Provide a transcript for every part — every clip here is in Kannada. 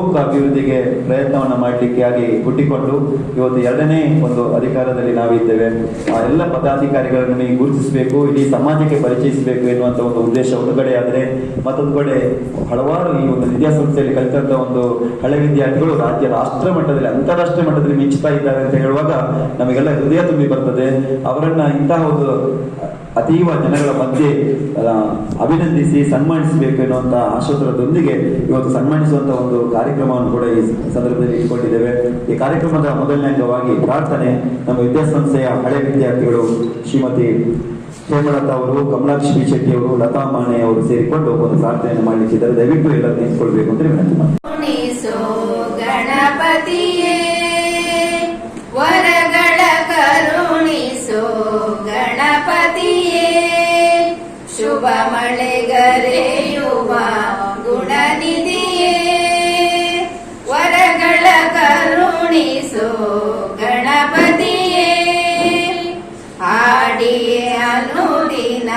ಸರ್ವತೋಮುಖ ಅಭಿವೃದ್ಧಿಗೆ ಪ್ರಯತ್ನವನ್ನು ಮಾಡಲಿಕ್ಕೆ ಆಗಿ ಹುಟ್ಟಿಕೊಂಡು ಇವತ್ತು ಎರಡನೇ ಒಂದು ಅಧಿಕಾರದಲ್ಲಿ ನಾವಿದ್ದೇವೆ. ಆ ಎಲ್ಲ ಪದಾಧಿಕಾರಿಗಳನ್ನು ನಮಗೆ ಗುರುತಿಸಬೇಕು, ಇಡೀ ಸಮಾಜಕ್ಕೆ ಪರಿಚಯಿಸಬೇಕು ಎನ್ನುವಂಥ ಒಂದು ಉದ್ದೇಶ ಒಂದು ಕಡೆ ಆದರೆ, ಮತ್ತೊಂದು ಕಡೆ ಹಲವಾರು ಈ ಒಂದು ವಿದ್ಯಾಸಂಸ್ಥೆಯಲ್ಲಿ ಕಲಿತಂತ ಒಂದು ಹಳೆ ವಿದ್ಯಾರ್ಥಿಗಳು ರಾಷ್ಟ್ರ ಮಟ್ಟದಲ್ಲಿ ಅಂತಾರಾಷ್ಟ್ರೀಯ ಮಟ್ಟದಲ್ಲಿ ಮಿಂಚುತ್ತಾ ಇದ್ದಾರೆ ಅಂತ ಹೇಳುವಾಗ ನಮಗೆಲ್ಲ ಹೃದಯ ತುಂಬಿ ಬರ್ತದೆ. ಅವರನ್ನ ಇಂತಹ ಒಂದು ಅತೀವ ಜನಗಳ ಮಧ್ಯೆ ಅಭಿನಂದಿಸಿ ಸನ್ಮಾನಿಸಬೇಕು ಎನ್ನುವಂತ ಆಶೋತ್ತರದೊಂದಿಗೆ ಇವತ್ತು ಸನ್ಮಾನಿಸುವಂತ ಒಂದು ಕಾರ್ಯಕ್ರಮವನ್ನು ಕೂಡ ಈ ಸಂದರ್ಭದಲ್ಲಿ ಇಟ್ಕೊಂಡಿದ್ದೇವೆ. ಈ ಕಾರ್ಯಕ್ರಮದ ಮೊದಲನೇ ಅಂಗವಾಗಿ ಪ್ರಾರ್ಥನೆ. ನಮ್ಮ ವಿದ್ಯಾಸಂಸ್ಥೆಯ ಹಳೆ ವಿದ್ಯಾರ್ಥಿಗಳು ಶ್ರೀಮತಿ ಹೇಮಲತಾ ಅವರು, ಕಮಲಾಕ್ಷಿ ಶೆಟ್ಟಿ ಅವರು, ಲತಾ ಮಾನೆ ಅವರು ಸೇರಿಕೊಂಡು ಒಂದು ಪ್ರಾರ್ಥನೆಯನ್ನು ಮಾಡಲಿಕ್ಕಿದ್ದಾರೆ. ದಯವಿಟ್ಟು ಎಲ್ಲರೂ ನಿಂತ್ಕೊಳ್ಬೇಕು ಅಂತ ವಿನಂತಿ ಮಾಡಿ. ಗಣಪತಿಯೇ ವರಗಳ ಕರುಣಿಸೋ ಗಣಪತಿಯೇ, ಶುಭ ಮಳೆಗರೆಯುವ ಗುಣನಿಧಿಯೇ, ವರಗಳ ಕರುಣಿಸೋ ಗಣಪತಿಯೇ, ಹಾಡಿಯೇ ಅನುದಿನ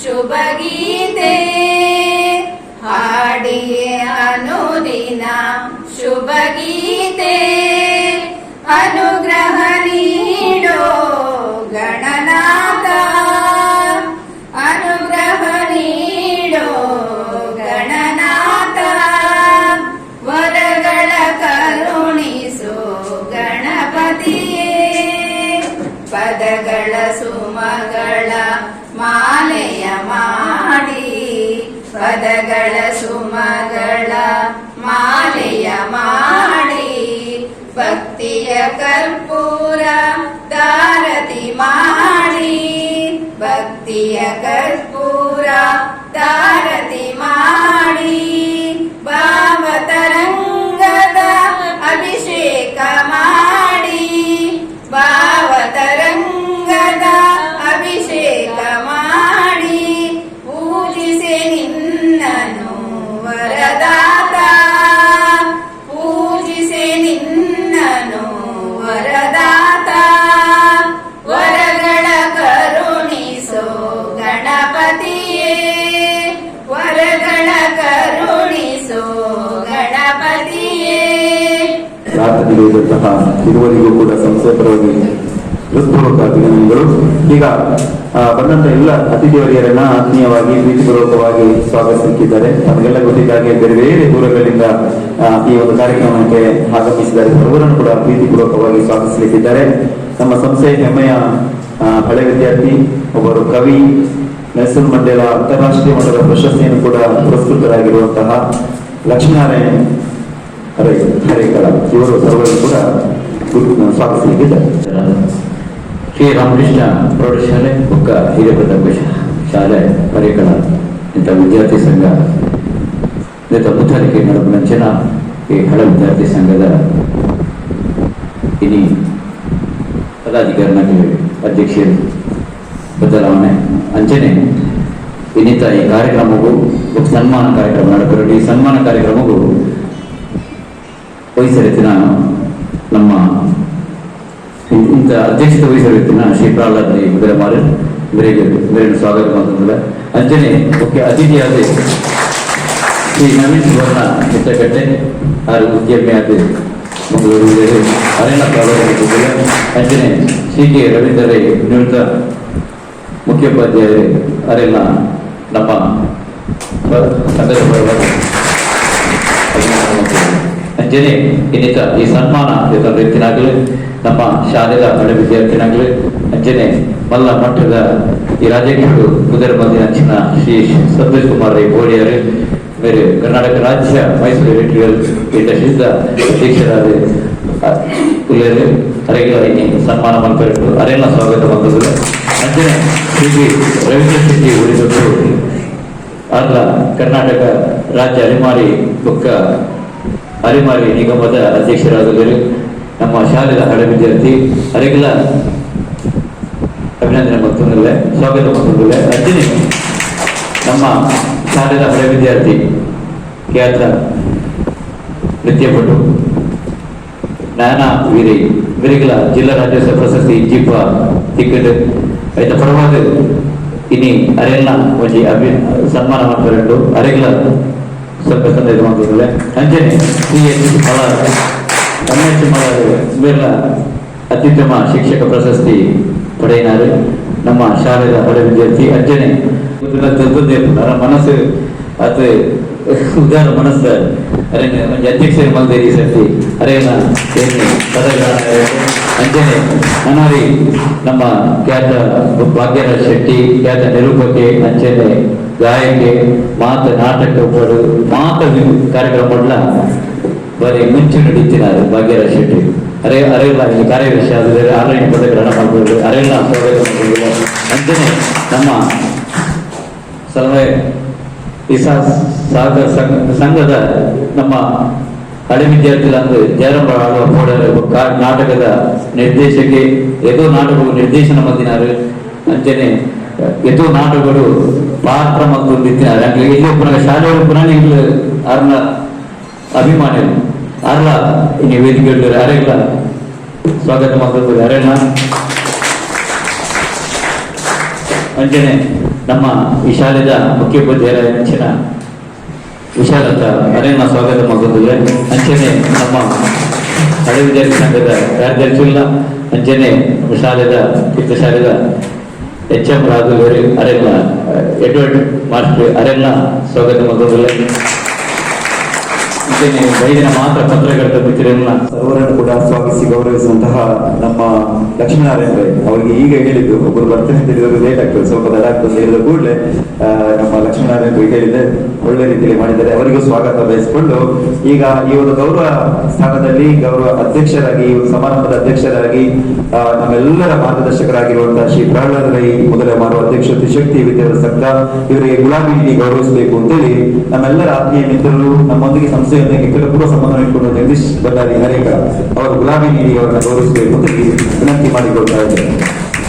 ಶುಭ ಗೀತೆ, ಹಾಡಿಯೇ ಅನುದಿನ ಶುಭ ಗೀತೆ, ಅನುಗ್ರಹ ನೀಡೋ ಗಣನಾಥ, ಅನುಗ್ರಹ ನೀಡೋ ಗಣನಾಥ, ವರಗಳ ಕರುಣಿಸೋ ಗಣಪತಿಯೇ, ಪದಗಳ ಸುಮಗಳ ಮಾಲೆಯ ಮಾಡಿ, ಪದಗಳ ಸುಮಗಳ ಮಾಲೆಯ ಮಾಡಿ, ಭಕ್ತಿಯ ಕರ್ಪೂರ ದಾರತಿ ಮಾಡಿ, ಭಕ್ತಿಯ ಕರ್ಪೂರ ದಾರತಿ ಮಾಡಿ, ಭಾವತರಂಗದ ಅಭಿಷೇಕ ಮಾಡಿ, ಭಾವತರಂಗದ ಅಭಿಷೇಕ ಮಾಡಿ, ಪೂಜಿಸೆ ನಿನ್ನನು ವರದಾತ, ಪೂಜಿಸೆ ನಿನ್ನನು ವರದಾತ, ವರಗಳ ಕರುಣಿಸೋ ಗಣಪತಿಯೇ, ವರಗಳ ಕರುಣಿಸೋ ಗಣಪತಿಯೇ. ಪ್ರಾರ್ಥನೆಗಳಿದ್ದಂತಹ ಇರುವರಿಗೂ ಕೂಡ ಸಂಸ್ಥೆ ಪರವಾಗಿ ಹೃತ್ಪೂರ್ವಕ ಅಭಿನಂದನೆಗಳು. ಈಗ ಬಂದಂತ ಎಲ್ಲ ಅತಿಥಿಯವರಿಯರನ್ನ ಆತ್ಮೀಯವಾಗಿ ಪ್ರೀತಿಪೂರ್ವಕವಾಗಿ ಸ್ವಾಗತಿಸಿದ್ದಾರೆ. ತಮಗೆಲ್ಲ ಗೊತ್ತಿದ್ದಾಗೆ ಬೇರೆ ಬೇರೆ ದೂರಗಳಿಂದ ಈ ಒಂದು ಕಾರ್ಯಕ್ರಮಕ್ಕೆ ಆಗಮಿಸಿದ್ದಾರೆ. ಸರ್ವರನ್ನು ಕೂಡ ಪ್ರೀತಿಪೂರ್ವಕವಾಗಿ ಸ್ವಾಗತಿಸಲಿಕ್ಕಿದ್ದಾರೆ. ನಮ್ಮ ಸಂಸ್ಥೆಯ ಹೆಮ್ಮೆಯ ಹಳೆ ವಿದ್ಯಾರ್ಥಿ, ಒಬ್ಬರು ಕವಿ, ನೆಲ್ಸನ್ ಮಂಡೇಲಾ ಅಂತಾರಾಷ್ಟ್ರೀಯ ಮಟ್ಟದ ಪ್ರಶಸ್ತಿಯನ್ನು ಕೂಡ ಪುರಸ್ಕೃತರಾಗಿರುವಂತಹ ಲಕ್ಷ್ಮೀನಾರಾಯಣ ಹರೇಕಳ ಇವರು ಸರ್ವರು ಕೂಡ ಸ್ವಾಗತಿಸಲಿಕ್ಕಿದ್ದಾರೆ. ಶ್ರೀ ರಾಮಕೃಷ್ಣ ಪ್ರೌಢಶಾಲೆ ಬುಕ್ಕ ಹಿರಿಯ ಪ್ರಾಥಮಿಕ ಶಾಲೆ ಹರೇಕಳ ಇಂಥ ವಿದ್ಯಾರ್ಥಿ ಸಂಘ ಮುತಾಲಿಕೆ ನಡುವಿನ ಈ ಹಳೆ ವಿದ್ಯಾರ್ಥಿ ಸಂಘದ ಇನಿ ಪದಾಧಿಕಾರಿನಾಗಿ ಅಧ್ಯಕ್ಷರು ಬದಲಾವಣೆ ಅಂಚನೆ ಇನ್ನಿತ ಈ ಕಾರ್ಯಕ್ರಮವು ಸನ್ಮಾನ ಕಾರ್ಯಕ್ರಮ ನಡೆದರು. ಈ ಸನ್ಮಾನ ಕಾರ್ಯಕ್ರಮವು ವಹಿಸಲಿತ್ತಿನ ನಮ್ಮ ಇಂಥ ಅಧ್ಯಕ್ಷತೆ ವಹಿಸಲಿತ್ತಿನ ಶ್ರೀ ಪ್ರಹ್ಲಾದ್ ಮುದರಮಾರ ಇವರಿಗೆ ಸ್ವಾಗತ ಮಾಡುತ್ತಿಲ್ಲ. ಅಂಚನೆ ಮುಖ್ಯ ಅತಿಥಿಯಾದ ಶ್ರೀ ನವೀನ್ ಸುವರ್ಣ ಮಿತ್ರಕಟ್ಟೆ ಹಾಗೂ ಉದ್ಯಮಿಯಾದ ಮಂಗಳೂರು ಅರಣ್ಯ ಪ್ರಾರಂಭಿಸುತ್ತಿಲ್ಲ. ಅಂಚನೆ ಸಿ ಕೆ ರವೀಂದ್ರ ನಿವೃತ್ತ ಮುಖ್ಯೋಪಾಧ್ಯಾಯರು ಅರೆಲ್ಲ ನಮ್ಮ ಸಂಘದ ಅಂಜನೆ ಇನ್ನಿತ ಈ ಸನ್ಮಾನ ರೀತಿಯಾಗಲಿ ನಮ್ಮ ಶಾಲೆಯ ಹಳೆ ವಿದ್ಯಾರ್ಥಿನಾಗಲಿ ಅಂಜನೆ ಮಲ್ಲ ಮಟ್ಟದ ಈ ರಾಜ್ಯಗಳು ಕುದುರೆ ಬಂದಿನ ಅಂಚಿನ ಶ್ರೀ ಸಂತೋಷ್ ಕುಮಾರ್ ರೈ ಬೋಡಿಯರು ಬೇರೆ ಕರ್ನಾಟಕ ರಾಜ್ಯ ಮೈಸೂರು ಎಲೆಕ್ಟ್ರಿಕಲ್ ಇಂಡಸ್ಟ್ರೀಸ್ ಅಧ್ಯಕ್ಷರಾದ ಕುಲಿಯರು ಅರೆಗಳ ಸನ್ಮಾನ ಮಾಡ್ಕೊಂಡು ಅರೆಲ್ಲ ಸ್ವಾಗತ ಬಂದದ್ದು. ಅಂಜನೆ ಶ್ರೀ ರವೀಂದ್ರ ಶೆಟ್ಟಿ ಉಳಿದೊಟ್ಟು ಆಂಧ್ರ ಕರ್ನಾಟಕ ರಾಜ್ಯ ಅಲೆಮಾರಿ ನಿಗಮದ ಅಧ್ಯಕ್ಷರಾದರು. ನಮ್ಮ ಶಾಲೆಯ ಹಳೆ ವಿದ್ಯಾರ್ಥಿ ಅರೆಗಳ ಅಭಿನಂದನೆ ಮತ್ತೊಂದಿಲ್ಲ, ಸ್ವಾಗತ ಮತ್ತೊಂದಿಲ್ಲ. ಅಂಜನೆ ನಮ್ಮ ಶಾಲೆಯ ಹಳೆ ವಿದ್ಯಾರ್ಥಿ ಖ್ಯಾತ ನೃತ್ಯಪಟು ನಾನಾ ವಿರಿಗಳ ಜಿಲ್ಲಾ ರಾಜ್ಯೋತ್ಸವ ಪ್ರಶಸ್ತಿ ಜಿಪ್ಪ ತಿಕ್ಕದು ಐತ ಪರವಾದ ಇನಿ ಅರೆಲ್ಲ ಒಂಜಿ ಸನ್ಮಾನ ಮಾಡ್ಕೊಂಡು ಅರೆಗಳ ಸ್ವಲ್ಪ ಸಂದೇಶ ಮಾಡಿದ್ರೆ ಅಂಜನೆ ಮೇಲ ಅತ್ಯುತ್ತಮ ಶಿಕ್ಷಕ ಪ್ರಶಸ್ತಿ ಪಡೆಯಿನಾರು ನಮ್ಮ ಶಾಲೆಯ ಹಳೆ ವಿದ್ಯಾರ್ಥಿ ಅಂಜನೆ ಮನಸ್ಸು ಅದು ಉದಾರ ಮನಸ್ಸ ಅಧ್ಯಕ್ಷರು ಮಲ್ದೇರಿ ಸರ್ತಿ ಅರೇನ ಅಂಜನೆ ನನಾರಿ ನಮ್ಮ ಖ್ಯಾತ ಭಾಗ್ಯರಾಜ್ ಶೆಟ್ಟಿ ಖ್ಯಾತ ನಿರೂಪಕೆ ಅಂಜನೆ ಗಾಯಕಿ ಮಾತ ನಾಟಕ ಮಾತ ಕಾರ್ಯಕ್ರಮ ಪಡ್ಲ ಬರೀ ಮುಂಚೆ ನಡೀತಿದ್ದಾರೆ ಭಾಗ್ಯರಾಜ್ ಶೆಟ್ಟಿ ಅರೆಲ್ಲ ಇಲ್ಲಿ ಕಾರ್ಯದರ್ಶಿ ಆದರೆ ಆನ್ಲೈನ್ ಪದಗ್ರಹಣ ಮಾಡ್ಬೋದು ಅರೆಲ್ಲ ಸ್ವಾಗತ ಅಂಜನೆ ನಮ್ಮ ಸಲಹೆ ಈ ಸಾಗರ ಸಂಘದ ನಮ್ಮ ಹಳೆ ವಿದ್ಯಾರ್ಥಿಗಳಂದು ಜಯರಾಮ ಆಳುವ ಪೋಡ ನಾಟಕದ ನಿರ್ದೇಶಕಿ ಎದೋ ನಾಟಕಗಳು ನಿರ್ದೇಶನ ಮಲ್ದಿನಾರು ಅಂಚನೆ ಎದೋ ನಾಟಕಗಳು ಪಾತ್ರ ಮತ್ತು ನಿಂತಿನಾರು ಅಂದ್ರೆ ಇಲ್ಲಿ ಪುನಃ ಶಾಲೆಗಳು ಪುನಃ ಇಲ್ಲಿ ಅರ್ನ ಅಭಿಮಾನಿಗಳು ಅರ್ಲ ಇನ್ನು ವೇದಿಕೆ ಅರೆಲ್ಲ ಸ್ವಾಗತ ಮಾಡ್ತಾರೆ ಅರೆಲ್ಲ ಅಂಜನೆ ನಮ್ಮ ಈ ಶಾಲೆಯ ಮುಖ್ಯೋಪಾಧ್ಯಾಯರ ಅಂಚಿನ ವಿಶಾಲತ ಅರೆಲ್ಲ ಸ್ವಾಗತ ಮಾಡ್ತಾರೆ ಅಂಚನೆ ನಮ್ಮ ಹಳೆ ವಿದ್ಯಾರ್ಥಿ ಸಂಘದ ಕಾರ್ಯದರ್ಶಿ ಇಲ್ಲ ಅಂಚನೆ ನಮ್ಮ ಶಾಲೆದ ತೀರ್ಥ ಶಾಲೆದ HM ರಾಘವೇರಿ ಅರೆಲ್ಲ ಎಡ್ವರ್ಡ್ ಮಾಸ್ಟರ್ ಅರೆಲ್ಲ ಸ್ವಾಗತ ಮಾಡ್ತಾರೆ ವೈದ್ಯನ ಮಾತ್ರ ಪತ್ರಕರ್ತ ಮಿತ್ರರನ್ನ ಸರ್ವರನ್ನು ಕೂಡ ಸ್ವಾಗತಿಸಿ ಗೌರವಿಸುವಂತಹ ನಮ್ಮ ಲಕ್ಷ್ಮೀನಾರಾಯಣ ರೈ ಅವರಿಗೆ ಈಗ ಹೇಳಿದ್ದು ಒಬ್ಬರು ಬರ್ತೇನೆ ತಿಳಿದವರು ಲೇಟ್ ಆಗ್ತದೆ ಸ್ವಲ್ಪ ತಡ ಆಗ್ತದೆ ಹೇಳಿದ ಕೂಡಲೇ ನಮ್ಮ ಲಕ್ಷ್ಮೀನಾರಾಯಣ ರೈ ಹೇಳಿದ್ರೆ ಒಳ್ಳೆ ರೀತಿಯಲ್ಲಿ ಮಾಡಿದ್ದಾರೆ ಅವರಿಗೂ ಸ್ವಾಗತ ಬಯಸಿಕೊಂಡು ಈಗ ಈ ಒಂದು ಗೌರವ ಸ್ಥಾನದಲ್ಲಿ ಗೌರವ ಅಧ್ಯಕ್ಷರಾಗಿ ಈ ಒಂದು ಸಮಾರಂಭದ ಅಧ್ಯಕ್ಷರಾಗಿ ನಮ್ಮೆಲ್ಲರ ಮಾರ್ಗದರ್ಶಕರಾಗಿರುವಂತಹ ಶ್ರೀ ಪ್ರಹ್ಲಾದ ರೈ ಮೊದಲ ಮಾರುವ ಅಧ್ಯಕ್ಷ ತ್ರಿಶಕ್ತಿ ವಿದ್ಯಾರ್ಥಿ ಸಂಘ ಇವರಿಗೆ ಗುಲಾಬಿ ನೀಡಿ ಗೌರವಿಸಬೇಕು ಅಂತೇಳಿ ನಮ್ಮೆಲ್ಲರ ಆತ್ಮೀಯ ಮಿತ್ರರು ನಮ್ಮೊಂದಿಗೆ ಸಂಸ್ಥೆಯೊಂದಿಗೆ ಪೂರ್ವ ಸಂಬಂಧ ಇಟ್ಕೊಂಡು ಜಗದೀಶ್ ಬಳ್ಳಾರಿ ಹರೇಕಳ ಅವರು ಗುಲಾಬಿ ನೀಡಿ ಅವರನ್ನ ಗೌರವಿಸಬೇಕು ಅಂತ ವಿನಂತಿ ಮಾಡಿಕೊಳ್ತಾ ಇದ್ದಾರೆ.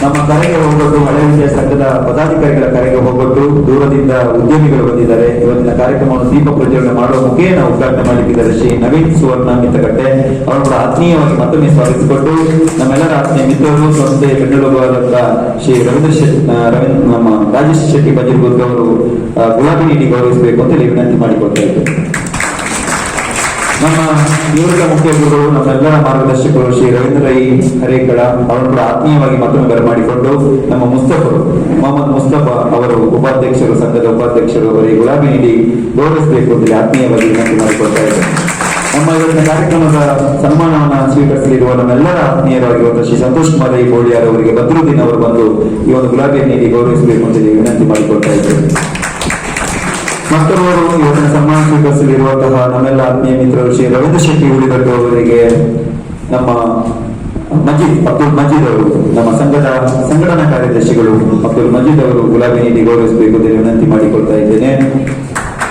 ನಮ್ಮ ಕರೆಗೆ ಹೋಗ್ಬಿಟ್ಟು ಹಳೆ ವಿದ್ಯಾ ಸಂಘದ ಪದಾಧಿಕಾರಿಗಳ ಕರೆಗೆ ಹೋಗ್ಬಿಟ್ಟು ದೂರದಿಂದ ಉದ್ಯಮಿಗಳು ಬಂದಿದ್ದಾರೆ. ಇವತ್ತಿನ ಕಾರ್ಯಕ್ರಮವನ್ನು ದೀಪ ಪ್ರಜ್ವಲನೆ ಮಾಡುವ ಮುಖೇನ ಉದ್ಘಾಟನೆ ಮಾಡಲಿಕ್ಕಿದ್ದಾರೆ ಶ್ರೀ ನವೀನ್ ಸುವರ್ಣ ಮಿತ್ತಗಟ್ಟೆ ಅವರು ಕೂಡ ಆತ್ಮೀಯವಾಗಿ ಮತ್ತೊಮ್ಮೆ ಸ್ವಾಗತಿಸಿಕೊಂಡು ನಮ್ಮೆಲ್ಲರ ಆತ್ಮೀಯ ಮಿತ್ರರು ಸಂಸ್ಥೆ ಬೆಂಗಳೂರು ಶ್ರೀ ನಮ್ಮ ರಾಜೇಶ್ ಶೆಟ್ಟಿ ಬಜಿರ್ಗುರ್ಗ ಅವರು ಗುಲಾಬಿ ನೀಡಿ ಗೌರವಿಸಬೇಕು ಅಂತ ವಿನಂತಿ ಮಾಡಿಕೊಳ್ತಾ ಇದ್ದಾರೆ. ನಮ್ಮ ನಿವೃತ್ತ ಮುಖ್ಯ ಗುರುಗಳು ನಮ್ಮೆಲ್ಲರ ಮಾರ್ಗದರ್ಶಕರು ಶ್ರೀ ರವೀಂದ್ರ ರೈ ಹರೇಕಳ ಅವರನ್ನು ಕೂಡ ಆತ್ಮೀಯವಾಗಿ ಮತ್ತೊಮ್ಮೆ ಬರಮಾಡಿಕೊಂಡು ನಮ್ಮ ಮುಸ್ತಫರು ಮೊಹಮ್ಮದ್ ಮುಸ್ತಫಾ ಅವರು ಉಪಾಧ್ಯಕ್ಷರು ಸಂಘದ ಉಪಾಧ್ಯಕ್ಷರು ಅವರಿಗೆ ಗುಲಾಬಿ ನೀಡಿ ಗೌರವಿಸಬೇಕು ಅಂತ ಆತ್ಮೀಯವಾಗಿ ವಿನಂತಿ ಮಾಡಿಕೊಳ್ತಾ ಇದ್ದಾರೆ. ನಮ್ಮ ಇವತ್ತಿನ ಕಾರ್ಯಕ್ರಮದ ಸನ್ಮಾನವನ್ನು ಸ್ವೀಕರಿಸಲಿರುವ ನಮ್ಮೆಲ್ಲರ ಆತ್ಮೀಯರಾಗಿರುವಂತಹ ಶ್ರೀ ಸಂತೋಷ್ ಕುಮಾರ್ ರೈ ಬೋಳಿಯಾರ್ ಅವರಿಗೆ ಬದ್ರುದ್ದೀನ್ ಅವರು ಬಂದು ಈ ಒಂದು ಗುಲಾಬಿಯನ್ನು ನೀಡಿ ಗೌರವಿಸಬೇಕು ಅಂತ ವಿನಂತಿ ಮಾಡಿಕೊಳ್ತಾ ಇದ್ದಾರೆ. ಮತ್ತೊಬ್ಬರು ಇವತ್ತಿನ ಸನ್ಮಾನ ಸ್ವೀಕರಿಸಲಿರುವಂತಹ ನಮ್ಮೆಲ್ಲ ಆತ್ಮೀಯ ಮಿತ್ರರು ಶ್ರೀ ರವೀಂದ್ರ ಶೆಟ್ಟಿ ಉಳಿದಟ್ಟು ಅವರಿಗೆ ನಮ್ಮ ಅಬ್ದುಲ್ ಮಜೀದ್ ಅವರು ನಮ್ಮ ಸಂಘದ ಸಂಘಟನಾ ಕಾರ್ಯದರ್ಶಿಗಳು ಅಬ್ದುಲ್ ಮಜೀದ್ ಅವರು ಗುಲಾಬಿ ನೀಡಿ ಗೌರವಿಸಬೇಕು ಅಂತ ವಿನಂತಿ ಮಾಡಿಕೊಳ್ತಾ ಇದ್ದೇನೆ.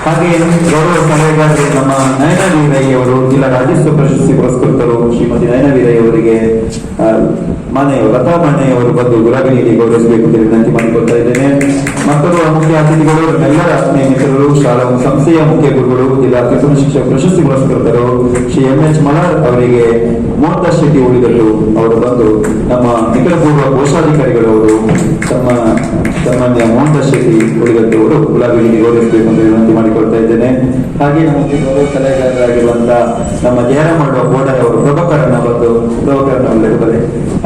ಹಾಗೆ ಗೌರವ ಸಲಹೆಗಾರರು ನಮ್ಮ ನಯನ ವೀರೈ ಅವರು ಜಿಲ್ಲಾ ರಾಜ್ಯೋತ್ಸವ ಪ್ರಶಸ್ತಿ ಪುರಸ್ಕೃತರು ಶ್ರೀಮತಿ ನಯನ ವೀರೈ ಅವರಿಗೆ ಲತಾ ಮಾಣೆಯವರು ಬಂದು ಗುಲಾಬಿ ನೀಡಿ ಗೌರವಿಸಬೇಕು ಅಂತ ವಿನಂತಿ ಮಾಡಿಕೊಳ್ತಾ ಇದ್ದೇನೆ. ಮತ್ತೊಬ್ಬ ಮುಖ್ಯ ಅತಿಥಿಗಳು ನಮ್ಮೆಲ್ಲರ ಆತ್ಮೀಯ ಮಿತ್ರರು ಶಾಲಾ ಸಂಸ್ಥೆಯ ಮುಖ್ಯ ಗುರುಗಳು ಜಿಲ್ಲಾ ಅತ್ಯುತ್ತಮ ಶಿಕ್ಷಕ ಪ್ರಶಸ್ತಿ ಪುರಸ್ಕೃತರು ಶ್ರೀ MH ಮಲಾರ್ ಅವರಿಗೆ ಮೋಹನ್ ಶೆಟ್ಟಿ ಉಳಿದರು ಅವರು ಬಂದು ನಮ್ಮ ನಿಕಟಪೂರ್ವ ಕೋಶಾಧಿಕಾರಿಗಳು ಅವರು ಸಾಮಾನ್ಯ ಮೋಹನ್ ಶೆಟ್ಟಿ ಉಳಿದಟ್ಟು ಅವರು ಗುಲಾಬಿ ನೀಡಿ ಗೌರವಿಸಬೇಕು ಅಂತ ವಿನಂತಿ ಮಾಡಿಕೊಳ್ತಾ ಇದ್ದೇನೆ. ಹಾಗೆ ನಮಗೆ ಗೌರವ ಸಲಹೆಗಾರರಾಗಿರುವಂತಹ ನಮ್ಮ ಜಯರಾಮ್ ಮಾಡುವ ಬೋರ್ಡರ್ ಅವರು ಪ್ರಭಾಕರನ್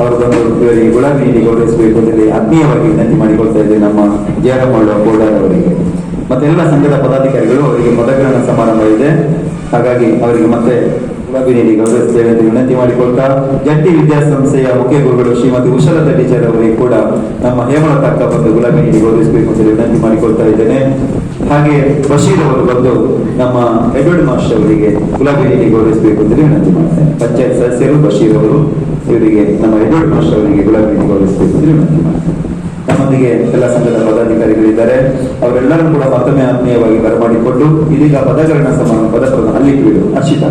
ಅವರು ಬಂದು ಇವರಿಗೆ ಗುಲಾಬಿ ನೀಡಿ ಗೌರವಿಸಬೇಕು ಅಂತ ಆತ್ಮೀಯವಾಗಿ ವಿನಂತಿ ಮಾಡಿಕೊಳ್ತಾ ಇದ್ದೇನೆ ನಮ್ಮ ಜಯರಾಮ್ ಮಾಡುವ ಬೋರ್ಡರ್ ಅವರಿಗೆ. ಮತ್ತೆಲ್ಲ ಸಂಘದ ಪದಾಧಿಕಾರಿಗಳು ಅವರಿಗೆ ಪದಗ್ರಹಣ ಸಮಾರಂಭ ಇದೆ, ಹಾಗಾಗಿ ಅವರಿಗೆ ಮತ್ತೆ ಗುಲಾಬಿ ನೀಡಿ ಗೌರವಿಸುತ್ತೇವೆ ಅಂತ ವಿನಂತಿ ಮಾಡಿಕೊಳ್ತಾ ಜಂಟಿ ವಿದ್ಯಾಸಂಸ್ಥೆಯ ಮುಖ್ಯ ಗುರುಗಳು ಶ್ರೀಮತಿ ಉಷಲತಾ ಟೀಚರ್ ಅವರಿಗೆ ಕೂಡ ನಮ್ಮ ಹೇಮಲತ ಅಕ್ಕ ಬಂದು ಗುಲಾಬಿ ನೀಡಿ ಗೌರವಿಸಬೇಕು ಅಂತ ವಿನಂತಿ ಮಾಡಿಕೊಳ್ತಾ ಇದ್ದೇನೆ. ಹಾಗೆ ಬಶೀರ್ ಅವರು ಬಂದು ನಮ್ಮ ಎಡ್ವರ್ಡ್ ಮಾಸ್ಟರ್ ಅವರಿಗೆ ಗುಲಾಬಿ ನೀಡಿ ಗೌರವಿಸಬೇಕು ಅಂತ ವಿನಂತಿ ಮಾಡ್ತೇನೆ. ಪಂಚಾಯತ್ ಸದಸ್ಯರು ಬಶೀರ್ ಅವರು ಇವರಿಗೆ ನಮ್ಮ ಎಡ್ವರ್ಡ್ ಮಾಸ್ಟರ್ ಅವರಿಗೆ ಗುಲಾಬಿ ನೀಡಿ ಗೌರವಿಸಬೇಕು ಅಂತ ವಿನಂತಿ ಮಾಡ್ತೇನೆ. ನಮ್ಮೊಂದಿಗೆ ಎಲ್ಲ ಸಂಘದ ಪದಾಧಿಕಾರಿಗಳಿದ್ದಾರೆ, ಅವರೆಲ್ಲರೂ ಕೂಡ ಮತ್ತೊಮ್ಮೆ ಆತ್ಮೀಯವಾಗಿ ಬರಮಾಡಿಕೊಂಡು ಇದೀಗ ಪದಗ್ರಹಣ ಪದಪ್ರದಾನ ಅಲ್ಲಿ ಹರ್ಷಿತಾ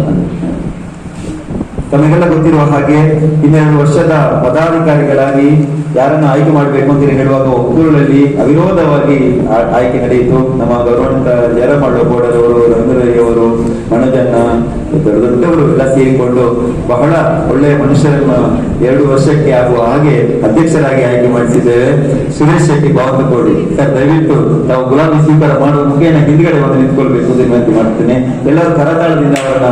ತಮಗೆಲ್ಲ ಗೊತ್ತಿರುವ ಹಾಗೆ 12 ವರ್ಷದ ಪದಾಧಿಕಾರಿಗಳಾಗಿ ಯಾರನ್ನ ಆಯ್ಕೆ ಮಾಡಬೇಕು ಅಂತ ಹೇಳುವಾಗ ಒಕ್ಕೂರಲ್ಲಿ ಅವಿರೋಧವಾಗಿ ಆಯ್ಕೆ ನಡೆಯಿತು. ನಮ್ಮ ಗೌರವಾನ್ವಿತ ಜಯರಾಮ್ ಮಾಡುವ ಬೋರ್ಡರ್ ಅವರು, ರವೀಂದ್ರ ರೈ ಅವರು, ಮನೋಜನ್ನ ದೊಡ್ಡ ದೊಡ್ಡವರು ಎಲ್ಲ ಸೇರಿಕೊಂಡು ಬಹಳ ಒಳ್ಳೆಯ ಮನುಷ್ಯರನ್ನು 2 ವರ್ಷಕ್ಕೆ ಆಗುವ ಹಾಗೆ ಅಧ್ಯಕ್ಷರಾಗಿ ಆಯ್ಕೆ ಮಾಡಿಸಿದ್ದೇವೆ. ಸುರೇಶ್ ಶೆಟ್ಟಿ ಬಾವನಕೋಡಿ ಸರ್, ದಯವಿಟ್ಟು ನಾವು ಗುಲಾಬಿ ಸ್ವೀಕಾರ ಮಾಡುವ ಮುಖೇನ ಹಿಂದ್ಗಡೆ ಒಂದು ನಿಂತ್ಕೊಳ್ಬೇಕು ಅಂತ ವಿನಂತಿ ಮಾಡ್ತೇನೆ. ಎಲ್ಲರೂ ಕರತಾಳದಿಂದ ಅವರನ್ನ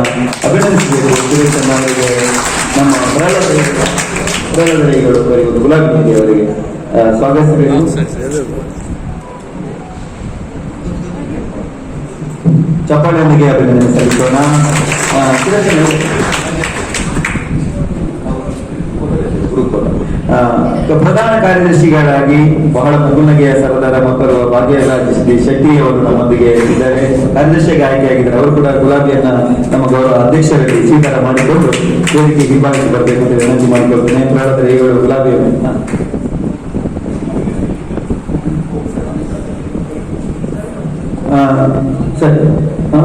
ಅಭಿನಂದಿಸಬೇಕು. ಸುರೇಶ್ ಅಣ್ಣ ಅವರಿಗೆ, ನಮ್ಮ ಪ್ರಹ್ಲಾದರಿಗಳು ಅವರಿಗೆ ಒಂದು ಗುಲಾಬಿ ನಿಧಿ ಅವರಿಗೆ ಸ್ವಾಗತಿಸಬೇಕು. ಚಪ್ಪಾಳೆಯೊಂದಿಗೆ ಅಭಿನಂದನೆ ಸಲ್ಲಿಸೋಣ. ಪ್ರಧಾನ ಕಾರ್ಯದರ್ಶಿಗಳಾಗಿ ಬಹಳ ಮುಗುನಗೆಯ ಸರದಾರ ಮಕ್ಕಳು ಭಾಗ್ಯರಾಜ್ ಶೆಟ್ಟಿ ಅವರು ನಮ್ಮೊಂದಿಗೆ ಇದ್ದಾರೆ. ಕಾರ್ಯದರ್ಶಿಯಾಗಿ ಆಯ್ಕೆಯಾಗಿದ್ದಾರೆ. ಅವರು ಕೂಡ ಗುಲಾಬಿಯನ್ನ ನಮ್ಮ ಗೌರವ ಅಧ್ಯಕ್ಷರಲ್ಲಿ ಸ್ವೀಕಾರ ಮಾಡಿಕೊಂಡು ವೇದಿಕೆ ಹಿಂಬಾಲಿಸಿ ಬರಬೇಕು ಅಂತ ವಿನಂತಿ ಮಾಡಿಕೊಳ್ತೇನೆ. ಪ್ರಹ್ಲಾದರಿಗಳು ಗುಲಾಬಿಯನ್ನು ಸರಿ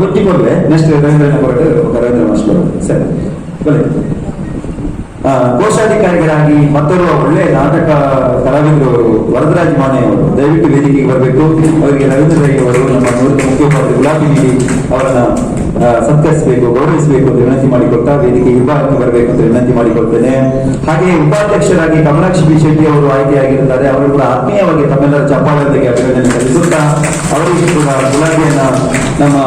ಒಟ್ಟಿಕೊಡ್ಲೆ. ನೆಕ್ಸ್ಟ್ ರವೀಂದ್ರನ ಹೊರಟೆ ರವೀಂದ್ರ ಮಾಸ್ಟರ್ ಸರಿ ಬನ್ನಿ. ಕೋಶಾಧಿಕಾರಿಗಳಾಗಿ ಮತ್ತೊಬ್ಬ ಒಳ್ಳೆ ನಾಟಕ ಕಲಾವಿದರು ವರದರಾಜ್ ಮಾಣೆ ಅವರು ದಯವಿಟ್ಟು ವೇದಿಕೆಗೆ ಬರಬೇಕು. ಅವರಿಗೆ ರವೀಂದ್ರ ರೈ ಅವರು ನಮ್ಮ ನಿವೃತ್ತ ಮುಖ್ಯೋಪಾಧ್ಯಾಯ ಗುಲಾಬಿ ನೀಡಿ ಅವರನ್ನ ಸತ್ಕರಿಸಬೇಕು, ಗೌರವಿಸಬೇಕು ಅಂತ ವಿನಂತಿ ಮಾಡಿಕೊಡ್ತಾ ವೇದಿಕೆ ವಿಭಾಗಕ್ಕೆ ಬರಬೇಕು ಅಂತ ವಿನಂತಿ ಮಾಡಿಕೊಳ್ತೇನೆ. ಹಾಗೆ ಉಪಾಧ್ಯಕ್ಷರಾಗಿ ಕಮಲಾಕ್ಷಿ ಬಿ ಶೆಟ್ಟಿ ಅವರು ಆಯ್ಕೆಯಾಗಿರುತ್ತಾರೆ. ಅವರು ಕೂಡ ಆತ್ಮೀಯವಾಗಿ ತಮ್ಮೆಲ್ಲರ ಚಪ್ಪಾಳೆಯೊಂದಿಗೆ ಅಭಿನಂದನೆ ಸಲ್ಲಿಸುತ್ತಾ ಅವರಿಗೆ ಕೂಡ ಗುಲಾಬಿಯನ್ನ ನಮ್ಮ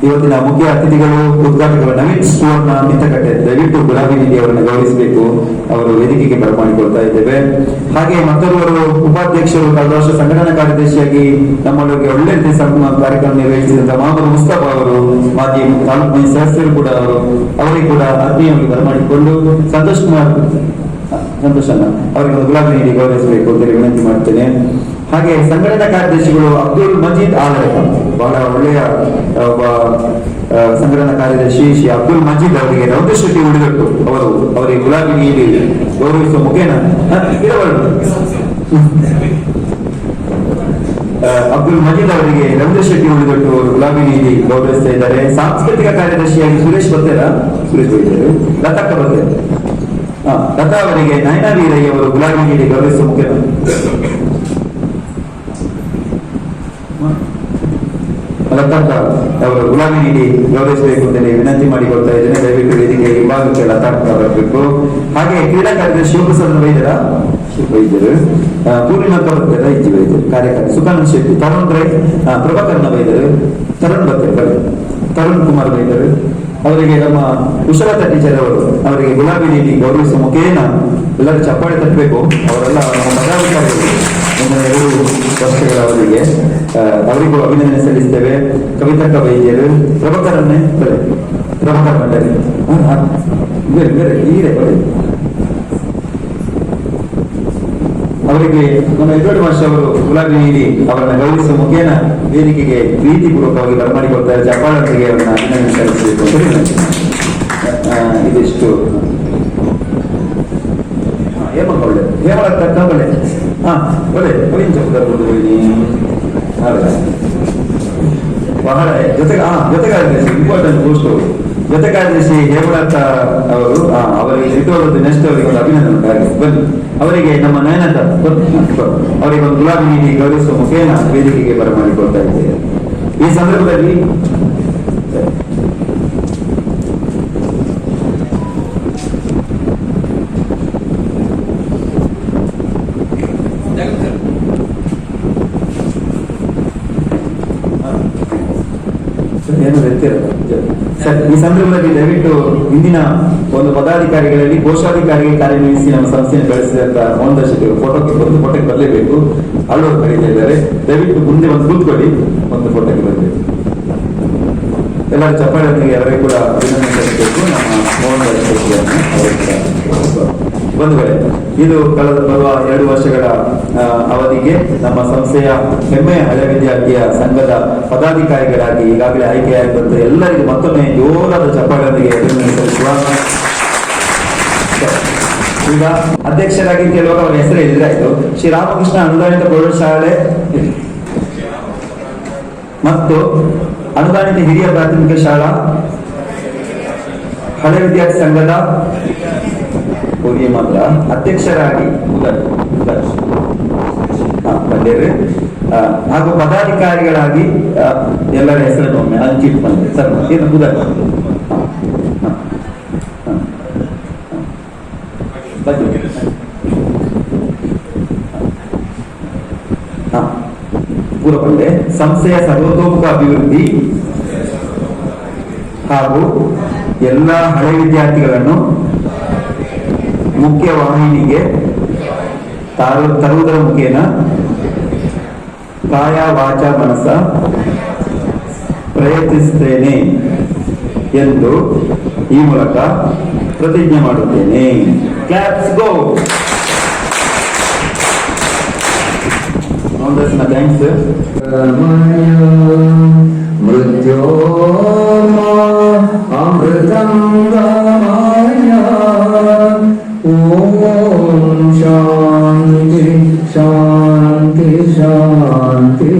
ಇವತ್ತಿನ ಮುಖ್ಯ ಅತಿಥಿಗಳು ಉದ್ಘಾಟಕರು ನವೀನ್ ಸುವರ್ಣ ಮಿತ್ತಕಟ್ಟೆ ದಯವಿಟ್ಟು ಗುಲಾಬಿ ನಿಧಿ ಅವರನ್ನು ಗೌರವಿಸಬೇಕು. ಅವರು ವೇದಿಕೆಗೆ ಬರಮಾಡಿಕೊಳ್ತಾ ಇದ್ದೇವೆ. ಹಾಗೆ ಮತ್ತೊಬ್ಬರು ಉಪಾಧ್ಯಕ್ಷರು ಕಳೆದ ವರ್ಷ ಸಂಘಟನಾ ಕಾರ್ಯದರ್ಶಿಯಾಗಿ ನಮ್ಮೊಳಗೆ ಒಳ್ಳೆ ರೀತಿಯ ಕಾರ್ಯಕ್ರಮ ನಿರ್ವಹಿಸಿದಂತಹ ಮಹಮ್ಮದ್ ಮುಸ್ತಫಾ ಅವರು, ಮಾಜಿ ತಾಲೂಕು ಸದಸ್ಯರು ಕೂಡ ಅವರಿಗೆ ಕೂಡ ಆತ್ಮೀಯವಾಗಿ ಬರಮಾಡಿಕೊಂಡು ಸಂತೋಷ್ ಅಣ್ಣ ಅವರಿಗೆ ಒಂದು ಗುಲಾಬಿ ನೀಡಿ ಗೌರವಿಸಬೇಕು ಅಂತ ವಿನಂತಿ ಮಾಡ್ತೇನೆ. ಹಾಗೆ ಸಂಘಟನಾ ಕಾರ್ಯದರ್ಶಿಗಳು ಅಬ್ದುಲ್ ಮಜೀದ್ ಆಲಯ, ಬಹಳ ಒಳ್ಳೆಯ ಒಬ್ಬ ಸಂಘಟನಾ ಕಾರ್ಯದರ್ಶಿ ಶ್ರೀ ಅಬ್ದುಲ್ ಮಜೀದ್ ಅವರಿಗೆ ರೌದ್ರ ಶೆಟ್ಟಿ ಉಳಿದಟ್ಟು ಅವರಿಗೆ ಗುಲಾಬಿ ನೀಡಿ ಗೌರವಿಸುವ ಮುಖೇನ ಅಬ್ದುಲ್ ಮಜೀದ್ ಅವರಿಗೆ ರೌದ್ರ ಶೆಟ್ಟಿ ಉಳಿದಟ್ಟು ಅವರು ಗುಲಾಬಿ ನೀಡಿ ಗೌರವಿಸ್ತಾ ಇದ್ದಾರೆ. ಸಾಂಸ್ಕೃತಿಕ ಕಾರ್ಯದರ್ಶಿಯಾಗಿ ಸುರೇಶ್ ಬೈದರು, ಲತಕ್ಕ ಬರ್ತೇರ ಲತಾ ಅವರಿಗೆ ನಯನ ವೀರಯ್ಯ ಅವರು ಗುಲಾಬಿ ನೀಡಿ ಗೌರವಿಸುವ ಮುಖೇನ ಲತಾಕ ಅವರು ಗುಲಾಬಿ ನೀಡಿ ಗೌರವಿಸಬೇಕು ಅಂತ ವಿನಂತಿ ಮಾಡಿಕೊಳ್ತಾ ಇದ್ದೇನೆ. ದಯವಿಟ್ಟು ವೇದಿಕೆ ವಿಭಾಗಕ್ಕೆ ಲತಾಕ ಬರಬೇಕು. ಹಾಗೆ ಕ್ರೀಡಾ ಕಾರ್ಯದರ್ಶಿ ಶಿವಪ್ರಸಾದ್ ವೈದ್ಯರು ಪೂರ್ಣಿಮಕ್ಕ ಬರ್ತಾರೆ, ಇಜ್ಜಿ ವೈದ್ಯರು ಕಾರ್ಯಕಾರಿ ಸುಖಾನಂದ್ ಶೆಟ್ಟಿ, ತರುಣ್ ರೈ, ಪ್ರಭಾಕರ್ನ ವೈದ್ಯರು, ತರುಣ್ ಕುಮಾರ್ ವೈದ್ಯರು ಅವರಿಗೆ ನಮ್ಮ ಕುಶಲತಾ ಟೀಚರ್ ಅವರಿಗೆ ಗುಲಾಬಿ ನೀಡಿ ಗೌರವಿಸುವ ಮುಖೇನ ಎಲ್ಲರೂ ಚಪ್ಪಾಳೆ ತಟ್ಟಬೇಕು. ಅವರೆಲ್ಲ ನಮ್ಮ ಪದಾಧಿಕಾರಿಗಳು 2 ವರ್ಷಗಳ ಅವರಿಗೆ ಅವರಿಗೂ ಅಭಿನಂದನೆ ಸಲ್ಲಿಸ್ತೇವೆ. ಕವಿತಕ್ಕ ವೈದ್ಯರು, ಪ್ರಭಾಕರ್ ಮಂಡಳಿ ಅವರಿಗೆ ನಮ್ಮ ಎಡ್ವರ್ಡ್ ಮಾಸ್ಟರ್ ಅವರು ಗುಲಾಬಿ ನೀಡಿ ಅವರನ್ನ ಗೌರವಿಸುವ ಮುಖೇನ ವೇದಿಕೆಗೆ ಪ್ರೀತಿಪೂರ್ವಕವಾಗಿ ಬರಮಾಡಿಕೊಳ್ತಾರೆ. ಚಪ್ಪಾಳೊಂದಿಗೆ ಅವರನ್ನ ಅಭಿನಂದನೆ ಸಲ್ಲಿಸಬೇಕು ಅಂತ ಇದಿಷ್ಟು ಹೇಮಳತ್ತ ಒಳ್ಳೆ ಬಹಳ ಜೊತೆಗಾರದರ್ಶಿ ಇಂಪಾರ್ಟೆಂಟ್ ಪೋಸ್ಟ್ ಜೊತೆಗಾರದರ್ಶಿ ಹೇಮಳತ್ತ ಅವರು ಅವರಿಗೆ ಸಿಟ್ಟೋದು ನೆಕ್ಸ್ಟ್ ಅವರಿಗೆ ಒಂದು ಅಭಿನಂದನೆ ಹಾಗೆ ಬನ್ನಿ. ಅವರಿಗೆ ನಮ್ಮ ನಯನತ ಅವರಿಗೆ ಒಂದು ಗುಲಾಬಿ ನೀಡಿ ಗೌರವಿಸುವ ಮುಖೇನ ವೇದಿಕೆಗೆ ಬರಮಾಡಿಕೊಳ್ತಾ ಇದ್ದೇವೆ. ಈ ಸಂದರ್ಭದಲ್ಲಿ ಈ ಸಂದರ್ಭದಲ್ಲಿ ದಯವಿಟ್ಟು ಇಂದಿನ ಒಂದು ಪದಾಧಿಕಾರಿಗಳಲ್ಲಿ ಕೋಶಾಧಿಕಾರಿಗೆ ಕಾರ್ಯನಿರ್ವಹಿಸಿ ನಮ್ಮ ಸಂಸ್ಥೆಯನ್ನು ಬೆಳೆಸಿದಂತ ಮೌನದರ್ಶಕರು ಫೋಟೋಗೆ ಬರಲೇಬೇಕು. ಅಲ್ಲವರು ಕರೀತಾ ಇದ್ದಾರೆ. ದಯವಿಟ್ಟು ಮುಂದೆ ಒಂದು ಕೂತ್ಕೊಳ್ಳಿ, ಒಂದು ಫೋಟೋಗೆ ಬರಬೇಕು. ಎಲ್ಲರ ಚಪ್ಪಾಳೆಯೊಂದಿಗೆ ಅವರಿಗೆ ಕೂಡ ಅಭಿನಂದನೆ ಸಲ್ಲಿಸಬೇಕು. ನಮ್ಮ ಮೌನದರ್ಶಕರನ್ನು ಬಂಧುಗಳೇ, ಇದು ಕಳೆದ ಬರುವ 2 ವರ್ಷಗಳ ಅವಧಿಗೆ ನಮ್ಮ ಸಂಸ್ಥೆಯ ಹೆಮ್ಮೆಯ ಹಳೆ ವಿದ್ಯಾರ್ಥಿಯ ಸಂಘದ ಪದಾಧಿಕಾರಿಗಳಾಗಿ ಈಗಾಗಲೇ ಆಯ್ಕೆಯಾಗಿರುವಂತ ಎಲ್ಲರಿಗೂ ಮತ್ತೊಮ್ಮೆ ಜೋರಾದ ಚಪ್ಪಾಳೆಯೊಂದಿಗೆ ಅಭಿನಂದನೆ ಸಲ್ಲಿಸುವ. ಈಗ ಅಧ್ಯಕ್ಷರಾಗಿ ಕೇಳುವಾಗ ಅವರ ಹೆಸರು ಹೇಳಿದ್ರೆ ಆಯ್ತು. ಶ್ರೀ ರಾಮಕೃಷ್ಣ ಅನುದಾನಿತ ಪ್ರೌಢಶಾಲೆ ಮತ್ತು ಅನುದಾನಿತ ಹಿರಿಯ ಪ್ರಾಥಮಿಕ ಶಾಲಾ ಹಳೆ ವಿದ್ಯಾರ್ಥಿ ಸಂಘದ ಮಾತ್ರ ಅಧ್ಯಕ್ಷರಾಗಿ ಬಂದೇವೆ. ಹಾಗೂ ಪದಾಧಿಕಾರಿಗಳಾಗಿ ಎಲ್ಲರ ಹೆಸರನ್ನು ಒಮ್ಮೆ ಹಂಚಿಟ್ಟು ಬಂದೆ ಸರ್. ಏನು ಬನ್ನಿ. ಪೂರ್ವಪಂಡೆ ಸಂಸ್ಥೆಯ ಸರ್ವತೋಮುಖ ಅಭಿವೃದ್ಧಿ ಹಾಗೂ ಎಲ್ಲ ಹಳೆ ವಿದ್ಯಾರ್ಥಿಗಳನ್ನು ಮುಖ್ಯ ವಾಹಿನಿಗೆ ತರುವುದರ ಮುಖೇನ ಕಾಯ ವಾಚ ಮನಸ ಪ್ರಯತ್ನಿಸುತ್ತೇನೆ ಎಂದು ಈ ಮೂಲಕ ಪ್ರತಿಜ್ಞೆ ಮಾಡುತ್ತೇನೆ. ಕ್ಲಾಪ್ಸ್ ಗೋ. ಥ್ಯಾಂಕ್ಸ್. ಮೃತ್ಯೋರ್ಮಾ ಅಮೃತಂ ಗಮಯ. ಓಂ ಶಾಂತಿ ಶಾಂತಿ ಶಾಂತಿ.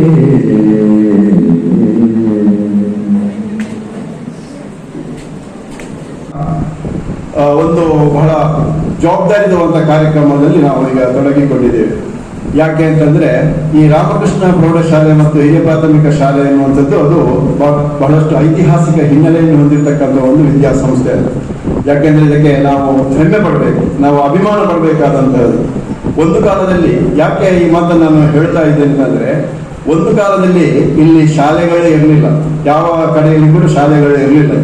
ಒಂದು ಬಹಳ ಜವಾಬ್ದಾರಿಯುತ ಕಾರ್ಯಕ್ರಮದಲ್ಲಿ ನಾವು ಈಗ ತೊಡಗಿಕೊಂಡಿದ್ದೇವೆ. ಯಾಕೆ ಅಂತಂದ್ರೆ ಈ ರಾಮಕೃಷ್ಣ ಪ್ರೌಢಶಾಲೆ ಮತ್ತು ಹಿರಿಯ ಪ್ರಾಥಮಿಕ ಶಾಲೆ ಎನ್ನುವಂಥದ್ದು ಅದು ಬಹಳಷ್ಟು ಐತಿಹಾಸಿಕ ಹಿನ್ನೆಲೆಯನ್ನು ಹೊಂದಿರತಕ್ಕಂಥ ಒಂದು ವಿದ್ಯಾಸಂಸ್ಥೆ ಅದು. ಯಾಕೆಂದ್ರೆ ಇದಕ್ಕೆ ನಾವು ಹೆಮ್ಮೆ ಪಡಬೇಕು, ನಾವು ಅಭಿಮಾನ ಪಡಬೇಕಾದಂತಹದ್ದು. ಒಂದು ಕಾಲದಲ್ಲಿ ಯಾಕೆ ಈ ಮಾತನ್ನು ನಾನು ಹೇಳ್ತಾ ಇದ್ದೇನೆ ಅಂತಂದ್ರೆ, ಒಂದು ಕಾಲದಲ್ಲಿ ಇಲ್ಲಿ ಶಾಲೆಗಳೇ ಇರಲಿಲ್ಲ, ಯಾವ ಕಡೆಯಲ್ಲಿ ಕೂಡ ಶಾಲೆಗಳೇ ಇರಲಿಲ್ಲ.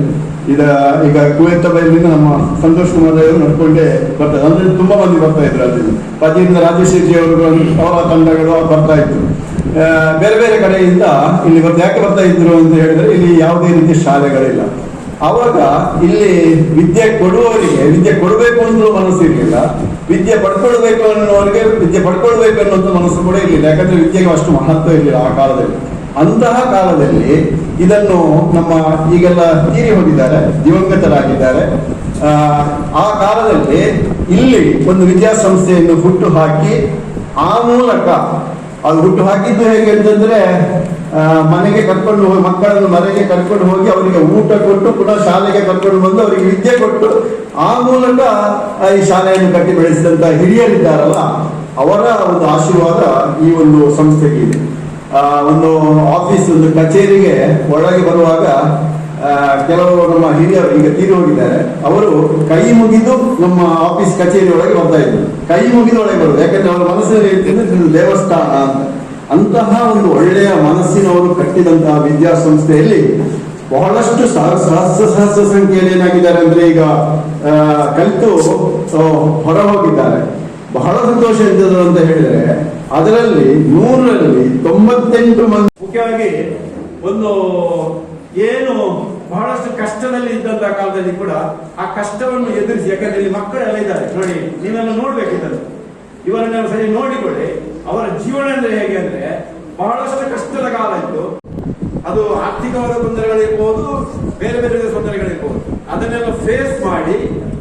ಈಗ ಕುವೆಂತ ಬೈಲಿಂದ ನಮ್ಮ ಸಂತೋಷ್ ಕುಮಾರ್ ಅವರು ನಡ್ಕೊಂಡೇ ಬರ್ತಾರೆ. ಅಂದ್ರೆ ತುಂಬಾ ಮಂದಿ ಬರ್ತಾ ಇದ್ರು. ಅಲ್ಲಿ ಪದಿಯಿಂದ ರಾಜಶೇಖಿ ಅವರು ಅವರ ತಂಡಗಳು ಬರ್ತಾ ಇದ್ರು. ಬೇರೆ ಬೇರೆ ಕಡೆಯಿಂದ ಇಲ್ಲಿ ಯಾಕೆ ಬರ್ತಾ ಇದ್ರು ಅಂತ ಹೇಳಿದ್ರೆ, ಇಲ್ಲಿ ಯಾವುದೇ ರೀತಿಯ ಶಾಲೆಗಳಿಲ್ಲ. ಆವಾಗ ಇಲ್ಲಿ ವಿದ್ಯೆ ಕೊಡುವವರಿಗೆ ವಿದ್ಯೆ ಕೊಡಬೇಕು ಅಂತ ಮನಸ್ಸು ಇರಲಿಲ್ಲ, ವಿದ್ಯೆ ಪಡ್ಕೊಳ್ಬೇಕು ಅನ್ನೋರಿಗೆ ವಿದ್ಯೆ ಪಡ್ಕೊಳ್ಬೇಕು ಅನ್ನೋಂಥ ಮನಸ್ಸು ಕೂಡ ಇರಲಿಲ್ಲ. ಯಾಕಂದ್ರೆ ವಿದ್ಯೆಗೆ ಅಷ್ಟು ಮಹತ್ವ ಇರಲಿಲ್ಲ ಆ ಕಾಲದಲ್ಲಿ. ಅಂತಹ ಕಾಲದಲ್ಲಿ ಇದನ್ನು ನಮ್ಮ ಈಗೆಲ್ಲ ತೀರಿ ಹೋಗಿದ್ದಾರೆ, ದಿವಂಗತರಾಗಿದ್ದಾರೆ. ಆ ಕಾಲದಲ್ಲಿ ಇಲ್ಲಿ ಒಂದು ವಿದ್ಯಾಸಂಸ್ಥೆಯನ್ನು ಹುಟ್ಟು ಹಾಕಿ, ಆ ಮೂಲಕ ಅದು ಹುಟ್ಟು ಹಾಕಿದ್ದು ಹೇಗೆ ಅಂತಂದ್ರೆ, ಮನೆಗೆ ಕರ್ಕೊಂಡು ಹೋಗಿ ಮಕ್ಕಳನ್ನು ಮನೆಗೆ ಕರ್ಕೊಂಡು ಹೋಗಿ ಅವರಿಗೆ ಊಟ ಕೊಟ್ಟು ಪುನಃ ಶಾಲೆಗೆ ಕರ್ಕೊಂಡು ಬಂದು ಅವರಿಗೆ ವಿದ್ಯೆ ಕೊಟ್ಟು ಆ ಮೂಲಕ ಈ ಶಾಲೆಯನ್ನು ಕಟ್ಟಿ ಬೆಳೆಸಿದಂತ ಹಿರಿಯರಿದ್ದಾರಲ್ಲ, ಅವರ ಒಂದು ಆಶೀರ್ವಾದ ಈ ಒಂದು ಸಂಸ್ಥೆಗೆ ಇದೆ. ಒಂದು ಆಫೀಸ್, ಒಂದು ಕಚೇರಿಗೆ ಒಳಗೆ ಬರುವಾಗ ಕೆಲವು ನಮ್ಮ ಹಿರಿಯರು ಈಗ ತೀರಿ ಹೋಗಿದ್ದಾರೆ, ಅವರು ಕೈ ಮುಗಿದು ನಮ್ಮ ಆಫೀಸ್ ಕಚೇರಿ ಒಳಗೆ ಬರ್ತಾ ಇದ್ರು. ಕೈ ಮುಗಿದು ಒಳಗೆ ಬರುದು, ಯಾಕಂದ್ರೆ ಅವರ ಮನಸ್ಸಲ್ಲಿ ಹೇಳ್ತಿದ್ರೆ ಇದು ದೇವಸ್ಥಾನ ಅಂತ. ಅಂತಹ ಒಂದು ಒಳ್ಳೆಯ ಮನಸ್ಸಿನವರು ಕಟ್ಟಿದಂತಹ ವಿದ್ಯಾಸಂಸ್ಥೆಯಲ್ಲಿ ಬಹಳಷ್ಟು ಸಹಸ್ರ ಸಂಖ್ಯೆಯಲ್ಲಿ ಏನಾಗಿದ್ದಾರೆ ಅಂದ್ರೆ ಈಗ ಕಲಿತು ಹೊರ ಹೋಗಿದ್ದಾರೆ. ಬಹಳ ಸಂತೋಷ ಎಂತದ್ದು ಅಂತ ಹೇಳಿದ್ರೆ, ಅದರಲ್ಲಿ 100ರಲ್ಲಿ 98 ಮಂದಿ ಮುಖ್ಯವಾಗಿ ಒಂದು ಏನು ಬಹಳಷ್ಟು ಕಷ್ಟದಲ್ಲಿ ಇದ್ದಂತಹ ಕಾಲದಲ್ಲಿ ಕೂಡ ಆ ಕಷ್ಟವನ್ನು ಎದುರಿಸಿ, ಯಾಕಂದ್ರೆ ಇಲ್ಲಿ ಮಕ್ಕಳೆಲ್ಲ ಇದ್ದಾರೆ ನೋಡಿ, ನೀವೆಲ್ಲ ನೋಡ್ಬೇಕಿದ್ದಾರೆ, ಇವರನ್ನೆಲ್ಲ ಸರಿ ನೋಡಿಕೊಳ್ಳಿ. ಅವರ ಜೀವನ ಅಂದ್ರೆ ಹೇಗೆ ಅಂದ್ರೆ, ಬಹಳಷ್ಟು ಕಷ್ಟದ ಕಾಲ ಇತ್ತು. ಅದು ಆರ್ಥಿಕವಾದ ತೊಂದರೆಗಳಿರ್ಬೋದು, ಬೇರೆ ಬೇರೆ ತೊಂದರೆಗಳಿರ್ಬೋದು, ಅದನ್ನೆಲ್ಲ ಫೇಸ್ ಮಾಡಿ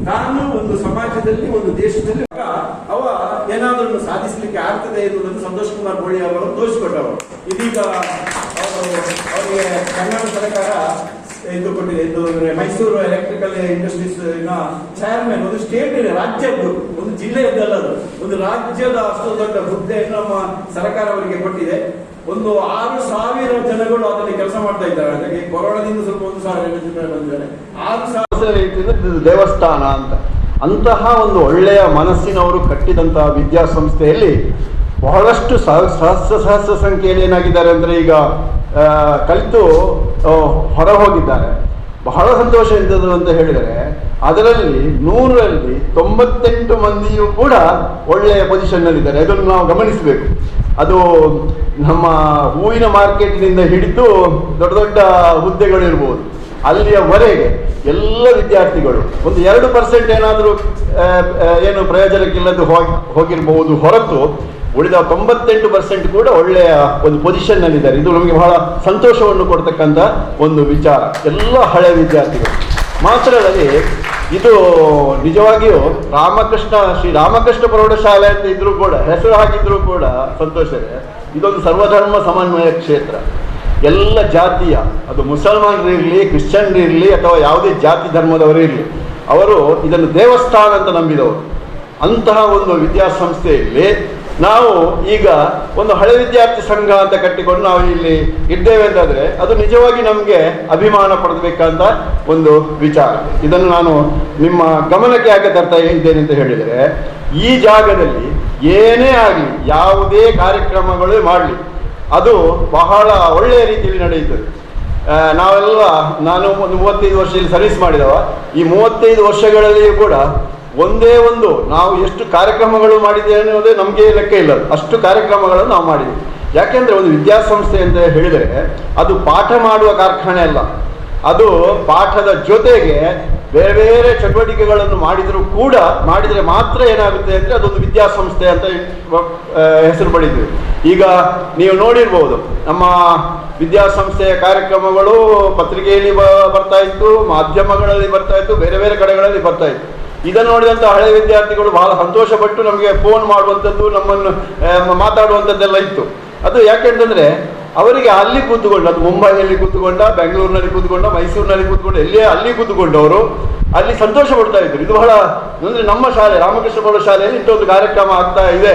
ತಾನು ಒಂದು ಸಮಾಜದಲ್ಲಿ, ಒಂದು ದೇಶದಲ್ಲಿ ಅವ ಏನಾದ್ರೂ ಸಾಧಿಸಲಿಕ್ಕೆ ಆಗ್ತದೆ ಎನ್ನುವುದನ್ನು ಸಂತೋಷ್ ಕುಮಾರ್ ಗೋಳಿ ಅವರು ತೋರಿಸಿಕೊಟ್ಟವರು. ಇದೀಗ ಅವರಿಗೆ ಕರ್ನಾಟಕ ಸರ್ಕಾರ ಇದು ಕೊಟ್ಟಿದೆ, ಇದು ಮೈಸೂರು ಎಲೆಕ್ಟ್ರಿಕಲ್ ಇಂಡಸ್ಟ್ರೀಸ್ ಚೇರ್ಮನ್, ಒಂದು ಸ್ಟೇಟ್ ರಾಜ್ಯದ್ದು, ಒಂದು ಜಿಲ್ಲೆಯದ್ದಲ್ಲ, ಒಂದು ರಾಜ್ಯದ ಅಷ್ಟು ದೊಡ್ಡ ಹುದ್ದೆಯನ್ನು ನಮ್ಮ ಸರ್ಕಾರ ಅವರಿಗೆ ಕೊಟ್ಟಿದೆ. ಒಂದು 6,000 ಜನಗಳು ಅದರಲ್ಲಿ ಕೆಲಸ ಮಾಡ್ತಾ ಇದ್ದಾರೆ. ಅದಕ್ಕೆ ಕೊರೋನಾದಿಂದ ಸ್ವಲ್ಪ 1,000 ಜನ ಬಂದಿದ್ದಾರೆ. 6,000 ದೇವಸ್ಥಾನ ಅಂತ. ಅಂತಹ ಒಂದು ಒಳ್ಳೆಯ ಮನಸ್ಸಿನವರು ಕಟ್ಟಿದಂತಹ ವಿದ್ಯಾಸಂಸ್ಥೆಯಲ್ಲಿ ಬಹಳಷ್ಟು ಸಹಸ್ರ ಸಂಖ್ಯೆಯಲ್ಲಿ ಏನಾಗಿದ್ದಾರೆ ಅಂದ್ರೆ ಈಗ ಕಲಿತು ಹೊರ ಹೋಗಿದ್ದಾರೆ. ಬಹಳ ಸಂತೋಷ ಎಂತದ್ದು ಅಂತ ಹೇಳಿದರೆ, ಅದರಲ್ಲಿ 100ರಲ್ಲಿ 98 ಮಂದಿಯೂ ಕೂಡ ಒಳ್ಳೆಯ ಪೊಸಿಷನ್ ನಲ್ಲಿದ್ದಾರೆ. ಅದನ್ನು ನಾವು ಗಮನಿಸಬೇಕು. ಅದು ನಮ್ಮ ಹೂವಿನ ಮಾರ್ಕೆಟ್ನಿಂದ ಹಿಡಿದು ದೊಡ್ಡ ದೊಡ್ಡ ಹುದ್ದೆಗಳಿರ್ಬೋದು, ಅಲ್ಲಿಯವರೆಗೆ ಎಲ್ಲ ವಿದ್ಯಾರ್ಥಿಗಳು ಒಂದು 2% ಏನಾದರೂ ಏನು ಪ್ರಯೋಜನಕ್ಕಿಲ್ಲದ್ದು ಹೋಗಿರಬಹುದು ಹೊರತು ಉಳಿದ 98% ಕೂಡ ಒಳ್ಳೆಯ ಒಂದು ಪೊಸಿಷನ್ ನಲ್ಲಿದ್ದಾರೆ. ಇದು ನಮಗೆ ಬಹಳ ಸಂತೋಷವನ್ನು ಕೊಡ್ತಕ್ಕಂಥ ಒಂದು ವಿಚಾರ. ಎಲ್ಲ ಹಳೆ ವಿದ್ಯಾರ್ಥಿಗಳು ಮಾತ್ರದಲ್ಲಿ ಇದು ನಿಜವಾಗಿಯೂ ಶ್ರೀ ರಾಮಕೃಷ್ಣ ಪ್ರೌಢಶಾಲೆ ಅಂತ ಇದ್ರೂ ಕೂಡ, ಹೆಸರು ಹಾಕಿದ್ರು ಕೂಡ ಸಂತೋಷವೇ. ಇದೊಂದು ಸರ್ವಧರ್ಮ ಸಮನ್ವಯ ಕ್ಷೇತ್ರ. ಎಲ್ಲ ಜಾತಿಯ, ಅದು ಮುಸಲ್ಮಾನರಿರಲಿ, ಕ್ರಿಶ್ಚಿಯನ್ರಿರಲಿ, ಅಥವಾ ಯಾವುದೇ ಜಾತಿ ಧರ್ಮದವರಿರಲಿ, ಅವರು ಇದನ್ನು ದೇವಸ್ಥಾನ ಅಂತ ನಂಬಿದವರು. ಅಂತಹ ಒಂದು ವಿದ್ಯಾಸಂಸ್ಥೆಯಲ್ಲಿ ನಾವು ಈಗ ಒಂದು ಹಳೆ ವಿದ್ಯಾರ್ಥಿ ಸಂಘ ಅಂತ ಕಟ್ಟಿಕೊಂಡು ನಾವು ಇಲ್ಲಿ ಇದ್ದೇವೆ ಅಂತಂದ್ರೆ ಅದು ನಿಜವಾಗಿ ನಮಗೆ ಅಭಿಮಾನ ಪಡಬೇಕಂತ ಒಂದು ವಿಚಾರ. ಇದನ್ನು ನಾನು ನಿಮ್ಮ ಗಮನಕ್ಕೆ ಯಾಕೆ ತರ್ತಾ ಇದ್ದೇನೆ ಅಂತ ಹೇಳಿದರೆ, ಈ ಜಾಗದಲ್ಲಿ ಏನೇ ಆಗಲಿ, ಯಾವುದೇ ಕಾರ್ಯಕ್ರಮಗಳು ಮಾಡಲಿ, ಅದು ಬಹಳ ಒಳ್ಳೆಯ ರೀತಿಯಲ್ಲಿ ನಡೆಯುತ್ತದೆ. ನಾನು ಒಂದು 35 ವರ್ಷ ಇಲ್ಲಿ ಸರ್ವಿಸ್ ಮಾಡಿದವ. ಈ 35 ವರ್ಷಗಳಲ್ಲಿಯೂ ಕೂಡ ಒಂದೇ ಒಂದು ನಾವು ಎಷ್ಟು ಕಾರ್ಯಕ್ರಮಗಳು ಮಾಡಿದ್ದೇವೆ ಅನ್ನೋದೇ ನಮಗೆ ಲೆಕ್ಕ ಇಲ್ಲ. ಅಷ್ಟು ಕಾರ್ಯಕ್ರಮಗಳನ್ನು ನಾವು ಮಾಡಿದ್ದೀವಿ. ಯಾಕೆಂದರೆ ಒಂದು ವಿದ್ಯಾಸಂಸ್ಥೆ ಅಂತ ಹೇಳಿದರೆ ಅದು ಪಾಠ ಮಾಡುವ ಕಾರ್ಖಾನೆ ಅಲ್ಲ. ಅದು ಪಾಠದ ಜೊತೆಗೆ ಬೇರೆ ಬೇರೆ ಚಟುವಟಿಕೆಗಳನ್ನು ಮಾಡಿದರೆ ಮಾತ್ರ ಏನಾಗುತ್ತೆ ಅಂದರೆ ಅದೊಂದು ವಿದ್ಯಾಸಂಸ್ಥೆ ಅಂತ ಹೆಸರು ಪಡೆದಿದೆ. ಈಗ ನೀವು ನೋಡಿರ್ಬೋದು, ನಮ್ಮ ವಿದ್ಯಾಸಂಸ್ಥೆಯ ಕಾರ್ಯಕ್ರಮಗಳು ಪತ್ರಿಕೆಯಲ್ಲಿ ಬರ್ತಾ ಇತ್ತು, ಮಾಧ್ಯಮಗಳಲ್ಲಿ ಬರ್ತಾ ಇತ್ತು, ಬೇರೆ ಬೇರೆ ಕಡೆಗಳಲ್ಲಿ ಬರ್ತಾ ಇತ್ತು. ಇದನ್ನು ನೋಡಿದಂಥ ಹಳೆ ವಿದ್ಯಾರ್ಥಿಗಳು ಬಹಳ ಸಂತೋಷಪಟ್ಟು ನಮಗೆ ಫೋನ್ ಮಾಡುವಂಥದ್ದು, ನಮ್ಮನ್ನು ಮಾತಾಡುವಂಥದ್ದೆಲ್ಲ ಇತ್ತು. ಅದು ಯಾಕೆಂತಂದರೆ ಅವರಿಗೆ ಅಲ್ಲಿ ಕೂತ್ಕೊಂಡು, ಅದು ಮುಂಬೈನಲ್ಲಿ ಕೂತ್ಕೊಂಡ, ಬೆಂಗಳೂರಿನಲ್ಲಿ ಕೂತ್ಕೊಂಡ, ಮೈಸೂರಿನಲ್ಲಿ ಕೂತ್ಕೊಂಡು, ಅಲ್ಲಿ ಕೂತ್ಕೊಂಡವರು ಅಲ್ಲಿ ಸಂತೋಷ ಪಡ್ತಾ ಇದ್ರು. ಇದು ಬಹಳ ಅಂದರೆ ನಮ್ಮ ಶಾಲೆ ರಾಮಕೃಷ್ಣ ಪ್ರೌಢಶಾಲೆಯಲ್ಲಿ ಇಂಥೊಂದು ಕಾರ್ಯಕ್ರಮ ಆಗ್ತಾ ಇದೆ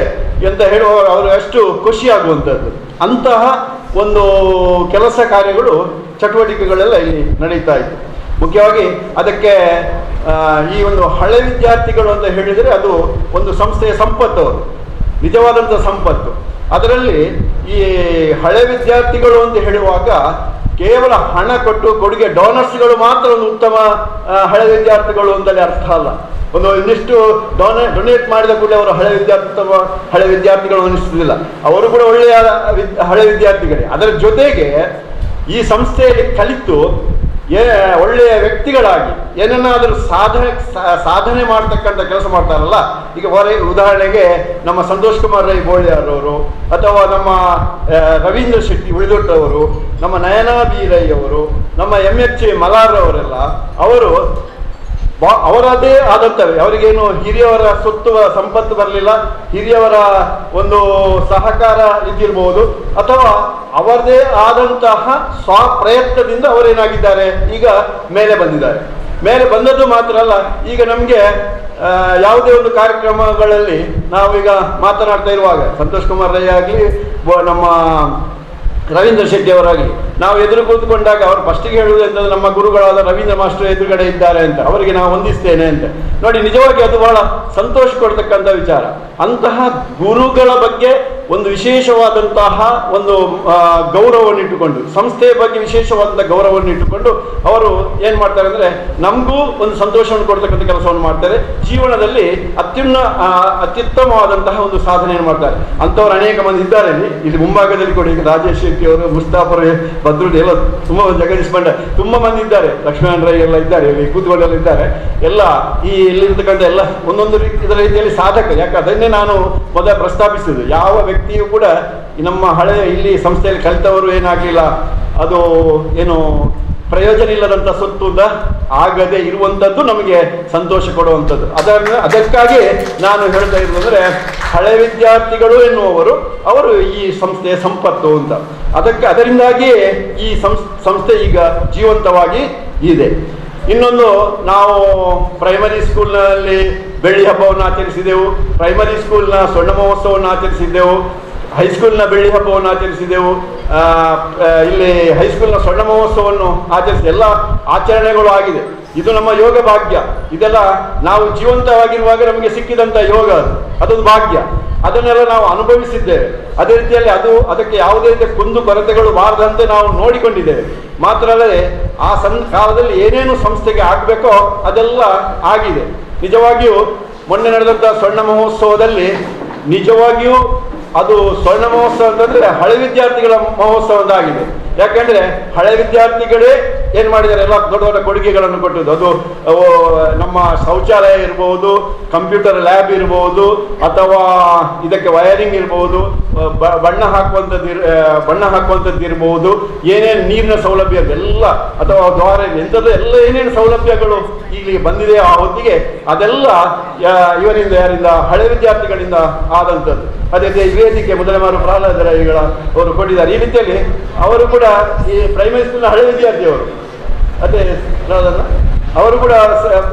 ಅಂತ ಹೇಳುವವರು ಅವರು ಎಷ್ಟು ಖುಷಿಯಾಗುವಂಥದ್ದು. ಅಂತಹ ಒಂದು ಕೆಲಸ ಕಾರ್ಯಗಳು, ಚಟುವಟಿಕೆಗಳೆಲ್ಲ ಇಲ್ಲಿ ನಡೀತಾ ಇತ್ತು. ಮುಖ್ಯವಾಗಿ ಅದಕ್ಕೆ ಈ ಒಂದು ಹಳೆ ವಿದ್ಯಾರ್ಥಿಗಳು ಅಂತ ಹೇಳಿದರೆ ಅದು ಒಂದು ಸಂಸ್ಥೆಯ ಸಂಪತ್ತು, ಅವರು ನಿಜವಾದಂಥ ಸಂಪತ್ತು. ಅದರಲ್ಲಿ ಈ ಹಳೆ ವಿದ್ಯಾರ್ಥಿಗಳು ಅಂತ ಹೇಳುವಾಗ ಕೇವಲ ಹಣ ಕೊಟ್ಟು ಕೊಡುಗೆ ಡೋನರ್ಸ್ಗಳು ಮಾತ್ರ ಒಂದು ಉತ್ತಮ ಹಳೆ ವಿದ್ಯಾರ್ಥಿಗಳು ಅಂತಲೇ ಅರ್ಥ ಅಲ್ಲ. ಇನ್ನಿಷ್ಟು ಡೊನೇಟ್ ಮಾಡಿದ ಕೂಡಲೇ ಅವರು ಹಳೆ ವಿದ್ಯಾರ್ಥಿಗಳು ಅನ್ನಿಸುವುದಿಲ್ಲ. ಅವರು ಕೂಡ ಒಳ್ಳೆಯ ಹಳೆ ವಿದ್ಯಾರ್ಥಿಗಳೇ. ಅದರ ಜೊತೆಗೆ ಈ ಸಂಸ್ಥೆಯಲ್ಲಿ ಕಲಿತು ಒಳ್ಳೆಯ ವ್ಯಕ್ತಿಗಳಾಗಿ ಏನನ್ನಾದರೂ ಸಾಧನೆ ಮಾಡ್ತಕ್ಕಂಥ ಕೆಲಸ ಮಾಡ್ತಾರಲ್ಲ. ಈಗ ಉದಾಹರಣೆಗೆ ನಮ್ಮ ಸಂತೋಷ್ ಕುಮಾರ್ ರೈ ಬೋಳಿಯಾರವರು, ಅಥವಾ ನಮ್ಮ ರವೀಂದ್ರ ಶೆಟ್ಟಿ ಉಳಿದೊಟ್ಟವರು, ನಮ್ಮ ನಯನಾ ಬಿ ರೈ ಅವರು, ನಮ್ಮ MH ಮಲಾರ್ ಅವರೆಲ್ಲ ಅವರು ಅವರದೇ ಆದಂಥವೇ. ಅವರಿಗೇನು ಹಿರಿಯವರ ಸಂಪತ್ತು ಬರಲಿಲ್ಲ, ಹಿರಿಯವರ ಒಂದು ಸಹಕಾರ ಇದ್ದಿರ್ಬೋದು, ಅಥವಾ ಅವರದೇ ಆದಂತಹ ಸ್ವಪ್ರಯತ್ನದಿಂದ ಅವರೇನಾಗಿದ್ದಾರೆ, ಈಗ ಮೇಲೆ ಬಂದಿದ್ದಾರೆ. ಮೇಲೆ ಬಂದದ್ದು ಮಾತ್ರ ಅಲ್ಲ, ಈಗ ನಮಗೆ ಯಾವುದೇ ಒಂದು ಕಾರ್ಯಕ್ರಮಗಳಲ್ಲಿ ನಾವೀಗ ಮಾತನಾಡ್ತಾ ಇರುವಾಗ ಸಂತೋಷ್ ಕುಮಾರ್ ರೈ ಆಗಲಿ, ನಮ್ಮ ರವೀಂದ್ರ ಶೆಟ್ಟಿ ಅವರಾಗಲಿ, ನಾವು ಎದುರು ಕೂತ್ಕೊಂಡಾಗ ಅವರು ಫಸ್ಟಿಗೆ ಹೇಳುವುದು ಅಂತಂದ್ರೆ ನಮ್ಮ ಗುರುಗಳಾದ ರವೀಂದ್ರ ಮಾಸ್ಟರ್ ಎದುರುಗಡೆ ಇದ್ದಾರೆ ಅಂತ, ಅವರಿಗೆ ನಾವು ವಂದಿಸ್ತೇನೆ ಅಂತ. ನೋಡಿ, ನಿಜವಾಗಿ ಅದು ಬಹಳ ಸಂತೋಷ ಕೊಡ್ತಕ್ಕಂಥ ವಿಚಾರ. ಅಂತಹ ಗುರುಗಳ ಬಗ್ಗೆ ಒಂದು ವಿಶೇಷವಾದಂತಹ ಒಂದು ಗೌರವವನ್ನು ಇಟ್ಟುಕೊಂಡು, ಸಂಸ್ಥೆಯ ಬಗ್ಗೆ ವಿಶೇಷವಾದಂಥ ಗೌರವವನ್ನು ಇಟ್ಟುಕೊಂಡು ಅವರು ಏನು ಮಾಡ್ತಾರೆ ಅಂದರೆ ನಮಗೂ ಒಂದು ಸಂತೋಷವನ್ನು ಕೊಡ್ತಕ್ಕಂಥ ಕೆಲಸವನ್ನು ಮಾಡ್ತಾರೆ. ಜೀವನದಲ್ಲಿ ಅತ್ಯುತ್ತಮವಾದಂತಹ ಒಂದು ಸಾಧನೆಯನ್ನು ಮಾಡ್ತಾರೆ. ಅಂಥವ್ರು ಅನೇಕ ಮಂದಿ ಇದ್ದಾರೆ. ಇಲ್ಲಿ ಮುಂಭಾಗದಲ್ಲಿ ಕೂಡ ಈಗ ರಾಜೇಶ್ ಶೆಟ್ಟಿ ಅವರು, ಮುಸ್ತಾಫರ್, ಭದ್ರುಡಿ ಎಲ್ಲ ತುಂಬ ಜಗದೀಶ್ ಬಂಡ ತುಂಬ ಮಂದಿ ಇದ್ದಾರೆ, ಲಕ್ಷ್ಮೀನಾರಾಯಣ ರೈ ಎಲ್ಲ ಇದ್ದಾರೆ, ಇಲ್ಲಿ ಕೂತ್ಕೊಂಡೆಲ್ಲ ಇದ್ದಾರೆ. ಎಲ್ಲ ಈ ಇಲ್ಲಿರ್ತಕ್ಕಂಥ ಎಲ್ಲ ಒಂದೊಂದು ಇದರ ರೀತಿಯಲ್ಲಿ ಸಾಧಕ. ಯಾಕೆ ಅದನ್ನೇ ನಾನು ಮೊದಲ ಪ್ರಸ್ತಾಪಿಸಿದ್ದು, ಯಾವ ವ್ಯಕ್ತಿಯೂ ಕೂಡ ನಮ್ಮ ಹಳೆಯ ಇಲ್ಲಿ ಸಂಸ್ಥೆಯಲ್ಲಿ ಕಲಿತವರು ಏನಾಗಲಿಲ್ಲ, ಅದು ಏನು ಪ್ರಯೋಜನ ಇಲ್ಲದಂಥ ಸೊತ್ತು ಆಗದೆ ಇರುವಂಥದ್ದು ನಮಗೆ ಸಂತೋಷ ಕೊಡುವಂಥದ್ದು. ಅದಕ್ಕಾಗಿ ನಾನು ಹೇಳ್ತಾ ಇರೋದಂದರೆ ಹಳೆ ವಿದ್ಯಾರ್ಥಿಗಳು ಎನ್ನುವವರು ಅವರು ಈ ಸಂಸ್ಥೆಯ ಸಂಪತ್ತು ಅಂತ. ಅದರಿಂದಾಗಿಯೇ ಈ ಸಂಸ್ಥೆ ಈಗ ಜೀವಂತವಾಗಿ ಇದೆ. ಇನ್ನೊಂದು, ನಾವು ಪ್ರೈಮರಿ ಸ್ಕೂಲ್ನಲ್ಲಿ ಬೆಳ್ಳಿ ಹಬ್ಬವನ್ನು ಆಚರಿಸಿದೆವು, ಪ್ರೈಮರಿ ಸ್ಕೂಲ್ನ ಸ್ವರ್ಣ ಮಹೋತ್ಸವವನ್ನು ಆಚರಿಸಿದ್ದೆವು, ಹೈಸ್ಕೂಲ್ನ ಬೆಳ್ಳಿ ಹಬ್ಬವನ್ನು ಆಚರಿಸಿದೆವು, ಇಲ್ಲಿ ಹೈಸ್ಕೂಲ್ನ ಸ್ವರ್ಣ ಮಹೋತ್ಸವವನ್ನು ಆಚರಿಸಿ ಎಲ್ಲ ಆಚರಣೆಗಳು ಆಗಿದೆ. ಇದು ನಮ್ಮ ಯೋಗ ಭಾಗ್ಯ. ಇದೆಲ್ಲ ನಾವು ಜೀವಂತವಾಗಿರುವಾಗ ನಮಗೆ ಸಿಕ್ಕಿದಂಥ ಯೋಗ, ಅದೊಂದು ಭಾಗ್ಯ. ಅದನ್ನೆಲ್ಲ ನಾವು ಅನುಭವಿಸಿದ್ದೇವೆ. ಅದೇ ರೀತಿಯಲ್ಲಿ ಅದಕ್ಕೆ ಯಾವುದೇ ರೀತಿಯ ಕುಂದು ಕೊರತೆಗಳು ಬಾರದಂತೆ ನಾವು ನೋಡಿಕೊಂಡಿದ್ದೇವೆ. ಮಾತ್ರ ಅಲ್ಲದೆ ಆ ಕಾಲದಲ್ಲಿ ಏನೇನು ಸಂಸ್ಥೆಗೆ ಆಗಬೇಕೋ ಅದೆಲ್ಲ ಆಗಿದೆ. ನಿಜವಾಗಿಯೂ ಮೊನ್ನೆ ನಡೆದಂಥ ಸ್ವರ್ಣ ಮಹೋತ್ಸವದಲ್ಲಿ ನಿಜವಾಗಿಯೂ ಅದು ಸ್ವರ್ಣ ಮಹೋತ್ಸವ ಅಂತಂದರೆ ಹಳೆ ವಿದ್ಯಾರ್ಥಿಗಳ ಮಹೋತ್ಸವ ಆಗಿದೆ. ಯಾಕೆಂದರೆ ಹಳೆ ವಿದ್ಯಾರ್ಥಿಗಳೇ ಏನು ಮಾಡಿದ್ದಾರೆ, ಎಲ್ಲ ದೊಡ್ಡ ದೊಡ್ಡ ಕೊಡುಗೆಗಳನ್ನು ಕೊಟ್ಟದ್ದು. ಅದು ನಮ್ಮ ಶೌಚಾಲಯ ಇರ್ಬೋದು, ಕಂಪ್ಯೂಟರ್ ಲ್ಯಾಬ್ ಇರ್ಬೋದು, ಅಥವಾ ಇದಕ್ಕೆ ವೈರಿಂಗ್ ಇರ್ಬೋದು, ಬಣ್ಣ ಹಾಕುವಂಥದ್ದು ಇರ್ಬೋದು, ಏನೇನು ನೀರಿನ ಸೌಲಭ್ಯ ಎಲ್ಲ, ಅಥವಾ ದ್ವಾರ ಎಂಥದ್ದು ಎಲ್ಲ ಏನೇನು ಸೌಲಭ್ಯಗಳು ಇಲ್ಲಿ ಬಂದಿದೆ ಆ ಹೊತ್ತಿಗೆ, ಅದೆಲ್ಲ ಯಾರಿಂದ ಹಳೆ ವಿದ್ಯಾರ್ಥಿಗಳಿಂದ ಆದಂಥದ್ದು. ಅದೇ ವೇದಿಕೆ ಮೊದಲಮಾರು ಪ್ರಹ್ಲಾದ ರೈಗಳ ಅವರು ಕೊಟ್ಟಿದ್ದಾರೆ. ಈ ರೀತಿಯಲ್ಲಿ ಅವರು ಕೂಡ ಈ ಪ್ರೈಮರಿ ಸ್ಕೂಲ್ನ ಹಳೆ ವಿದ್ಯಾರ್ಥಿಯವರು, ಅದೇ ಅವರು ಕೂಡ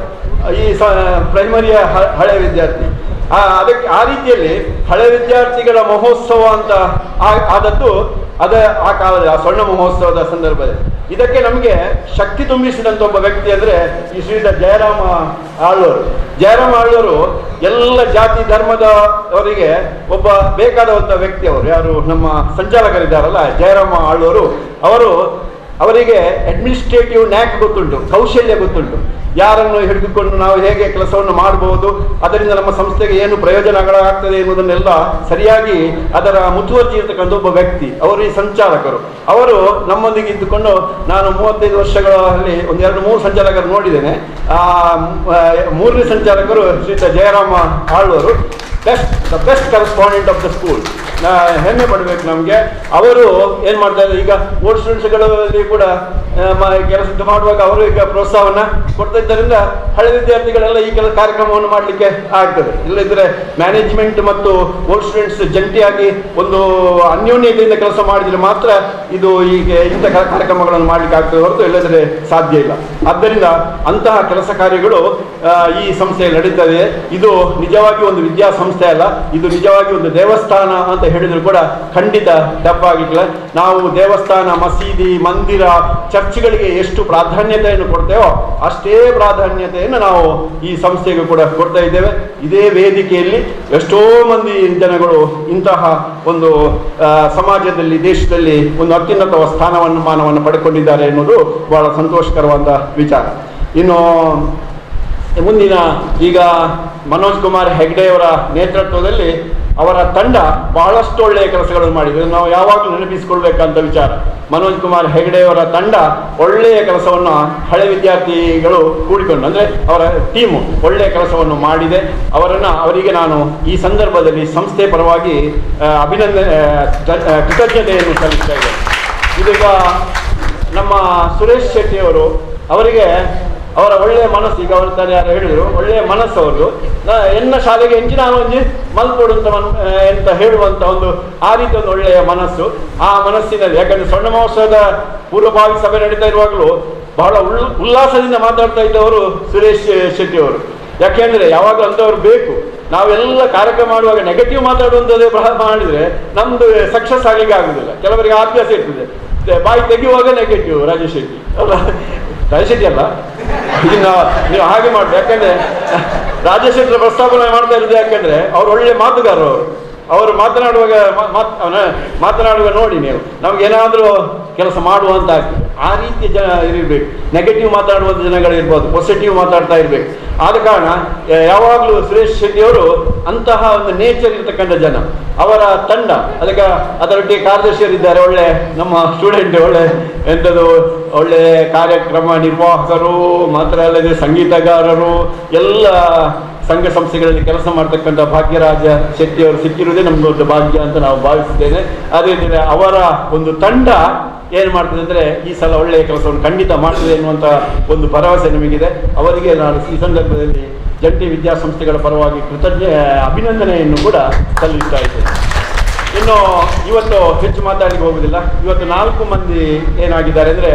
ಈ ಪ್ರೈಮರಿಯ ಹಳೆ ವಿದ್ಯಾರ್ಥಿ. ಅದಕ್ಕೆ ಆ ರೀತಿಯಲ್ಲಿ ಹಳೆ ವಿದ್ಯಾರ್ಥಿಗಳ ಮಹೋತ್ಸವ ಅಂತ ಆದದ್ದು ಆ ಕಾಲದ ಆ ಸ್ವರ್ಣ ಮಹೋತ್ಸವದ ಸಂದರ್ಭದಲ್ಲಿ. ಇದಕ್ಕೆ ನಮಗೆ ಶಕ್ತಿ ತುಂಬಿಸಿದಂತ ಒಬ್ಬ ವ್ಯಕ್ತಿ ಅಂದ್ರೆ ಈ ಶ್ರೀಯುತ ಜಯರಾಮ ಆಳ್ವರು. ಜಯರಾಮ ಆಳ್ವರು ಎಲ್ಲ ಜಾತಿ ಧರ್ಮದವರಿಗೆ ಒಬ್ಬ ಬೇಕಾದಂತ ವ್ಯಕ್ತಿ. ಅವರು ಯಾರು ನಮ್ಮ ಸಂಚಾಲಕರಿದ್ದಾರಲ್ಲ ಜಯರಾಮ ಆಳ್ವರು, ಅವರಿಗೆ ಅಡ್ಮಿನಿಸ್ಟ್ರೇಟಿವ್ ನ್ಯಾಕ್ ಗೊತ್ತುಂಟು, ಕೌಶಲ್ಯ ಗೊತ್ತುಂಟು. ಯಾರನ್ನು ಹಿಡಿದುಕೊಂಡು ನಾವು ಹೇಗೆ ಕೆಲಸವನ್ನು ಮಾಡಬಹುದು, ಅದರಿಂದ ನಮ್ಮ ಸಂಸ್ಥೆಗೆ ಏನು ಪ್ರಯೋಜನಗಳಾಗ್ತದೆ ಎನ್ನುವುದನ್ನೆಲ್ಲ ಸರಿಯಾಗಿ ಅದರ ಮುತುವರ್ಜಿ ಇರತಕ್ಕಂಥ ಒಬ್ಬ ವ್ಯಕ್ತಿ. ಅವರು ಈ ಸಂಚಾಲಕರು. ಅವರು ನಮ್ಮೊಂದಿಗೆ ಇದ್ದುಕೊಂಡು ನಾನು 35 ವರ್ಷಗಳಲ್ಲಿ ಒಂದು 2-3 ಸಂಚಾಲಕರು ನೋಡಿದ್ದೇನೆ. ಆ 3ನೇ ಸಂಚಾಲಕರು ಶ್ರೀಯುತ ಜಯರಾಮ ಆಳ್ವರು, the best correspondent of the school. ಹೆಮ್ಮೆ ಪಡಬೇಕು ನಮಗೆ. ಅವರು ಏನು ಮಾಡ್ತಾ ಇದ್ದಾರೆ, ಈಗ ಓಲ್ಡ್ ಸ್ಟೂಡೆಂಟ್ಸ್ಗಳಲ್ಲಿ ಕೂಡ ಕೆಲಸ ಮಾಡುವಾಗ ಅವರು ಈಗ ಪ್ರೋತ್ಸಾಹವನ್ನ ಕೊಡ್ತಾ ಇದ್ದರಿಂದ ಹಳೆ ವಿದ್ಯಾರ್ಥಿಗಳೆಲ್ಲ ಈ ಕೆಲಸ ಕಾರ್ಯಕ್ರಮವನ್ನು ಮಾಡಲಿಕ್ಕೆ ಆಗ್ತದೆ. ಇಲ್ಲದಿದ್ದರೆ ಮ್ಯಾನೇಜ್ಮೆಂಟ್ ಮತ್ತು ಓಲ್ಡ್ ಸ್ಟೂಡೆಂಟ್ಸ್ ಜಂಟಿಯಾಗಿ ಒಂದು ಅನ್ಯೋನ್ಯತೆಯಿಂದ ಕೆಲಸ ಮಾಡಿದರೆ ಮಾತ್ರ ಇದು ಈಗ ಇಂಥ ಕಾರ್ಯಕ್ರಮಗಳನ್ನು ಮಾಡಲಿಕ್ಕೆ ಆಗ್ತದೆ ಹೊರತು ಇಲ್ಲದ್ರೆ ಸಾಧ್ಯ ಇಲ್ಲ. ಆದ್ದರಿಂದ ಅಂತಹ ಕೆಲಸ ಕಾರ್ಯಗಳು ಈ ಸಂಸ್ಥೆಯಲ್ಲಿ ನಡೀತದೆ. ಇದು ನಿಜವಾಗಿ ಒಂದು ವಿದ್ಯಾಸಂಸ್ಥೆ ಅಲ್ಲ, ಇದು ನಿಜವಾಗಿ ಒಂದು ದೇವಸ್ಥಾನ ಅಂತ ಹೇಳಿದ್ರು ಕೂಡ ಖಂಡಿತ ತಪ್ಪಾಗಿಲ್ಲ. ನಾವು ದೇವಸ್ಥಾನ, ಮಸೀದಿ, ಮಂದಿರ, ಚರ್ಚ್ಗಳಿಗೆ ಎಷ್ಟು ಪ್ರಾಧಾನ್ಯತೆಯನ್ನು ಕೊಡ್ತೇವೋ ಅಷ್ಟೇ ಪ್ರಾಧಾನ್ಯತೆಯನ್ನು ನಾವು ಈ ಸಂಸ್ಥೆಗೂ ಕೂಡ ಕೊಡ್ತಾ ಇದ್ದೇವೆ. ಇದೇ ವೇದಿಕೆಯಲ್ಲಿ ಎಷ್ಟೋ ಮಂದಿ ಜನಗಳು ಇಂತಹ ಒಂದು ಸಮಾಜದಲ್ಲಿ, ದೇಶದಲ್ಲಿ ಒಂದು ಅತ್ಯುನ್ನತ ಸ್ಥಾನಮಾನವನ್ನು ಪಡೆದುಕೊಂಡಿದ್ದಾರೆ ಎನ್ನುವುದು ಬಹಳ ಸಂತೋಷಕರವಾದ ವಿಚಾರ. ಇನ್ನು ಮುಂದಿನ ಈಗ ಮನೋಜ್ ಕುಮಾರ್ ಹೆಗ್ಡೆ ಅವರ ನೇತೃತ್ವದಲ್ಲಿ ಅವರ ತಂಡ ಬಹಳಷ್ಟು ಒಳ್ಳೆಯ ಕೆಲಸಗಳನ್ನು ಮಾಡಿದೆ. ನಾವು ಯಾವಾಗಲೂ ನೆನಪಿಸಿಕೊಳ್ಬೇಕಂತ ವಿಚಾರ. ಮನೋಜ್ ಕುಮಾರ್ ಹೆಗ್ಡೆ ಅವರ ತಂಡ ಒಳ್ಳೆಯ ಕೆಲಸವನ್ನು ಹಳೆ ವಿದ್ಯಾರ್ಥಿಗಳು ಕೂಡಿಕೊಂಡು, ಅಂದರೆ ಅವರ ಟೀಮು ಒಳ್ಳೆಯ ಕೆಲಸವನ್ನು ಮಾಡಿದೆ. ಅವರಿಗೆ ನಾನು ಈ ಸಂದರ್ಭದಲ್ಲಿ ಸಂಸ್ಥೆ ಪರವಾಗಿ ಕೃತಜ್ಞತೆಯನ್ನು ಸಲ್ಲಿಸ್ತಾ ಇದ್ದೇನೆ. ಇದೀಗ ನಮ್ಮ ಸುರೇಶ್ ಶೆಟ್ಟಿ ಅವರು, ಅವರಿಗೆ ಅವರ ಒಳ್ಳೆಯ ಮನಸ್ಸು, ಈಗ ಅವ್ರ ತಾನೇ ಯಾರು ಹೇಳಿದರು, ಒಳ್ಳೆಯ ಮನಸ್ಸು ಅವ್ರದ್ದು. ಎನ್ನ ಶಾಲೆಗೆ ಹೆಂಚಿ ನಾನು ಒಂದು ಮಲ್ಕೊಡುವಂತ ಅಂತ ಹೇಳುವಂತ ಒಂದು ಆ ರೀತಿ ಒಂದು ಒಳ್ಳೆಯ ಮನಸ್ಸು. ಆ ಮನಸ್ಸಿನಲ್ಲಿ, ಯಾಕಂದ್ರೆ ಸ್ವರ್ಣ ಮಹೋತ್ಸವದ ಪೂರ್ವಭಾವಿ ಸಭೆ ನಡೀತಾ ಇರುವಾಗಲೂ ಬಹಳ ಉಲ್ಲಾಸದಿಂದ ಮಾತಾಡ್ತಾ ಇದ್ದವರು ಸುರೇಶ್ ಶೆಟ್ಟಿ ಅವರು. ಯಾಕೆಂದ್ರೆ ಯಾವಾಗಲೂ ಅಂತವ್ರು ಬೇಕು. ನಾವೆಲ್ಲ ಕಾರ್ಯಕ್ರಮ ಮಾಡುವಾಗ ನೆಗೆಟಿವ್ ಮಾತಾಡುವಂಥದ್ದೇ ಮಾಡಿದ್ರೆ ನಮ್ದು ಸಕ್ಸಸ್ ಆಗಲಿಕ್ಕೆ ಆಗುದಿಲ್ಲ. ಕೆಲವರಿಗೆ ಅಭ್ಯಾಸ ಇರ್ತದೆ, ಬಾಯಿ ತೆಗೆಯುವಾಗ ನೆಗೆಟಿವ್. ರಾಜೇಶ್ ಶೆಟ್ಟಿ ಅಲ್ಲ, ರಾಜೇಶ್ ಶೆಟ್ಟಿ ಅಲ್ಲ, ನೀವು ಹಾಗೆ ಮಾಡ್ಬೇಕು. ಯಾಕಂದ್ರೆ ರಾಜೇಶ್ ಶೆಟ್ಟಿ ಪ್ರಸ್ತಾಪನೆ ಮಾಡ್ತಾ ಇರೋದು ಯಾಕಂದ್ರೆ ಅವ್ರು ಒಳ್ಳೆ ಮಾತುಗಾರರು. ಅವರು ಮಾತನಾಡುವ ನೋಡಿ ನೀವು, ನಮ್ಗೇನಾದ್ರೂ ಕೆಲಸ ಮಾಡುವಂತ ಆ ರೀತಿಯ ಜನ ಇರಬೇಕು. ನೆಗೆಟಿವ್ ಮಾತಾಡುವಂಥ ಜನಗಳಿರ್ಬೋದು, ಪಾಸಿಟಿವ್ ಮಾತಾಡ್ತಾ ಇರ್ಬೇಕು. ಆದ ಕಾರಣ ಯಾವಾಗಲೂ ಸುರೇಶ್ ಶೆಟ್ಟಿ ಅವರು ಅಂತಹ ಒಂದು ನೇಚರ್ ಇರ್ತಕ್ಕಂಥ ಜನ. ಅವರ ತಂಡ ಅದರೊಟ್ಟಿಗೆ ಕಾರ್ಯದರ್ಶಿಯರಿದ್ದಾರೆ, ಒಳ್ಳೆ ನಮ್ಮ ಸ್ಟೂಡೆಂಟ್, ಒಳ್ಳೆ ಕಾರ್ಯಕ್ರಮ ನಿರ್ವಾಹಕರು, ಮಾತ್ರ ಅಲ್ಲದೆ ಸಂಗೀತಗಾರರು, ಎಲ್ಲ ಸಂಘ ಸಂಸ್ಥೆಗಳಲ್ಲಿ ಕೆಲಸ ಮಾಡ್ತಕ್ಕಂಥ ಭಾಗ್ಯರಾಜ ಶೆಟ್ಟಿ ಅವರು ಸಿಕ್ಕಿರುವುದೇ ನಮ್ಗೆ ದೊಡ್ಡ ಭಾಗ್ಯ ಅಂತ ನಾವು ಭಾವಿಸಿದ್ದೇನೆ. ಅದೇ ರೀತಿ ಅವರ ಒಂದು ತಂಡ ಏನು ಮಾಡ್ತದೆ ಅಂದರೆ ಈ ಸಲ ಒಳ್ಳೆಯ ಕೆಲಸವನ್ನು ಖಂಡಿತ ಮಾಡ್ತದೆ ಎನ್ನುವಂಥ ಒಂದು ಭರವಸೆ ನಮಗಿದೆ. ಅವರಿಗೆ ನಾನು ಈ ಸಂದರ್ಭದಲ್ಲಿ ಜಂಟಿ ವಿದ್ಯಾಸಂಸ್ಥೆಗಳ ಪರವಾಗಿ ಅಭಿನಂದನೆಯನ್ನು ಕೂಡ ಸಲ್ಲಿಸ್ತಾ ಇದ್ದೇನೆ. ಇನ್ನು ಇವತ್ತು ಹೆಚ್ಚು ಮಾತಾಡಲಿಕ್ಕೆ ಹೋಗುವುದಿಲ್ಲ. ಇವತ್ತು 4 ಮಂದಿ ಏನಾಗಿದ್ದಾರೆ ಅಂದರೆ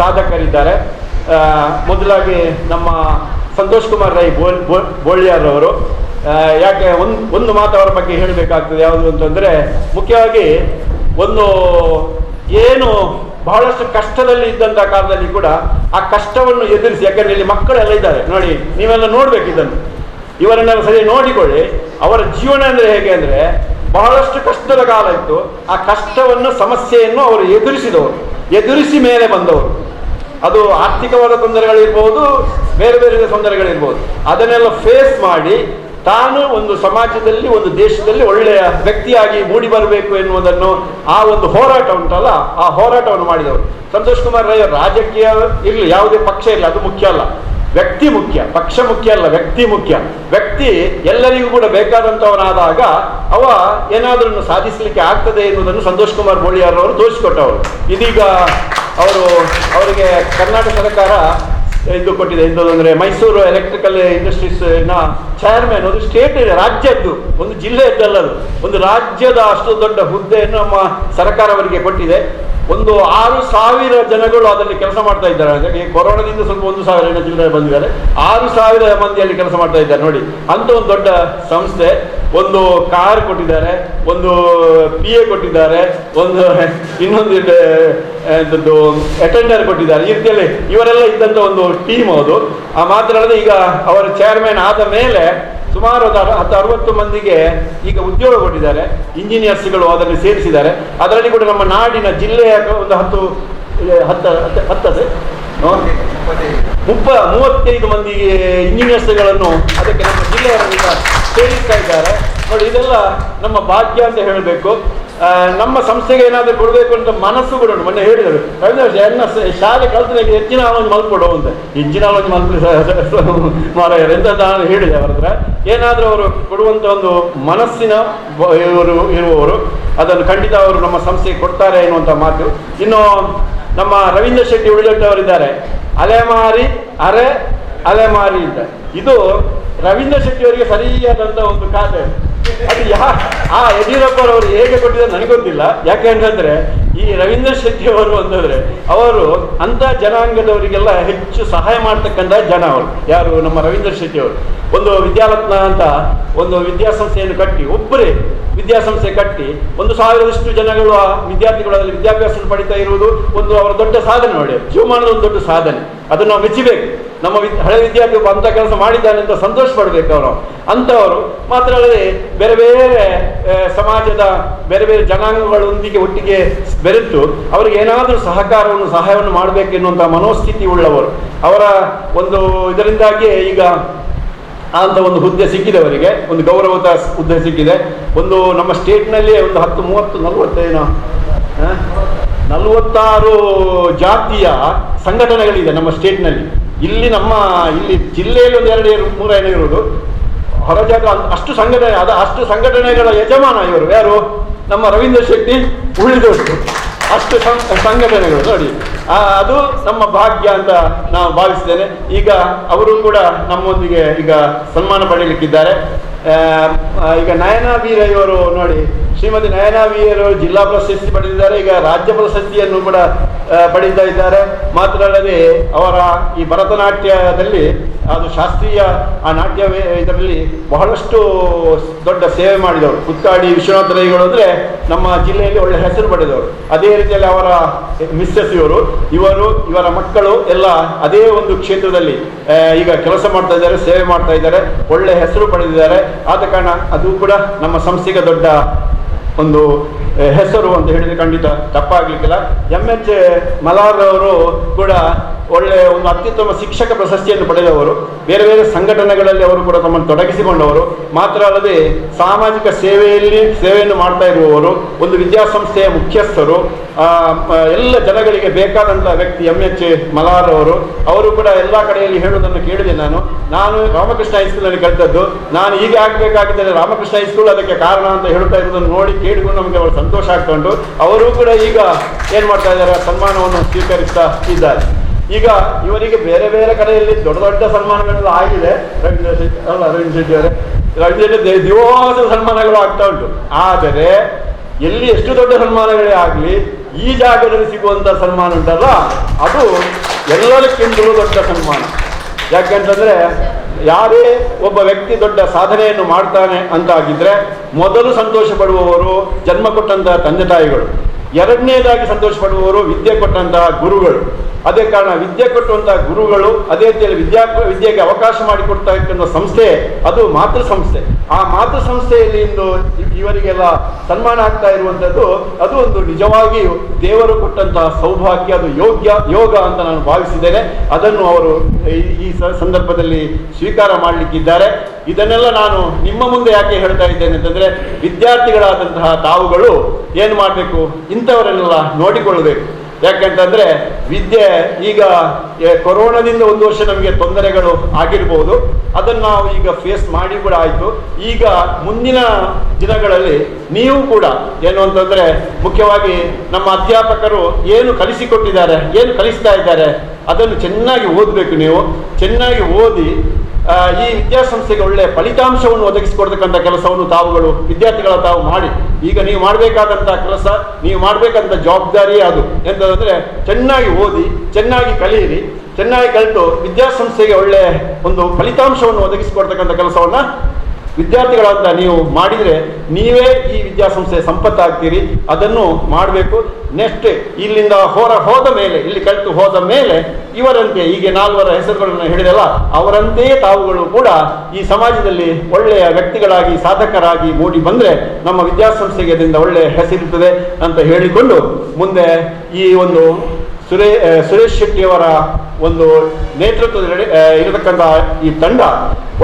ಸಾಧಕರಿದ್ದಾರೆ. ಮೊದಲಾಗಿ ನಮ್ಮ ಸಂತೋಷ್ ಕುಮಾರ್ ರೈ ಬೋಳಿಯಾರವರು. ಯಾಕೆ ಒಂದು ಮಾತು ಅವರ ಬಗ್ಗೆ ಹೇಳಬೇಕಾಗ್ತದೆ. ಯಾವುದು ಅಂತಂದರೆ, ಮುಖ್ಯವಾಗಿ ಏನು ಬಹಳಷ್ಟು ಕಷ್ಟದಲ್ಲಿ ಇದ್ದಂಥ ಕಾಲದಲ್ಲಿ ಕೂಡ ಆ ಕಷ್ಟವನ್ನು ಎದುರಿಸಿ, ಯಾಕಂದ್ರೆ ಇಲ್ಲಿ ಮಕ್ಕಳೆಲ್ಲ ಇದ್ದಾರೆ ನೋಡಿ, ನೀವೆಲ್ಲ ನೋಡ್ಬೇಕು ಇದನ್ನು, ಇವರನ್ನೆಲ್ಲ ಸರಿ ನೋಡಿಕೊಳ್ಳಿ. ಅವರ ಜೀವನ ಅಂದರೆ ಹೇಗೆ ಅಂದರೆ, ಬಹಳಷ್ಟು ಕಷ್ಟದ ಕಾಲ ಇತ್ತು. ಆ ಕಷ್ಟವನ್ನು, ಸಮಸ್ಯೆಯನ್ನು ಅವರು ಎದುರಿಸಿ ಮೇಲೆ ಬಂದವರು. ಅದು ಆರ್ಥಿಕವಾದ ತೊಂದರೆಗಳಿರ್ಬೋದು, ಬೇರೆ ಬೇರೆ ತೊಂದರೆಗಳಿರ್ಬೋದು, ಅದನ್ನೆಲ್ಲ ಫೇಸ್ ಮಾಡಿ ತಾನು ಒಂದು ಸಮಾಜದಲ್ಲಿ, ಒಂದು ದೇಶದಲ್ಲಿ ಒಳ್ಳೆಯ ವ್ಯಕ್ತಿಯಾಗಿ ಮೂಡಿ ಬರಬೇಕು ಎನ್ನುವುದನ್ನು, ಆ ಒಂದು ಹೋರಾಟ ಉಂಟಲ್ಲ, ಆ ಹೋರಾಟವನ್ನು ಮಾಡಿದವರು. ಸಂತೋಷ್ ಕುಮಾರ್ ರೈ ರಾಜಕೀಯ ಇರಲಿ, ಯಾವುದೇ ಪಕ್ಷ ಇರಲಿ, ಅದು ಮುಖ್ಯ ಅಲ್ಲ. ವ್ಯಕ್ತಿ ಮುಖ್ಯ, ಪಕ್ಷ ಮುಖ್ಯ ಅಲ್ಲ, ವ್ಯಕ್ತಿ ಮುಖ್ಯ. ವ್ಯಕ್ತಿ ಎಲ್ಲರಿಗೂ ಕೂಡ ಬೇಕಾದಂಥವನಾದಾಗ ಅವ ಏನಾದರೂ ಸಾಧಿಸಲಿಕ್ಕೆ ಆಗ್ತದೆ ಎನ್ನುವುದನ್ನು ಸಂತೋಷ್ ಕುಮಾರ್ ಬೋಳಿಯಾರ್ ಅವರು ತೋರಿಸಿಕೊಟ್ಟವರು. ಇದೀಗ ಅವರಿಗೆ ಕರ್ನಾಟಕ ಸರ್ಕಾರ ಇದು ಕೊಟ್ಟಿದೆ. ಎಂತಂದ್ರೆ ಮೈಸೂರು ಎಲೆಕ್ಟ್ರಿಕಲ್ ಇಂಡಸ್ಟ್ರೀಸ್ ನ ಚೇರ್ಮನ್, ಒಂದು ಸ್ಟೇಟ್, ರಾಜ್ಯದ್ದು, ಒಂದು ಜಿಲ್ಲೆಯದ್ದಲ್ಲದು, ಒಂದು ರಾಜ್ಯದ ಅಷ್ಟು ದೊಡ್ಡ ಹುದ್ದೆಯನ್ನು ನಮ್ಮ ಸರ್ಕಾರ ಅವರಿಗೆ ಕೊಟ್ಟಿದೆ. ಒಂದು 6,000 ಜನಗಳು ಅದರಲ್ಲಿ ಕೆಲಸ ಮಾಡ್ತಾ ಇದ್ದಾರೆ. ಅಂದರೆ ಈ ಕೊರೋನಾದಿಂದ ಸ್ವಲ್ಪ 1,000 ಚಿಲ್ಲರೆ ಬಂದಿದ್ದಾರೆ. 6,000 ಮಂದಿಯಲ್ಲಿ ಕೆಲಸ ಮಾಡ್ತಾ ಇದ್ದಾರೆ ನೋಡಿ. ಅಂತ ಒಂದು ದೊಡ್ಡ ಸಂಸ್ಥೆ. ಒಂದು ಕಾರ್ ಕೊಟ್ಟಿದ್ದಾರೆ, ಒಂದು PA ಕೊಟ್ಟಿದ್ದಾರೆ, ಒಂದು ಇನ್ನೊಂದು ಅಟೆಂಡರ್ ಕೊಟ್ಟಿದ್ದಾರೆ. ಈ ರೀತಿಯಲ್ಲಿ ಇವರೆಲ್ಲ ಇದ್ದಂಥ ಒಂದು ಟೀಮ್ ಅದು. ಮಾತ್ರ ಅಲ್ಲದೆ ಈಗ ಅವರ ಚೇರ್ಮನ್ ಆದ ಮೇಲೆ ಸುಮಾರು 60 ಮಂದಿಗೆ ಈಗ ಉದ್ಯೋಗ ಕೊಟ್ಟಿದ್ದಾರೆ. ಇಂಜಿನಿಯರ್ಸ್ಗಳು ಅದರಲ್ಲಿ ಸೇರಿಸಿದ್ದಾರೆ. ಅದರಲ್ಲಿ ಕೂಡ ನಮ್ಮ ನಾಡಿನ ಜಿಲ್ಲೆಯ ಒಂದು 35 ಮಂದಿ ಇಂಜಿನಿಯರ್ಸ್ಗಳನ್ನು ಅದಕ್ಕೆ ನಮ್ಮ ಜಿಲ್ಲೆಯವರಿಂದ ಸೇರಿಸ್ತಾ ಇದ್ದಾರೆ ನೋಡಿ. ಇದೆಲ್ಲ ನಮ್ಮ ಭಾಗ್ಯ ಅಂತ ಹೇಳಬೇಕು. ನಮ್ಮ ಸಂಸ್ಥೆಗೆ ಏನಾದರೂ ಕೊಡಬೇಕು ಅಂತ ಮನಸ್ಸು ಕೂಡ ಉಂಟು. ಮೊನ್ನೆ ಹೇಳಿದರು ಎನ್ನ ಶಾಲೆ ಕಲ್ತನಿಗೆ ಹೆಚ್ಚಿನ ಆಲೋಚನೆ ಮಲ್ಕೊಡೋ ಅಂತ. ಹೆಚ್ಚಿನ ಆಲೋಚನೆ ಮಾರಾಯರು ಎಂತ ನಾನು ಹೇಳಿದೆ ಅವರ ಹತ್ರ. ಏನಾದರೂ ಅವರು ಕೊಡುವಂಥ ಒಂದು ಮನಸ್ಸಿನ ಇರುವವರು ಅದನ್ನು ಖಂಡಿತ ಅವರು ನಮ್ಮ ಸಂಸ್ಥೆಗೆ ಕೊಡ್ತಾರೆ ಎನ್ನುವಂಥ ಮಾತು. ಇನ್ನು ನಮ್ಮ ರವೀಂದ್ರ ಶೆಟ್ಟಿ ಉಳಿದಟ್ಟವರಿದ್ದಾರೆ. ಅಲೆಮಾರಿ ಅಲೆಮಾರಿ ಅಂತ. ಇದು ರವೀಂದ್ರ ಶೆಟ್ಟಿ ಅವರಿಗೆ ಸರಿಯಾದಂಥ ಒಂದು ಖಾತೆ. ಅದು ಯಡಿಯೂರಪ್ಪರವರು ಹೇಗೆ ಕೊಟ್ಟಿದ್ದಾರೆ ನನಗೆ ಗೊತ್ತಿಲ್ಲ. ಯಾಕೆ ಅಂತಂದ್ರೆ ಈ ರವೀಂದ್ರ ಶೆಟ್ಟಿ ಅವರು ಅಂತಂದ್ರೆ ಅವರು ಅಂತ ಜನಾಂಗದವರಿಗೆಲ್ಲ ಹೆಚ್ಚು ಸಹಾಯ ಮಾಡ್ತಕ್ಕಂಥ ಜನ ಅವರು. ಯಾರು? ನಮ್ಮ ರವೀಂದ್ರ ಶೆಟ್ಟಿ ಅವರು. ಒಂದು ವಿದ್ಯಾರತ್ನ ಅಂತ ಒಂದು ವಿದ್ಯಾಸಂಸ್ಥೆಯನ್ನು ಕಟ್ಟಿ, ಒಬ್ಬರೇ ವಿದ್ಯಾಸಂಸ್ಥೆ ಕಟ್ಟಿ 1,000 ಜನಗಳು ವಿದ್ಯಾರ್ಥಿಗಳು ಅದರಲ್ಲಿ ವಿದ್ಯಾಭ್ಯಾಸ ಪಡಿತಾ ಇರುವುದು ಒಂದು ಅವರ ದೊಡ್ಡ ಸಾಧನೆ ನೋಡಿ. ಜೀವಮಾನದ ಒಂದು ದೊಡ್ಡ ಸಾಧನೆ. ಅದನ್ನು ನಾವು ಮೆಚ್ಚಬೇಕು. ನಮ್ಮ ಹಳೆ ವಿದ್ಯಾರ್ಥಿ ಒಬ್ಬ ಅಂಥ ಕೆಲಸ ಮಾಡಿದ್ದಾನೆ ಅಂತ ಸಂತೋಷ ಪಡಬೇಕು ಅವರು. ಅಂಥವರು ಮಾತ್ರ ಅಲ್ಲದೆ ಬೇರೆ ಬೇರೆ ಸಮಾಜದ ಬೇರೆ ಬೇರೆ ಜನಾಂಗಗಳೊಂದಿಗೆ ಒಟ್ಟಿಗೆ ಬೆರೆತು ಅವರಿಗೆ ಏನಾದರೂ ಸಹಾಯವನ್ನು ಮಾಡಬೇಕೆನ್ನುವಂಥ ಮನೋಸ್ಥಿತಿ ಉಳ್ಳವರು. ಅವರ ಒಂದು ಇದರಿಂದಾಗಿಯೇ ಈಗ ಅಂತ ಒಂದು ಹುದ್ದೆ ಸಿಕ್ಕಿದೆ ಅವರಿಗೆ. ಒಂದು ಗೌರವದ ಹುದ್ದೆ ಸಿಕ್ಕಿದೆ. ಒಂದು ನಮ್ಮ ಸ್ಟೇಟ್ನಲ್ಲಿ ಒಂದು 46 ಜಾತಿಯ ಸಂಘಟನೆಗಳಿದೆ ನಮ್ಮ ಸ್ಟೇಟ್ನಲ್ಲಿ. ಇಲ್ಲಿ ಜಿಲ್ಲೆಯಲ್ಲಿ ಒಂದು 2-3 ಏನೋ ಇರುವುದು. ಹೊರ ಜಾಗ ಅಷ್ಟು ಸಂಘಟನೆ. ಅಷ್ಟು ಸಂಘಟನೆಗಳ ಯಜಮಾನ ಇವರು ಯಾರು? ನಮ್ಮ ರವೀಂದ್ರ ಶೆಟ್ಟಿ ಉಳಿದಷ್ಟು. ಅಷ್ಟು ಸಂಘಟನೆಗಳು ನೋಡಿ. ಅದು ನಮ್ಮ ಭಾಗ್ಯ ಅಂತ ನಾವು ಭಾವಿಸ್ತೇನೆ. ಈಗ ಅವರು ಕೂಡ ನಮ್ಮೊಂದಿಗೆ ಈಗ ಸನ್ಮಾನ ಪಡೆಯಲಿಕ್ಕಿದ್ದಾರೆ. ಈಗ ನಯನಾ ವೀರಯ್ಯವರು ನೋಡಿ, ಶ್ರೀಮತಿ ನಯನಾ ವೀರಯ್ಯವರು ಜಿಲ್ಲಾ ಪ್ರಶಸ್ತಿ ಪಡೆದಿದ್ದಾರೆ. ಈಗ ರಾಜ್ಯ ಪ್ರಶಸ್ತಿಯನ್ನು ಕೂಡ ಪಡೀತಾ ಇದ್ದಾರೆ. ಮಾತ್ರ ಅಲ್ಲದೆ ಅವರ ಈ ಭರತನಾಟ್ಯದಲ್ಲಿ ಅದು ಶಾಸ್ತ್ರೀಯ ಆ ನಾಟ್ಯವೇ ಇದರಲ್ಲಿ ಬಹಳಷ್ಟು ದೊಡ್ಡ ಸೇವೆ ಮಾಡಿದವರು. ಕುತ್ತಾಡಿ ವಿಶ್ವನಾಥ ರೈಗಳು ಅಂದರೆ ನಮ್ಮ ಜಿಲ್ಲೆಯಲ್ಲಿ ಒಳ್ಳೆ ಹೆಸರು ಪಡೆದವರು. ಅದೇ ರೀತಿಯಲ್ಲಿ ಅವರ ಮಿಸ್ಸಸ್ ಇವರ ಮಕ್ಕಳು ಎಲ್ಲ ಅದೇ ಒಂದು ಕ್ಷೇತ್ರದಲ್ಲಿ ಈಗ ಕೆಲಸ ಮಾಡ್ತಾ ಇದ್ದಾರೆ, ಸೇವೆ ಮಾಡ್ತಾ ಇದ್ದಾರೆ, ಒಳ್ಳೆ ಹೆಸರು ಪಡೆದಿದ್ದಾರೆ. ಆದ ಕಾರಣ ಅದು ಕೂಡ ನಮ್ಮ ಸಂಸ್ಥೆಗೆ ದೊಡ್ಡ ಒಂದು ಹೆಸರು ಅಂತ ಹೇಳಿದರೆ ಖಂಡಿತ ತಪ್ಪಾಗಲಿಕ್ಕಿಲ್ಲ. MH ಮಲಾರ್ ಅವರು ಕೂಡ ಒಳ್ಳೆ ಒಂದು ಅತ್ಯುತ್ತಮ ಶಿಕ್ಷಕ ಪ್ರಶಸ್ತಿಯನ್ನು ಪಡೆದವರು. ಬೇರೆ ಬೇರೆ ಸಂಘಟನೆಗಳಲ್ಲಿ ಅವರು ಕೂಡ ತಮ್ಮನ್ನು ತೊಡಗಿಸಿಕೊಂಡವರು. ಮಾತ್ರ ಅಲ್ಲದೆ ಸಾಮಾಜಿಕ ಸೇವೆಯನ್ನು ಮಾಡ್ತಾ ಇರುವವರು. ಒಂದು ವಿದ್ಯಾಸಂಸ್ಥೆಯ ಮುಖ್ಯಸ್ಥರು. ಎಲ್ಲ ಜನಗಳಿಗೆ ಬೇಕಾದಂಥ ವ್ಯಕ್ತಿ MH ಮಲಾರ್ ಅವರು ಕೂಡ ಎಲ್ಲ ಕಡೆಯಲ್ಲಿ ಹೇಳುವುದನ್ನು ಕೇಳಿದೆ. ನಾನು ರಾಮಕೃಷ್ಣ ಹೈಸ್ಕೂಲ್ನಲ್ಲಿ ಕಲಿತದ್ದು. ನಾನು ಹೀಗೆ ಆಗಬೇಕಾಗಿದ್ದರೆ ರಾಮಕೃಷ್ಣ ಹೈಸ್ಕೂಲ್ ಅದಕ್ಕೆ ಕಾರಣ ಅಂತ ಹೇಳ್ತಾ ಇರೋದನ್ನು ನೋಡಿ ಕೇಳಿಕೊಂಡು ನಮಗೆ ಅವರು ಸಂತೋಷ ಆಗ್ತಾ ಉಂಟು. ಅವರು ಕೂಡ ಈಗ ಏನು ಮಾಡ್ತಾ ಇದ್ದಾರೆ? ಸನ್ಮಾನವನ್ನು ಸ್ವೀಕರಿಸ್ತಾ ಇದ್ದಾರೆ. ಈಗ ಇವರಿಗೆ ಬೇರೆ ಬೇರೆ ಕಡೆಯಲ್ಲಿ ದೊಡ್ಡ ದೊಡ್ಡ ಸನ್ಮಾನಗಳೆಲ್ಲ ಆಗಿದೆ. ರವೀಂದ್ರ ಶೆಟ್ಟಿ ದಿವಸ ಸನ್ಮಾನಗಳು ಆಗ್ತಾ ಉಂಟು. ಆದರೆ ಎಲ್ಲಿ ಎಷ್ಟು ದೊಡ್ಡ ಸನ್ಮಾನಗಳೇ ಆಗಲಿ ಈ ಜಾಗದಲ್ಲಿ ಸಿಗುವಂಥ ಸನ್ಮಾನ ಉಂಟಲ್ಲ, ಅದು ಎಲ್ಲದಕ್ಕಿಂತಲೂ ದೊಡ್ಡ ಸನ್ಮಾನ. ಯಾಕೆಂತಂದರೆ ಯಾರೇ ಒಬ್ಬ ವ್ಯಕ್ತಿ ದೊಡ್ಡ ಸಾಧನೆಯನ್ನು ಮಾಡ್ತಾನೆ ಅಂತ ಆಗಿದ್ರೆ ಮೊದಲು ಸಂತೋಷ ಪಡುವವರು ಜನ್ಮ ಕೊಟ್ಟಂತಹ ತಂದೆ ತಾಯಿಗಳು. ಎರಡನೇದಾಗಿ ಸಂತೋಷ ಪಡುವವರು ವಿದ್ಯೆ ಕೊಟ್ಟಂತಹ ಗುರುಗಳು. ಅದೇ ಕಾರಣ ವಿದ್ಯೆ ಕೊಟ್ಟಂತಹ ಗುರುಗಳು, ಅದೇ ರೀತಿಯಲ್ಲಿ ವಿದ್ಯೆಗೆ ಅವಕಾಶ ಮಾಡಿಕೊಡ್ತಾ ಇರ್ತಕ್ಕಂಥ ಸಂಸ್ಥೆ ಅದು ಮಾತೃ ಸಂಸ್ಥೆ. ಆ ಮಾತೃ ಸಂಸ್ಥೆಯಲ್ಲಿ ಇಂದು ಇವರಿಗೆಲ್ಲ ಸನ್ಮಾನ ಆಗ್ತಾ ಇರುವಂಥದ್ದು ಅದು ಒಂದು ನಿಜವಾಗಿಯೂ ದೇವರು ಕೊಟ್ಟಂತಹ ಸೌಭಾಗ್ಯ. ಅದು ಯೋಗ ಅಂತ ನಾನು ಭಾವಿಸಿದ್ದೇನೆ. ಅದನ್ನು ಅವರು ಈ ಸಂದರ್ಭದಲ್ಲಿ ಸ್ವೀಕಾರ ಮಾಡಲಿಕ್ಕಿದ್ದಾರೆ. ಇದನ್ನೆಲ್ಲ ನಾನು ನಿಮ್ಮ ಮುಂದೆ ಯಾಕೆ ಹೇಳ್ತಾ ಇದ್ದೇನೆ ಅಂತಂದರೆ, ವಿದ್ಯಾರ್ಥಿಗಳಾದಂತಹ ತಾವುಗಳು ಏನು ಮಾಡಬೇಕು? ಇಂಥವರನ್ನೆಲ್ಲ ನೋಡಿಕೊಳ್ಳಬೇಕು. ಯಾಕೆಂತಂದರೆ ವಿದ್ಯೆ ಈಗ ಕೊರೋನಾದಿಂದ 1 ವರ್ಷ ನಮಗೆ ತೊಂದರೆಗಳು ಆಗಿರ್ಬೋದು. ಅದನ್ನು ನಾವು ಈಗ ಫೇಸ್ ಮಾಡಿ ಕೂಡ ಆಯಿತು. ಈಗ ಮುಂದಿನ ದಿನಗಳಲ್ಲಿ ನೀವು ಕೂಡ ಏನು ಅಂತಂದರೆ, ಮುಖ್ಯವಾಗಿ ನಮ್ಮ ಅಧ್ಯಾಪಕರು ಏನು ಕಲಿಸಿಕೊಟ್ಟಿದ್ದಾರೆ, ಏನು ಕಲಿಸ್ತಾ ಇದ್ದಾರೆ ಅದನ್ನು ಚೆನ್ನಾಗಿ ಓದಬೇಕು. ನೀವು ಚೆನ್ನಾಗಿ ಓದಿ ಈ ವಿದ್ಯಾಸಂಸ್ಥೆಗೆ ಒಳ್ಳೆಯ ಫಲಿತಾಂಶವನ್ನು ಒದಗಿಸಿಕೊಡ್ತಕ್ಕಂಥ ಕೆಲಸವನ್ನು ತಾವುಗಳು ವಿದ್ಯಾರ್ಥಿಗಳ ತಾವು ಮಾಡಿ. ಈಗ ನೀವು ಮಾಡಬೇಕಾದಂಥ ಕೆಲಸ, ನೀವು ಮಾಡಬೇಕಂತ ಜವಾಬ್ದಾರಿಯೇ ಅದು. ಎಂತಂದರೆ ಚೆನ್ನಾಗಿ ಓದಿ, ಚೆನ್ನಾಗಿ ಕಲಿಯಿರಿ, ಚೆನ್ನಾಗಿ ಕಲಿತು ವಿದ್ಯಾಸಂಸ್ಥೆಗೆ ಒಳ್ಳೆಯ ಒಂದು ಫಲಿತಾಂಶವನ್ನು ಒದಗಿಸಿಕೊಡ್ತಕ್ಕಂಥ ಕೆಲಸವನ್ನು ವಿದ್ಯಾರ್ಥಿಗಳಂತ ನೀವು ಮಾಡಿದರೆ ನೀವೇ ಈ ವಿದ್ಯಾಸಂಸ್ಥೆಯ ಸಂಪತ್ತಾಗ್ತೀರಿ. ಅದನ್ನು ಮಾಡಬೇಕು. ನೆಕ್ಸ್ಟ್ ಇಲ್ಲಿಂದ ಹೋದ ಮೇಲೆ, ಇಲ್ಲಿ ಕಲಿತು ಹೋದ ಮೇಲೆ ಇವರಂತೆ, ಈಗ 4 ಹೆಸರುಗಳನ್ನು ಹೇಳಿದಲ್ಲ, ಅವರಂತೆಯೇ ತಾವುಗಳು ಕೂಡ ಈ ಸಮಾಜದಲ್ಲಿ ಒಳ್ಳೆಯ ವ್ಯಕ್ತಿಗಳಾಗಿ, ಸಾಧಕರಾಗಿ ಮೂಡಿ ಬಂದರೆ ನಮ್ಮ ವಿದ್ಯಾಸಂಸ್ಥೆಗೆ ಅದರಿಂದ ಒಳ್ಳೆಯ ಹೆಸರಿರ್ತದೆ ಅಂತ ಹೇಳಿಕೊಂಡು, ಮುಂದೆ ಈ ಒಂದು ಸುರೇಶ್ ಶೆಟ್ಟಿಯವರ ಒಂದು ನೇತೃತ್ವದಲ್ಲಿ ಇರತಕ್ಕಂಥ ಈ ತಂಡ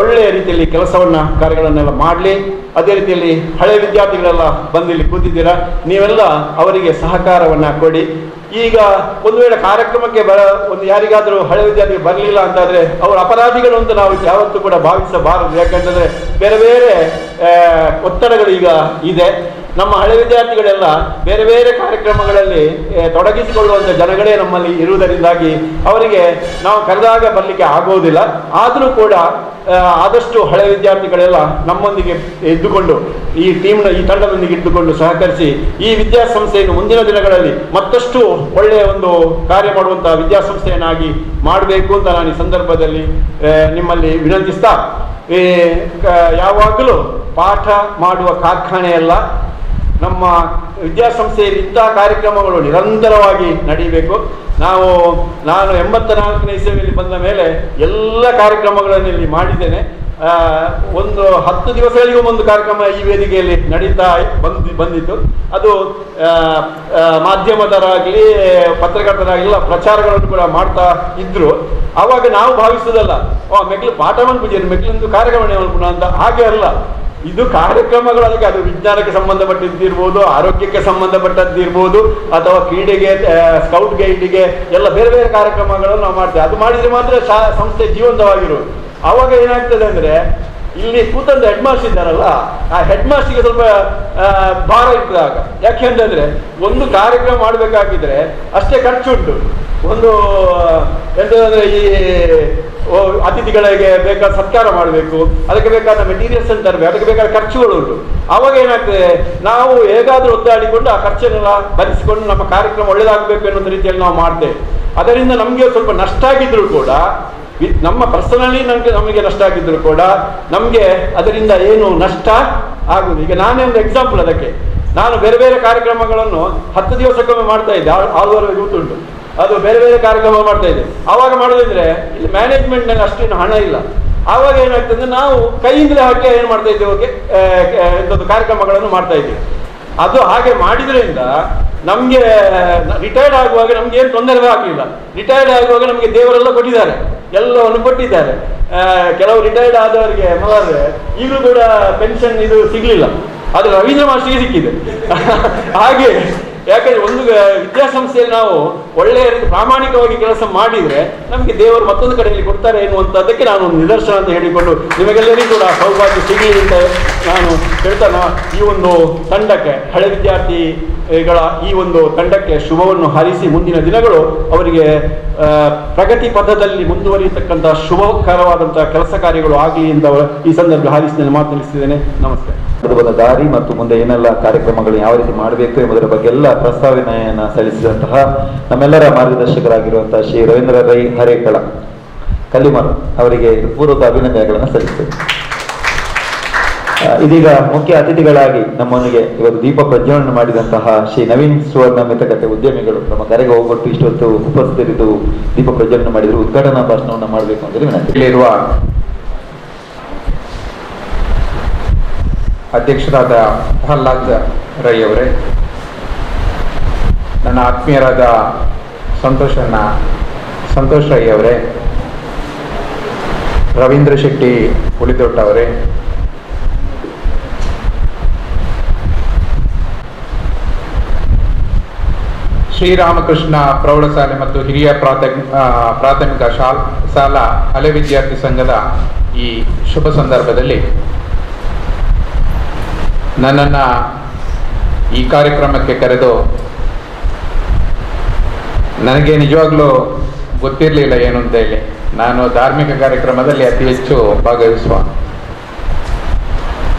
ಒಳ್ಳೆಯ ರೀತಿಯಲ್ಲಿ ಕಾರ್ಯಗಳನ್ನೆಲ್ಲ ಮಾಡಲಿ. ಅದೇ ರೀತಿಯಲ್ಲಿ ಹಳೆ ವಿದ್ಯಾರ್ಥಿಗಳೆಲ್ಲ ಬಂದು ಇಲ್ಲಿ ಕೂತಿದ್ದೀರಾ, ನೀವೆಲ್ಲ ಅವರಿಗೆ ಸಹಕಾರವನ್ನು ಕೊಡಿ. ಈಗ ಒಂದು ವೇಳೆ ಕಾರ್ಯಕ್ರಮಕ್ಕೆ ಯಾರಿಗಾದರೂ ಹಳೆ ವಿದ್ಯಾರ್ಥಿ ಬರಲಿಲ್ಲ ಅಂತಾದರೆ ಅವರು ಅಪರಾಧಿಗಳು ಅಂತ ನಾವು ಯಾವತ್ತೂ ಕೂಡ ಭಾವಿಸಬಾರದು. ಯಾಕಂತಂದರೆ ಬೇರೆ ಬೇರೆ ಒತ್ತಡಗಳು ಈಗ ಇದೆ. ನಮ್ಮ ಹಳೆ ವಿದ್ಯಾರ್ಥಿಗಳೆಲ್ಲ ಬೇರೆ ಬೇರೆ ಕಾರ್ಯಕ್ರಮಗಳಲ್ಲಿ ತೊಡಗಿಸಿಕೊಳ್ಳುವಂಥ ಜನಗಳೇ ನಮ್ಮಲ್ಲಿ ಇರುವುದರಿಂದಾಗಿ ಅವರಿಗೆ ನಾವು ಕರೆದಾಗ ಬರಲಿಕ್ಕೆ ಆಗೋದಿಲ್ಲ. ಆದರೂ ಕೂಡ ಆದಷ್ಟು ಹಳೆ ವಿದ್ಯಾರ್ಥಿಗಳೆಲ್ಲ ನಮ್ಮೊಂದಿಗೆ ಇದ್ದುಕೊಂಡು, ಈ ತಂಡದೊಂದಿಗೆ ಇದ್ದುಕೊಂಡು ಸಹಕರಿಸಿ ಈ ವಿದ್ಯಾಸಂಸ್ಥೆಯನ್ನು ಮುಂದಿನ ದಿನಗಳಲ್ಲಿ ಮತ್ತಷ್ಟು ಒಳ್ಳೆಯ ಒಂದು ಕಾರ್ಯ ಮಾಡುವಂಥ ವಿದ್ಯಾಸಂಸ್ಥೆಯನ್ನಾಗಿ ಮಾಡಬೇಕು ಅಂತ ನಾನು ಈ ಸಂದರ್ಭದಲ್ಲಿ ನಿಮ್ಮಲ್ಲಿ ವಿನಂತಿಸ್ತಾ, ಯಾವಾಗಲೂ ಪಾಠ ಮಾಡುವ ಕಾರ್ಖಾನೆಯಲ್ಲ, ನಮ್ಮ ವಿದ್ಯಾಸಂಸ್ಥೆಯಲ್ಲಿ ಇಂತಹ ಕಾರ್ಯಕ್ರಮಗಳು ನಿರಂತರವಾಗಿ ನಡೀಬೇಕು. ನಾನು 84ನೇ ಇಸವಿಯಲ್ಲಿ ಬಂದ ಮೇಲೆ ಎಲ್ಲ ಕಾರ್ಯಕ್ರಮಗಳನ್ನು ಇಲ್ಲಿ ಮಾಡಿದ್ದೇನೆ. ಒಂದು 10 ದಿವಸಗಳಿಗೂ ಒಂದು ಕಾರ್ಯಕ್ರಮ ಈ ವೇದಿಕೆಯಲ್ಲಿ ನಡೀತಾ ಬಂದಿತ್ತು. ಅದು ಮಾಧ್ಯಮದರಾಗಲಿ ಪತ್ರಕರ್ತರಾಗಲಿ ಪ್ರಚಾರಗಳನ್ನು ಕೂಡ ಮಾಡ್ತಾ ಇದ್ರು. ಆವಾಗ ನಾವು ಭಾವಿಸುವುದಲ್ಲ, ಮೆಗ್ಲು ಪಾಠವನ್ನು ಪೂಜೆ ಮೆಗ್ಲೊಂದು ಕಾರ್ಯಕ್ರಮ ಅಂತ. ಹಾಗೆ ಅಲ್ಲ, ಇದು ಕಾರ್ಯಕ್ರಮಗಳು. ಅದಕ್ಕೆ ಅದು ವಿಜ್ಞಾನಕ್ಕೆ ಸಂಬಂಧಪಟ್ಟಿದ್ದಿರ್ಬೋದು, ಆರೋಗ್ಯಕ್ಕೆ ಸಂಬಂಧಪಟ್ಟದ್ದಿರ್ಬೋದು, ಅಥವಾ ಕ್ರೀಡೆಗೆ, ಸ್ಕೌಟ್ ಗೈಡ್ಗೆ ಎಲ್ಲ ಬೇರೆ ಬೇರೆ ಕಾರ್ಯಕ್ರಮಗಳನ್ನು ನಾವು ಮಾಡ್ತೇವೆ. ಅದು ಮಾಡಿದರೆ ಮಾತ್ರ ಸಂಸ್ಥೆ ಜೀವಂತವಾಗಿರೋದು. ಆವಾಗ ಏನಾಗ್ತದೆ ಅಂದರೆ, ಇಲ್ಲಿ ಕೂತಂತ ಹೆಡ್ ಮಾಸ್ಟರ್ ಇದ್ದಾರಲ್ಲ, ಆ ಹೆಡ್ ಮಾಸ್ಟರ್ಗೆ ಸ್ವಲ್ಪ ಭಾರ ಇರ್ತದೆ ಆಗ. ಯಾಕೆ ಅಂತಂದರೆ, ಒಂದು ಕಾರ್ಯಕ್ರಮ ಮಾಡಬೇಕಾಗಿದ್ರೆ ಅಷ್ಟೇ ಖರ್ಚುಂಟು. ಒಂದು ಎಂತಂದರೆ, ಈ ಅತಿಥಿಗಳಿಗೆ ಬೇಕಾದ ಸತ್ಕಾರ ಮಾಡಬೇಕು, ಅದಕ್ಕೆ ಬೇಕಾದ ಮೆಟೀರಿಯಲ್ಸ್ ಅಂತ ತರಬೇಕು, ಅದಕ್ಕೆ ಬೇಕಾದ ಖರ್ಚುಗಳು ಉಂಟು. ಆವಾಗ ಏನಾಗ್ತದೆ, ನಾವು ಹೇಗಾದರೂ ಒದ್ದಾಡಿಕೊಂಡು ಆ ಖರ್ಚನ್ನೆಲ್ಲ ಭರಿಸಿಕೊಂಡು ನಮ್ಮ ಕಾರ್ಯಕ್ರಮ ಒಳ್ಳೆಯದಾಗಬೇಕು ಅನ್ನೋ ರೀತಿಯಲ್ಲಿ ನಾವು ಮಾಡ್ತೇವೆ. ಅದರಿಂದ ನಮಗೆ ಸ್ವಲ್ಪ ನಷ್ಟ ಆಗಿದ್ರು ಕೂಡ, ನಮ್ಮ ಪರ್ಸನಲಿ ನಮಗೆ ನಷ್ಟ ಆಗಿದ್ರು ಕೂಡ ನಮಗೆ ಅದರಿಂದ ಏನು ನಷ್ಟ ಆಗುವುದು. ಈಗ ನಾನೇ ಒಂದು ಎಕ್ಸಾಂಪಲ್ ಅದಕ್ಕೆ. ನಾನು ಬೇರೆ ಬೇರೆ ಕಾರ್ಯಕ್ರಮಗಳನ್ನು 10 ದಿವಸಕ್ಕೊಮ್ಮೆ ಮಾಡ್ತಾ ಇದ್ದೆ. ಆಲ್ವರೆಗೆ ಗೊತ್ತುಂಟು, ಅದು ಬೇರೆ ಬೇರೆ ಕಾರ್ಯಕ್ರಮ ಮಾಡ್ತಾ ಇದ್ದೆ. ಆವಾಗ ಮಾಡೋದಂದ್ರೆ ಇಲ್ಲಿ ಮ್ಯಾನೇಜ್ಮೆಂಟ್ನಲ್ಲಿ ಅಷ್ಟೇನು ಹಣ ಇಲ್ಲ. ಆವಾಗ ಏನಾಗ್ತದೆ, ನಾವು ಕೈಯಿಂದಲೇ ಹಾಕಿ ಏನು ಮಾಡ್ತಾ ಇದ್ದೇವೆ, ಇಂಥದ್ದು ಕಾರ್ಯಕ್ರಮಗಳನ್ನು ಮಾಡ್ತಾ ಇದ್ದೀವಿ. ಅದು ಹಾಗೆ ಮಾಡಿದ್ರಿಂದ ನಮಗೆ ರಿಟೈರ್ಡ್ ಆಗುವಾಗ ನಮ್ಗೆ ಏನು ತೊಂದರೆ ಆಗಲಿಲ್ಲ. ರಿಟೈರ್ಡ್ ಆಗುವಾಗ ನಮಗೆ ದೇವರೆಲ್ಲ ಕೊಟ್ಟಿದ್ದಾರೆ, ಎಲ್ಲವನ್ನು ಕೊಟ್ಟಿದ್ದಾರೆ. ಕೆಲವು ರಿಟೈರ್ಡ್ ಆದವರಿಗೆ ಈಗಲೂ ಕೂಡ ಪೆನ್ಷನ್ ಇದು ಸಿಗಲಿಲ್ಲ, ಅದು ರವೀಂದ್ರ ಮಾಸ್ಟರ್ಗೆ ಸಿಕ್ಕಿದೆ. ಹಾಗೆ ಯಾಕಂದ್ರೆ ಒಂದು ವಿದ್ಯಾಸಂಸ್ಥೆಯಲ್ಲಿ ನಾವು ಒಳ್ಳೆಯ ಪ್ರಾಮಾಣಿಕವಾಗಿ ಕೆಲಸ ಮಾಡಿದರೆ ನಮಗೆ ದೇವರು ಮತ್ತೊಂದು ಕಡೆಯಲ್ಲಿ ಕೊಡ್ತಾರೆ ಎನ್ನುವಂಥದ್ದಕ್ಕೆ ನಾನು ಒಂದು ನಿದರ್ಶನ ಅಂತ ಹೇಳಿಕೊಂಡು ನಿಮಗೆಲ್ಲರಿಗೂ ಕೂಡ ಸೌಭಾಗ್ಯ ಸಿಗಲಿ ಅಂತ ನಾನು ಹೇಳ್ತಾನೆ. ಈ ಒಂದು ತಂಡಕ್ಕೆ, ಹಳೆ ವಿದ್ಯಾರ್ಥಿಗಳ ಈ ಒಂದು ತಂಡಕ್ಕೆ ಶುಭವನ್ನು ಹಾರೈಸಿ ಮುಂದಿನ ದಿನಗಳು ಅವರಿಗೆ ಪ್ರಗತಿ ಪಥದಲ್ಲಿ ಮುಂದುವರಿಯತಕ್ಕಂಥ ಶುಭಕರವಾದಂಥ ಕೆಲಸ ಕಾರ್ಯಗಳು ಆಗಲಿ ಅಂತ ಈ ಸಂದರ್ಭ ಹಾರೈಸಿ ನಾನು ಮಾತನಾಡಿಸಿದ್ದೇನೆ. ನಮಸ್ಕಾರ. ದಾರಿ ಮತ್ತು ಮುಂದೆ ಏನೆಲ್ಲ ಕಾರ್ಯಕ್ರಮಗಳು ಯಾವ ರೀತಿ ಮಾಡಬೇಕು ಎಂಬುದರ ಬಗ್ಗೆ ಎಲ್ಲ ಪ್ರಸ್ತಾವನೆಯನ್ನು ಸಲ್ಲಿಸಿದಂತಹ ನಮ್ಮೆಲ್ಲರ ಮಾರ್ಗದರ್ಶಕರಾಗಿರುವಂತಹ ಶ್ರೀ ರವೀಂದ್ರ ರೈ ಹರೇಕಳ ಕಲ್ಲಿಮರ್ ಅವರಿಗೆ ಪೂರ್ವಕ ಅಭಿನಂದನೆಗಳನ್ನು ಸಲ್ಲಿಸ್ತೇವೆ. ಇದೀಗ ಮುಖ್ಯ ಅತಿಥಿಗಳಾಗಿ ನಮ್ಮೊಂದಿಗೆ ಇವತ್ತು ದೀಪ ಪ್ರಜ್ವಲನ ಮಾಡಿದಂತಹ ಶ್ರೀ ನವೀನ್ ಸುವರ್ಣ ಮಿತಕತೆ ಉದ್ಯಮಿಗಳು ನಮ್ಮ ಕರೆಗೆ ಹೋಗ್ಬಿಟ್ಟು ಇಷ್ಟೊತ್ತು ಉಪಸ್ಥಿತರಿದ್ದು ದೀಪ ಪ್ರಜ್ವಲನ ಮಾಡಿದ್ರು. ಉದ್ಘಾಟನಾ ಭಾಷಣವನ್ನು ಮಾಡಬೇಕು ಅಂತ ವಿನಂತಿ. ಇರುವ ಅಧ್ಯಕ್ಷರಾದ ಪ್ರಹ್ಲಾದ್ ರೈ ಅವರೇ, ನನ್ನ ಆತ್ಮೀಯರಾದ ಸಂತೋಷ್ ರೈ ಅವರೇ, ರವೀಂದ್ರ ಶೆಟ್ಟಿ ಹುಲಿದೊಡ್ಡ ಅವರೇ, ಶ್ರೀರಾಮಕೃಷ್ಣ ಪ್ರೌಢಶಾಲೆ ಮತ್ತು ಹಿರಿಯ ಪ್ರಾಥಮಿಕ ಶಾಲಾ ಹಳೆ ವಿದ್ಯಾರ್ಥಿ ಸಂಘದ ಈ ಶುಭ ಸಂದರ್ಭದಲ್ಲಿ ನನ್ನನ್ನು ಈ ಕಾರ್ಯಕ್ರಮಕ್ಕೆ ಕರೆದು, ನನಗೆ ನಿಜವಾಗ್ಲೂ ಗೊತ್ತಿರಲಿಲ್ಲ ಏನು ಅಂತ ಹೇಳಿ. ನಾನು ಧಾರ್ಮಿಕ ಕಾರ್ಯಕ್ರಮದಲ್ಲಿ ಅತಿ ಹೆಚ್ಚು ಭಾಗವಹಿಸುವ.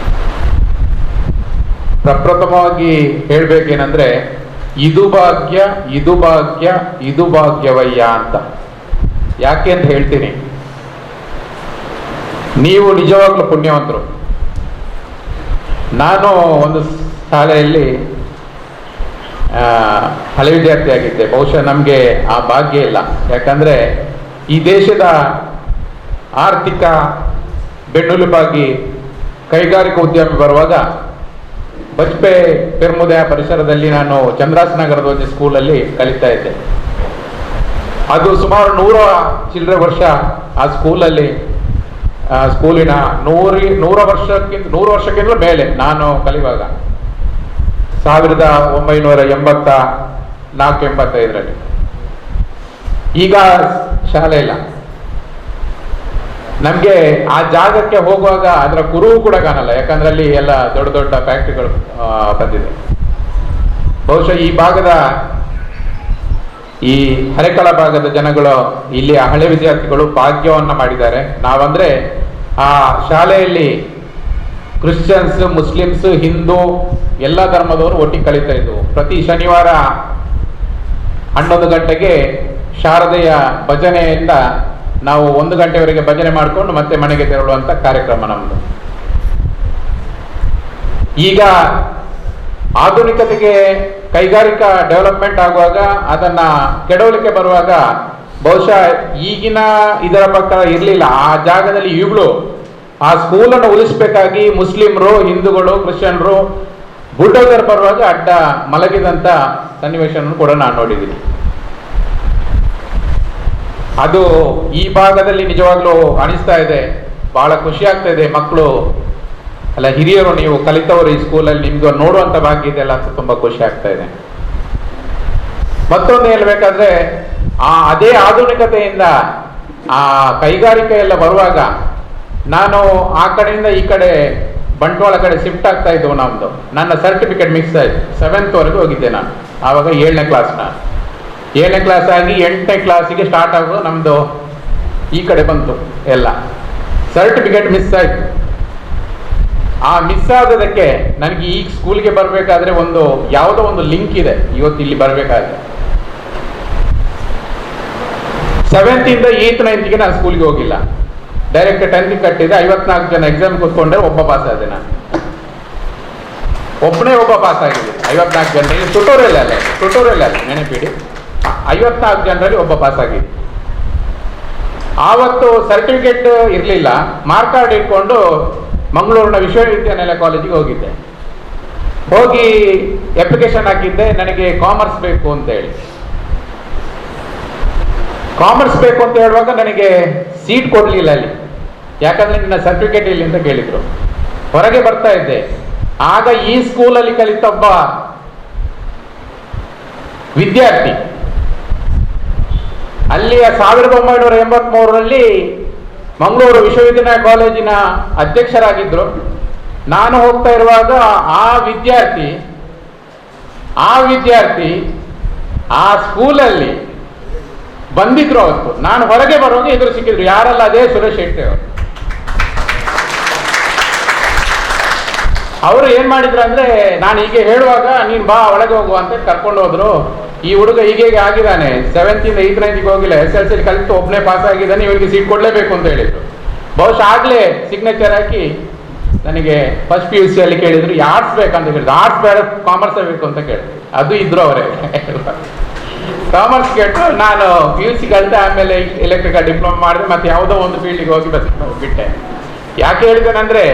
ಪ್ರಪ್ರಥಮವಾಗಿ ಹೇಳ್ಬೇಕೇನಂದ್ರೆ, ಇದು ಭಾಗ್ಯ ಇದು ಭಾಗ್ಯ ಇದು ಭಾಗ್ಯವಯ್ಯ ಅಂತ. ಯಾಕೆ ಅಂತ ಹೇಳ್ತೀನಿ. ನೀವು ನಿಜವಾಗ್ಲೂ ಪುಣ್ಯವಂತರು. ನಾನು ಒಂದು ಶಾಲೆಯಲ್ಲಿ ಹಳೆ ವಿದ್ಯಾರ್ಥಿ ಆಗಿದ್ದೆ. ಬಹುಶಃ ನಮಗೆ ಆ ಭಾಗ್ಯ ಇಲ್ಲ. ಯಾಕಂದ್ರೆ ಈ ದೇಶದ ಆರ್ಥಿಕ ಬೆನ್ನೆಲುಬಾಗಿ ಕೈಗಾರಿಕಾ ಉದ್ಯಮ ಬರುವಾಗ ಬಜ್ಪೆ ಪೆರ್ಮುದಯ ಪರಿಸರದಲ್ಲಿ ನಾನು ಚಂದ್ರಾಸನಗರದ ಒಂದು ಸ್ಕೂಲಲ್ಲಿ ಕಲಿತಾ ಇದ್ದೆ. ಅದು ಸುಮಾರು 100 ಚಿಲ್ಲರೆ ವರ್ಷ ಆ ಸ್ಕೂಲಲ್ಲಿ, ಸ್ಕೂಲಿನ 100 ವರ್ಷಕ್ಕಿಂತ ಮೇಲೆ ನಾನು ಕಲಿಯುವಾಗ 1984-85ರಲ್ಲಿ. ಈಗ ಶಾಲೆ ಇಲ್ಲ. ನಮ್ಗೆ ಆ ಜಾಗಕ್ಕೆ ಹೋಗುವಾಗ ಅದರ ಕುರುಹು ಕೂಡ ಕಾಣಲ್ಲ. ಯಾಕಂದ್ರೆ ಅಲ್ಲಿ ಎಲ್ಲ ದೊಡ್ಡ ದೊಡ್ಡ ಫ್ಯಾಕ್ಟ್ರಿಗಳು ಬಂದಿದೆ. ಬಹುಶಃ ಈ ಭಾಗದ, ಈ ಹರೆಕಳ ಭಾಗದ ಜನಗಳು, ಇಲ್ಲಿ ಹಳೆ ವಿದ್ಯಾರ್ಥಿಗಳು ಭಾಗ್ಯವನ್ನ ಮಾಡಿದ್ದಾರೆ. ನಾವಂದ್ರೆ ಆ ಶಾಲೆಯಲ್ಲಿ ಕ್ರಿಶ್ಚಿಯನ್ಸ್, ಮುಸ್ಲಿಮ್ಸ್, ಹಿಂದೂ ಎಲ್ಲ ಧರ್ಮದವರು ಒಟ್ಟಿಗೆ ಕಳೀತಾ ಇದ್ವು. ಪ್ರತಿ ಶನಿವಾರ 11 ಗಂಟೆಗೆ ಶಾರದೆಯ ಭಜನೆಯಿಂದ ನಾವು 1 ಗಂಟೆವರೆಗೆ ಭಜನೆ ಮಾಡಿಕೊಂಡು ಮತ್ತೆ ಮನೆಗೆ ತೆರಳುವಂತ ಕಾರ್ಯಕ್ರಮ ನಮ್ದು. ಈಗ ಆಧುನಿಕತೆಗೆ ಕೈಗಾರಿಕಾ ಡೆವಲಪ್ಮೆಂಟ್ ಆಗುವಾಗ, ಅದನ್ನ ಕೆಡವಲಿಕ್ಕೆ ಬರುವಾಗ, ಬಹುಶಃ ಈಗಿನ ಇದರ ಪ್ರಕಾರ ಇರಲಿಲ್ಲ. ಆ ಜಾಗದಲ್ಲಿ ಈಗಲೂ ಆ ಸ್ಕೂಲನ್ನು ಉಳಿಸ್ಬೇಕಾಗಿ ಮುಸ್ಲಿಮರು, ಹಿಂದೂಗಳು, ಕ್ರಿಶ್ಚಿಯನ್ರು ಬುಲ್ಡೋಸರ್ ಬರುವಾಗ ಅಡ್ಡ ಮಲಗಿದಂತ ಸನ್ನಿವೇಶವನ್ನು ಕೂಡ ನಾನು ನೋಡಿದ್ದೀನಿ. ಅದು ಈ ಭಾಗದಲ್ಲಿ ನಿಜವಾಗ್ಲೂ ಅನಿಸ್ತಾ ಇದೆ. ಬಹಳ ಖುಷಿ ಆಗ್ತಾ ಇದೆ. ಮಕ್ಕಳು ಅಲ್ಲ, ಹಿರಿಯರು, ನೀವು ಕಲಿತವರು ಈ ಸ್ಕೂಲಲ್ಲಿ, ನಿಮ್ಗೆ ನೋಡುವಂತ ಭಾಗ್ಯ ಇದೆಯಲ್ಲ ಅಂತ ತುಂಬಾ ಖುಷಿ ಆಗ್ತಾ ಇದೆ. ಮತ್ತೊಂದು ಹೇಳ್ಬೇಕಾದ್ರೆ, ಅದೇ ಆಧುನಿಕತೆಯಿಂದ ಆ ಕೈಗಾರಿಕೆ ಎಲ್ಲ ಬರುವಾಗ ನಾನು ಆ ಕಡೆಯಿಂದ ಈ ಕಡೆ ಬಂಟ್ವಾಳ ಕಡೆ ಶಿಫ್ಟ್ ಆಗ್ತಾ ಇದ್ದವು. ನಮ್ದು ನನ್ನ ಸರ್ಟಿಫಿಕೇಟ್ ಮಿಕ್ಸ್ ಆಯ್ತು. 7th ವರೆಗೂ ಹೋಗಿದ್ದೆ ನಾನು. ಆವಾಗ 7ನೇ ಕ್ಲಾಸ್. ನಾನು 7ನೇ ಕ್ಲಾಸ್ ಆಗಿ 8ನೇ ಕ್ಲಾಸಿಗೆ ಸ್ಟಾರ್ಟ್ ಆಗೋದು ನಮ್ದು ಈ ಕಡೆ ಬಂತು. ಎಲ್ಲ ಸರ್ಟಿಫಿಕೇಟ್ ಮಿಸ್ ಆಯ್ತು. ಆ ಮಿಸ್ ಆಗೋದಕ್ಕೆ ನನಗೆ ಈ ಸ್ಕೂಲ್ಗೆ ಬರಬೇಕಾದ್ರೆ ಯಾವುದೋ ಒಂದು ಲಿಂಕ್ ಇದೆ. ಇವತ್ತು ಇಲ್ಲಿ ಬರಬೇಕಾದ್ರೆ 7th ಇಂದ 8th 9th ನಾನು ಸ್ಕೂಲ್ಗೆ ಹೋಗಿಲ್ಲ. ಡೈರೆಕ್ಟ್ 10th ಕಟ್ಟಿದೆ. 54 ಜನ ಎಕ್ಸಾಮ್ ಕೂತ್ಕೊಂಡ್ರೆ ಒಬ್ಬ ಪಾಸ್ ಆದೆ. ನಾನು ಒಬ್ಬನೇ ಪಾಸ್ ಆಗಿದೆ 54 ಜನರಲ್ಲಿ. ಟ್ಯುಟೋರಿಯಲ್ ಅಲ್ಲ, ನೆನಪಿಡಿ. 54 ಜನರಲ್ಲಿ ಒಬ್ಬ ಪಾಸ್ ಆಗಿದೆ. ಆವತ್ತು ಸರ್ಟಿಫಿಕೇಟ್ ಇರಲಿಲ್ಲ. ಮಾರ್ಕ್ ಕಾರ್ಡ್ ಇಟ್ಕೊಂಡು ಮಂಗಳೂರಿನ ವಿಶ್ವವಿದ್ಯಾನಿಲಯ ಕಾಲೇಜಿಗೆ ಹೋಗಿದ್ದೆ. ಹೋಗಿ ಅಪ್ಲಿಕೇಶನ್ ಹಾಕಿದ್ದೆ. ನನಗೆ ಕಾಮರ್ಸ್ ಬೇಕು ಅಂತ ಹೇಳಿ. ಕಾಮರ್ಸ್ ಬೇಕು ಅಂತ ಹೇಳುವಾಗ ನನಗೆ ಸೀಟ್ ಕೊಡ್ಲಿಲ್ಲ ಅಲ್ಲಿ. ಯಾಕಂದ್ರೆ ನಿನ್ನ ಸರ್ಟಿಫಿಕೇಟ್ ಇಲ್ಲಿ ಅಂತ ಕೇಳಿದ್ರು. ಹೊರಗೆ ಬರ್ತಾ ಇದ್ದೆ. ಆಗ ಈ ಸ್ಕೂಲಲ್ಲಿ ಕಲಿತ ಒಬ್ಬ ವಿದ್ಯಾರ್ಥಿ ಅಲ್ಲಿಯ 1983ರಲ್ಲಿ ಮಂಗಳೂರು ವಿಶ್ವವಿದ್ಯಾನಿಲಯ ಕಾಲೇಜಿನ ಅಧ್ಯಕ್ಷರಾಗಿದ್ರು. ನಾನು ಹೋಗ್ತಾ ಇರುವಾಗ ಆ ವಿದ್ಯಾರ್ಥಿ ಆ ಸ್ಕೂಲಲ್ಲಿ ಬಂದಿದ್ರು. ಅವತ್ತು ನಾನು ಹೊರಗೆ ಬರುವಾಗ ಎದುರು ಸಿಕ್ಕಿದ್ರು. ಯಾರಲ್ಲ, ಅದೇ ಸುರೇಶ್ ಶೆಟ್ಟಿ ಅವರು. ಅವರು ಏನ್ ಮಾಡಿದ್ರು ಅಂದ್ರೆ, ನಾನು ಹೀಗೆ ಹೇಳುವಾಗ ನೀನ್ ಬಾ ಒಳಗೆ ಹೋಗುವ ಅಂತ ಕರ್ಕೊಂಡು ಹೋದ್ರು. ಈ ಹುಡುಗ ಹೀಗೆ ಆಗಿದ್ದಾನೆ, 7th ಇಂದ 8th 9th ಹೋಗಿಲ್ಲ, SSLC ಕಲಿತು ಒಬ್ಬನೇ ಪಾಸ್ ಆಗಿದ್ದಾನೆ, ಇವರಿಗೆ ಸೀಟ್ ಕೊಡ್ಲೇಬೇಕು ಅಂತ ಹೇಳಿದ್ರು. ಬಹುಶಃ ಆಗ್ಲೇ ಸಿಗ್ನೇಚರ್ ಹಾಕಿ ನನಗೆ ಫಸ್ಟ್ PUC ಅಲ್ಲಿ ಕೇಳಿದ್ರು ಆರ್ಟ್ಸ್ ಬೇಕಂತ ಹೇಳಿದ್ರು. ಆರ್ಟ್ಸ್ ಬೇಡ, ಕಾಮರ್ಸ್ ಬೇಕು ಅಂತ ಕೇಳಿದ್ರು. ಅದು ಇದ್ರು ಅವರೇ. ಕಾಮರ್ಸ್ ಕೇಟ್ಟು ನಾನು PUC ಕಲಿತೆ. ಆಮೇಲೆ ಎಲೆಕ್ಟ್ರಿಕಲ್ ಡಿಪ್ಲೊಮಾ ಮಾಡಿದೆ. ಮತ್ತೆ ಯಾವುದೋ ಒಂದು ಫೀಲ್ಡಿಗೆ ಹೋಗಿ ಬಿಟ್ಟೆ. ಯಾಕೆ ಹೇಳಿದ್ದೇನೆಂದ್ರೆ,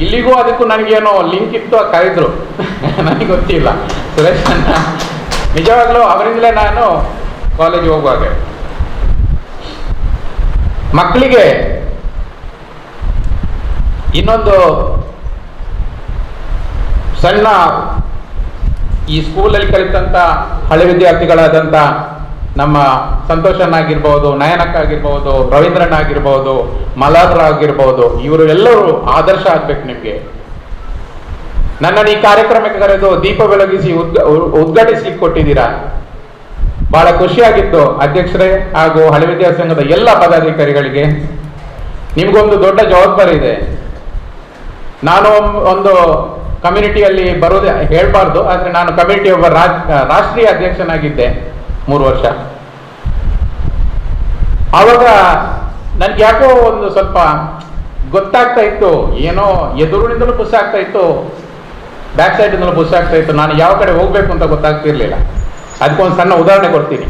ಇಲ್ಲಿಗೂ ಅದಕ್ಕೂ ನನಗೇನೋ ಲಿಂಕ್ ಇತ್ತು. ಕರೆದ್ರು, ನನಗೆ ಗೊತ್ತಿಲ್ಲ. ಸುರೇಶ್ ಅಣ್ಣ ನಿಜವಾಗ್ಲೂ ಅವರಿಂದಲೇ ನಾನು ಕಾಲೇಜಿಗೆ ಹೋಗುವಾಗ ಮಕ್ಕಳಿಗೆ ಇನ್ನೊಂದು ಸಣ್ಣ, ಈ ಸ್ಕೂಲಲ್ಲಿ ಕಲಿತಂತ ಹಳೆ ವಿದ್ಯಾರ್ಥಿಗಳಾದಂಥ ನಮ್ಮ ಸಂತೋಷನಾಗಿರ್ಬೋದು, ನಯನಕ್ಕಾಗಿರ್ಬೋದು, ರವೀಂದ್ರನಾಗಿರ್ಬೋದು, ಮಲಾದ್ರ ಆಗಿರ್ಬೋದು, ಇವರು ಎಲ್ಲರೂ ಆದರ್ಶ ಆಗ್ಬೇಕು ನಿಮ್ಗೆ. ನನ್ನನ್ನು ಈ ಕಾರ್ಯಕ್ರಮಕ್ಕೆ ಕರೆದು ದೀಪ ಬೆಳಗಿಸಿ ಉದ್ಘಾಟಿಸ್ಲಿಕ್ಕೆ ಕೊಟ್ಟಿದ್ದೀರಾ. ಬಹಳ ಖುಷಿಯಾಗಿತ್ತು ಅಧ್ಯಕ್ಷರೇ ಹಾಗೂ ಹಳೆ ವಿದ್ಯಾಸಂಘದ ಎಲ್ಲ ಪದಾಧಿಕಾರಿಗಳಿಗೆ. ನಿಮ್ಗೊಂದು ದೊಡ್ಡ ಜವಾಬ್ದಾರಿ ಇದೆ. ನಾನು ಒಂದು ಕಮ್ಯುನಿಟಿಯಲ್ಲಿ ಬರೋದೇ ಹೇಳ್ಬಾರ್ದು, ಆದ್ರೆ ನಾನು ಕಮ್ಯುನಿಟಿ ಒಬ್ಬ ರಾಷ್ಟ್ರೀಯ ಅಧ್ಯಕ್ಷನಾಗಿದ್ದೆ 3 ವರ್ಷ. ಆವಾಗ ನನ್ಗೆ ಯಾಕೋ ಒಂದು ಸ್ವಲ್ಪ ಗೊತ್ತಾಗ್ತಾ ಇತ್ತು, ಏನೋ ಎದುರಿನಿಂದಲೂ ಪುಷ್ ಆಗ್ತಾ ಇತ್ತು, ಬ್ಯಾಕ್ ಸೈಡಿಂದಲೂ ಪುಷ್ ಆಗ್ತಾ ಇತ್ತು. ನಾನು ಯಾವ ಕಡೆ ಹೋಗ್ಬೇಕು ಅಂತ ಗೊತ್ತಾಗ್ತಿರ್ಲಿಲ್ಲ. ಅದಕ್ಕೊಂದು ಸಣ್ಣ ಉದಾಹರಣೆ ಕೊಡ್ತೀನಿ.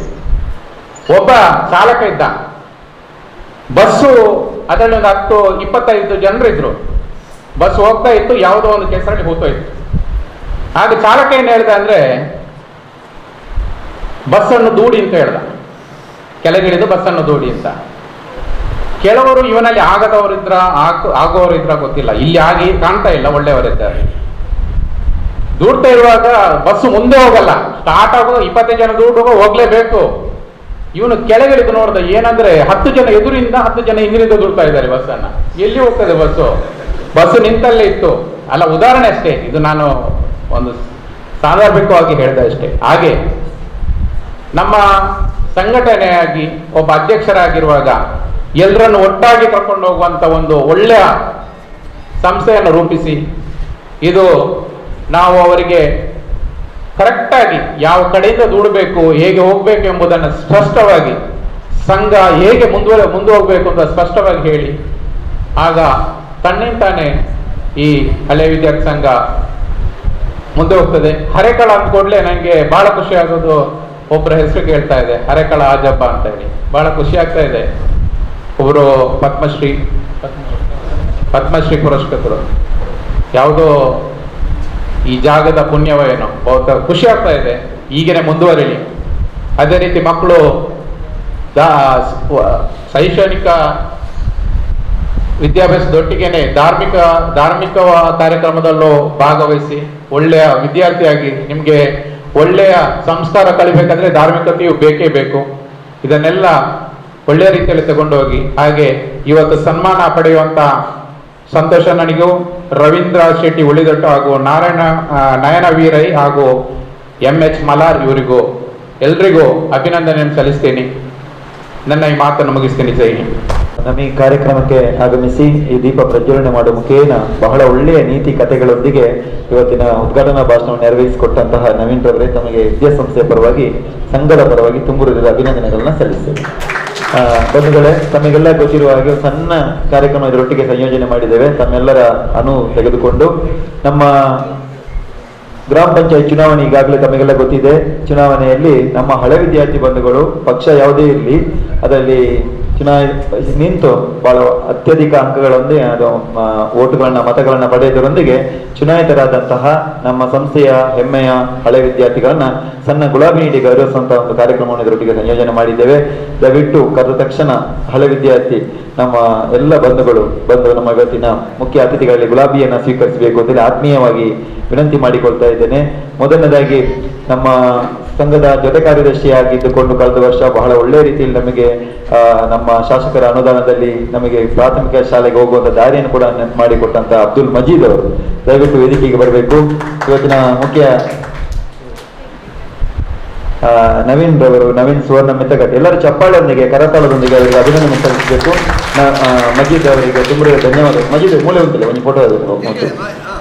ಒಬ್ಬ ಚಾಲಕ ಇದ್ದ, ಬಸ್ಸು ಅದರಲ್ಲಿ ಒಂದು 10-25 ಜನರಿದ್ರು. ಬಸ್ ಹೋಗ್ತಾ ಇತ್ತು, ಯಾವುದೋ ಒಂದು ಕೆಸರಲ್ಲಿ ಹೋಗ್ತೋಯ್ತು. ಆಗ ಚಾಲಕ ಏನ್ ಹೇಳ್ದ ಅಂದ್ರೆ, ಬಸ್ಸನ್ನು ದೂಡಿ ಅಂತ ಹೇಳ್ದ, ಕೆಳಗಿಳಿದು ಬಸ್ಸನ್ನು ದೂಡಿ ಅಂತ. ಕೆಲವರು ಇವನಲ್ಲಿ ಆಗದವರಿದ್ರ ಆಗೋರಿದ್ರ ಗೊತ್ತಿಲ್ಲ, ಇಲ್ಲಿ ಆಗಿ ಕಾಣ್ತಾ ಇಲ್ಲ, ಒಳ್ಳೆಯವರಿದ್ದಾರೆ. ದೂಡ್ತಾ ಇರುವಾಗ ಬಸ್ಸು ಮುಂದೆ ಹೋಗಲ್ಲ, ಸ್ಟಾರ್ಟ್ ಆಗೋ 20 ಜನ ದೂಡುವ ಹೋಗ್ಲೇಬೇಕು. ಇವನು ಕೆಳಗಿಳಿದು ನೋಡ್ದ, ಏನಂದ್ರೆ 10 ಜನ ಎದುರಿಂದ 10 ಜನ ಹಿಂದಿನಿಂದ ದೂಡ್ತಾ ಇದ್ದಾರೆ ಬಸ್ಸನ್ನ. ಎಲ್ಲಿ ಹೋಗ್ತದೆ ಬಸ್ಸು ನಿಂತಲ್ಲೇ ಇತ್ತು. ಅಲ್ಲ, ಉದಾಹರಣೆ ಅಷ್ಟೇ ಇದು, ನಾನು ಒಂದು ಸಾಂದರ್ಭಿಕವಾಗಿ ಹೇಳಿದೆ ಅಷ್ಟೇ. ಹಾಗೆ ನಮ್ಮ ಸಂಘಟನೆಯಾಗಿ ಒಬ್ಬ ಅಧ್ಯಕ್ಷರಾಗಿರುವಾಗ ಎಲ್ಲರನ್ನು ಒಟ್ಟಾಗಿ ಕರ್ಕೊಂಡು ಹೋಗುವಂತ ಒಂದು ಒಳ್ಳೆಯ ಸಂಸ್ಥೆಯನ್ನು ರೂಪಿಸಿ, ಇದು ನಾವು ಅವರಿಗೆ ಕರೆಕ್ಟಾಗಿ ಯಾವ ಕಡೆಯಿಂದ ದೂಡಬೇಕು, ಹೇಗೆ ಹೋಗ್ಬೇಕು ಎಂಬುದನ್ನು ಸ್ಪಷ್ಟವಾಗಿ, ಸಂಘ ಹೇಗೆ ಮುಂದೆ ಹೋಗ್ಬೇಕು ಅಂತ ಸ್ಪಷ್ಟವಾಗಿ ಹೇಳಿ, ಆಗ ತನ್ನಿಂತಾನೆ ಈ ಹಳೆ ವಿದ್ಯಾರ್ಥಿ ಸಂಘ ಮುಂದೆ ಹೋಗ್ತದೆ. ಹರೇಕಳ ಅಂತ ಕೂಡಲೇ ನನಗೆ ಬಹಳ ಖುಷಿ ಆಗೋದು, ಒಬ್ಬರ ಹೆಸರು ಕೇಳ್ತಾ ಇದೆ, ಹರೇಕಳ ಆಜಪ್ಪ ಅಂತ ಹೇಳಿ. ಬಹಳ ಖುಷಿ ಆಗ್ತಾ ಇದೆ. ಒಬ್ಬರು ಪದ್ಮಶ್ರೀ ಪುರಸ್ಕೃತರು, ಯಾವುದೋ ಈ ಜಾಗದ ಪುಣ್ಯವೇನೋ, ಬಹುತ ಖುಷಿ ಆಗ್ತಾ ಇದೆ. ಈಗೇನೆ ಮುಂದುವರಿಲಿ. ಅದೇ ರೀತಿ ಮಕ್ಕಳು ಶೈಕ್ಷಣಿಕ ವಿದ್ಯಾಭ್ಯಾಸದೊಟ್ಟಿಗೆನೆ ಧಾರ್ಮಿಕ ಕಾರ್ಯಕ್ರಮದಲ್ಲೂ ಭಾಗವಹಿಸಿ ಒಳ್ಳೆಯ ವಿದ್ಯಾರ್ಥಿಯಾಗಿ, ನಿಮ್ಗೆ ಒಳ್ಳೆಯ ಸಂಸ್ಕಾರ ಕಲಿಬೇಕಂದ್ರೆ ಧಾರ್ಮಿಕತೆಯು ಬೇಕೇ ಬೇಕು. ಇದನ್ನೆಲ್ಲ ಒಳ್ಳೆಯ ರೀತಿಯಲ್ಲಿ ತಗೊಂಡೋಗಿ, ಹಾಗೆ ಇವತ್ತು ಸನ್ಮಾನ ಪಡೆಯುವಂತ ಸಂತೋಷ ನನಗೂ, ರವೀಂದ್ರ ಶೆಟ್ಟಿ ಉಳಿದಟ್ಟು ಹಾಗೂ ನಯನ ವೀರೈ ಹಾಗೂ MH ಮಲಾರ್ ಇವರಿಗೂ ಎಲ್ರಿಗೂ ಅಭಿನಂದನೆಯನ್ನು ಸಲ್ಲಿಸ್ತೀನಿ. ನನ್ನ ಈ ಮಾತನ್ನು ಮುಗಿಸ್ತೀನಿ. ಜೈ ಹಿಂದ್. ನಮ್ಮ ಈ ಕಾರ್ಯಕ್ರಮಕ್ಕೆ ಆಗಮಿಸಿ ಈ ದೀಪ ಪ್ರಜ್ವಲನೆ ಮಾಡುವ ಮುಖೇನ ಬಹಳ ಒಳ್ಳೆಯ ನೀತಿ ಕಥೆಗಳೊಂದಿಗೆ ಇವತ್ತಿನ ಉದ್ಘಾಟನಾ ಭಾಷಣವನ್ನು ನೆರವೇರಿಸಿಕೊಟ್ಟಂತಹ ನವೀನ್ ರವರೇ, ತಮಗೆ ವಿದ್ಯಾಸಂಸ್ಥೆಯ ಪರವಾಗಿ, ಸಂಘದ ಪರವಾಗಿ ತುಂಬುವುದರ ಅಭಿನಂದನೆಗಳನ್ನ ಸಲ್ಲಿಸ್ತೇವೆ. ಬಂಧುಗಳೇ, ತಮಗೆಲ್ಲ ಗೊತ್ತಿರುವ ಹಾಗೆ ಸಣ್ಣ ಕಾರ್ಯಕ್ರಮ ಇದರೊಟ್ಟಿಗೆ ಸಂಯೋಜನೆ ಮಾಡಿದ್ದೇವೆ. ತಮ್ಮೆಲ್ಲರ ತೆಗೆದುಕೊಂಡು ನಮ್ಮ ಗ್ರಾಮ ಪಂಚಾಯತ್ ಚುನಾವಣೆ ಈಗಾಗಲೇ ತಮಗೆಲ್ಲ ಗೊತ್ತಿದೆ. ಚುನಾವಣೆಯಲ್ಲಿ ನಮ್ಮ ಹಳೆ ವಿದ್ಯಾರ್ಥಿ ಬಂಧುಗಳು ಪಕ್ಷ ಯಾವುದೇ ಇರಲಿ ಅದರಲ್ಲಿ ನಿಂತು ಬಹಳ ಅತ್ಯಧಿಕ ಅಂಕಗಳೊಂದಿಗೆ ಅದು ಮತಗಳನ್ನ ಪಡೆಯುವುದರೊಂದಿಗೆ ಚುನಾಯಿತರಾದಂತಹ ನಮ್ಮ ಸಂಸ್ಥೆಯ ಹೆಮ್ಮೆಯ ಹಳೆ ವಿದ್ಯಾರ್ಥಿಗಳನ್ನ ಸಣ್ಣ ಗುಲಾಬಿ ನೀಡಿ ಗೌರವಿಸುವಂತಹ ಒಂದು ಕಾರ್ಯಕ್ರಮವನ್ನು ಇದರೊಟ್ಟಿಗೆ ಸಂಯೋಜನೆ ಮಾಡಿದ್ದೇವೆ. ದಯವಿಟ್ಟು ಕರೆದ ತಕ್ಷಣ ಹಳೆ ವಿದ್ಯಾರ್ಥಿ ನಮ್ಮ ಎಲ್ಲ ಬಂಧು ನಮ್ಮ ಇವತ್ತಿನ ಮುಖ್ಯ ಅತಿಥಿಗಳಲ್ಲಿ ಗುಲಾಬಿಯನ್ನ ಸ್ವೀಕರಿಸಬೇಕು ಅಂತೇಳಿ ಆತ್ಮೀಯವಾಗಿ ವಿನಂತಿ ಮಾಡಿಕೊಳ್ತಾ ಇದ್ದೇನೆ. ಮೊದಲನೇದಾಗಿ ನಮ್ಮ ಸಂಘದ ಜೊತೆ ಕಾರ್ಯದರ್ಶಿಯಾಗಿದ್ದುಕೊಂಡು ಕಳೆದ ವರ್ಷ ಬಹಳ ಒಳ್ಳೆಯ ರೀತಿಯಲ್ಲಿ ನಮಗೆ ನಮ್ಮ ಶಾಸಕರ ಅನುದಾನದಲ್ಲಿ ನಮಗೆ ಪ್ರಾಥಮಿಕ ಶಾಲೆಗೆ ಹೋಗುವಂತ ದಾರಿಯನ್ನು ಕೂಡ ಮಾಡಿಕೊಟ್ಟಂತ ಅಬ್ದುಲ್ ಮಜೀದ್ ಅವರು ದಯವಿಟ್ಟು ವೇದಿಕೆಗೆ ಬರಬೇಕು. ಇವತ್ತಿನ ಮುಖ್ಯ ನವೀನ್ ಸುವರ್ಣ ಮೆತ್ತಗಟ್ಟಿ ಎಲ್ಲರೂ ಚಪ್ಪಾಳೆಯೊಂದಿಗೆ ಕರತಾಳದೊಂದಿಗೆ ಅವರಿಗೆ ಅಭಿನಂದನೆ ಸಲ್ಲಿಸಬೇಕು. ಮಜೀದ್ ಅವರಿಗೆ ತುಂಬ ಧನ್ಯವಾದ. ಮಜೀದ್ ಮೂಲೆ ಉಂಟಿಲ್ಲ ಒಂದು ಫೋಟೋ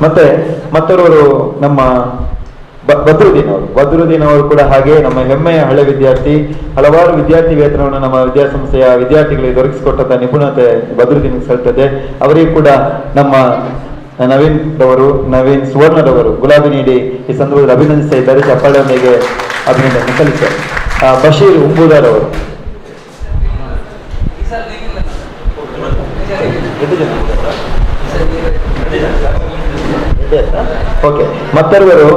ಮತ್ತೆ ಮತ್ತೊರವರು ನಮ್ಮ ಬದ್ರುದ್ದೀನ್ ಅವರು ಕೂಡ ಹಾಗೆ ನಮ್ಮ ಹೆಮ್ಮೆಯ ಹಳೆ ವಿದ್ಯಾರ್ಥಿ. ಹಲವಾರು ವಿದ್ಯಾರ್ಥಿ ವೇತನವನ್ನು ನಮ್ಮ ವಿದ್ಯಾಸಂಸ್ಥೆಯ ವಿದ್ಯಾರ್ಥಿಗಳಿಗೆ ದೊರಕಿಸಿಕೊಟ್ಟಂತ ನಿಪುಣತೆ ಬದ್ರುದ್ದೀನ್ ಸಲ್ತದೆ. ಅವರಿಗೂ ಕೂಡ ನಮ್ಮ ನವೀನ್ ಸುವರ್ಣರವರು ಗುಲಾಬಿ ನೀಡಿ ಈ ಸಂದರ್ಭದಲ್ಲಿ ಅಭಿನಂದಿಸ್ತಾ ಇದ್ದಾರೆ. ಚಪ್ಪಾಳೆಯೊಂದಿಗೆ ಅಭಿನಂದನೆ ಸಲ್ಲಿಸ್ತಾರೆ. ಬಶೀರ್ ಉಂಬುದಾರ್ ಅವರು ಓಕೆ. ಮತ್ತರವರು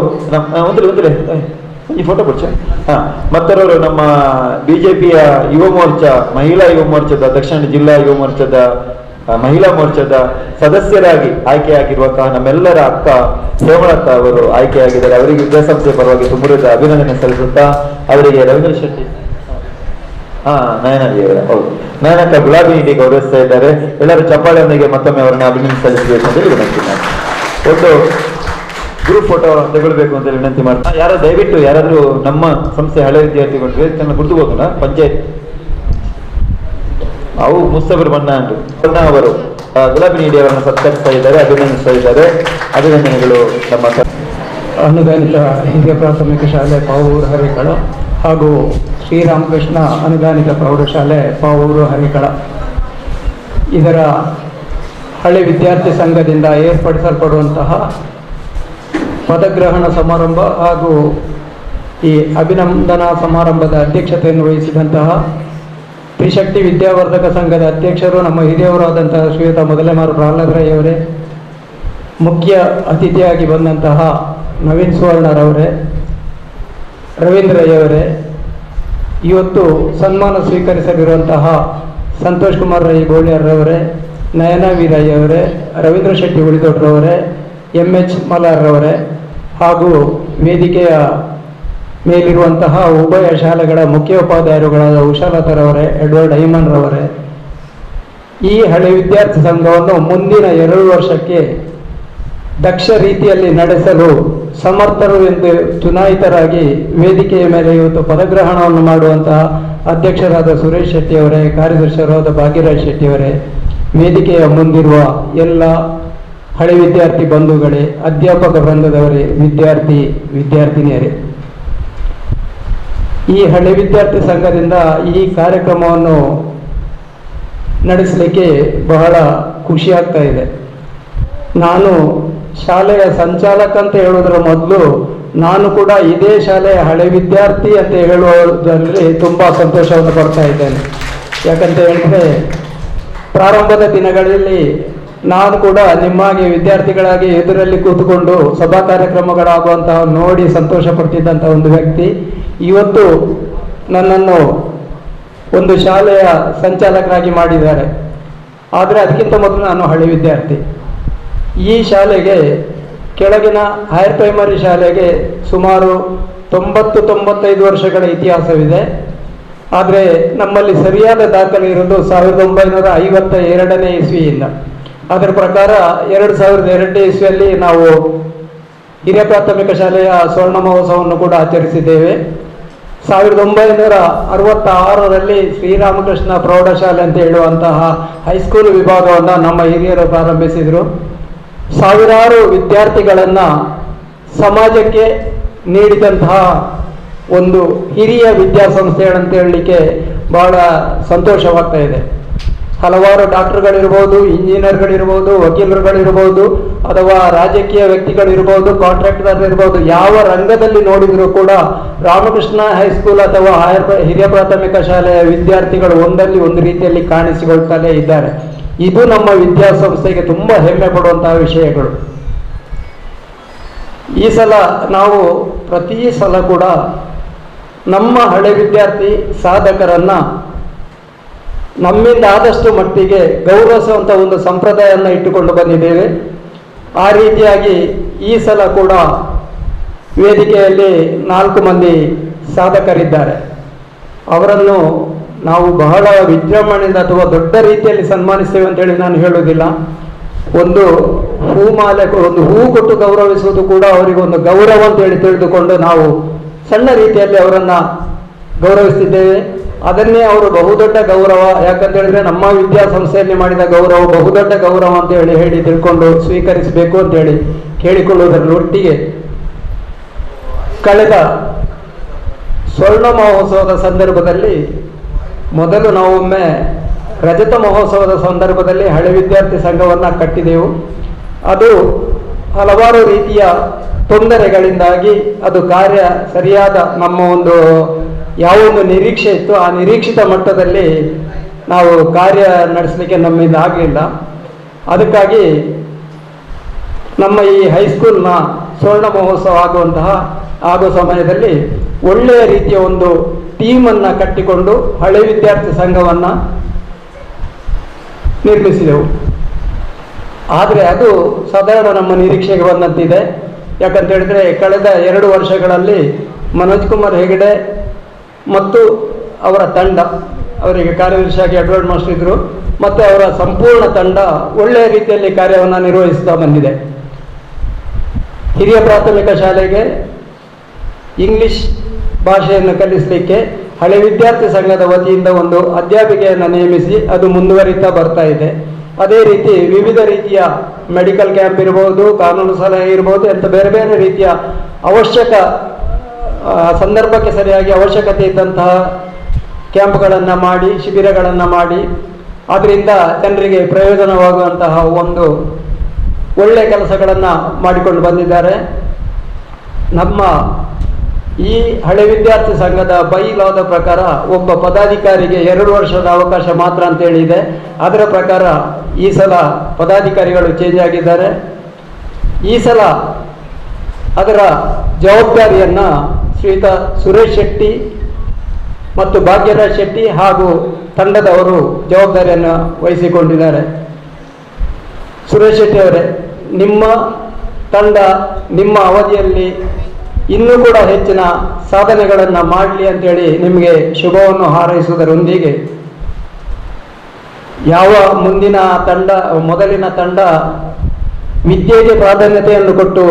ಈ ಫೋಟೋ ಕೊಡ್ಚ ಮತ್ತರವರು ನಮ್ಮ ಬಿಜೆಪಿಯ ಯುವ ಮೋರ್ಚಾ ಮಹಿಳಾ ಯುವ ಮೋರ್ಚಾದ ದಕ್ಷಿಣ ಜಿಲ್ಲಾ ಯುವ ಮೋರ್ಚಾದ ಮಹಿಳಾ ಮೋರ್ಚಾದ ಸದಸ್ಯರಾಗಿ ಆಯ್ಕೆಯಾಗಿರುವಂತಹ ನಮ್ಮೆಲ್ಲರ ಅಕ್ಕ ಹೇಮಳತ್ತ ಅವರು ಆಯ್ಕೆಯಾಗಿದ್ದಾರೆ. ಅವರಿಗೆ ವಿದ್ಯಾಸಂಸ್ಥೆ ಪರವಾಗಿ ತುಂಬ ಅಭಿನಂದನೆ ಸಲ್ಲಿಸುತ್ತಾ ಅವರಿಗೆ ರವೀಂದ್ರ ಶೆಟ್ಟಿ ಹೌದು ನಯನಕ್ಕ ಗುಲಾಬಿ ನೀಡಿ ಗೌರವಿಸ್ತಾ ಇದ್ದಾರೆ. ಎಲ್ಲರೂ ಚಪ್ಪಾಳೆಯೊಂದಿಗೆ ಮತ್ತೊಮ್ಮೆ ಅವರನ್ನು ಅಭಿನಂದನೆ ಸಲ್ಲಿಸಬೇಕು ಅಂತ ವಿನಂತಿ. ಒಂದು ಗ್ರೂಪ್ ಫೋಟೋ ತಗೊಳ್ಬೇಕು ಅಂತ ವಿನಂತಿ ಮಾಡ್ತಾ ದಯವಿಟ್ಟು ಯಾರಾದ್ರೂ ನಮ್ಮ ಸಂಸ್ಥೆ ಹಳೆ ವಿದ್ಯಾರ್ಥಿಗಳು ವೇದಿಕೆಯನ್ನು ಗುರ್ತು ಹೋಗೋಣ. ಪಂಚಾಯತ್ ಅವು ಮುಸ್ತಫರ್ ಬಣ್ಣ ಅವರು ಗುಲಾಬಿ ನೀಡಿ ಅವರನ್ನು ಸತ್ಕರಿಸ್ತಾ ಇದ್ದಾರೆ, ಅಭಿನಂದಿಸ್ತಾ ಇದ್ದಾರೆ. ಅಭಿನಂದನೆಗಳು. ನಮ್ಮ ಅನುದಾನಿತ ಹಿರಿಯ ಪ್ರಾಥಮಿಕ ಶಾಲೆ ಪಾವೂರು ಹರಿಕಳ ಹಾಗೂ ಶ್ರೀರಾಮಕೃಷ್ಣ ಅನುದಾನಿತ ಪ್ರೌಢಶಾಲೆ ಪಾವೂರು ಹರಿಕಳ ಇದರ ಹಳೆ ವಿದ್ಯಾರ್ಥಿ ಸಂಘದಿಂದ ಏರ್ಪಡಿಸಲ್ಪಡುವಂತಹ ಪದಗ್ರಹಣ ಸಮಾರಂಭ ಹಾಗೂ ಈ ಅಭಿನಂದನಾ ಸಮಾರಂಭದ ಅಧ್ಯಕ್ಷತೆಯನ್ನು ವಹಿಸಿದಂತಹ ತ್ರಿಶಕ್ತಿ ವಿದ್ಯಾವರ್ಧಕ ಸಂಘದ ಅಧ್ಯಕ್ಷರು ನಮ್ಮ ಹಿರಿಯವರಾದಂತಹ ಶ್ರೀಯುತ ಮೊದಲೇಮಾರು ಪ್ರಹ್ಲಾದರಯ್ಯವರೇ, ಮುಖ್ಯ ಅತಿಥಿಯಾಗಿ ಬಂದಂತಹ ನವೀನ್ ಸುವರ್ಣರವರೇ, ರವೀಂದ್ರಯ್ಯವರೇ, ಇವತ್ತು ಸನ್ಮಾನ ಸ್ವೀಕರಿಸಲಿರುವಂತಹ ಸಂತೋಷ್ ಕುಮಾರ್ ರೈ ಗೋಳಿಯರ್ರವರೇ, ನಯನಾ ವೀರಯ್ಯವರೇ, ರವೀಂದ್ರ ಶೆಟ್ಟಿ ಉಳಿದೊಡ್ರವರೇ, MH ಮಲಾರ್ರವರೇ ಹಾಗೂ ವೇದಿಕೆಯ ಮೇಲಿರುವಂತಹ ಉಭಯ ಶಾಲೆಗಳ ಮುಖ್ಯೋಪಾಧ್ಯಾಯರುಗಳಾದ ಉಷಾಲತರವರೇ, ಎಡ್ವರ್ಡ್ ಐಮನ್ರವರೇ, ಈ ಹಳೆ ವಿದ್ಯಾರ್ಥಿ ಸಂಘವನ್ನು ಮುಂದಿನ 2 ವರ್ಷಕ್ಕೆ ದಕ್ಷ ರೀತಿಯಲ್ಲಿ ನಡೆಸಲು ಸಮರ್ಥರು ಎಂದು ಚುನಾಯಿತರಾಗಿ ವೇದಿಕೆಯ ಮೇಲೆ ಇವತ್ತು ಪದಗ್ರಹಣವನ್ನು ಮಾಡುವಂತಹ ಅಧ್ಯಕ್ಷರಾದ ಸುರೇಶ್ ಶೆಟ್ಟಿಯವರೇ, ಕಾರ್ಯದರ್ಶಿಯರಾದ ಭಾಗ್ಯರಾಜ್ ಶೆಟ್ಟಿಯವರೇ, ವೇದಿಕೆಯ ಮುಂದಿರುವ ಎಲ್ಲ ಹಳೆ ವಿದ್ಯಾರ್ಥಿ ಬಂಧುಗಳೇ, ಅಧ್ಯಾಪಕ ವೃಂದದವರೇ, ವಿದ್ಯಾರ್ಥಿನಿಯರೇ, ಈ ಹಳೆ ವಿದ್ಯಾರ್ಥಿ ಸಂಘದಿಂದ ಈ ಕಾರ್ಯಕ್ರಮವನ್ನು ನಡೆಸಲಿಕ್ಕೆ ಬಹಳ ಖುಷಿ ಆಗ್ತಾ ಇದೆ. ನಾನು ಶಾಲೆಯ ಸಂಚಾಲಕ ಅಂತ ಹೇಳೋದರ ಮೊದಲು ನಾನು ಕೂಡ ಇದೇ ಶಾಲೆಯ ಹಳೆ ವಿದ್ಯಾರ್ಥಿ ಅಂತ ಹೇಳುವುದರಲ್ಲಿ ತುಂಬ ಸಂತೋಷವನ್ನು ಪಡ್ತಾ ಇದ್ದೇನೆ. ಯಾಕಂತ ಹೇಳಿದ್ರೆ ಪ್ರಾರಂಭದ ದಿನಗಳಲ್ಲಿ ನಾನು ಕೂಡ ನಿಮ್ಮಾಗೆ ವಿದ್ಯಾರ್ಥಿಗಳಾಗಿ ಎದುರಲ್ಲಿ ಕೂತ್ಕೊಂಡು ಸಭಾ ಕಾರ್ಯಕ್ರಮಗಳಾಗುವಂತಹ ನೋಡಿ ಸಂತೋಷ ಪಡ್ತಿದ್ದಂಥ ಒಂದು ವ್ಯಕ್ತಿ ಇವತ್ತು ನನ್ನನ್ನು ಒಂದು ಶಾಲೆಯ ಸಂಚಾಲಕರಾಗಿ ಮಾಡಿದ್ದಾರೆ. ಆದರೆ ಅದಕ್ಕಿಂತ ಮೊದಲು ನಾನು ಹಳೆ ವಿದ್ಯಾರ್ಥಿ. ಈ ಶಾಲೆಗೆ ಕೆಳಗಿನ ಹೈಯರ್ ಪ್ರೈಮರಿ ಶಾಲೆಗೆ ಸುಮಾರು 90-95 ವರ್ಷಗಳ ಇತಿಹಾಸವಿದೆ. ಆದರೆ ನಮ್ಮಲ್ಲಿ ಸರಿಯಾದ ದಾಖಲೆ ಇರೋದು 1952ನೇ ಇಸ್ವಿಯಿಂದ. ಅದರ ಪ್ರಕಾರ 2002ನೇ ಇಸ್ವಿಯಲ್ಲಿ ನಾವು ಹಿರಿಯ ಪ್ರಾಥಮಿಕ ಶಾಲೆಯ ಸ್ವರ್ಣ ಮಹೋತ್ಸವವನ್ನು ಕೂಡ ಆಚರಿಸಿದ್ದೇವೆ. 1966ರಲ್ಲಿ ಶ್ರೀರಾಮಕೃಷ್ಣ ಪ್ರೌಢಶಾಲೆ ಅಂತ ಹೇಳುವಂತಹ ಹೈಸ್ಕೂಲ್ ವಿಭಾಗವನ್ನು ನಮ್ಮ ಹಿರಿಯರು ಪ್ರಾರಂಭಿಸಿದರು. ಸಾವಿರಾರು ವಿದ್ಯಾರ್ಥಿಗಳನ್ನು ಸಮಾಜಕ್ಕೆ ನೀಡಿದಂತಹ ಒಂದು ಹಿರಿಯ ವಿದ್ಯಾಸಂಸ್ಥೆಗಳಂತ ಹೇಳಲಿಕ್ಕೆ ಬಹಳ ಸಂತೋಷವಾಗ್ತಾ ಇದೆ. ಹಲವಾರು ಡಾಕ್ಟರ್ಗಳಿರ್ಬೋದು, ಇಂಜಿನಿಯರ್ಗಳಿರ್ಬೋದು, ವಕೀಲರುಗಳಿರ್ಬೋದು, ಅಥವಾ ರಾಜಕೀಯ ವ್ಯಕ್ತಿಗಳಿರ್ಬೋದು, ಕಾಂಟ್ರಾಕ್ಟರ್ ಇರ್ಬೋದು, ಯಾವ ರಂಗದಲ್ಲಿ ನೋಡಿದರೂ ಕೂಡ ರಾಮಕೃಷ್ಣ ಹೈಸ್ಕೂಲ್ ಅಥವಾ ಹಿರಿಯ ಪ್ರಾಥಮಿಕ ಶಾಲೆಯ ವಿದ್ಯಾರ್ಥಿಗಳು ಒಂದಲ್ಲಿ ಒಂದು ರೀತಿಯಲ್ಲಿ ಕಾಣಿಸಿಕೊಳ್ತಲೇ ಇದ್ದಾರೆ. ಇದು ನಮ್ಮ ವಿದ್ಯಾಸಂಸ್ಥೆಗೆ ತುಂಬ ಹೆಮ್ಮೆ ಪಡುವಂತಹ ವಿಷಯಗಳು. ಈ ಸಲ ನಾವು ಪ್ರತಿ ಸಲ ಕೂಡ ನಮ್ಮ ಹಳೆ ವಿದ್ಯಾರ್ಥಿ ಸಾಧಕರನ್ನ ನಮ್ಮಿಂದ ಆದಷ್ಟು ಮಟ್ಟಿಗೆ ಗೌರವಿಸುವಂಥ ಒಂದು ಸಂಪ್ರದಾಯವನ್ನು ಇಟ್ಟುಕೊಂಡು ಬಂದಿದ್ದೇವೆ. ಆ ರೀತಿಯಾಗಿ ಈ ಸಲ ಕೂಡ ವೇದಿಕೆಯಲ್ಲಿ 4 ಮಂದಿ ಸಾಧಕರಿದ್ದಾರೆ. ಅವರನ್ನು ನಾವು ಬಹಳ ವಿಜೃಂಭಣೆಯಿಂದ ಅಥವಾ ದೊಡ್ಡ ರೀತಿಯಲ್ಲಿ ಸನ್ಮಾನಿಸ್ತೇವೆ ಅಂತೇಳಿ ನಾನು ಹೇಳುವುದಿಲ್ಲ. ಒಂದು ಹೂಮಾಲೆ, ಒಂದು ಹೂ ಕೊಟ್ಟು ಗೌರವಿಸುವುದು ಕೂಡ ಅವರಿಗೆ ಒಂದು ಗೌರವ ಅಂತೇಳಿ ತಿಳಿದುಕೊಂಡು ನಾವು ಸಣ್ಣ ರೀತಿಯಲ್ಲಿ ಅವರನ್ನು ಗೌರವಿಸ್ತಿದ್ದೇವೆ. ಅದನ್ನೇ ಅವರು ಬಹುದೊಡ್ಡ ಗೌರವ, ಯಾಕಂತ ಹೇಳಿದ್ರೆ ನಮ್ಮ ವಿದ್ಯಾಸಂಸ್ಥೆಯಲ್ಲಿ ಮಾಡಿದ ಗೌರವ ಬಹುದೊಡ್ಡ ಗೌರವ ಅಂತ ಹೇಳಿ ತಿಳ್ಕೊಂಡು ಸ್ವೀಕರಿಸಬೇಕು ಅಂತೇಳಿ ಕೇಳಿಕೊಳ್ಳುವುದರೊಟ್ಟಿಗೆ ಕಳೆದ ಸ್ವರ್ಣ ಮಹೋತ್ಸವದ ಸಂದರ್ಭದಲ್ಲಿ ಮೊದಲು ನಾವೊಮ್ಮೆ ರಜತ ಮಹೋತ್ಸವದ ಸಂದರ್ಭದಲ್ಲಿ ಹಳೆ ವಿದ್ಯಾರ್ಥಿ ಸಂಘವನ್ನು ಕಟ್ಟಿದೆವು. ಅದು ಹಲವಾರು ರೀತಿಯ ತೊಂದರೆಗಳಿಂದಾಗಿ ಅದು ಕಾರ್ಯ ಸರಿಯಾದ ನಮ್ಮ ಒಂದು ಯಾವ ಒಂದು ನಿರೀಕ್ಷೆ ಇತ್ತು ಆ ನಿರೀಕ್ಷಿತ ಮಟ್ಟದಲ್ಲಿ ನಾವು ಕಾರ್ಯ ನಡೆಸಲಿಕ್ಕೆ ನಮ್ಮಿಂದ ಆಗಲಿಲ್ಲ. ಅದಕ್ಕಾಗಿ ನಮ್ಮ ಈ ಹೈಸ್ಕೂಲ್ನ ಸ್ವರ್ಣ ಮಹೋತ್ಸವ ಆಗೋ ಸಮಯದಲ್ಲಿ ಒಳ್ಳೆಯ ರೀತಿಯ ಒಂದು ಟೀಮನ್ನು ಕಟ್ಟಿಕೊಂಡು ಹಳೆ ವಿದ್ಯಾರ್ಥಿ ಸಂಘವನ್ನು ನಿರ್ಮಿಸಿದೆವು. ಆದರೆ ಅದು ಸಾಧಾರಣ ನಮ್ಮ ನಿರೀಕ್ಷೆಗೆ ಬಂದಂತಿದೆ. ಯಾಕಂತ ಹೇಳಿದ್ರೆ ಕಳೆದ 2 ವರ್ಷಗಳಲ್ಲಿ ಮನೋಜ್ ಕುಮಾರ್ ಹೆಗಡೆ ಮತ್ತು ಅವರ ತಂಡ, ಅವರಿಗೆ ಕಾರ್ಯದರ್ಶಿಯಾಗಿ ಎಡ್ವರ್ಡ್ ಮಾಸ್ಟರ್ ಇದ್ರು, ಮತ್ತು ಅವರ ಸಂಪೂರ್ಣ ತಂಡ ಒಳ್ಳೆಯ ರೀತಿಯಲ್ಲಿ ಕಾರ್ಯವನ್ನು ನಿರ್ವಹಿಸ್ತಾ ಬಂದಿದೆ. ಹಿರಿಯ ಪ್ರಾಥಮಿಕ ಶಾಲೆಗೆ ಇಂಗ್ಲಿಷ್ ಭಾಷೆಯನ್ನು ಕಲಿಸಲಿಕ್ಕೆ ಹಳೆ ವಿದ್ಯಾರ್ಥಿ ಸಂಘದ ವತಿಯಿಂದ ಒಂದು ಅಧ್ಯಾಪಿಕೆಯನ್ನು ನೇಮಿಸಿ ಅದು ಮುಂದುವರಿತಾ ಬರ್ತಾ ಇದೆ. ಅದೇ ರೀತಿ ವಿವಿಧ ರೀತಿಯ ಮೆಡಿಕಲ್ ಕ್ಯಾಂಪ್ ಇರ್ಬೋದು, ಕಾನೂನು ಸಲಹೆ ಇರ್ಬೋದು, ಅಂತ ಬೇರೆ ಬೇರೆ ರೀತಿಯ ಅವಶ್ಯಕ ಸಂದರ್ಭಕ್ಕೆ ಸರಿಯಾಗಿ ಅವಶ್ಯಕತೆ ಇದ್ದಂತಹ ಕ್ಯಾಂಪ್ಗಳನ್ನು ಮಾಡಿ, ಶಿಬಿರಗಳನ್ನು ಮಾಡಿ, ಅದರಿಂದ ಜನರಿಗೆ ಪ್ರಯೋಜನವಾಗುವಂತಹ ಒಂದು ಒಳ್ಳೆಯ ಕೆಲಸಗಳನ್ನು ಮಾಡಿಕೊಂಡು ಬಂದಿದ್ದಾರೆ. ನಮ್ಮ ಈ ಹಳೆ ವಿದ್ಯಾರ್ಥಿ ಸಂಘದ ಬೈಲಾದ ಪ್ರಕಾರ ಒಬ್ಬ ಪದಾಧಿಕಾರಿಗೆ 2 ವರ್ಷದ ಅವಕಾಶ ಮಾತ್ರ ಅಂತ ಹೇಳಿದೆ. ಅದರ ಪ್ರಕಾರ ಈ ಸಲ ಪದಾಧಿಕಾರಿಗಳು ಚೇಂಜ್ ಆಗಿದ್ದಾರೆ. ಈ ಸಲ ಅದರ ಜವಾಬ್ದಾರಿಯನ್ನು ಶ್ರೀಯುತ ಸುರೇಶ್ ಶೆಟ್ಟಿ ಮತ್ತು ಭಾಗ್ಯರಾಜ್ ಶೆಟ್ಟಿ ಹಾಗೂ ತಂಡದವರು ಜವಾಬ್ದಾರಿಯನ್ನು ವಹಿಸಿಕೊಂಡಿದ್ದಾರೆ. ಸುರೇಶ್ ಶೆಟ್ಟಿ ಅವರೇ, ನಿಮ್ಮ ತಂಡ ನಿಮ್ಮ ಅವಧಿಯಲ್ಲಿ ಇನ್ನೂ ಕೂಡ ಹೆಚ್ಚಿನ ಸಾಧನೆಗಳನ್ನು ಮಾಡಲಿ ಅಂತೇಳಿ ನಿಮಗೆ ಶುಭವನ್ನು ಹಾರೈಸುವುದರೊಂದಿಗೆ, ಯಾವ ಮುಂದಿನ ತಂಡ, ಮೊದಲಿನ ತಂಡ ವಿದ್ಯೆಗೆ ಪ್ರಾಧಾನ್ಯತೆಯನ್ನು ಕೊಟ್ಟು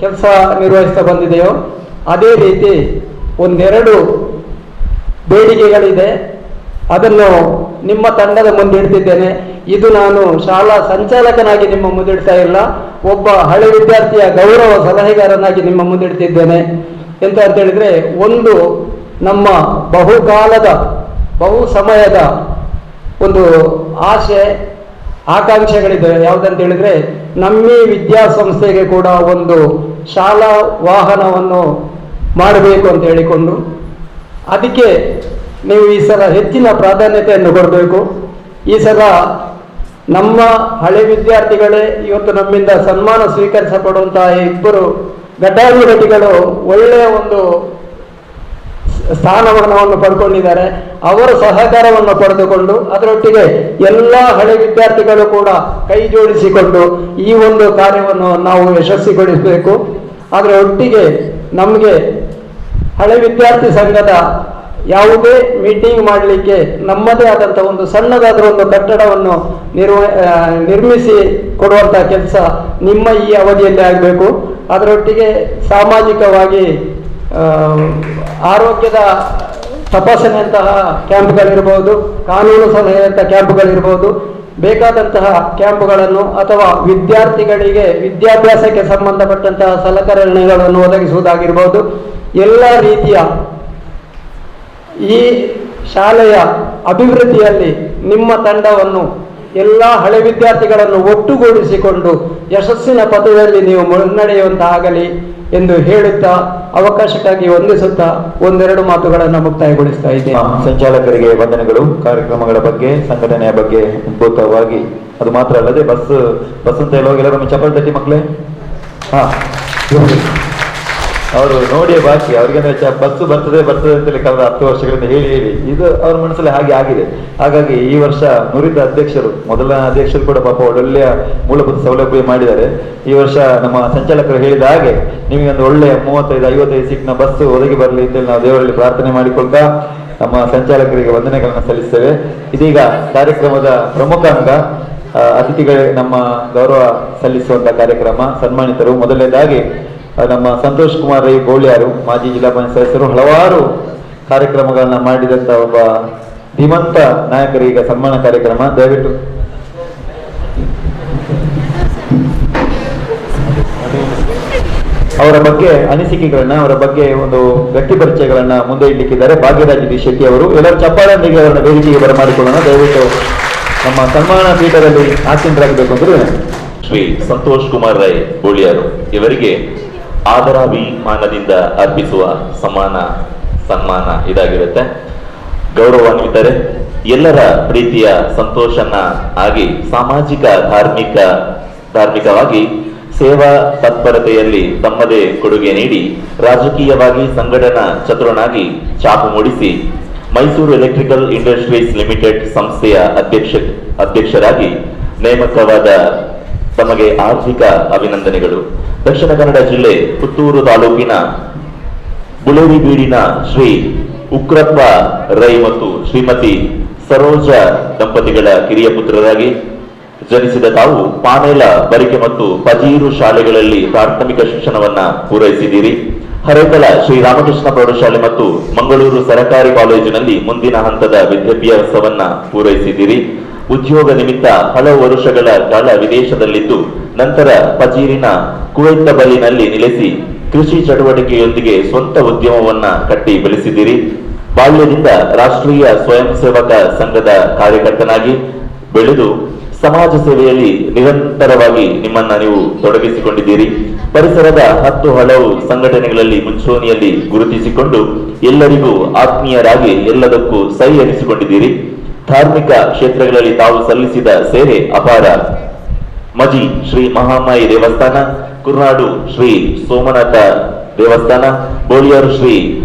ಕೆಲಸ ನಿರ್ವಹಿಸ್ತಾ ಬಂದಿದೆಯೋ ಅದೇ ರೀತಿ ಒಂದೆರಡು ಬೇಡಿಕೆಗಳಿದೆ. ಅದನ್ನು ನಿಮ್ಮ ತಂಡದ ಮುಂದೆ ಇಡ್ತಿದ್ದೇನೆ. ಇದು ನಾನು ಶಾಲಾ ಸಂಚಾಲಕನಾಗಿ ನಿಮ್ಮ ಮುಂದಿಡ್ತಾ ಇಲ್ಲ, ಒಬ್ಬ ಹಳೆ ವಿದ್ಯಾರ್ಥಿಯ ಗೌರವ ಸಲಹೆಗಾರನಾಗಿ ನಿಮ್ಮ ಮುಂದಿಡ್ತಿದ್ದೇನೆ. ಎಂತ ಅಂತ ಹೇಳಿದ್ರೆ, ಒಂದು ನಮ್ಮ ಬಹುಕಾಲದ ಬಹು ಸಮಯದ ಒಂದು ಆಸೆ ಆಕಾಂಕ್ಷೆಗಳಿದೆ. ಯಾವುದಂತ ಹೇಳಿದ್ರೆ, ನಮ್ಮ ವಿದ್ಯಾಸಂಸ್ಥೆಗೆ ಕೂಡ ಒಂದು ಶಾಲಾ ವಾಹನವನ್ನು ಮಾಡಬೇಕು ಅಂತ ಹೇಳಿಕೊಂಡು, ಅದಕ್ಕೆ ನೀವು ಈ ಸಲ ಹೆಚ್ಚಿನ ಪ್ರಾಧಾನ್ಯತೆಯನ್ನು ಕೊಡಬೇಕು. ಈ ಸಲ ನಮ್ಮ ಹಳೆ ವಿದ್ಯಾರ್ಥಿಗಳೇ ಇವತ್ತು ನಮ್ಮಿಂದ ಸನ್ಮಾನ ಸ್ವೀಕರಿಸಪಡುವಂತಹ ಇಬ್ಬರು ಘಟಾನುಘಟಿಗಳು ಒಳ್ಳೆಯ ಒಂದು ಸ್ಥಾನಮಾನವನ್ನು ಪಡ್ಕೊಂಡಿದ್ದಾರೆ. ಅವರ ಸಹಕಾರವನ್ನು ಪಡೆದುಕೊಂಡು ಅದರೊಟ್ಟಿಗೆ ಎಲ್ಲ ಹಳೆ ವಿದ್ಯಾರ್ಥಿಗಳು ಕೂಡ ಕೈ ಜೋಡಿಸಿಕೊಂಡು ಈ ಒಂದು ಕಾರ್ಯವನ್ನು ನಾವು ಯಶಸ್ವಿಗೊಳಿಸಬೇಕು. ಅದರ ಒಟ್ಟಿಗೆ ನಮಗೆ ಹಳೆ ವಿದ್ಯಾರ್ಥಿ ಸಂಘದ ಯಾವುದೇ ಮೀಟಿಂಗ್ ಮಾಡಲಿಕ್ಕೆ ನಮ್ಮದೇ ಆದಂಥ ಒಂದು ಸಣ್ಣದಾದರೂ ಒಂದು ಕಟ್ಟಡವನ್ನು ನಿರ್ಮಿಸಿ ಕೊಡುವಂಥ ಕೆಲಸ ನಿಮ್ಮ ಈ ಅವಧಿಯಲ್ಲಿ ಆಗಬೇಕು. ಅದರೊಟ್ಟಿಗೆ ಸಾಮಾಜಿಕವಾಗಿ ಆರೋಗ್ಯದ ತಪಾಸಣೆಯಂತಹ ಕ್ಯಾಂಪ್ಗಳಿರ್ಬೋದು, ಕಾನೂನು ಸಲಹೆಯಂಥ ಕ್ಯಾಂಪ್ಗಳಿರ್ಬೋದು, ಬೇಕಾದಂತಹ ಕ್ಯಾಂಪ್ಗಳನ್ನು ಅಥವಾ ವಿದ್ಯಾರ್ಥಿಗಳಿಗೆ ವಿದ್ಯಾಭ್ಯಾಸಕ್ಕೆ ಸಂಬಂಧಪಟ್ಟಂತಹ ಸಲಕರಣೆಗಳನ್ನು ಒದಗಿಸುವುದಾಗಿರ್ಬೋದು, ಎಲ್ಲ ರೀತಿಯ ಈ ಶಾಲೆಯ ಅಭಿವೃದ್ಧಿಯಲ್ಲಿ ನಿಮ್ಮ ತಂಡವನ್ನು ಎಲ್ಲ ಹಳೆ ವಿದ್ಯಾರ್ಥಿಗಳನ್ನು ಒಟ್ಟುಗೂಡಿಸಿಕೊಂಡು ಯಶಸ್ಸಿನ ಪಥದಲ್ಲಿ ನೀವು ಮುನ್ನಡೆಯುವಂತಾಗಲಿ ಎಂದು ಹೇಳುತ್ತಾ ಅವಕಾಶಕ್ಕಾಗಿ ವಂದಿಸುತ್ತಾ ಒಂದೆರಡು ಮಾತುಗಳನ್ನು ಮುಕ್ತಾಯಗೊಳಿಸ್ತಾ ಇದ್ದೇನೆ. ಸಂಚಾಲಕರಿಗೆ ವಂದನೆಗಳು. ಕಾರ್ಯಕ್ರಮಗಳ ಬಗ್ಗೆ, ಸಂಘಟನೆಯ ಬಗ್ಗೆ ಅದ್ಭುತವಾಗಿ, ಅದು ಮಾತ್ರ ಅಲ್ಲದೆ ಬಸ್ ಅಂತ ಹೇಳುವಾಗ ಎಲ್ಲರೊಮ್ಮೆ ಚಪ್ಪಲ್ ತಟ್ಟಿ ಮಕ್ಕಳೇ, ಅವರು ನೋಡಿ ಬಾಕಿ ಅವ್ರಿಗೆ ಬಸ್ಸು ಬರ್ತದೆ ಅಂತೇಳಿ ಕಳೆದ 10 ವರ್ಷಗಳಿಂದ ಹೇಳಿ ಇದು ಅವ್ರ ಮನಸ್ಸಲ್ಲಿ ಹಾಗೆ ಆಗಿದೆ. ಹಾಗಾಗಿ ಈ ವರ್ಷ ನುರಿತ ಅಧ್ಯಕ್ಷರು, ಮೊದಲ ಅಧ್ಯಕ್ಷರು ಕೂಡ ಪಾಪ ಒಳ್ಳೆಯ ಮೂಲಭೂತ ಸೌಲಭ್ಯ ಮಾಡಿದ್ದಾರೆ. ಈ ವರ್ಷ ನಮ್ಮ ಸಂಚಾಲಕರು ಹೇಳಿದ ಹಾಗೆ ನಿಮಗೆ ಒಂದು ಒಳ್ಳೆಯ 35-55 ಸೀಟ್ನ ಬಸ್ಸು ಒದಗಿ ಬರಲಿ ಅಂತೇಳಿ ನಾವು ದೇವರಲ್ಲಿ ಪ್ರಾರ್ಥನೆ ಮಾಡಿಕೊಳ್ತಾ ನಮ್ಮ ಸಂಚಾಲಕರಿಗೆ ವಂದನೆಗಳನ್ನು ಸಲ್ಲಿಸ್ತೇವೆ. ಇದೀಗ ಕಾರ್ಯಕ್ರಮದ ಪ್ರಮುಖ ಅಂಗ ಅತಿಥಿಗಳೇ ನಮ್ಮ ಗೌರವ ಸಲ್ಲಿಸುವಂತ ಕಾರ್ಯಕ್ರಮ. ಸನ್ಮಾನಿತರು ಮೊದಲನೇದಾಗಿ ನಮ್ಮ ಸಂತೋಷ್ ಕುಮಾರ್ ರೈ ಗೋಳ್ಯಾರು, ಮಾಜಿ ಜಿಲ್ಲಾ ಪಂಚಾಯತ್ ಸದಸ್ಯರು, ಹಲವಾರು ಕಾರ್ಯಕ್ರಮಗಳನ್ನ ಮಾಡಿದಂತ ಒಬ್ಬ ಧೀಮಂತ ನಾಯಕರಿಗೆ ಸನ್ಮಾನ ಕಾರ್ಯಕ್ರಮ. ದಯವಿಟ್ಟು ಅವರ ಬಗ್ಗೆ ಅನಿಸಿಕೆಗಳನ್ನ, ಅವರ ಬಗ್ಗೆ ಒಂದು ವ್ಯಕ್ತಿ ಪರಿಚಯಗಳನ್ನ ಮುಂದೆ ಇಡ್ಲಿಕ್ಕಿದ್ದಾರೆ ಭಾಗ್ಯರಾಜ್ ಡಿ ಶೆಟ್ಟಿ ಅವರು. ಎಲ್ಲರೂ ಚಪ್ಪಾಳೊಂದಿಗೆ ಅವರನ್ನ ವೇದಿಕೆಗೆ ಬರಮಾಡಿಕೊಳ್ಳೋಣ. ದಯವಿಟ್ಟು ನಮ್ಮ ಸನ್ಮಾನ ಪೀಠದಲ್ಲಿ ಆಸೀನರಾಗಬೇಕು ಅಂದ್ರೆ ಶ್ರೀ ಸಂತೋಷ್ ಕುಮಾರ್ ರೈ ಗೋಳಿಯಾರು ಇವರಿಗೆ ಆದರಾಭಿಮಾನದಿಂದ ಅರ್ಪಿಸುವ ಸನ್ಮಾನ ಇದಾಗಿರುತ್ತೆ. ಗೌರವಾನ್ವಿತರೆ, ಎಲ್ಲರ ಪ್ರೀತಿಯ ಸಂತೋಷನ ಆಗಿ ಸಾಮಾಜಿಕ ಧಾರ್ಮಿಕವಾಗಿ ಸೇವಾ ತತ್ಪರತೆಯಲ್ಲಿ ತಮ್ಮದೇ ಕೊಡುಗೆ ನೀಡಿ ರಾಜಕೀಯವಾಗಿ ಸಂಘಟನಾ ಚತುರನಾಗಿ ಛಾಪು ಮೂಡಿಸಿ ಮೈಸೂರು ಎಲೆಕ್ಟ್ರಿಕಲ್ ಇಂಡಸ್ಟ್ರೀಸ್ ಲಿಮಿಟೆಡ್ ಸಂಸ್ಥೆಯ ಅಧ್ಯಕ್ಷರಾಗಿ ನೇಮಕವಾದ ತಮಗೆ ಆರ್ಥಿಕ ಅಭಿನಂದನೆಗಳು. ದಕ್ಷಿಣ ಕನ್ನಡ ಜಿಲ್ಲೆ ಪುತ್ತೂರು ತಾಲೂಕಿನ ಬುಳೇರಿಬೀಡಿನ ಶ್ರೀ ಉಗ್ರಪ್ಪ ರೈ ಮತ್ತು ಶ್ರೀಮತಿ ಸರೋಜ ದಂಪತಿಗಳ ಕಿರಿಯ ಪುತ್ರರಾಗಿ ಜನಿಸಿದ ತಾವು ಪಾನೇಲ, ಬರಿಕೆ ಮತ್ತು ಪಜೀರು ಶಾಲೆಗಳಲ್ಲಿ ಪ್ರಾಥಮಿಕ ಶಿಕ್ಷಣವನ್ನ ಪೂರೈಸಿದ್ದೀರಿ. ಹರೇಕಳ ಶ್ರೀರಾಮಕೃಷ್ಣ ಪ್ರೌಢಶಾಲೆ ಮತ್ತು ಮಂಗಳೂರು ಸರಕಾರಿ ಕಾಲೇಜಿನಲ್ಲಿ ಮುಂದಿನ ಹಂತದ ವಿದ್ಯಾಭ್ಯಾಸವನ್ನ ಪೂರೈಸಿದ್ದೀರಿ. ಉದ್ಯೋಗ ನಿಮಿತ್ತ ಹಲವು ವರ್ಷಗಳ ಕಾಲ ವಿದೇಶದಲ್ಲಿದ್ದು ನಂತರ ಪಜೀರಿನ ಕುವೈತಬಲಿನಲ್ಲಿ ನೆಲೆಸಿ ಕೃಷಿ ಚಟುವಟಿಕೆಯೊಂದಿಗೆ ಸ್ವಂತ ಉದ್ಯಮವನ್ನ ಕಟ್ಟಿ ಬೆಳೆಸಿದ್ದೀರಿ. ಬಾಲ್ಯದಿಂದ ರಾಷ್ಟ್ರೀಯ ಸ್ವಯಂ ಸೇವಕ ಸಂಘದ ಕಾರ್ಯಕರ್ತನಾಗಿ ಬೆಳೆದು ಸಮಾಜ ಸೇವೆಯಲ್ಲಿ ನಿರಂತರವಾಗಿ ನಿಮ್ಮನ್ನ ನೀವು ತೊಡಗಿಸಿಕೊಂಡಿದ್ದೀರಿ. ಪರಿಸರದ 10 ಹಲವು ಸಂಘಟನೆಗಳಲ್ಲಿ ಮುಂಚೂಣಿಯಲ್ಲಿ ಗುರುತಿಸಿಕೊಂಡು ಎಲ್ಲರಿಗೂ ಆತ್ಮೀಯರಾಗಿ ಎಲ್ಲದಕ್ಕೂ ಸೈ ಎನಿಸಿಕೊಂಡಿದ್ದೀರಿ. ಧಾರ್ಮಿಕ ಕ್ಷೇತ್ರಗಳಲ್ಲಿ ತಾವು ಸಲ್ಲಿಸಿದ ಸೇವೆ ಅಪಾರ. ಮಜಿ ಶ್ರೀ ಮಹಾಮಾಯಿ ದೇವಸ್ಥಾನ, ಕುರ್ನಾಡು ಶ್ರೀ ಸೋಮನಾಥ ದೇವಸ್ಥಾನ, ಬೋಳಿಯಾರು ಶ್ರೀ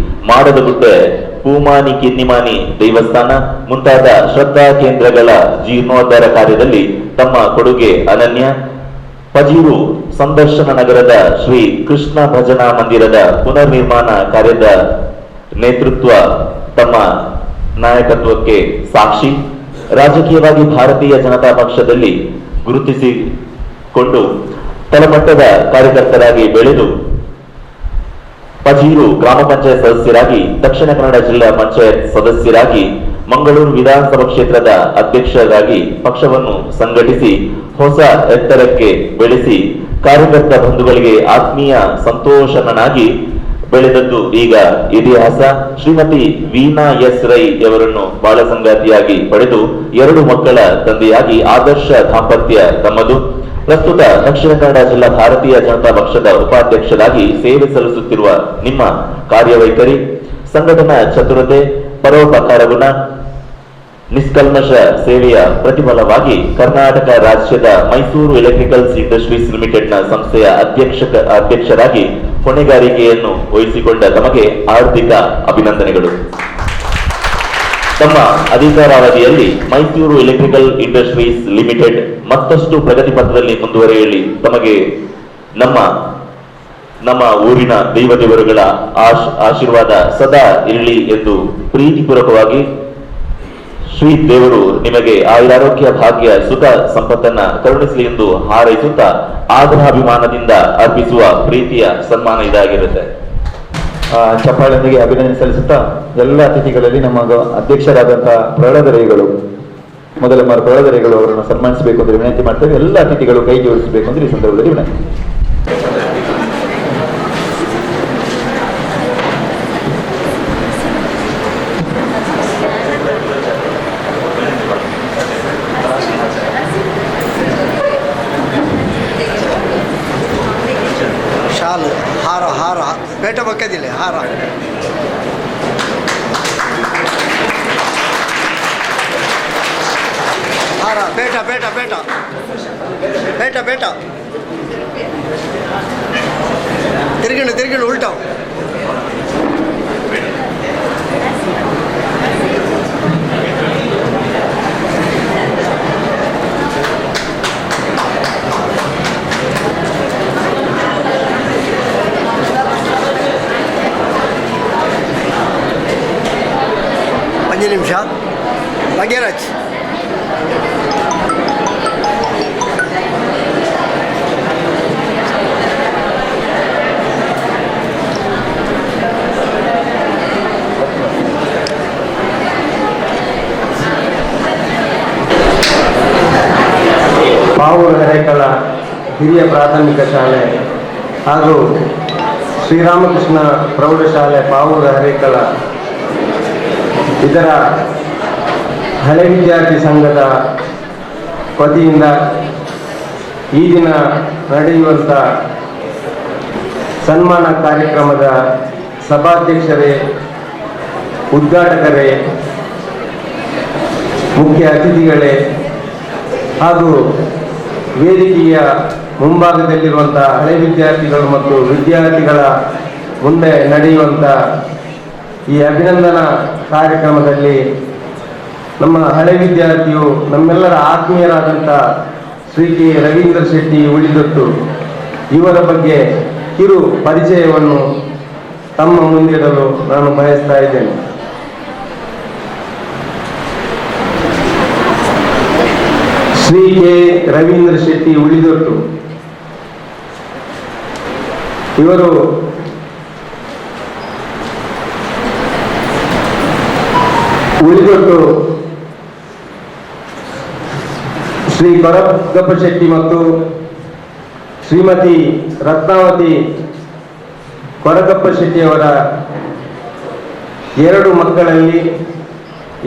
ಮಾಡದಗುಡ್ಡೆ ಪೂಮಾನಿ ಕಿನ್ನಿಮಾನಿ ದೇವಸ್ಥಾನ ಮುಂತಾದ ಶ್ರದ್ಧಾ ಕೇಂದ್ರಗಳ ಜೀರ್ಣೋದ್ಧಾರ ಕಾರ್ಯದಲ್ಲಿ ತಮ್ಮ ಕೊಡುಗೆ ಅನನ್ಯ. ಪಜೀರು ಸಂದರ್ಶನ ನಗರದ ಶ್ರೀ ಕೃಷ್ಣ ಭಜನಾ ಮಂದಿರದ ಪುನರ್ ನಿರ್ಮಾಣ ಕಾರ್ಯದ ನೇತೃತ್ವ ತಮ್ಮ ನಾಯಕತ್ವಕ್ಕೆ ಸಾಕ್ಷಿ. ರಾಜಕೀಯವಾಗಿ ಭಾರತೀಯ ಜನತಾ ಪಕ್ಷದಲ್ಲಿ ಗುರುತಿಸಿಕೊಂಡು ತಳಮಟ್ಟದ ಕಾರ್ಯಕರ್ತರಾಗಿ ಬೆಳೆದು ಪಜೀರು ಗ್ರಾಮ ಪಂಚಾಯತ್ ಸದಸ್ಯರಾಗಿ, ದಕ್ಷಿಣ ಕನ್ನಡ ಜಿಲ್ಲಾ ಪಂಚಾಯತ್ ಸದಸ್ಯರಾಗಿ, ಮಂಗಳೂರು ವಿಧಾನಸಭಾ ಕ್ಷೇತ್ರದ ಅಧ್ಯಕ್ಷರಾಗಿ ಪಕ್ಷವನ್ನು ಸಂಘಟಿಸಿ ಹೊಸ ಎತ್ತರಕ್ಕೆ ಬೆಳೆಸಿ ಕಾರ್ಯಕರ್ತ ಬಂಧುಗಳಿಗೆ ಆತ್ಮೀಯ ಸಂತೋಷನಾಗಿ ಬೆಳೆದದ್ದು ಈಗ ಇತಿಹಾಸ. ಶ್ರೀಮತಿ ವೀಣಾ ಎಸ್ ರೈ ಅವರನ್ನು ಬಾಳ ಸಂಗಾತಿಯಾಗಿ ಪಡೆದು 2 ಮಕ್ಕಳ ತಂದೆಯಾಗಿ ಆದರ್ಶ ದಾಂಪತ್ಯ ತಮ್ಮದು. ಪ್ರಸ್ತುತ ದಕ್ಷಿಣ ಕನ್ನಡ ಜಿಲ್ಲಾ ಭಾರತೀಯ ಜನತಾ ಪಕ್ಷದ ಉಪಾಧ್ಯಕ್ಷರಾಗಿ ಸೇವೆ ಸಲ್ಲಿಸುತ್ತಿರುವ ನಿಮ್ಮ ಕಾರ್ಯವೈಖರಿ, ಸಂಘಟನಾ ಚತುರತೆ, ಪರೋಪಕಾರ ಗುಣ, ನಿಷ್ಕಲ್ಮಶ ಸೇವೆಯ ಪ್ರತಿಫಲವಾಗಿ ಕರ್ನಾಟಕ ರಾಜ್ಯದ ಮೈಸೂರು ಎಲೆಕ್ಟ್ರಿಕಲ್ಸ್ ಇಂಡಸ್ಟ್ರೀಸ್ ಲಿಮಿಟೆಡ್ನ ಸಂಸ್ಥೆಯ ಅಧ್ಯಕ್ಷರಾಗಿ ಹೊಣೆಗಾರಿಕೆಯನ್ನು ವಹಿಸಿಕೊಂಡ ತಮಗೆ ಹಾರ್ದಿಕ ಅಭಿನಂದನೆಗಳು. ತಮ್ಮ ಅಧಿಕಾರಾವಧಿಯಲ್ಲಿ ಮೈಸೂರು ಎಲೆಕ್ಟ್ರಿಕಲ್ ಇಂಡಸ್ಟ್ರೀಸ್ ಲಿಮಿಟೆಡ್ ಮತ್ತಷ್ಟು ಪ್ರಗತಿ ಪಥದಲ್ಲಿ ಮುಂದುವರಿಯಲಿ ತಮಗೆ ನಮ್ಮ ಊರಿನ ದೇವರುಗಳ ಆಶೀರ್ವಾದ ಸದಾ ಇರಲಿ ಎಂದು ಪ್ರೀತಿಪೂರ್ವಕವಾಗಿ ಶ್ರೀ ದೇವರು ನಿಮಗೆ ಆಯುರಾರೋಗ್ಯ ಭಾಗ್ಯ ಸುಖ ಸಂಪತ್ತನ್ನ ಕರುಣಿಸಲಿ ಎಂದು ಹಾರೈಸುತ್ತಾ ಆದರಾಭಿಮಾನದಿಂದ ಅರ್ಪಿಸುವ ಪ್ರೀತಿಯ ಸನ್ಮಾನ ಇದಾಗಿರುತ್ತೆ. ಚಪ್ಪಾಳೊಂದಿಗೆ ಅಭಿನಂದನೆ ಸಲ್ಲಿಸುತ್ತಾ ಎಲ್ಲ ಅತಿಥಿಗಳಲ್ಲಿ ನಮ್ಮ ಅಧ್ಯಕ್ಷರಾದಂತಹ ಪ್ರೌಢದರೆಗಳು ಪ್ರೌಢದರೆಗಳು ಅವರನ್ನು ಸನ್ಮಾನಿಸಬೇಕು ಅಂತ ವಿನಂತಿ ಮಾಡ್ತೇವೆ. ಎಲ್ಲ ಅತಿಥಿಗಳು ಕೈ ಜೋಡಿಸಬೇಕು ಅಂದ್ರೆ ಈ ಸಂದರ್ಭದಲ್ಲಿ ವಿನಂತಿ. ಶಾಲು ಹಾರ ಪೇಟ ಬಕ್ಕದಿಲ್ಲ ಹಾರ ಬೇಟ ಬೇಟ ಬೇಟ ಬೇಟ ಬೇಟ ತಿರುಗಿಣು ಉಲ್ಟಾವ್ ನಿಮಿಷ ಭಾಗ್ಯರಾಜ್ ಪಾವೂರು ಹರೇಕಳ ಹಿರಿಯ ಪ್ರಾಥಮಿಕ ಶಾಲೆ ಹಾಗೂ ಶ್ರೀರಾಮಕೃಷ್ಣ ಪ್ರೌಢಶಾಲೆ ಪಾವೂರು ಹರೇಕಳ ಇದರ ಹಳೆ ವಿದ್ಯಾರ್ಥಿ ಸಂಘದ ವತಿಯಿಂದ ಈ ದಿನ ನಡೆಯುವಂಥ ಸನ್ಮಾನ ಕಾರ್ಯಕ್ರಮದ ಸಭಾಧ್ಯಕ್ಷರೇ, ಉದ್ಘಾಟಕರೇ, ಮುಖ್ಯ ಅತಿಥಿಗಳೇ ಹಾಗೂ ವೇದಿಕೆಯ ಮುಂಭಾಗದಲ್ಲಿರುವಂಥ ಹಳೆ ವಿದ್ಯಾರ್ಥಿಗಳು ಮತ್ತು ವಿದ್ಯಾರ್ಥಿಗಳ ಮುಂದೆ ನಡೆಯುವಂಥ ಈ ಅಭಿನಂದನಾ ಕಾರ್ಯಕ್ರಮದಲ್ಲಿ ನಮ್ಮ ಹಳೆ ವಿದ್ಯಾರ್ಥಿಯು ನಮ್ಮೆಲ್ಲರ ಆತ್ಮೀಯರಾದಂಥ ಶ್ರೀ ಕೆ ರವೀಂದ್ರ ಶೆಟ್ಟಿ ಉಳಿದತ್ತು ಇವರ ಬಗ್ಗೆ ಕಿರು ಪರಿಚಯವನ್ನು ತಮ್ಮ ಮುಂದಿಡಲು ನಾನು ಬಯಸ್ತಾ ಇದ್ದೇನೆ. ಶ್ರೀ ಕೆ ರವೀಂದ್ರ ಶೆಟ್ಟಿ ಉಳಿದೊಟ್ಟು. ಇವರು ಉಳಿದೊಟ್ಟು ಶ್ರೀ ಕೊರಗಪ್ಪ ಶೆಟ್ಟಿ ಮತ್ತು ಶ್ರೀಮತಿ ರತ್ನಾವತಿ ಕೊರಗಪ್ಪ ಶೆಟ್ಟಿಯವರ 2 ಮಕ್ಕಳಲ್ಲಿ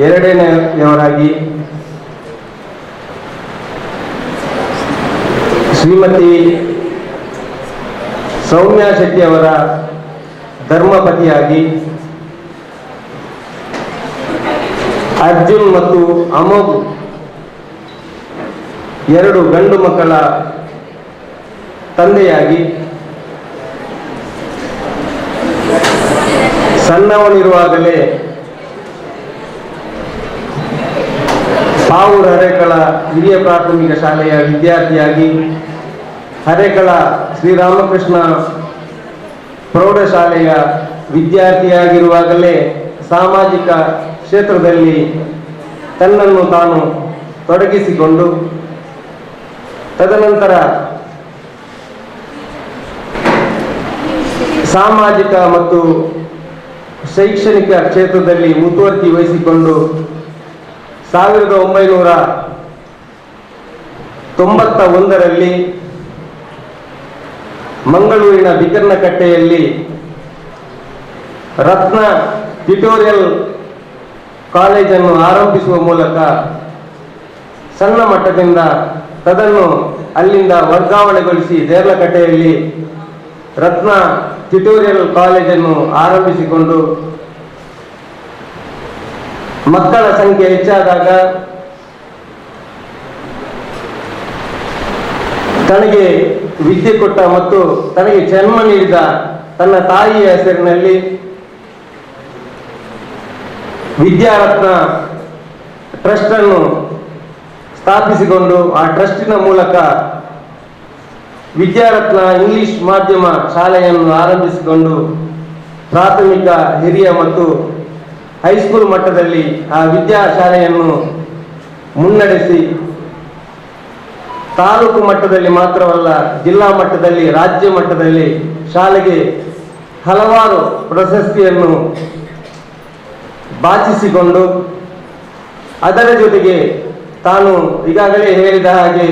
ಎರಡನೆಯವರಾಗಿ ಶ್ರೀಮತಿ ಸೌಮ್ಯಾ ಶೆಟ್ಟಿಯವರ ಧರ್ಮಪತಿಯಾಗಿ ಅರ್ಜುನ್ ಮತ್ತು ಅಮೋಘ್ 2 ಗಂಡು ಮಕ್ಕಳ ತಂದೆಯಾಗಿ ಸಣ್ಣವನಿರುವಾಗಲೇ ಪಾವೂರು ಹರೇಕಳ ಹಿರಿಯ ಪ್ರಾಥಮಿಕ ಶಾಲೆಯ ವಿದ್ಯಾರ್ಥಿಯಾಗಿ ಹರೇಕಳ ಶ್ರೀರಾಮಕೃಷ್ಣ ಪ್ರೌಢಶಾಲೆಯ ವಿದ್ಯಾರ್ಥಿಯಾಗಿರುವಾಗಲೇ ಸಾಮಾಜಿಕ ಕ್ಷೇತ್ರದಲ್ಲಿ ತನ್ನನ್ನು ತಾನು ತೊಡಗಿಸಿಕೊಂಡು ತದನಂತರ ಸಾಮಾಜಿಕ ಮತ್ತು ಶೈಕ್ಷಣಿಕ ಕ್ಷೇತ್ರದಲ್ಲಿ ಮುತುವರ್ಜಿ ವಹಿಸಿಕೊಂಡು 1991ರಲ್ಲಿ ಮಂಗಳೂರಿನ ಬಿಕರ್ನಕಟ್ಟೆಯಲ್ಲಿ ರತ್ನ ಟ್ಯುಟೋರಿಯಲ್ ಕಾಲೇಜನ್ನು ಆರಂಭಿಸುವ ಮೂಲಕ ಸಣ್ಣ ಮಟ್ಟದಿಂದ ತದನ್ನು ಅಲ್ಲಿಂದ ವರ್ಗಾವಣೆಗೊಳಿಸಿ ದೇರ್ಲಕಟ್ಟೆಯಲ್ಲಿ ರತ್ನ ಟ್ಯುಟೋರಿಯಲ್ ಕಾಲೇಜನ್ನು ಆರಂಭಿಸಿಕೊಂಡು ಮಕ್ಕಳ ಸಂಖ್ಯೆ ಹೆಚ್ಚಾದಾಗ ತನಗೆ ವಿದ್ಯೆ ಕೊಟ್ಟ ಮತ್ತು ತನಗೆ ಜನ್ಮ ನೀಡಿದ ತನ್ನ ತಾಯಿಯ ಹೆಸರಿನಲ್ಲಿ ವಿದ್ಯಾರತ್ನ ಟ್ರಸ್ಟ್ ಅನ್ನು ಸ್ಥಾಪಿಸಿಕೊಂಡು ಆ ಟ್ರಸ್ಟಿನ ಮೂಲಕ ವಿದ್ಯಾರತ್ನ ಇಂಗ್ಲಿಷ್ ಮಾಧ್ಯಮ ಶಾಲೆಯನ್ನು ಆರಂಭಿಸಿಕೊಂಡು ಪ್ರಾಥಮಿಕ, ಹಿರಿಯ ಮತ್ತು ಹೈಸ್ಕೂಲ್ ಮಟ್ಟದಲ್ಲಿ ಆ ವಿದ್ಯಾಶಾಲೆಯನ್ನು ಮುನ್ನಡೆಸಿ ತಾಲೂಕು ಮಟ್ಟದಲ್ಲಿ ಮಾತ್ರವಲ್ಲ ಜಿಲ್ಲಾ ಮಟ್ಟದಲ್ಲಿ, ರಾಜ್ಯ ಮಟ್ಟದಲ್ಲಿ ಶಾಲೆಗೆ ಹಲವಾರು ಪ್ರಶಸ್ತಿಯನ್ನು ಬಾಚಿಸಿಕೊಂಡು ಅದರ ಜೊತೆಗೆ ತಾನು ಈಗಾಗಲೇ ಹೇಳಿದ ಹಾಗೆ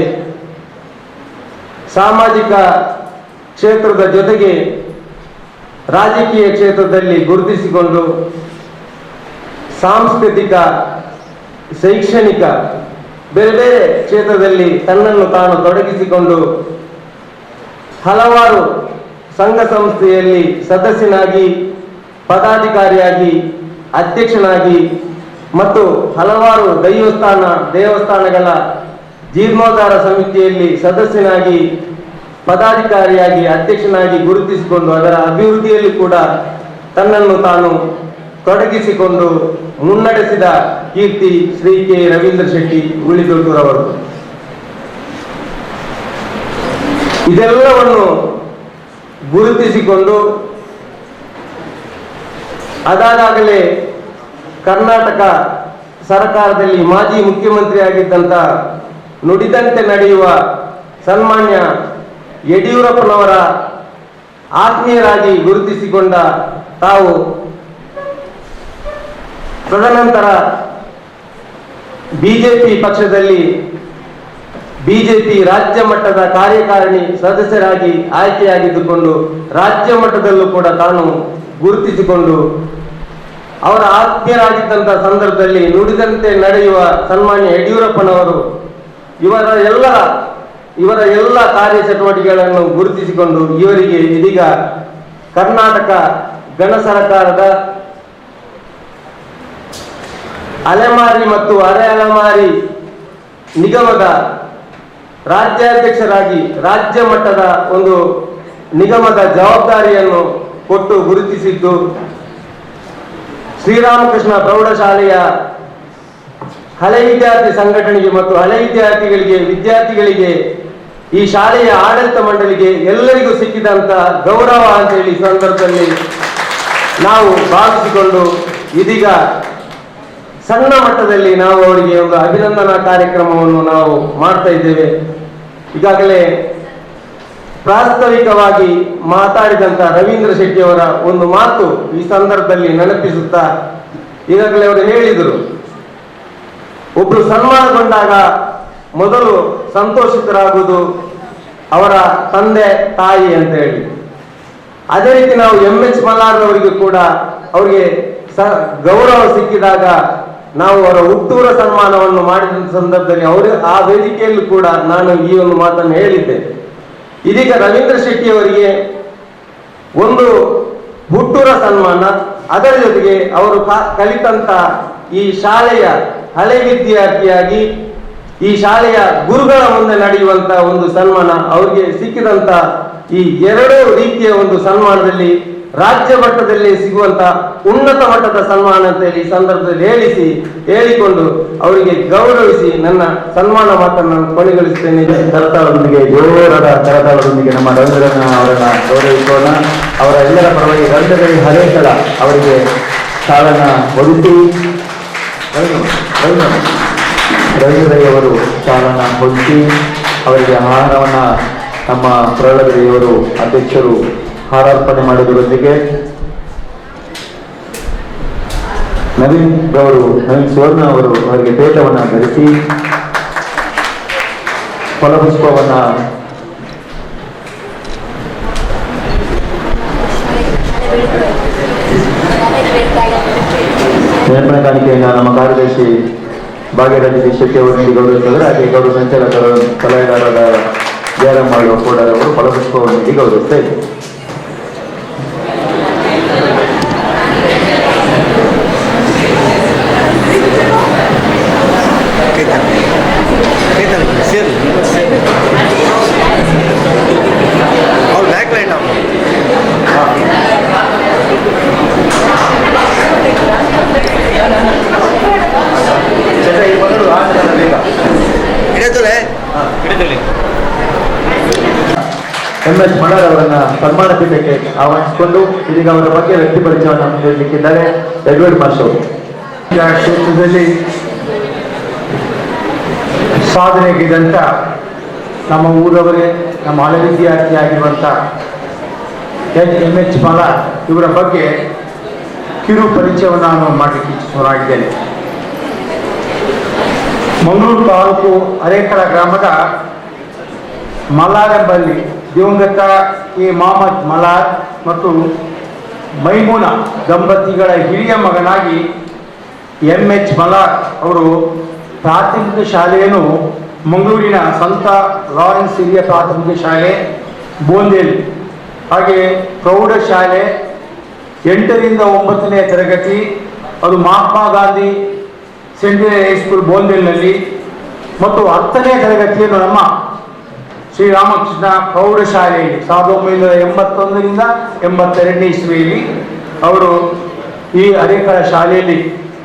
ಸಾಮಾಜಿಕ ಕ್ಷೇತ್ರದ ಜೊತೆಗೆ ರಾಜಕೀಯ ಕ್ಷೇತ್ರದಲ್ಲಿ ಗುರುತಿಸಿಕೊಂಡು ಸಾಂಸ್ಕೃತಿಕ, ಶೈಕ್ಷಣಿಕ ಬೇರೆ ಬೇರೆ ಕ್ಷೇತ್ರದಲ್ಲಿ ತನ್ನನ್ನು ತಾನು ತೊಡಗಿಸಿಕೊಂಡು ಹಲವಾರು ಸಂಘ ಸಂಸ್ಥೆಯಲ್ಲಿ ಸದಸ್ಯನಾಗಿ, ಪದಾಧಿಕಾರಿಯಾಗಿ, ಅಧ್ಯಕ್ಷನಾಗಿ ಮತ್ತು ಹಲವಾರು ದೇವಸ್ಥಾನಗಳ ಜೀರ್ಣೋದ್ಧಾರ ಸಮಿತಿಯಲ್ಲಿ ಸದಸ್ಯನಾಗಿ, ಪದಾಧಿಕಾರಿಯಾಗಿ, ಅಧ್ಯಕ್ಷನಾಗಿ ಗುರುತಿಸಿಕೊಂಡು ಅದರ ಅಭಿವೃದ್ಧಿಯಲ್ಲಿ ಕೂಡ ತನ್ನನ್ನು ತಾನು ತೊಡಗಿಸಿಕೊಂಡು ಮುನ್ನಡೆಸಿದ ಕೀರ್ತಿ ಶ್ರೀ ಕೆ ರವೀಂದ್ರ ಶೆಟ್ಟಿ ಉಳಿದೊಟ್ಟೂರವರು. ಇದೆಲ್ಲವನ್ನು ಗುರುತಿಸಿಕೊಂಡು ಅದಾಗಲೇ ಕರ್ನಾಟಕ ಸರ್ಕಾರದಲ್ಲಿ ಮಾಜಿ ಮುಖ್ಯಮಂತ್ರಿಯಾಗಿದ್ದಂಥ ನುಡಿದಂತೆ ನಡೆಯುವ ಸನ್ಮಾನ್ಯ ಯಡಿಯೂರಪ್ಪನವರ ಆತ್ಮೀಯರಾಗಿ ಗುರುತಿಸಿಕೊಂಡ ತಾವು ತದನಂತರ ಬಿಜೆಪಿ ಪಕ್ಷದಲ್ಲಿ ಬಿಜೆಪಿ ರಾಜ್ಯ ಮಟ್ಟದ ಕಾರ್ಯಕಾರಿಣಿ ಸದಸ್ಯರಾಗಿ ಆಯ್ಕೆಯಾಗಿದ್ದುಕೊಂಡು ರಾಜ್ಯ ಮಟ್ಟದಲ್ಲೂ ಕೂಡ ತಾನು ಗುರುತಿಸಿಕೊಂಡು ಅವರ ಆತ್ಮೀಯರಾಗಿದ್ದಂಥ ಸಂದರ್ಭದಲ್ಲಿ ನುಡಿದಂತೆ ನಡೆಯುವ ಸನ್ಮಾನ್ಯ ಯಡಿಯೂರಪ್ಪನವರು ಇವರ ಎಲ್ಲ ಕಾರ್ಯಚಟುವಟಿಕೆಗಳನ್ನು ಗುರುತಿಸಿಕೊಂಡು ಇವರಿಗೆ ಇದೀಗ ಕರ್ನಾಟಕ ಗಣ ಸರ್ಕಾರದ ಅಲೆಮಾರಿ ಮತ್ತು ಅರೆ ಅಲೆಮಾರಿ ನಿಗಮದ ರಾಜ್ಯಾಧ್ಯಕ್ಷರಾಗಿ ರಾಜ್ಯ ಮಟ್ಟದ ಒಂದು ನಿಗಮದ ಜವಾಬ್ದಾರಿಯನ್ನು ಕೊಟ್ಟು ಗುರುತಿಸಿದ್ದು ಶ್ರೀರಾಮಕೃಷ್ಣ ಪ್ರೌಢಶಾಲೆಯ ಹಳೆ ವಿದ್ಯಾರ್ಥಿ ಸಂಘಟನೆಗೆ ಮತ್ತು ಹಳೆ ವಿದ್ಯಾರ್ಥಿಗಳಿಗೆ ಈ ಶಾಲೆಯ ಆಡಳಿತ ಮಂಡಳಿಗೆ ಎಲ್ಲರಿಗೂ ಸಿಕ್ಕಿದಂತ ಗೌರವ ಅಂತ ಹೇಳಿ ಸಂದರ್ಭದಲ್ಲಿ ನಾವು ಭಾವಿಸಿಕೊಂಡು ಇದೀಗ ಸಣ್ಣ ಮಟ್ಟದಲ್ಲಿ ನಾವು ಅವರಿಗೆ ಒಂದು ಅಭಿನಂದನಾ ಕಾರ್ಯಕ್ರಮವನ್ನು ನಾವು ಮಾಡ್ತಾ ಇದ್ದೇವೆ. ಈಗಾಗಲೇ ಪ್ರಾಸ್ತಾವಿಕವಾಗಿ ಮಾತಾಡಿದಂತ ರವೀಂದ್ರ ಶೆಟ್ಟಿ ಅವರ ಒಂದು ಮಾತು ಈ ಸಂದರ್ಭದಲ್ಲಿ ನೆನಪಿಸುತ್ತಾ, ಈಗಾಗಲೇ ಅವರು ಹೇಳಿದರು, ಒಬ್ರು ಸನ್ಮಾನಗೊಂಡಾಗ ಮೊದಲು ಸಂತೋಷಿತರಾಗುವುದು ಅವರ ತಂದೆ ತಾಯಿ ಅಂತ ಹೇಳಿ. ಅದೇ ರೀತಿ ನಾವು MH ಮಲ್ಲಾರ್ನವರಿಗೂ ಕೂಡ ಅವರಿಗೆ ಗೌರವ ಸಿಕ್ಕಿದಾಗ ನಾವು ಅವರ ಹುಟ್ಟೂರ ಸನ್ಮಾನವನ್ನು ಮಾಡಿದ ಸಂದರ್ಭದಲ್ಲಿ ಅವರು ಆ ವೇದಿಕೆಯಲ್ಲೂ ಕೂಡ ನಾನು ಈ ಒಂದು ಮಾತನ್ನು ಹೇಳಿದ್ದೆ. ಇದೀಗ ರವೀಂದ್ರ ಶೆಟ್ಟಿ ಅವರಿಗೆ ಒಂದು ಹುಟ್ಟೂರ ಸನ್ಮಾನ, ಅದರ ಜೊತೆಗೆ ಅವರು ಕಲಿತಂತ ಈ ಶಾಲೆಯ ಹಳೆ ವಿದ್ಯಾರ್ಥಿಯಾಗಿ ಈ ಶಾಲೆಯ ಗುರುಗಳ ಮುಂದೆ ನಡೆಯುವಂತ ಒಂದು ಸನ್ಮಾನ ಅವರಿಗೆ ಸಿಕ್ಕಿದಂತ ಈ ಎರಡೂ ರೀತಿಯ ಒಂದು ಸನ್ಮಾನದಲ್ಲಿ ರಾಜ್ಯ ಮಟ್ಟದಲ್ಲಿ ಸಿಗುವಂತ ಉನ್ನತ ಮಟ್ಟದ ಸನ್ಮಾನ ಅಂತ ಹೇಳಿ ಈ ಸಂದರ್ಭದಲ್ಲಿ ಹೇಳಿಕೊಂಡು ಅವರಿಗೆ ಗೌರವಿಸಿ ನನ್ನ ಸನ್ಮಾನ ಮಾತನ್ನು ನಾನು ಕೊನೆಗೊಳಿಸುತ್ತೇನೆ. ಕರತಾಳದೊಂದಿಗೆ ಜೋರಾದ ಕರತಾಳದೊಂದಿಗೆ ನಮ್ಮ ರವೀಂದ್ರನ ಅವರನ್ನ ಗೌರವಿಸೋಣ. ಅವರ ಎಲ್ಲರ ಪರವಾಗಿ ರವೀಂದ್ರಗಳಿ ಹರೇಕಳ ಅವರಿಗೆ ಸಾಲನ್ನ ಹೊದಿಸಿ ರವೀಂದ್ರಯ್ಯವರು ಸಾಲನ್ನ ಹೊದಿಸಿ ಅವರಿಗೆ ಆಹಾರವನ್ನ ನಮ್ಮ ಪ್ರಹ್ಲಾದಯ್ಯವರು ಅಧ್ಯಕ್ಷರು ಹಾರಾರ್ಪಣೆ ಮಾಡುವುದರೊಂದಿಗೆ ನವೀನ್ ಸುವರ್ಣ ಅವರು ಅವರಿಗೆ ಪೇಟವನ್ನು ಧರಿಸಿ ಫಲಪುಷ್ಪವನ್ನ ನೆನಪಿನ ಕಾಣಿಕೆಯನ್ನು ನಮ್ಮ ಕಾರ್ಯದರ್ಶಿ ಭಾಗ್ಯರಾಜ ಶೆಟ್ಟಿ ಅವರಿಗೆ ಗೌರವಿಸಿದರೆ ಹಾಗೆ ಗೌರವ ಸಂಚಾಲಕರು ಸಲಹೆಗಾರರಾದ ಜಯರಾಮ್ ಕೋಡರ್ ಅವರು ಫಲಪುಷ್ಪವನ್ನು ನೀಡಿ ಗೌರವಿಸ್ತಾ ಇದ್ದಾರೆ. MH ಮಲ್ಲಾರ್ ಅವರನ್ನ ಸನ್ಮಾನ ಪೀಠಕ್ಕೆ ಆಹ್ವಾನಿಸಿಕೊಂಡು ಇದೀಗ ಅವರ ಬಗ್ಗೆ ವ್ಯಕ್ತಿ ಪರಿಚಯವನ್ನು ನೀಡಲಿಕ್ಕಿದ್ದಾರೆ ಎಡ್ವರ್ಡ್ ಮಾಸ್ಟರ್. ಕ್ಷೇತ್ರದಲ್ಲಿ ಸಾಧನೆಗಿದಂತ ನಮ್ಮ ಊರವರೇ, ನಮ್ಮ ಹಳೆ ವಿದ್ಯಾರ್ಥಿಯಾಗಿರುವಂಥ MH ಮಲ್ಲಾರ್ ಇವರ ಬಗ್ಗೆ ಕಿರು ಪರಿಚಯವನ್ನು ನಾನು ಮಾಡಲಿಕ್ಕೆ ಇಚ್ಛಿಸುವರಾಗಿದ್ದೇನೆ. ಮಂಗಳೂರು ತಾಲೂಕು ಅರೇಕಳ ಗ್ರಾಮದ ಮಲ್ಲಾರ್ ಎಂಬಲ್ಲಿ ದಿವಂಗತ ಮೊಹಮ್ಮದ್ ಮಲ್ಲಾರ್ ಮತ್ತು ಮೈಮೂನಾ ದಂಪತಿಗಳ ಹಿರಿಯ ಮಗನಾಗಿ MH ಮಲ್ಲಾರ್ ಅವರು ಪ್ರಾಥಮಿಕ ಶಾಲೆಯನ್ನು ಮಂಗಳೂರಿನ ಸಂತ ಲಾರೆನ್ಸ್ ಹಿರಿಯ ಪ್ರಾಥಮಿಕ ಶಾಲೆ ಬೋಂದೇಲಿ, ಹಾಗೆ ಪ್ರೌಢಶಾಲೆ 8ರಿಂದ 9ನೇ ತರಗತಿ ಅದು ಮಹಾತ್ಮ ಗಾಂಧಿ ಸೆಂಟಿನರಿ ಹೈಸ್ಕೂಲ್ ಬೋಂದೇಲಿನಲ್ಲಿ, ಮತ್ತು 10ನೇ ತರಗತಿಯನ್ನು ನಮ್ಮ ಶ್ರೀರಾಮಕೃಷ್ಣ ಪ್ರೌಢಶಾಲೆಯಲ್ಲಿ 1981ರಿಂದ 82ನೇ ಇಸ್ವಿಯಲ್ಲಿ ಅವರು ಈ ಅರೇಕಳ ಶಾಲೆಯಲ್ಲಿ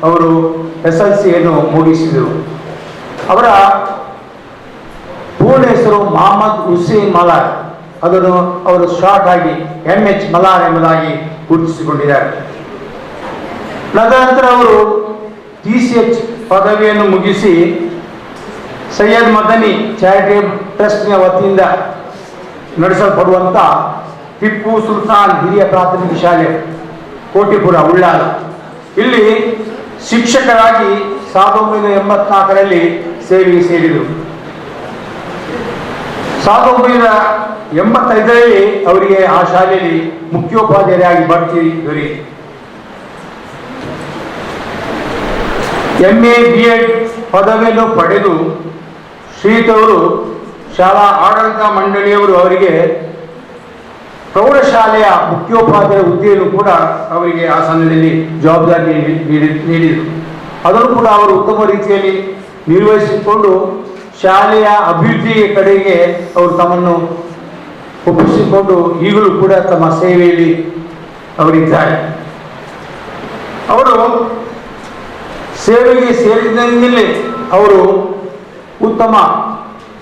ಅವರು SLCಯನ್ನು ಮುಗಿಸಿದರು. ಅವರ ಪೂರ್ಣ ಹೆಸರು ಮೊಹಮ್ಮದ್ ಹುಸೇನ್ ಮಲ್ಲಾರ್, ಅದನ್ನು ಅವರು ಶಾರ್ಟ್ ಆಗಿ MH ಮಲ್ಲಾರ್ ಎಂಬುದಾಗಿ ಗುರುತಿಸಿಕೊಂಡಿದ್ದಾರೆ. ನಂತರ ಅವರು TCH ಪದವಿಯನ್ನು ಮುಗಿಸಿ ಸೈಯದ್ ಮದನಿ ಚಾರಿಟೇಬಲ್ ಟ್ರಸ್ಟ್ನ ವತಿಯಿಂದ ನಡೆಸಲ್ಪಡುವಂಥ ಟಿಪ್ಪು ಸುಲ್ತಾನ್ ಹಿರಿಯ ಪ್ರಾಥಮಿಕ ಶಾಲೆ ಕೋಟಿಪುರ ಉಳ್ಳಾಲ ಇಲ್ಲಿ ಶಿಕ್ಷಕರಾಗಿ 1984ರಲ್ಲಿ ಸೇವೆಗೆ ಸೇರಿದರು. 1985ರಲ್ಲಿ ಅವರಿಗೆ ಆ ಶಾಲೆಯಲ್ಲಿ ಮುಖ್ಯೋಪಾಧ್ಯಾಯರಾಗಿ ಬಡ್ತಿ ದೊರೆಯಿತು. MA B.Ed ಪದವಿಯನ್ನು ಪಡೆದು ಶ್ರೀತವರು ಶಾಲಾ ಆಡಳಿತ ಮಂಡಳಿಯವರು ಅವರಿಗೆ ಪ್ರೌಢಶಾಲೆಯ ಮುಖ್ಯೋಪಾಧ್ಯಾಯ ಹುದ್ದೆಯನ್ನು ಕೂಡ ಅವರಿಗೆ ಆ ಸಮಯದಲ್ಲಿ ಜವಾಬ್ದಾರಿ ನೀಡಿದರು. ಅದನ್ನು ಕೂಡ ಅವರು ಉತ್ತಮ ರೀತಿಯಲ್ಲಿ ನಿರ್ವಹಿಸಿಕೊಂಡು ಶಾಲೆಯ ಅಭಿವೃದ್ಧಿಯ ಕಡೆಗೆ ಅವರು ತಮ್ಮನ್ನು ಒಪ್ಪಿಸಿಕೊಂಡು ಈಗಲೂ ಕೂಡ ತಮ್ಮ ಸೇವೆಯಲ್ಲಿ ಅವರಿದ್ದಾರೆ. ಅವರು ಸೇವೆಗೆ ಸೇರಿದಂತೆಯೇ ಅವರು ಉತ್ತಮ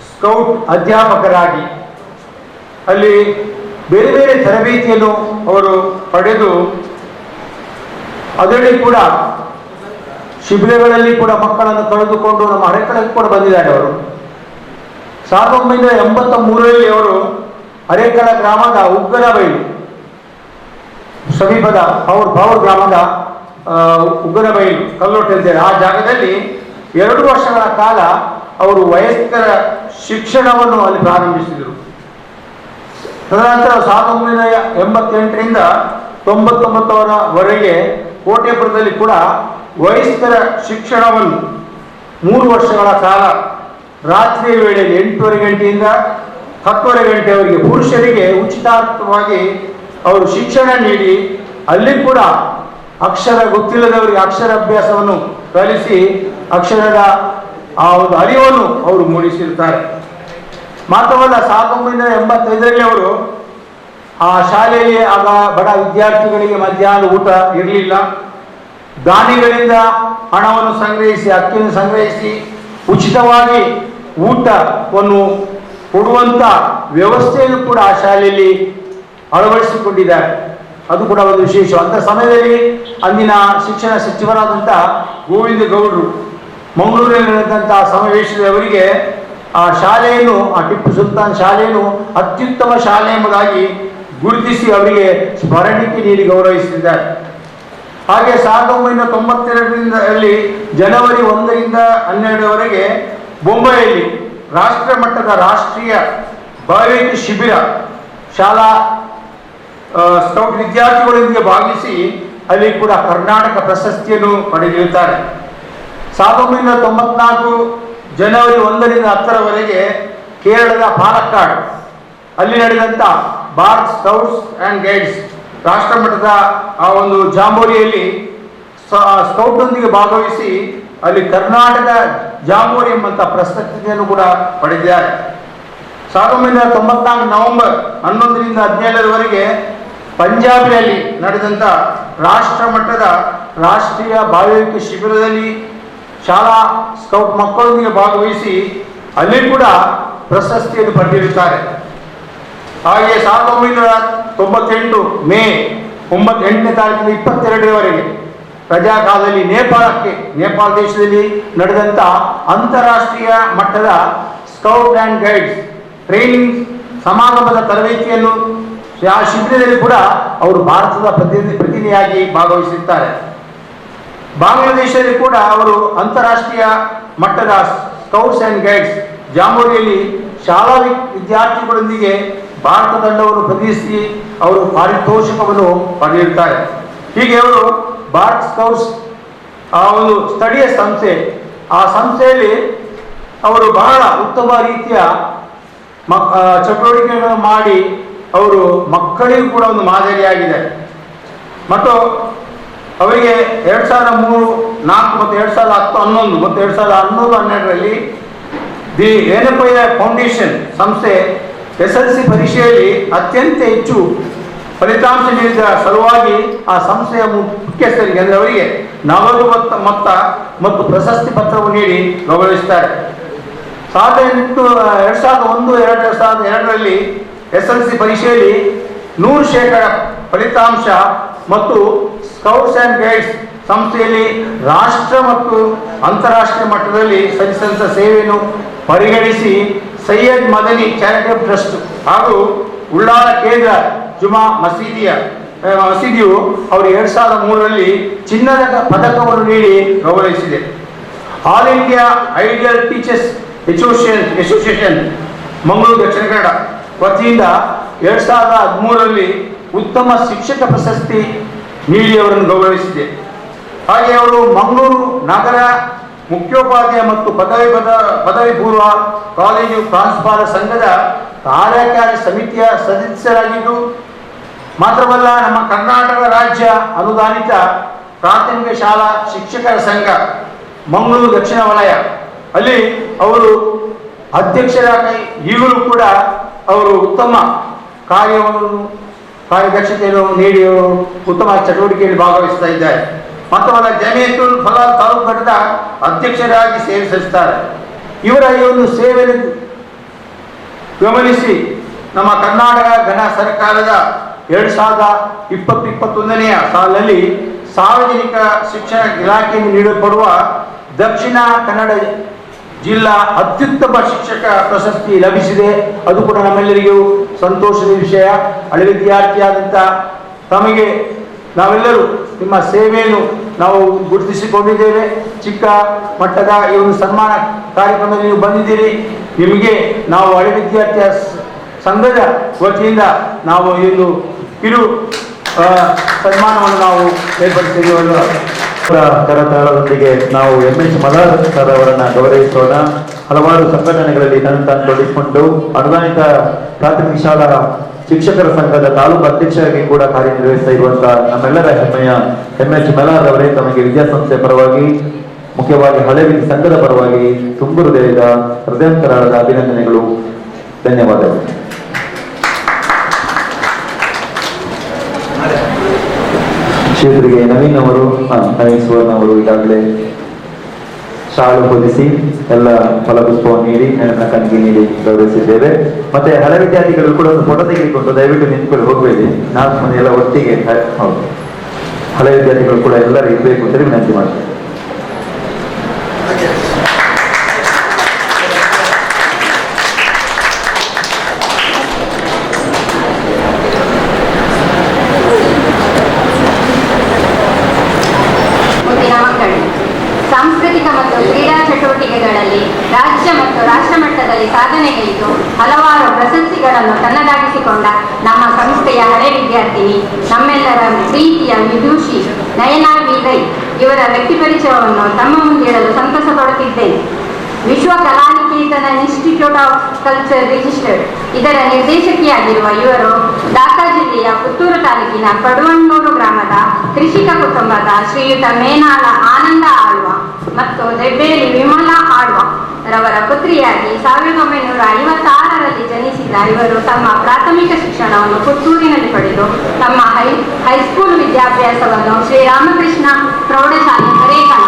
ಸ್ಕೌಟ್ ಅಧ್ಯಾಪಕರಾಗಿ ಅಲ್ಲಿ ಬೇರೆ ಬೇರೆ ತರಬೇತಿಯನ್ನು ಅವರು ಪಡೆದು ಅದರಲ್ಲಿ ಕೂಡ ಶಿಬಿರಗಳಲ್ಲಿ ಕೂಡ ಮಕ್ಕಳನ್ನು ಕಳೆದುಕೊಂಡು ನಮ್ಮ ಹರೇಕಳಕ್ಕೆ ಕೂಡ ಬಂದಿದ್ದಾರೆ ಅವರು. 1983ರಲ್ಲಿ ಅವರು ಹರೇಕಳ ಗ್ರಾಮದ ಉಗ್ಗನಬೈಲು ಸಮೀಪದ ಪವರ್ ಗ್ರಾಮದ ಉಗ್ಗನಬೈಲು ಕಲ್ಲೋಟೆ ಅಂತೇಳಿ ಆ ಜಾಗದಲ್ಲಿ 2 ವರ್ಷಗಳ ಕಾಲ ಅವರು ವಯಸ್ಕರ ಶಿಕ್ಷಣವನ್ನು ಅಲ್ಲಿ ಪ್ರಾರಂಭಿಸಿದರು. ತದನಂತರ 1988ರಿಂದ 99ರವರೆಗೆ ಕೋಟೆಪುರದಲ್ಲಿ ಕೂಡ ವಯಸ್ಕರ ಶಿಕ್ಷಣವನ್ನು 3 ವರ್ಷಗಳ ಕಾಲ ರಾತ್ರಿಯ ವೇಳೆಯಲ್ಲಿ 8:30 ಗಂಟೆಯಿಂದ 10:30 ಗಂಟೆಯವರೆಗೆ ಪುರುಷರಿಗೆ ಉಚಿತಾರ್ಥವಾಗಿ ಅವರು ಶಿಕ್ಷಣ ನೀಡಿ ಅಲ್ಲಿ ಕೂಡ ಅಕ್ಷರ ಗೊತ್ತಿಲ್ಲದವರಿಗೆ ಅಕ್ಷರ ಅಭ್ಯಾಸವನ್ನು ಕಲಿಸಿ ಅಕ್ಷರದ ಆ ಒಂದು ಅರಿವನ್ನು ಅವರು ಮೂಡಿಸಿರ್ತಾರೆ. ಮಾತ್ರವಲ್ಲ 1985ರಲ್ಲಿ ಅವರು ಆ ಶಾಲೆಯಲ್ಲಿ ಆಗ ಬಡ ವಿದ್ಯಾರ್ಥಿಗಳಿಗೆ ಮಧ್ಯಾಹ್ನದ ಊಟ ಇರಲಿಲ್ಲ. ದಾನಿಗಳಿಂದ ಹಣವನ್ನು ಸಂಗ್ರಹಿಸಿ ಅಕ್ಕಿಯನ್ನು ಸಂಗ್ರಹಿಸಿ ಉಚಿತವಾಗಿ ಊಟವನ್ನು ಕೊಡುವಂಥ ವ್ಯವಸ್ಥೆಯನ್ನು ಕೂಡ ಆ ಶಾಲೆಯಲ್ಲಿ ಅಳವಡಿಸಿಕೊಂಡಿದ್ದಾರೆ. ಅದು ಕೂಡ ಒಂದು ವಿಶೇಷ. ಅಂಥ ಸಮಯದಲ್ಲಿ ಅಂದಿನ ಶಿಕ್ಷಣ ಸಚಿವರಾದಂಥ ಗೋವಿಂದ ಗೌಡರು ಮಂಗಳೂರಿನಲ್ಲಿ ನಡೆದಂತಹ ಸಮಾವೇಶದವರಿಗೆ ಆ ಶಾಲೆಯನ್ನು, ಆ ಟಿಪ್ಪು ಸುಲ್ತಾನ್ ಶಾಲೆಯನ್ನು ಅತ್ಯುತ್ತಮ ಶಾಲೆ ಎಂಬುದಾಗಿ ಗುರುತಿಸಿ ಅವರಿಗೆ ಸ್ಮರಣಿಕೆ ನೀಡಿ ಗೌರವಿಸಿದ್ದಾರೆ. ಹಾಗೆ 1992ರಲ್ಲಿ ಜನವರಿ 1ರಿಂದ 12ರವರೆಗೆ ಬೊಂಬೈಯಲ್ಲಿ ರಾಷ್ಟ್ರ ಮಟ್ಟದ ರಾಷ್ಟ್ರೀಯ ಭಾವೈಕ್ಯ ಶಿಬಿರ ಶಾಲಾ ಸ್ಕೌಟ್ ವಿದ್ಯಾರ್ಥಿಗಳೊಂದಿಗೆ ಭಾಗಿಸಿ ಅಲ್ಲಿ ಕೂಡ ಕರ್ನಾಟಕ ಪ್ರಶಸ್ತಿಯನ್ನು ಪಡೆದಿರುತ್ತಾರೆ. 1994 ಜನವರಿ 1ರಿಂದ 10ರವರೆಗೆ ಕೇರಳದ ಪಾಲಕ್ಕಾಡ್ ಅಲ್ಲಿ ನಡೆದಂಥ ಭಾರತ್ ಸ್ಕೌಟ್ಸ್ ಆ್ಯಂಡ್ ಗೈಡ್ಸ್ ರಾಷ್ಟ್ರ ಮಟ್ಟದ ಆ ಒಂದು ಜಾಂಬೋರಿಯಲ್ಲಿ ಸ್ಕೌಟ್ನೊಂದಿಗೆ ಭಾಗವಹಿಸಿ ಅಲ್ಲಿ ಕರ್ನಾಟಕ ಜಾಂಬೋರಿ ಎಂಬಂಥ ಪ್ರಶಸ್ತಿಯನ್ನು ಕೂಡ ಪಡೆದಿದ್ದಾರೆ. 1994 ನವೆಂಬರ್ 11ರಿಂದ 17ರವರೆಗೆ ಪಂಜಾಬಿನಲ್ಲಿ ನಡೆದಂಥ ರಾಷ್ಟ್ರ ಮಟ್ಟದ ರಾಷ್ಟ್ರೀಯ ಭಾವೈಕ್ಯ ಶಿಬಿರದಲ್ಲಿ ಶಾಲಾ ಸ್ಕೌಟ್ ಮಕ್ಕಳೊಂದಿಗೆ ಭಾಗವಹಿಸಿ ಅಲ್ಲಿ ಕೂಡ ಪ್ರಶಸ್ತಿಯನ್ನು ಪಡೆದಿರುತ್ತಾರೆ. ಹಾಗೆ 1998 ಮೇ 8ನೇ ತಾರೀಕಿನ 22ರವರೆಗೆ ರಜಾಕಾಲದಲ್ಲಿ ನೇಪಾಳ ದೇಶದಲ್ಲಿ ನಡೆದಂಥ ಅಂತಾರಾಷ್ಟ್ರೀಯ ಮಟ್ಟದ ಸ್ಕೌಟ್ ಆ್ಯಂಡ್ ಗೈಡ್ಸ್ ಟ್ರೈನಿಂಗ್ ಸಮಾಗಮದ ತರಬೇತಿಯನ್ನು ಆ ಶಿಬಿರದಲ್ಲಿ ಕೂಡ ಅವರು ಭಾರತದ ಪ್ರತಿನಿಧಿಯಾಗಿ ಭಾಗವಹಿಸಿದ್ದಾರೆ. ಬಾಂಗ್ಲಾದೇಶದಲ್ಲಿ ಕೂಡ ಅವರು ಅಂತಾರಾಷ್ಟ್ರೀಯ ಮಟ್ಟದ ಸ್ಕೌಟ್ಸ್ ಆ್ಯಂಡ್ ಗೈಡ್ಸ್ ಜಾಂಬೋರಿಯಲ್ಲಿ ಶಾಲಾ ವಿದ್ಯಾರ್ಥಿಗಳೊಂದಿಗೆ ಭಾರತ ತಂಡವನ್ನು ಪ್ರತಿನಿಧಿಸಿ ಅವರು ಪಾರಿತೋಷಕವನ್ನು ಪಡೆದಿರುತ್ತಾರೆ. ಹೀಗೆ ಅವರು ಭಾರತ್ ಸ್ಕೌಟ್ಸ್ ಆ ಒಂದು ಸ್ಥಳೀಯ ಸಂಸ್ಥೆ, ಆ ಸಂಸ್ಥೆಯಲ್ಲಿ ಅವರು ಬಹಳ ಉತ್ತಮ ರೀತಿಯ ಚಟುವಟಿಕೆಗಳನ್ನು ಮಾಡಿ ಅವರು ಮಕ್ಕಳಿಗೂ ಕೂಡ ಒಂದು ಮಾದರಿಯಾಗಿದೆ. ಮತ್ತು ಅವರಿಗೆ 2003, 2004 ಮತ್ತು 2010, 2011 ಮತ್ತು 2011, 2012ರಲ್ಲಿ ದಿ ಏನಪಯ್ಯ ಫೌಂಡೇಶನ್ ಸಂಸ್ಥೆ SLC ಪರೀಕ್ಷೆಯಲ್ಲಿ ಅತ್ಯಂತ ಹೆಚ್ಚು ಫಲಿತಾಂಶ ನೀಡಿದ ಸಲುವಾಗಿ ಆ ಸಂಸ್ಥೆಯ ಮುಖ್ಯಸ್ಥರಿಗೆ ಅಂದರೆ ಅವರಿಗೆ ನಗದು ಮೊತ್ತ ಮತ್ತು ಪ್ರಶಸ್ತಿ ಪತ್ರವನ್ನು ನೀಡಿ ಗೌರವಿಸುತ್ತಾರೆ. 2001-2002ರಲ್ಲಿ SLC ಪರೀಕ್ಷೆಯಲ್ಲಿ 100% ಫಲಿತಾಂಶ ಮತ್ತು ಸ್ಕೌಟ್ಸ್ ಆ್ಯಂಡ್ ಗೈಡ್ಸ್ ಸಂಸ್ಥೆಯಲ್ಲಿ ರಾಷ್ಟ್ರ ಮತ್ತು ಅಂತಾರಾಷ್ಟ್ರೀಯ ಮಟ್ಟದಲ್ಲಿ ಸಲ್ಲಿಸಿದಂಥ ಸೇವೆಯನ್ನು ಪರಿಗಣಿಸಿ ಸೈಯದ್ ಮದನಿ ಚಾರಿಟೇಬಲ್ ಟ್ರಸ್ಟ್ ಹಾಗೂ ಉಳ್ಳಾಲ ಕೇಂದ್ರ ಜುಮಾ ಮಸೀದಿಯು ಅವರು 2003ರಲ್ಲಿ ಚಿನ್ನದ ಪದಕವನ್ನು ನೀಡಿ ಗೌರವಿಸಿದೆ. All India ideal teachers association Mangaluru Dakshina Kannada ವತಿಯಿಂದ 2013ರಲ್ಲಿ ಉತ್ತಮ ಶಿಕ್ಷಕ ಪ್ರಶಸ್ತಿ ನೀಡಿ ಅವರನ್ನು ಗೌರವಿಸಿದೆ. ಹಾಗೆ ಅವರು ಮಂಗಳೂರು ನಗರ ಮುಖ್ಯೋಪಾಧ್ಯಾಯ ಮತ್ತು ಪದವಿ ಪೂರ್ವ ಕಾಲೇಜು ಪ್ರಾಂಶುಪಾಲ ಸಂಘದ ಕಾರ್ಯಕಾರಿ ಸಮಿತಿಯ ಸದಸ್ಯರಾಗಿದ್ದು, ಮಾತ್ರವಲ್ಲ ನಮ್ಮ ಕರ್ನಾಟಕ ರಾಜ್ಯ ಅನುದಾನಿತ ಪ್ರಾಥಮಿಕ ಶಾಲಾ ಶಿಕ್ಷಕರ ಸಂಘ ಮಂಗಳೂರು ದಕ್ಷಿಣ ವಲಯ ಅಲ್ಲಿ ಅವರು ಅಧ್ಯಕ್ಷರಾಗಿ ಈಗಲೂ ಕೂಡ ಅವರು ಉತ್ತಮ ಕಾರ್ಯದಕ್ಷತೆಯನ್ನು ನೀಡಿ ಉತ್ತಮ ಚಟುವಟಿಕೆಯಲ್ಲಿ ಭಾಗವಹಿಸ್ತಾ ಇದ್ದಾರೆ. ಮಾತ್ರವಲ್ಲ ಜಮಿಯತುಲ್ ಫಲಾಹ್ ತಾಲೂಕು ಘಟಕದ ಅಧ್ಯಕ್ಷರಾಗಿ ಸೇವೆ ಸಲ್ಲಿಸುತ್ತಾರೆ. ಇವರ ಈ ಒಂದು ಸೇವೆಯನ್ನು ಗಮನಿಸಿ ನಮ್ಮ ಕರ್ನಾಟಕ ಘನ ಸರ್ಕಾರದ 2020-21ನೇ ಸಾಲಿನಲ್ಲಿ ಸಾರ್ವಜನಿಕ ಶಿಕ್ಷಣ ಇಲಾಖೆಯಿಂದ ನೀಡಲ್ಪಡುವ ದಕ್ಷಿಣ ಕನ್ನಡ ಜಿಲ್ಲಾ ಅತ್ಯುತ್ತಮ ಶಿಕ್ಷಕ ಪ್ರಶಸ್ತಿ ಲಭಿಸಿದೆ. ಅದು ಕೂಡ ನಮ್ಮೆಲ್ಲರಿಗೂ ಸಂತೋಷದ ವಿಷಯ. ಹಳೆ ವಿದ್ಯಾರ್ಥಿಯಾದಂಥ ತಮಗೆ ನಾವೆಲ್ಲರೂ ನಿಮ್ಮ ಸೇವೆಯನ್ನು ನಾವು ಗುರುತಿಸಿಕೊಂಡಿದ್ದೇವೆ. ಚಿಕ್ಕ ಮಟ್ಟದ ಈ ಒಂದು ಸನ್ಮಾನ ಕಾರ್ಯಕ್ರಮದಲ್ಲಿ ನೀವು ಬಂದಿದ್ದೀರಿ. ನಿಮಗೆ ನಾವು ಹಳೆ ವಿದ್ಯಾರ್ಥಿಯ ಸಂಘದ ವತಿಯಿಂದ ನಾವು ಒಂದು ಕಿರು ಸನ್ಮಾನವನ್ನು ನಾವು ಏರ್ಪಡಿಸಿದ್ದೇವೆ. ಕರತಾಳದೊಂದಿಗೆ ನಾವು MS ಮಲಾರ್ ಸರ್ ಅವರನ್ನ ಗೌರವಿಸೋಣ. ಹಲವಾರು ಸಂಘಟನೆಗಳಲ್ಲಿ ತಾನು ತೊಡಗಿಸಿಕೊಂಡು ಅನುದಾನಿತ ಪ್ರಾಥಮಿಕ ಶಾಲಾ ಶಿಕ್ಷಕರ ಸಂಘದ ತಾಲೂಕು ಅಧ್ಯಕ್ಷರಾಗಿ ಕೂಡ ಕಾರ್ಯನಿರ್ವಹಿಸ್ತಾ ಇರುವಂತಹ ನಮ್ಮೆಲ್ಲರ ಹೆಮ್ಮೆಯ MS ಮಲಾರ್ ಅವರೇ ತಮಗೆ ವಿದ್ಯಾಸಂಸ್ಥೆ ಪರವಾಗಿ, ಮುಖ್ಯವಾಗಿ ಹಳೆ ಸಂಘದ ಪರವಾಗಿ ತುಂಬು ಹೃದಯಾಂತರಾಳದ ಅಭಿನಂದನೆಗಳು, ಧನ್ಯವಾದಗಳು. ಶ್ರೀಧರಿಗೆ ನವೀನ್ ಅವರು, ನವೀನ್ ಸುವರ್ಣ ಅವರು ಈಗಾಗಲೇ ಶಾಲು ಹೊದಿಸಿ ಎಲ್ಲ ಫಲಪುಷ್ಪವನ್ನು ನೀಡಿ ನೆನಪಿನ ಕಣ್ಣಿಗೆ ನೀಡಿ ಗೌರವಿಸಿದ್ದೇವೆ. ಮತ್ತೆ ಹಳೆ ವಿದ್ಯಾರ್ಥಿಗಳು ಕೂಡ ಒಂದು ಫೋಟೋ ತೆಗೆದುಕೊಂಡು ದಯವಿಟ್ಟು ನಿಂತ್ಕೊಂಡು ಹೋಗಬೇಡಿ. 4 ಮಂದಿ ಎಲ್ಲ ಒಟ್ಟಿಗೆ. ಹೌದು, ಹಳೆ ವಿದ್ಯಾರ್ಥಿಗಳು ಕೂಡ ಎಲ್ಲರೂ ಇರಬೇಕು ಅಂತ ವಿನಂತಿ ಮಾಡ್ತೇವೆ. ಸಾಂಸ್ಕೃತಿಕ ಮತ್ತು ಕ್ರೀಡಾ ಚಟುವಟಿಕೆಗಳಲ್ಲಿ ರಾಜ್ಯ ಮತ್ತು ರಾಷ್ಟ್ರ ಮಟ್ಟದಲ್ಲಿ ಸಾಧನೆಗೈದು ಹಲವಾರು ಪ್ರಶಸ್ತಿಗಳನ್ನು ತನ್ನದಾಗಿಸಿಕೊಂಡ ನಮ್ಮ ಸಂಸ್ಥೆಯ ಹಳೆ ವಿದ್ಯಾರ್ಥಿನಿ, ನಮ್ಮೆಲ್ಲರ ಪ್ರೀತಿಯ ವಿದೂಷಿ ನಯನಾ ವಿ ರೈ ಇವರ ವ್ಯಕ್ತಿ ಪರಿಚಯವನ್ನು ತಮ್ಮ ಮುಂದಿಡಲು ಸಂತಸ ಪಡುತ್ತಿದ್ದೇನೆ. ವಿಶ್ವ Kalaniketana institute of culture registered ಇದರ ನಿರ್ದೇಶಕಿಯಾಗಿರುವ ಇವರು ಢಾಕಾ ಜಿಲ್ಲೆಯ ಪುತ್ತೂರು ತಾಲೂಕಿನ ಕಡುವಣ್ಣೂರು ಗ್ರಾಮದ ಕೃಷಿಕ ಕುಟುಂಬದ ಶ್ರೀಯುತ ಮೇನಾಳ ಆನಂದ ಆಳ್ವ ಮತ್ತು ದೆಬ್ಬೇಲಿ ವಿಮಲಾ ಆಳ್ವ ರವರ ಪುತ್ರಿಯಾಗಿ 1956ರಲ್ಲಿ ಜನಿಸಿದ ಇವರು ತಮ್ಮ ಪ್ರಾಥಮಿಕ ಶಿಕ್ಷಣವನ್ನು ಪುತ್ತೂರಿನಲ್ಲಿ ಪಡೆದು ತಮ್ಮ ಹೈಸ್ಕೂಲ್ ವಿದ್ಯಾಭ್ಯಾಸವನ್ನು ಶ್ರೀರಾಮಕೃಷ್ಣ ಪ್ರೌಢಶಾಲೆ ಕರೇಕಳ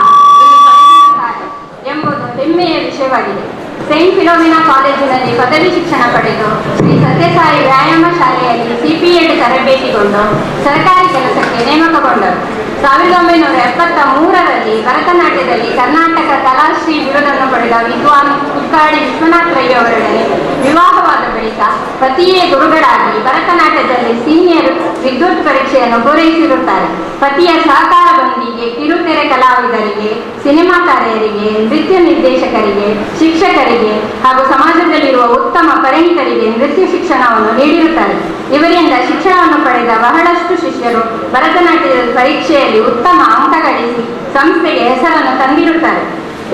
ಎಂಬುದು ಹೆಮ್ಮೆಯ ವಿಷಯವಾಗಿದೆ. ಸೈಂಟ್ ಫಿಲೋಮಿನಾ ಕಾಲೇಜಿನಲ್ಲಿ ಪದವಿ ಶಿಕ್ಷಣ ಪಡೆದು ಶ್ರೀ ಸತ್ಯಸಾಯಿ ವ್ಯಾಯಾಮ ಶಾಲೆಯಲ್ಲಿ CPED ತರಬೇತಿಗೊಂಡು ಸರ್ಕಾರಿ ಕೆಲಸಕ್ಕೆ ನೇಮಕಗೊಂಡರು. 1973ರಲ್ಲಿ ಭರತನಾಟ್ಯದಲ್ಲಿ ಕರ್ನಾಟಕ ಕಲಾಶ್ರೀ ಬಿರುದನ್ನು ಪಡೆದ ವಿದ್ವಾನ್ ಕುಕ್ಕಾಡಿ ವಿಶ್ವನಾಥ್ ರೈ ಅವರೊಡನೆ ವಿವಾಹವಾದ ಬಳಿಕ ಪತಿಯೇ ಗುರುಗಳಾಗಿ ಭರತನಾಟ್ಯದಲ್ಲಿ ಸೀನಿಯರ್ ವಿದ್ಯುತ್ ಪರೀಕ್ಷೆಯನ್ನು ಪೂರೈಸಿರುತ್ತಾರೆ. ಪತಿಯ ಸಹಕಾರದೊಂದಿಗೆ ಕಿರುತೆರೆ ಕಲಾವಿದರಿಗೆ, ಸಿನಿಮಾ ತಾರೆಯರಿಗೆ, ನೃತ್ಯ ನಿರ್ದೇಶಕರಿಗೆ, ಶಿಕ್ಷಕರಿಗೆ ಹಾಗೂ ಸಮಾಜದಲ್ಲಿರುವ ಉತ್ತಮ ಪರಿಣಿತರಿಗೆ ನೃತ್ಯ ಶಿಕ್ಷಣವನ್ನು ನೀಡಿರುತ್ತಾರೆ. ಇವರಿಂದ ಶಿಕ್ಷಣವನ್ನು ಪಡೆದ ಬಹಳಷ್ಟು ಶಿಷ್ಯರು ಭರತನಾಟ್ಯದ ಪರೀಕ್ಷೆಯಲ್ಲಿ ಉತ್ತಮ ಅಂಕ ಗಳಿಸಿ ಸಂಸ್ಥೆಗೆ ಹೆಸರನ್ನು ತಂದಿರುತ್ತಾರೆ.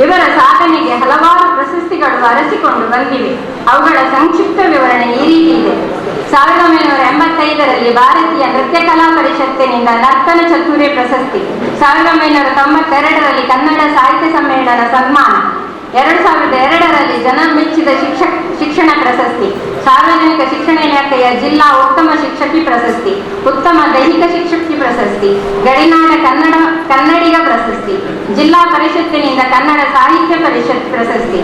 ಇವರ ಸಾಧನೆಗೆ ಹಲವಾರು ಪ್ರಶಸ್ತಿಗಳು ಅರಸಿಕೊಂಡು ಬಂದಿವೆ. ಅವುಗಳ ಸಂಕ್ಷಿಪ್ತ ವಿವರಣೆ ಈ ರೀತಿ ಇದೆ. 1985ರಲ್ಲಿ ಭಾರತೀಯ ನೃತ್ಯ ಕಲಾ ಪರಿಷತ್ತಿನಿಂದ ನರ್ತನ ಚತುರ್ಯ ಪ್ರಶಸ್ತಿ, 1992ರಲ್ಲಿ ಕನ್ನಡ ಸಾಹಿತ್ಯ ಸಮ್ಮೇಳನ ಸನ್ಮಾನ, 2002ರಲ್ಲಿ ಜನ ಮೆಚ್ಚಿದ ಶಿಕ್ಷಣ ಪ್ರಶಸ್ತಿ, ಸಾರ್ವಜನಿಕ ಶಿಕ್ಷಣ ಇಲಾಖೆಯ ಜಿಲ್ಲಾ ಉತ್ತಮ ಶಿಕ್ಷಕಿ ಪ್ರಶಸ್ತಿ, ಉತ್ತಮ ದೈಹಿಕ ಶಿಕ್ಷಕಿ ಪ್ರಶಸ್ತಿ, ಗಡಿನಾಡ ಕನ್ನಡಿಗ ಪ್ರಶಸ್ತಿ, ಜಿಲ್ಲಾ ಪರಿಷತ್ತಿನಿಂದ ಕನ್ನಡ ಸಾಹಿತ್ಯ ಪರಿಷತ್ ಪ್ರಶಸ್ತಿ,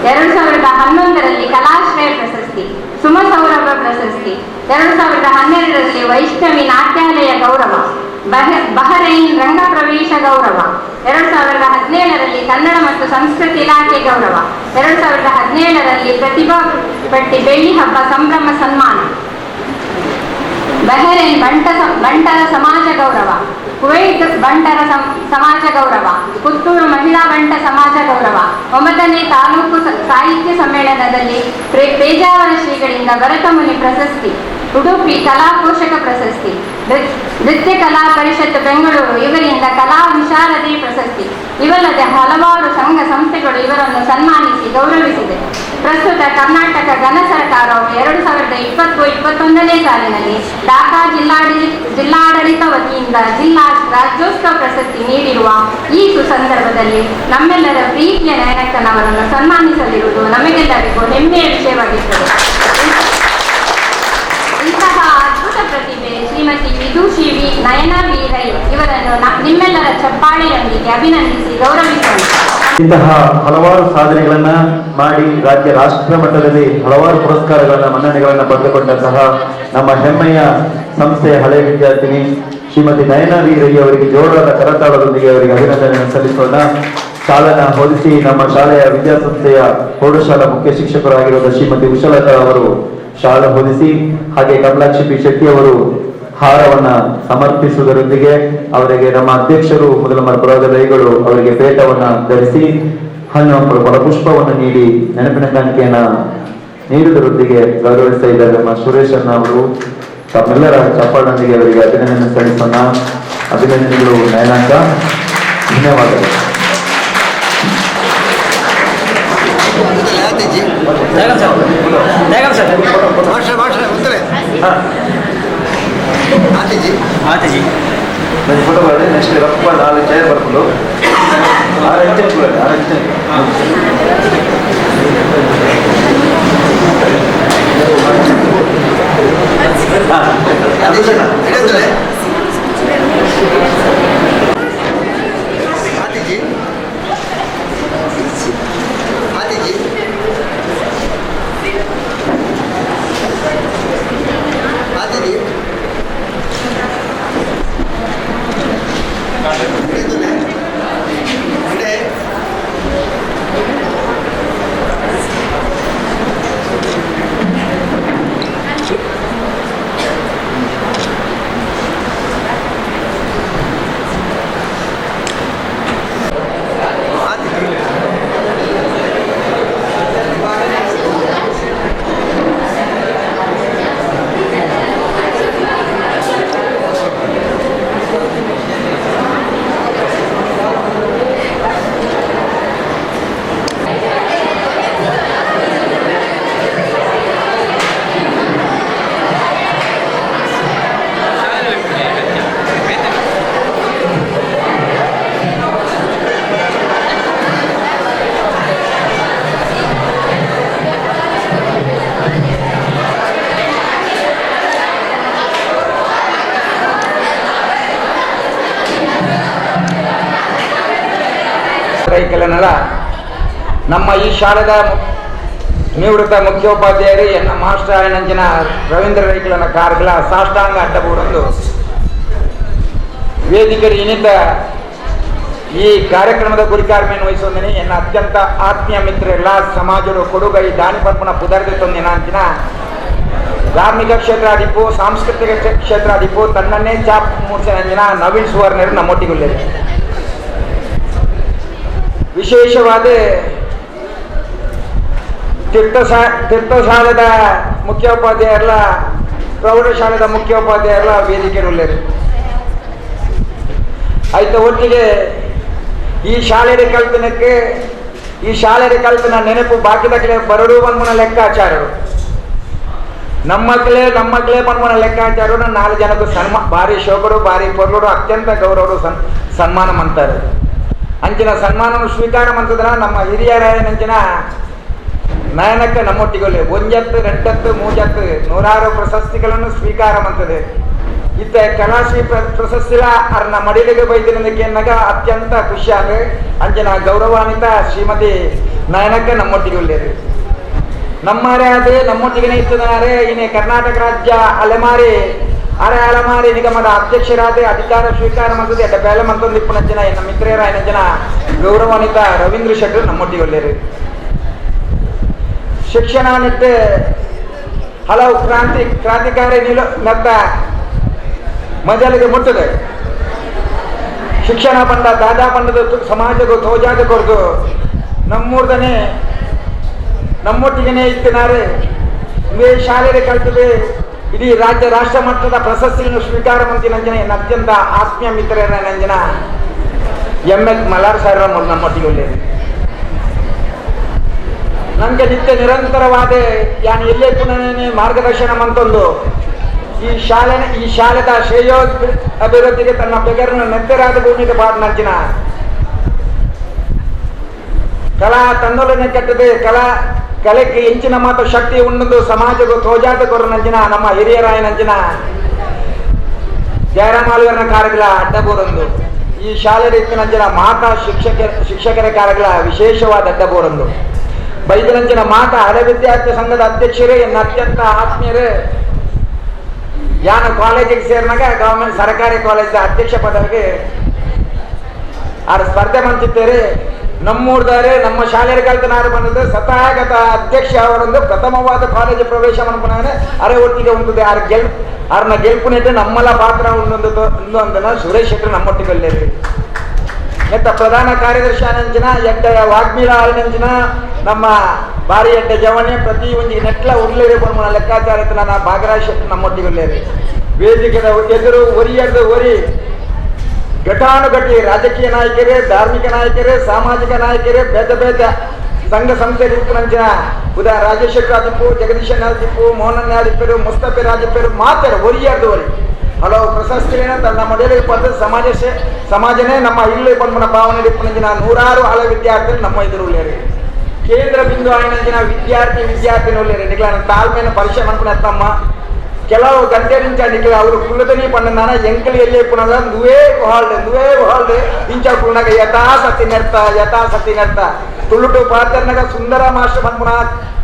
2011ರಲ್ಲಿ ಕಲಾಶ್ರಯ ಪ್ರಶಸ್ತಿ, ಸುಮಸೌರಭ ಪ್ರಶಸ್ತಿ, 2012ರಲ್ಲಿ ವೈಷ್ಣವಿ ನಾಟ್ಯಾಲಯ ಗೌರವ, ಬಹರೈನ್ ರಂಗ ಪ್ರವೇಶ ಗೌರವ, 2017ರಲ್ಲಿ ಕನ್ನಡ ಮತ್ತು ಸಂಸ್ಕೃತಿ ಇಲಾಖೆ ಗೌರವ, 2017ರಲ್ಲಿ ಪ್ರತಿಭಾ ಪಟ್ಟಿ ಬೆಳ್ಳಿ ಹಬ್ಬ ಸಂಭ್ರಮ ಸನ್ಮಾನ, ಬಹರೈನ್ ಬಂಟರ ಸಮಾಜ ಗೌರವ, ಕುವೈಟ್ ಬಂಟರ ಸಮಾಜ ಗೌರವ, ಪುತ್ತೂರು ಮಹಿಳಾ ಬಂಟ ಸಮಾಜ ಗೌರವ, 9ನೇ ತಾಲೂಕು ಸಾಹಿತ್ಯ ಸಮ್ಮೇಳನದಲ್ಲಿ ಪೇಜಾವರ ಶ್ರೀಗಳಿಂದ ಭರತಮುನಿ ಪ್ರಶಸ್ತಿ, ಉಡುಪಿ ಕಲಾ ಪೋಷಕ ಪ್ರಶಸ್ತಿ, ನೃತ್ಯ ಕಲಾ ಪರಿಷತ್ ಬೆಂಗಳೂರು ಇವರಿಂದ ಕಲಾ ವಿಶಾರದಿ ಪ್ರಶಸ್ತಿ, ಇವಲ್ಲದೆ ಹಲವಾರು ಸಂಘ ಸಂಸ್ಥೆಗಳು ಇವರನ್ನು ಸನ್ಮಾನಿಸಿ ಗೌರವಿಸಿದೆ. ಪ್ರಸ್ತುತ ಕರ್ನಾಟಕ ಘನ ಸರ್ಕಾರವು 2020-21ನೇ ಸಾಲಿನಲ್ಲಿ ಢಾಕಾ ಜಿಲ್ಲಾಡಳಿತ ವತಿಯಿಂದ ಜಿಲ್ಲಾ ರಾಜ್ಯೋತ್ಸವ ಪ್ರಶಸ್ತಿ ನೀಡಿರುವ ಈ ಸುಸಂದರ್ಭದಲ್ಲಿ ನಮ್ಮೆಲ್ಲರ ಪ್ರೀತಿಯ ನಾಯಕನವರನ್ನು ಸನ್ಮಾನಿಸಲಿರುವುದು ನಮಗೆಲ್ಲರಿಗೂ ಹೆಮ್ಮೆಯ ವಿಷಯವಾಗಿರುತ್ತದೆ. ಇಂತಹ ಅದ್ಭುತ ಪ್ರತಿಭೆ ಶ್ರೀಮತಿ ವಿದೂಷಿ ನಯನಾ ವಿ ರೈ ಇವರನ್ನು ನಿಮ್ಮೆಲ್ಲರ ಚಪ್ಪಾಳೆಯೊಂದಿಗೆ ಅಭಿನಂದಿಸಿ ಗೌರವಿಸೋಣ. ಇಂತಹ ಹಲವಾರು ಸಾಧನೆಗಳನ್ನ ಮಾಡಿ ರಾಜ್ಯ ರಾಷ್ಟ್ರ ಮಟ್ಟದಲ್ಲಿ ಹಲವಾರು ಪುರಸ್ಕಾರಗಳನ್ನ ಮನ್ನಣೆಗಳನ್ನ ಪಡೆದುಕೊಂಡಂತಹ ನಮ್ಮ ಹೆಮ್ಮೆಯ ಸಂಸ್ಥೆಯ ಹಳೆ ವಿದ್ಯಾರ್ಥಿನಿ ಶ್ರೀಮತಿ ನಯನ ವೀರಯ್ಯ ಅವರಿಗೆ ಜೋರಾದ ಕರತಾಳದೊಂದಿಗೆ ಅವರಿಗೆ ಅಭಿನಂದನೆಯನ್ನು ಸಲ್ಲಿಸೋಣ. ಶಾಲೆನ ಹೋಲಿಸಿ ನಮ್ಮ ಶಾಲೆಯ ವಿದ್ಯಾಸಂಸ್ಥೆಯ ಪ್ರೌಢಶಾಲಾ ಮುಖ್ಯ ಶಿಕ್ಷಕರಾಗಿರುವ ಶ್ರೀಮತಿ ಉಷಲತಾ ಅವರು ಶಾಲೆ ಹೋಲಿಸಿ, ಹಾಗೆ ಕಮಲಾಕ್ಷಿ ಪಿ ಶೆಟ್ಟಿ ಅವರು ಹಾರವನ್ನ ಸಮರ್ಪಿಸುವುದರೊಂದಿಗೆ ಅವರಿಗೆ ನಮ್ಮ ಅಧ್ಯಕ್ಷರು ಮೊದಲ ಪುರೋಗದೈಗಳು ಅವರಿಗೆ ಪೇಟವನ್ನ ಧರಿಸಿ ಹಣ್ಣು ಫಲಪುಷ್ಪವನ್ನು ನೀಡಿ ನೆನಪಿನ ಕಾಣಿಕೆಯನ್ನ ನೀಡುವುದರೊಂದಿಗೆ ಗೌರವಿಸ್ತಾ ಇದ್ದಾರೆ ನಮ್ಮ ಸುರೇಶಣ್ಣ ಅವರು. ತಮ್ಮೆಲ್ಲರ ಚಪ್ಪಾಳೊಂದಿಗೆ ಅವರಿಗೆ ಅಭಿನಂದನೆ ಸಲ್ಲಿಸೋಣ. ಅಭಿನಂದನೆಗಳು ನಯನಾಂಕ. ಧನ್ಯವಾದಗಳು. ಫೋಟೋ ಬರಲಿ. ನೆಕ್ಸ್ಟ್ ರಪ್ಪ 4 ಚೇರ್ ಬರ್ಕೊಂಡು 6 ಇಂಚ್ ರೈಕಲನಲ್ಲ ನಮ್ಮ ಈ ಶಾಲೆದ ನಿವೃತ್ತ ಮುಖ್ಯೋಪಾಧ್ಯಾಯರು ಎನ್ನ ಮಾಸ್ಟರ್ ಆಯನಂಚಿನ ರವೀಂದ್ರ ರೈಕಲನ ಕಾರ್ಗಳ ಸಾಷ್ಟಾಂಗ ಅಡ್ಡಬೂಡೊಂದು ವೇದಿಕೆ ಇನ್ನಿತ ಈ ಕಾರ್ಯಕ್ರಮದ ಗುರಿಕಾರ್ಮೆಯನ್ನು ವಹಿಸೊಂದಿನಿ ಎನ್ನ ಅತ್ಯಂತ ಆತ್ಮೀಯ ಮಿತ್ರ ಎಲ್ಲ ಸಮಾಜರು ಕೊಡುಗೈ ದಾನಿ ಪಂಪನ ಪುದರ್ದೆ ತೊಂದಿನ ಅಂಚಿನ ಧಾರ್ಮಿಕ ಕ್ಷೇತ್ರ ಅದಿಪ್ಪು ಸಾಂಸ್ಕೃತಿಕ ಕ್ಷೇತ್ರ ಅದಿಪ್ಪು ತನ್ನನ್ನೇ ಚಾಪ್ ಮೂಡಿಸಿನ ನವೀನ್ ಸುವರ್ಣರು ನಮ್ಮೊಟ್ಟಿಗೊಳ್ಳಿದೆ. ವಿಶೇಷವಾದ ತೀರ್ಥಶಾಲೆದ ಮುಖ್ಯೋಪಾಧ್ಯಾಯರಲ್ಲ ಪ್ರೌಢಶಾಲೆದ ಮುಖ್ಯೋಪಾಧ್ಯಾಯರಲ್ಲ ವೇದಿಕೆರುಳ್ಳೇರು ಆಯ್ತ ಒಟ್ಟಿಗೆ ಈ ಶಾಲೆಯ ಕಲ್ಪನಕ್ಕೆ ಈ ಶಾಲೆಯ ಕಲ್ಪನ ನೆನಪು ಬಾಕಿದಕ್ಕೆ ಬರಡು ಬನ್ಮನ ಲೆಕ್ಕಾಚಾರರು ನಮ್ಮಕ್ಲೇ ಬನ್ಮನ ಲೆಕ್ಕಾಚಾರರು 4 ಜನಕ್ಕೂ ಭಾರಿ ಶೋಕರು ಭಾರಿ ಪೊರ್ಲರು ಅತ್ಯಂತ ಗೌರವರು ಸನ್ಮಾನ ಮಾಡ್ತಾರೆ. ಅಂಚಿನ ಸನ್ಮಾನವನ್ನು ಸ್ವೀಕಾರ ಮಾಡ್ತಿದ್ರ ನಮ್ಮ ಹಿರಿಯರಾಯನಂಚಿನ ನಯನಕ್ಕೆ ನಮ್ಮೊಟ್ಟಿಗೊಳ್ಳಿ 1 2 3 100 ಪ್ರಶಸ್ತಿಗಳನ್ನು ಸ್ವೀಕಾರ ಮಾಡ್ತದೆ. ಇತ್ತ ಕಲಾಶ್ರೀ ಪ್ರಶಸ್ತಿಲ ಅರ್ನ ಮಡಿಲಿಗೆ ಬೈದಿರೋದಕ್ಕೆ ಎನ್ನಗ ಅತ್ಯಂತ ಖುಷಿಯಾಗ ಅಂಚಿನ ಗೌರವಾನ್ವಿತ ಶ್ರೀಮತಿ ನಯನಕ್ಕೆ ನಮ್ಮೊಟ್ಟಿಗೊಳ್ಳಿರಿ. ನಮ್ಮರೇ ಅದೇ ನಮ್ಮೊಟ್ಟಿಗೆ ಇರ್ತದಾರೆ. ಇನ್ನೇ ಕರ್ನಾಟಕ ರಾಜ್ಯ ಅಲೆಮಾರಿ ನಿಗಮದ ಅಧ್ಯಕ್ಷರಾದ ಅಧಿಕಾರ ಸ್ವೀಕಾರ ಮಾಡ್ತದೆ ಎಡ್ಡ ಬೇಲೆ ಮಂತೊಂದು ಇಪ್ಪನಂಚಿನ ಎನ್ನ ಮಿತ್ರರ ಏನಂಚಿನ ಗೌರವಾನ್ವಿತ ರವೀಂದ್ರ ಶೆಟ್ಟರು ನಮ್ಮೊಟ್ಟಿಗೊಳ್ಳಿರಿ. ಶಿಕ್ಷಣ ನಿಟ್ಟು ಹಲವು ಕ್ರಾಂತಿಕಾರಿ ನತ್ತ ಮಜಲಿಗೆ ಮುಟ್ಟದೆ ಶಿಕ್ಷಣ ಬಂದ ದಾದಾ ಬಂದದ ಸಮಾಜದ ತೋಜಾದ ಕೊರದು ನಮ್ಮೂರ್ದನೆ ನಮ್ಮೊಟ್ಟಿಗೆ ಇತ್ತಿನಾರೆ ಇವೇ ಶಾಲೆಗೆ ಕಲ್ತದೆ ಇಡೀ ರಾಜ್ಯ ರಾಷ್ಟ್ರ ಮಟ್ಟದ ಪ್ರಶಸ್ತಿಯನ್ನು ಸ್ವೀಕಾರ ಮಾಡ್ತೀನಿ ನಂಜನ ಎನ್ನ ಅತ್ಯಂತ ಆತ್ಮೀಯ ಮಿತ್ರರ ನಂಜನ MS ಮಲಾರ್ ಸರ್ ನಮ್ಮೊಟ್ಟಿಗೆ ನನಗೆ ನಿತ್ಯ ನಿರಂತರವಾದ ಯಾನ್ ಎಲ್ಲೇ ಪುನಃ ಮಾರ್ಗದರ್ಶನ ಮಂತೊಂದು ಈ ಶಾಲೆದ ಶ್ರೇಯೋ ಅಭಿವೃದ್ಧಿಗೆ ತನ್ನ ಬೆಗರನ್ನು ನೆತ್ತರಾದ ಭೂಮಿಗೆ ಬಾದ ನಂಚಿನ ಕಲಾ ತಂದೋಲನೆ ಕೆಟ್ಟದೆ ಕಲೆಗೆ ಹೆಂಚಿನ ಮಾತು ಶಕ್ತಿ ಉಣ್ಣದು ಸಮಾಜಕ್ಕೂ ತೋಜಾದ ಕೊರ ನಂಚಿನ ನಮ್ಮ ಹಿರಿಯರಾಯ ನಂಚಿನ ಜಯರಾಮಾಲುವರನ ಕಾರ್ಯಗಳ ಅಡ್ಡಬೋರೊಂದು ಈ ಶಾಲೆ ರೀತಿ ನಂಚಿನ ಮಾತಾ ಶಿಕ್ಷಕರ ಕಾರ್ಯಗಳ ವಿಶೇಷವಾದ ಅಡ್ಡಬೋರೊಂದು ಬೈದನಂಚಿನ ಮಾತಾ ಹಳೆ ವಿದ್ಯಾರ್ಥಿ ಸಂಘದ ಅಧ್ಯಕ್ಷರೇ ಎನ್ನ ಅತ್ಯಂತ ಆತ್ಮೀಯರೇ ಯಾನ ಕಾಲೇಜಿಗೆ ಸೇರಿನಾಗ ಗವರ್ಮೆಂಟ್ ಸರ್ಕಾರಿ ಕಾಲೇಜ್ ಅಧ್ಯಕ್ಷ ಪದವಿಗೆ ಆರು ಸ್ಪರ್ಧೆ ಮಾಡ್ತಿದ್ದೇವೆ. ನಮ್ಮೂರ್ದಾರೆ ನಮ್ಮ ಶಾಲೆಯ ಕಲ್ತನಾರು ಬಂದದ್ದು ಸತಾಗತ ಅಧ್ಯಕ್ಷ ಅವರೊಂದು ಪ್ರಥಮವಾದ ಕಾಲೇಜು ಪ್ರವೇಶ ಮಾಡ್ಕೊಂಡಾನೆ ಅರೆ ಒಟ್ಟಿಗೆ ಉಂಟದೆ ಅವ್ರನ್ನ ಗೆಲ್ಪುನಿಟ್ಟು ನಮ್ಮಲ್ಲ ಪಾತ್ರ ಒಂದೊಂದನ್ನ ಸುರೇಶ್ ಶೆಟ್ಟರು ನಮ್ಮೊಟ್ಟಿಗೆ ಎತ್ತ ಪ್ರಧಾನ ಕಾರ್ಯದರ್ಶಿ ಆನಂಚಿನ ಎಡ್ಡ ವಾಗ್ಮೀರ ಆನಂಚಿನ ನಮ್ಮ ಬಾರಿ ಎಡ್ಡ ಜವಣೆ ಪ್ರತಿ ಒಂದು ನೆಟ್ಲ ಉರ್ಲೇರಿ ಬಂದ ಲೆಕ್ಕಾಚಾರ ನಾನು ಭಾಗರಾಜ್ ಶೆಟ್ಟರು ನಮ್ಮೊಟ್ಟಿಗೆ ವೇದಿಕೆ ಎದುರು ಒರಿಯದ್ದು ಒರಿ ಘಟಾನುಘಟಿ ರಾಜಕೀಯ ನಾಯಕರೇ, ಧಾರ್ಮಿಕ ನಾಯಕರೇ, ಸಾಮಾಜಿಕ ನಾಯಕರೇ, ಬೇದ ಬೇದ ಸಂಘ ಸಂಸ್ಥೆ ನಂಚಿನ ಉದಾ ರಾಜಶೇಖರ್ ಆದಿಪ್ಪು, ಜಗದೀಶನ್ ಆದಿಪ್ಪು, ಮೋಹನನ್ ಆದಿಪ್ಪರು, ಮುಸ್ತಫಿರ್ ಆದಿಪ್ಪರು ಮಾತಾಡ ಒರಿಯಾರ್ದು ಒರಿ ಹಲವು ಪ್ರಶಸ್ತಿಗಳನ್ನ ತನ್ನ ಮಡಿಯಲ್ಲಿ ಪಡೆದ ಸಮಾಜನೇ ನಮ್ಮ ಇಲ್ಲಿ ಬಂಧನ ಭಾವನೆ ಇಪ್ಪನಂಚಿನ ನೂರಾರು ಹಲ ವಿದ್ಯಾರ್ಥಿಗಳು ನಮ್ಮ ಎದುರು ಉಳ್ಳೇರಿ ಕೇಂದ್ರ ಬಿಂದು ಆಯ್ನಂಚಿನ ವಿದ್ಯಾರ್ಥಿನಿ ಉಳ್ಳೇರಿ ನಿಖಲ ತಾಳ್ಮೆಯನ್ನು ಪರಿಚಯ ಮಾಡ್ಕೊಂಡು ತಮ್ಮ ಕೆಲವು ಗಂಟೆ ನಿಂಚ ನಿಖಲ ಅವರು ಕುಲದನಿ ಪಂಡನ ಎಂಕಲಿಯಲ್ಲಿ ಪುನಃ ನುವೇ ಹಾಲ್ಡ್ ಇಂಚ ಪುನಃ ಯಥಾಸಕ್ತಿ ನೆರ್ತ ತುಳುಟು ಪಾತ್ರನಾಗ ಸುಂದರ ಮಾಸ್ಟರ್ ಬಂದ್ಪುಣ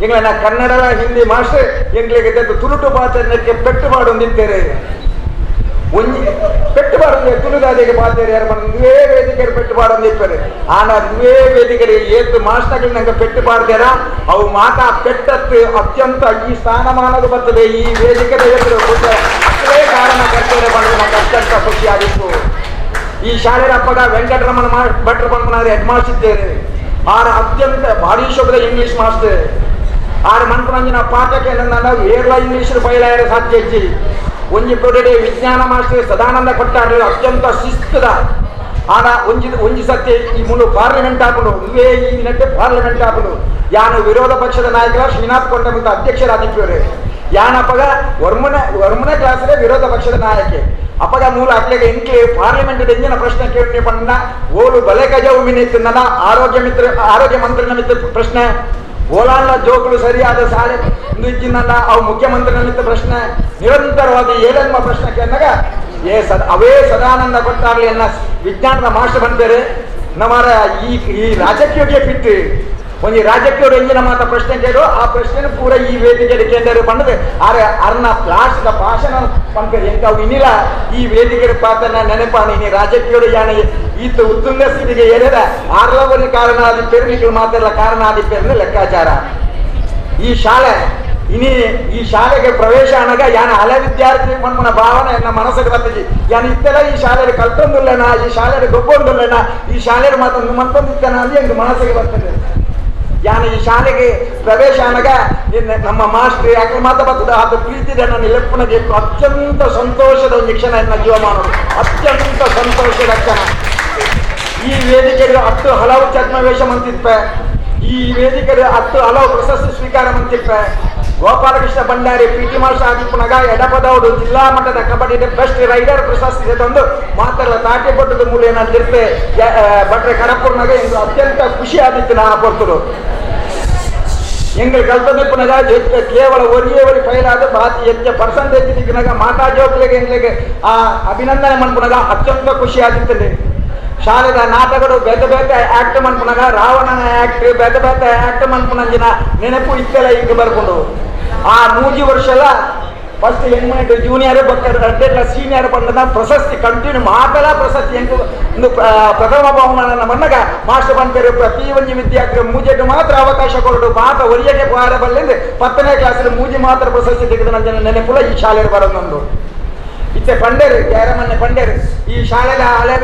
ಎಂಗ್ಲ ಕನ್ನಡ ಹಿಂದಿ ಮಾಸ್ಟರ್ ಎಂಗ್ಲಿಗೆ ತುಳುಟು ಪಾತ್ರನಕ್ಕೆ ಪೆಟ್ಟು ಮಾಡೊಂದಿದ್ದೇನೆ ಒಂಜಿ ಪೆಟ್ಟು ಬಾಡೊಂದು ತುಳುದಾದಿಗೆ ಪಾತ್ರ ಯಾರು ಬಂದು ನುವೇ ವೇದಿಕೆ ಪೆಟ್ಟು ಬಾಡೊಂದಿಪ್ಪರೆ ಆನ ನುವೇ ವೇದಿಕೆ ಏತು ಮಾಸ್ಟರ್ಗಳು ನಂಗೆ ಪೆಟ್ಟು ಬಾಡ್ದಾರ ಅವು ಮಾತಾ ಪೆಟ್ಟತ್ತು ಅತ್ಯಂತ ಈ ಸ್ಥಾನಮಾನದ ಬರ್ತದೆ ಈ ವೇದಿಕೆ ಎದುರು ಅಷ್ಟೇ ಕಾರಣ ಕರ್ತವ್ಯ ಬಂದು ನಮ್ಗೆ ಅತ್ಯಂತ ಖುಷಿಯಾಗಿತ್ತು. ಈ ಶಾಲೆಯ ಅಪ್ಪಗ ವೆಂಕಟರಮಣ ಭಟ್ರು ಬಂದು ಹೆಡ್ ಮಾಸ್ಟರ್ ಇದ್ದೇನೆ. ಆರ ಅತ್ಯಂತ ಭಾರಿ ಶೋಭದ ಇಂಗ್ಲಿಷ್ ಮಾಸ್ಟರ್ ಆರು ಮನ್ಪುರಂಜನ ಪಾಠಕ್ಕೆ ನಾವು ಏರ್ಲ ಇಂಗ್ಲಿಷ್ ಬಯಲಾರ ಸಾಧ್ಯ ಹೆಚ್ಚಿ ಒಂಜಿ ಪ್ರೊಡೆ ವಿಜ್ಞಾನ ಮಾಸ್ಟರ್ ಸದಾನಂದ ಕೊಟ್ಟಾಡ್ರೆ ಅತ್ಯಂತ ಶಿಸ್ತದ ಆನ ಒಂಜಿ ಸತ್ಯ ಈ ಮುಳು ಪಾರ್ಲಿಮೆಂಟ್ ಹಾಕೊಂಡು ಇವೇ ಈ ನೆಟ್ಟೆ ಪಾರ್ಲಿಮೆಂಟ್ ಹಾಕೊಂಡು ಯಾನು ವಿರೋಧ ಪಕ್ಷದ ನಾಯಕರ ಶ್ರೀನಾಥ್ ಕೊಂಡ ಮತ್ತು ಅಧ್ಯಕ್ಷರಾದಿಪ್ಪವ್ರೆ ಯಾನ ಅಪ್ಪಗ ವರ್ಮನೆ ಕ್ಲಾಸ್ರೆ ವಿರೋಧ ಪಕ್ಷದ ನಾಯಕಿ ಅಪ್ಪಗ ಮೂಲ ಅಟ್ಲೆಗೆ ಎಂಟ್ಲಿ ಪಾರ್ಲಿಮೆಂಟ್ ಎಂಜಿನ ಪ್ರಶ್ನೆ ಕೇಳಿ ಬಂದ ಓಲು ಬಲೆಗಜವು ಮಿನಿತ್ತಿನ ಆರೋಗ್ಯ ಮಂತ್ರಿನ ಮಿತ್ರ ಪ್ರಶ್ನೆ ಓಲಾಳ ಜೋಕುಳು ಸರಿಯಾದ ಸಾಲೆ ಇಚ್ಚಿನಲ್ಲ ಅವು ಮುಖ್ಯಮಂತ್ರಿ ನಿಮಿತ್ತ ಪ್ರಶ್ನೆ ನಿರಂತರವಾಗಿ ಏಳೆನ್ಮ ಪ್ರಶ್ನೆ ಕೇಳಿದಾಗ ಅವೇ ಸದಾನಂದ ಕೊಟ್ಟಾಗಲಿ ಎನ್ನ ವಿಜ್ಞಾನದ ಮಾಸ್ಟರ್ ಬಂದರೆ ನಮ್ಮರ ಈ ರಾಜಕೀಯಕ್ಕೆ ಬಿಟ್ಟು ಒಂದು ರಾಜಕೀಯ ಎಂಜಿನ ಮಾತ ಪ್ರಶ್ನೆ ಕೇಳು ಆ ಪ್ರಶ್ನೆ ಪೂರ ಈ ವೇದಿಕೆ ಕೇಂದ್ರ ಬಂದ್ರೆ ಅರ್ನ ಲಾಸ್ಟ್ ಭಾಷಣ ಪಂಪೇರು ಎಂಕ ಅವು ಇನ್ನಿಲ್ಲ ಈ ವೇದಿಕೆ ಪಾತ್ರನ ನೆನಪಾನ ಇನಿ ರಾಜಕೀಯ ಯಾನ ಈತ ಉತ್ತುಂಗ ಸ್ಥಿತಿಗೆ ಏರಿದ ಆರ್ಲವರಿ ಕಾರಣಾದಿಪ್ಪೇರು ನಿಖಿಲ್ ಮಾತೆಲ್ಲ ಕಾರಣಾದಿಪ್ಪೇರು ಲೆಕ್ಕಾಚಾರ. ಈ ಶಾಲೆ ಈ ಶಾಲೆಗೆ ಪ್ರವೇಶ ಅನಗ ಯಾನ ಹಳೆ ವಿದ್ಯಾರ್ಥಿ ಮನ್ಮನ ಭಾವನೆ ನನ್ನ ಮನಸ್ಸಿಗೆ ಬರ್ತದೆ ಯಾನ ಇತ್ತೆಲ್ಲ ಈ ಶಾಲೆಗೆ ಕಲ್ತೊಂದಿಲ್ಲನ ಈ ಶಾಲೆಗೆ ಗೊಬ್ಬೊಂದಿಲ್ಲನ ಈ ಶಾಲೆಗೆ ಮಾತೊಂದು ಮತ್ತೊಂದಿತ್ತನ ಅಲ್ಲಿ ಎಂದು ಮನಸ್ಸಿಗೆ ಬರ್ತದೆ. ಯಾನ ಈ ಶಾಲೆಗೆ ಪ್ರವೇಶ ಅನಗ ನಮ್ಮ ಮಾಸ್ಟರ್ ಯಾಕೆ ಮಾತಾಡ್ತದ ಅದು ಪ್ರೀತಿದೆ ನನ್ನ ಲೆಪ್ಪನಿಗೆ ಅತ್ಯಂತ ಸಂತೋಷದ ಒಂದು ಕ್ಷಣ ಎನ್ನ ಜೀವಮಾನರು ಅತ್ಯಂತ ಸಂತೋಷದ ಕ್ಷಣ. ಈ ವೇದಿಕೆಗೆ 10 ಹಲವು ಛದ್ಮವೇಷ ಮಂತಿರ್ಪೆ, ಈ ವೇದಿಕೆಗೆ 10 ಹಲವು ಪ್ರಶಸ್ತಿ ಸ್ವೀಕಾರ ಮಂತಿರ್ಪೆ. ಗೋಪಾಲಕೃಷ್ಣ ಭಂಡಾರಿ ಪಿಟಿ ಮಾಸ್ಟರ್ ಆಗಿಪ್ಪುನಗ ಎಡಪದೌಡು ಜಿಲ್ಲಾ ಮಟ್ಟದ ಕಬಡ್ಡಿ ಬೆಸ್ಟ್ ರೈಡರ್ ಪ್ರಶಸ್ತಿ ತಂದು ಮಾತೆಲ್ಲ ತಾಟಿ ಕೊಟ್ಟದ ಮೂಲ ಏನಂತಿರ್ತೆ ಭಟ್ರೆ ಕಡಪುರ್ನಾಗ ಎಂದು ಅತ್ಯಂತ ಖುಷಿ ಆದಿತ್ತು ನಾ ಕೊಡ್ತರು ಎಂಗ್ಳು ಕಲ್ಪನಿಪ್ಪುನಗ ಕೇವಲ ಒರಿ ಫೈಲಾದ ಬಾತಿ ಹೆಚ್ಚ ಪರ್ಸೆಂಟೇಜ್ ದಿಕ್ಕಿನಾಗ ಮಾತಾ ಜೋಕ್ಲಿಗೆ ಎಂಗ್ಲಿಗೆ ಆ ಅಭಿನಂದನೆ ಮನ್ಪುನಗ ಅತ್ಯಂತ ಖುಷಿ ಆದಿತ್ತದೆ. ಶಾಲೆದ ನಾಟಕಗಳು ಬೇತ ಆಕ್ಟ್ ಮನ್ಪುನಗ ರಾವಣನ ಆಕ್ಟ್ ಬೇತ ಆಕ್ಟ್ ಮನ್ಪುನಂಜಿನ ನೆನಪು ಇತ್ತೆಲ್ಲ ಈಗ ಬರ್ಕೊಂಡು ಆ 3 ವರ್ಷ ಎಲ್ಲ ಫಸ್ಟ್ ಹೆಣ್ಮನೆಟ್ ಜೂನಿಯರ್ ಬಕ್ಕೆಲ್ಲ ಸೀನಿಯರ್ ಬಂದ ಪ್ರಶಸ್ತಿ ಕಂಟಿನ್ಯೂ ಮಾತೆಲ್ಲ ಪ್ರಶಸ್ತಿ ಹೆಂಗು ಒಂದು ಪ್ರಥಮ ಬಹುಮಾನ ಬಂದಾಗ ಮಾಸ್ಟರ್ ಬಂದರು ಪ್ರತಿ ಒಂದು ವಿದ್ಯಾರ್ಥಿ ಮೂಜೆಗೆ ಮಾತ್ರ ಅವಕಾಶ ಕೊಟ್ಟು ಮಾತ್ರ ಒರಿಯಕ್ಕೆ ಪಾರ ಬಲ್ಲಿಂದ 10ನೇ ಕ್ಲಾಸಲ್ಲಿ ಮೂಜಿ ಮಾತ್ರ ಪ್ರಶಸ್ತಿ ತೆಗೆದು ನನ್ನ ನೆನಪುಲ ಈ ಶಾಲೆಗೆ ಬರೋದೊಂದು ಇತ್ತೆ ಪಂಡೇರು ಯಾರಮನ್ನೆ ಪಂಡೇರು ಈ ಶಾಲೆಯ ಹಳೆ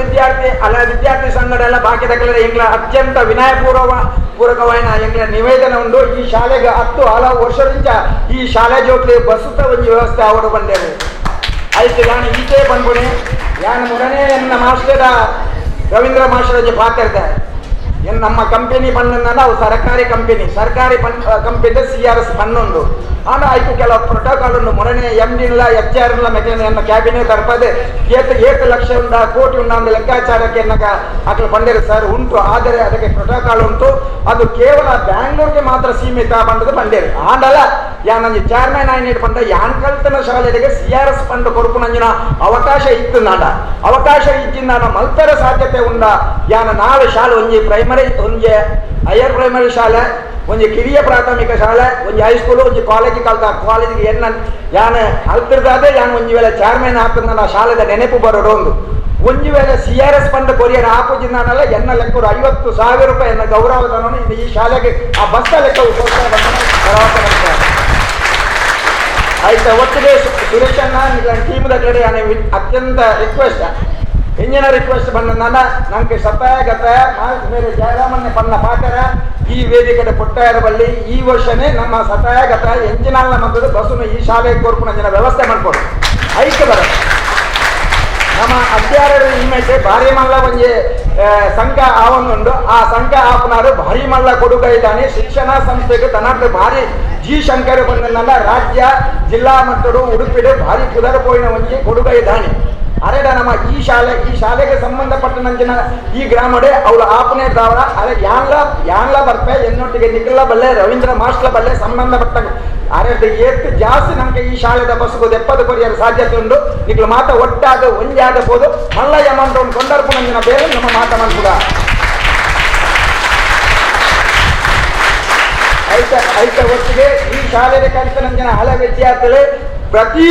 ವಿದ್ಯಾರ್ಥಿ ಸಂಘಟ ಎಲ್ಲ ಬಾಕಿದಾಗಲ ಎಂಗ್ಲ ಅತ್ಯಂತ ವಿನಯಪೂರ್ವಕವಾದ ಎಂಗ್ಲ ನಿವೇದನೆ ಉಂಟು. ಈ ಶಾಲೆಗೆ 10 ಹಲವು ವರ್ಷದಿಂದ ಈ ಶಾಲೆ ಜೋಟ್ಲಿ ಬಸ್ಸುತ್ತ ಒಂದು ವ್ಯವಸ್ಥೆ ಅವರು ಬಂದೇರು ಆಯ್ತು. ನಾನು ಈಚೆ ಬಂದ್ಬಿಡಿ ಯಾನು ಮೊದಲನೇ ನನ್ನ ಮಾಸ್ಟರ್ ರವೀಂದ್ರ ಮಾಸ್ಟರ್ ಪಾತ್ರ ನಮ್ಮ ಕಂಪನಿ ಬಂದ ಅವು ಸರ್ಕಾರಿ ಕಂಪನಿ CRS ಪನ್ನೊಂದು ಆನ ಆಯ್ತು ಕೆಲವು ಪ್ರೋಟೋಕಾಲ್ ಉಂಟು ಮೊದಲನೇ MD ಇಲ್ಲ HR ಇಲ್ಲ ಮೆಕ್ಯಾನಿಕ್ ಎನ್ನ ಕ್ಯಾಬಿನೆಟ್ ತರಪದೆ 7 ಲಕ್ಷ ಉಂಡ ಕೋಟಿ ಉಂಡ ಒಂದು ಲೆಕ್ಕಾಚಾರಕ್ಕೆ ಎನ್ನಕ ಅಕ್ಲು ಬಂದಿರು ಸರ್ ಉಂಟು. ಆದರೆ ಅದಕ್ಕೆ ಪ್ರೋಟೋಕಾಲ್ ಉಂಟು, ಅದು ಕೇವಲ ಬ್ಯಾಂಗ್ಳೂರ್ಗೆ ಮಾತ್ರ ಸೀಮಿತ ಬಂದದ್ದು ಬಂದೇರು ಆಂಡಲ ಯಾನಂಜಿ ಚೇರ್ಮನ್ ಆಯ್ತು ಬಂದ ಯಾನ್ ಕಲ್ತನ ಶಾಲೆಗೆ CRS ಫಂಡ್ ಕೊಡುಕು ನಂಜಿನ ಅವಕಾಶ ಇತ್ತು ನಾಡ ಅವಕಾಶ ಇಚ್ಚಿಂದ ಮಲ್ಪರ ಸಾಧ್ಯತೆ ಉಂಡ ಯಾನ 4 ಶಾಲೆ ಒಂಜಿ ಪ್ರೈಮರಿ ಒಂಜಿ ಹೈಯರ್ ಪ್ರೈಮರಿ ಶಾಲೆ, ಒಂದು ಕಿರಿಯ ಪ್ರಾಥಮಿಕ ಶಾಲೆ, ಒಂದು ಹೈಸ್ಕೂಲು, ಒಂದು ಕಾಲೇಜ್ ಕಲ್ತ ಕಾಲೇಜಿಗೆ ಯಾನು ಅಲ್ತಿರ್ದಾದೆ ಯಾನು ಒಂದು ವೇಳೆ ಚೇರ್ಮನ್ ಹಾಕಿದ ಶಾಲೆದ ನೆನಪು ಬರೋದು ಒಂದು ವೇಳೆ CRS ಫಂಡ್ ಕೊರಿಯರ್ ಆಪುಜಿಂದಾನಲ್ಲ ಎನ್ನ ಲೆಕ್ಕರು 50,000 ರೂಪಾಯಿ ಎನ್ನ ಗೌರವಧನವನ್ನು ಈ ಶಾಲೆಗೆ ಆ ಬಸ್ಸ ಲೆಕ್ಕವು ಆಯ್ತಾ. ಒಟ್ಟಿಗೆ ಸುರೇಶಣ್ಣ ಟೀಮ್ದ ಕಡೆ ಅತ್ಯಂತ ರಿಕ್ವೆಸ್ಟ್ ಹಿಂದಿನ ರಿಕ್ವೆಸ್ಟ್ ಬಂದ ನಂಗೆ ಸತಾಯಗತ ಮೇಲೆ ಜಯರಾಮನ್ಯ ಪನ್ನ ಪಾಕರ ಈ ವೇದಿಕೆ ಪುಟ್ಟಾಯರ ಬಲ್ಲಿ ಈ ವರ್ಷನೇ ನಮ್ಮ ಸತಾಯಗತ ಎಂಜಿನಾಲ್ನ ಮಕ್ಕಳು ಬಸ್ಸನ್ನು ಈ ಶಾಲೆಗೆ ಕೋರ್ಕೊಂಡು ಅಂಜಿನ ವ್ಯವಸ್ಥೆ ಮಾಡ್ಕೊಡು ಐಕ್ಯ ಬರ ನಮ್ಮ ಅಧ್ಯಾರ ಇಮೇಜ್ ಭಾರಿ ಮಲ್ಲ ಒಂಜಿ ಸಂಘ ಆವೊಂದುಂಡು ಆ ಸಂಘ ಆಪನಾರು ಭಾರಿ ಮಲ್ಲ ಕೊಡುಗ ಇದ್ದಾನೆ ಶಿಕ್ಷಣ ಸಂಸ್ಥೆಗೆ ತನ್ನದು ಭಾರಿ ಜಿ ಶಂಕರ್ ಬಂದ ರಾಜ್ಯ ಜಿಲ್ಲಾ ಮಟ್ಟಡು ಉಡುಪಿಡು ಭಾರಿ ಕುದರ ಪೋಯಿನ ಒಂಜಿ ಕೊಡುಗ ಇದ್ದಾನೆ ಅರೆಡ ನಮ್ಮ ಈ ಶಾಲೆಗೆ ಸಂಬಂಧಪಟ್ಟ ನಂಚಿನ ಈ ಗ್ರಾಮಡೆ ಅವಳು ಆಪನೆ ದಾವರ ಅರೆ ಯಾನ್ಲ ಬರ್ಪೆ ಎನ್ನೊಟ್ಟಿಗೆ ನಿಖಿಲ ಬಲ್ಲೆ ರವೀಂದ್ರ ಮಾಸ್ಟ್ರ ಬಲ್ಲೆ ಸಂಬಂಧಪಟ್ಟ ಅರೆಡ್ ಏತ್ ಜಾಸ್ತಿ ನಮ್ಗೆ ಈ ಶಾಲೆದ ಬಸ್ಗು 70 ಕೊರಿಯರ ಸಾಧ್ಯತೆ ಉಂಟು ನಿಖಿಲು ಮಾತ ಒಟ್ಟಾದ ಒಂಜಿ ಆಗಬಹುದು ಮಲ್ಲ ಅಮೌಂಟ್ ಒಂದು ಕೊಂಡರ್ಪು ನಂಜಿನ ಬೇರೆ ನಮ್ಮ ಮಾತಮನ್ ಕೂಡ ಐತ ಒಟ್ಟಿಗೆ ಈ ಶಾಲೆಗೆ ಕಲಿತ ನಂಜಿನ ಹಲ ವಿದ್ಯಾರ್ಥಿಗಳು ಪ್ರತಿ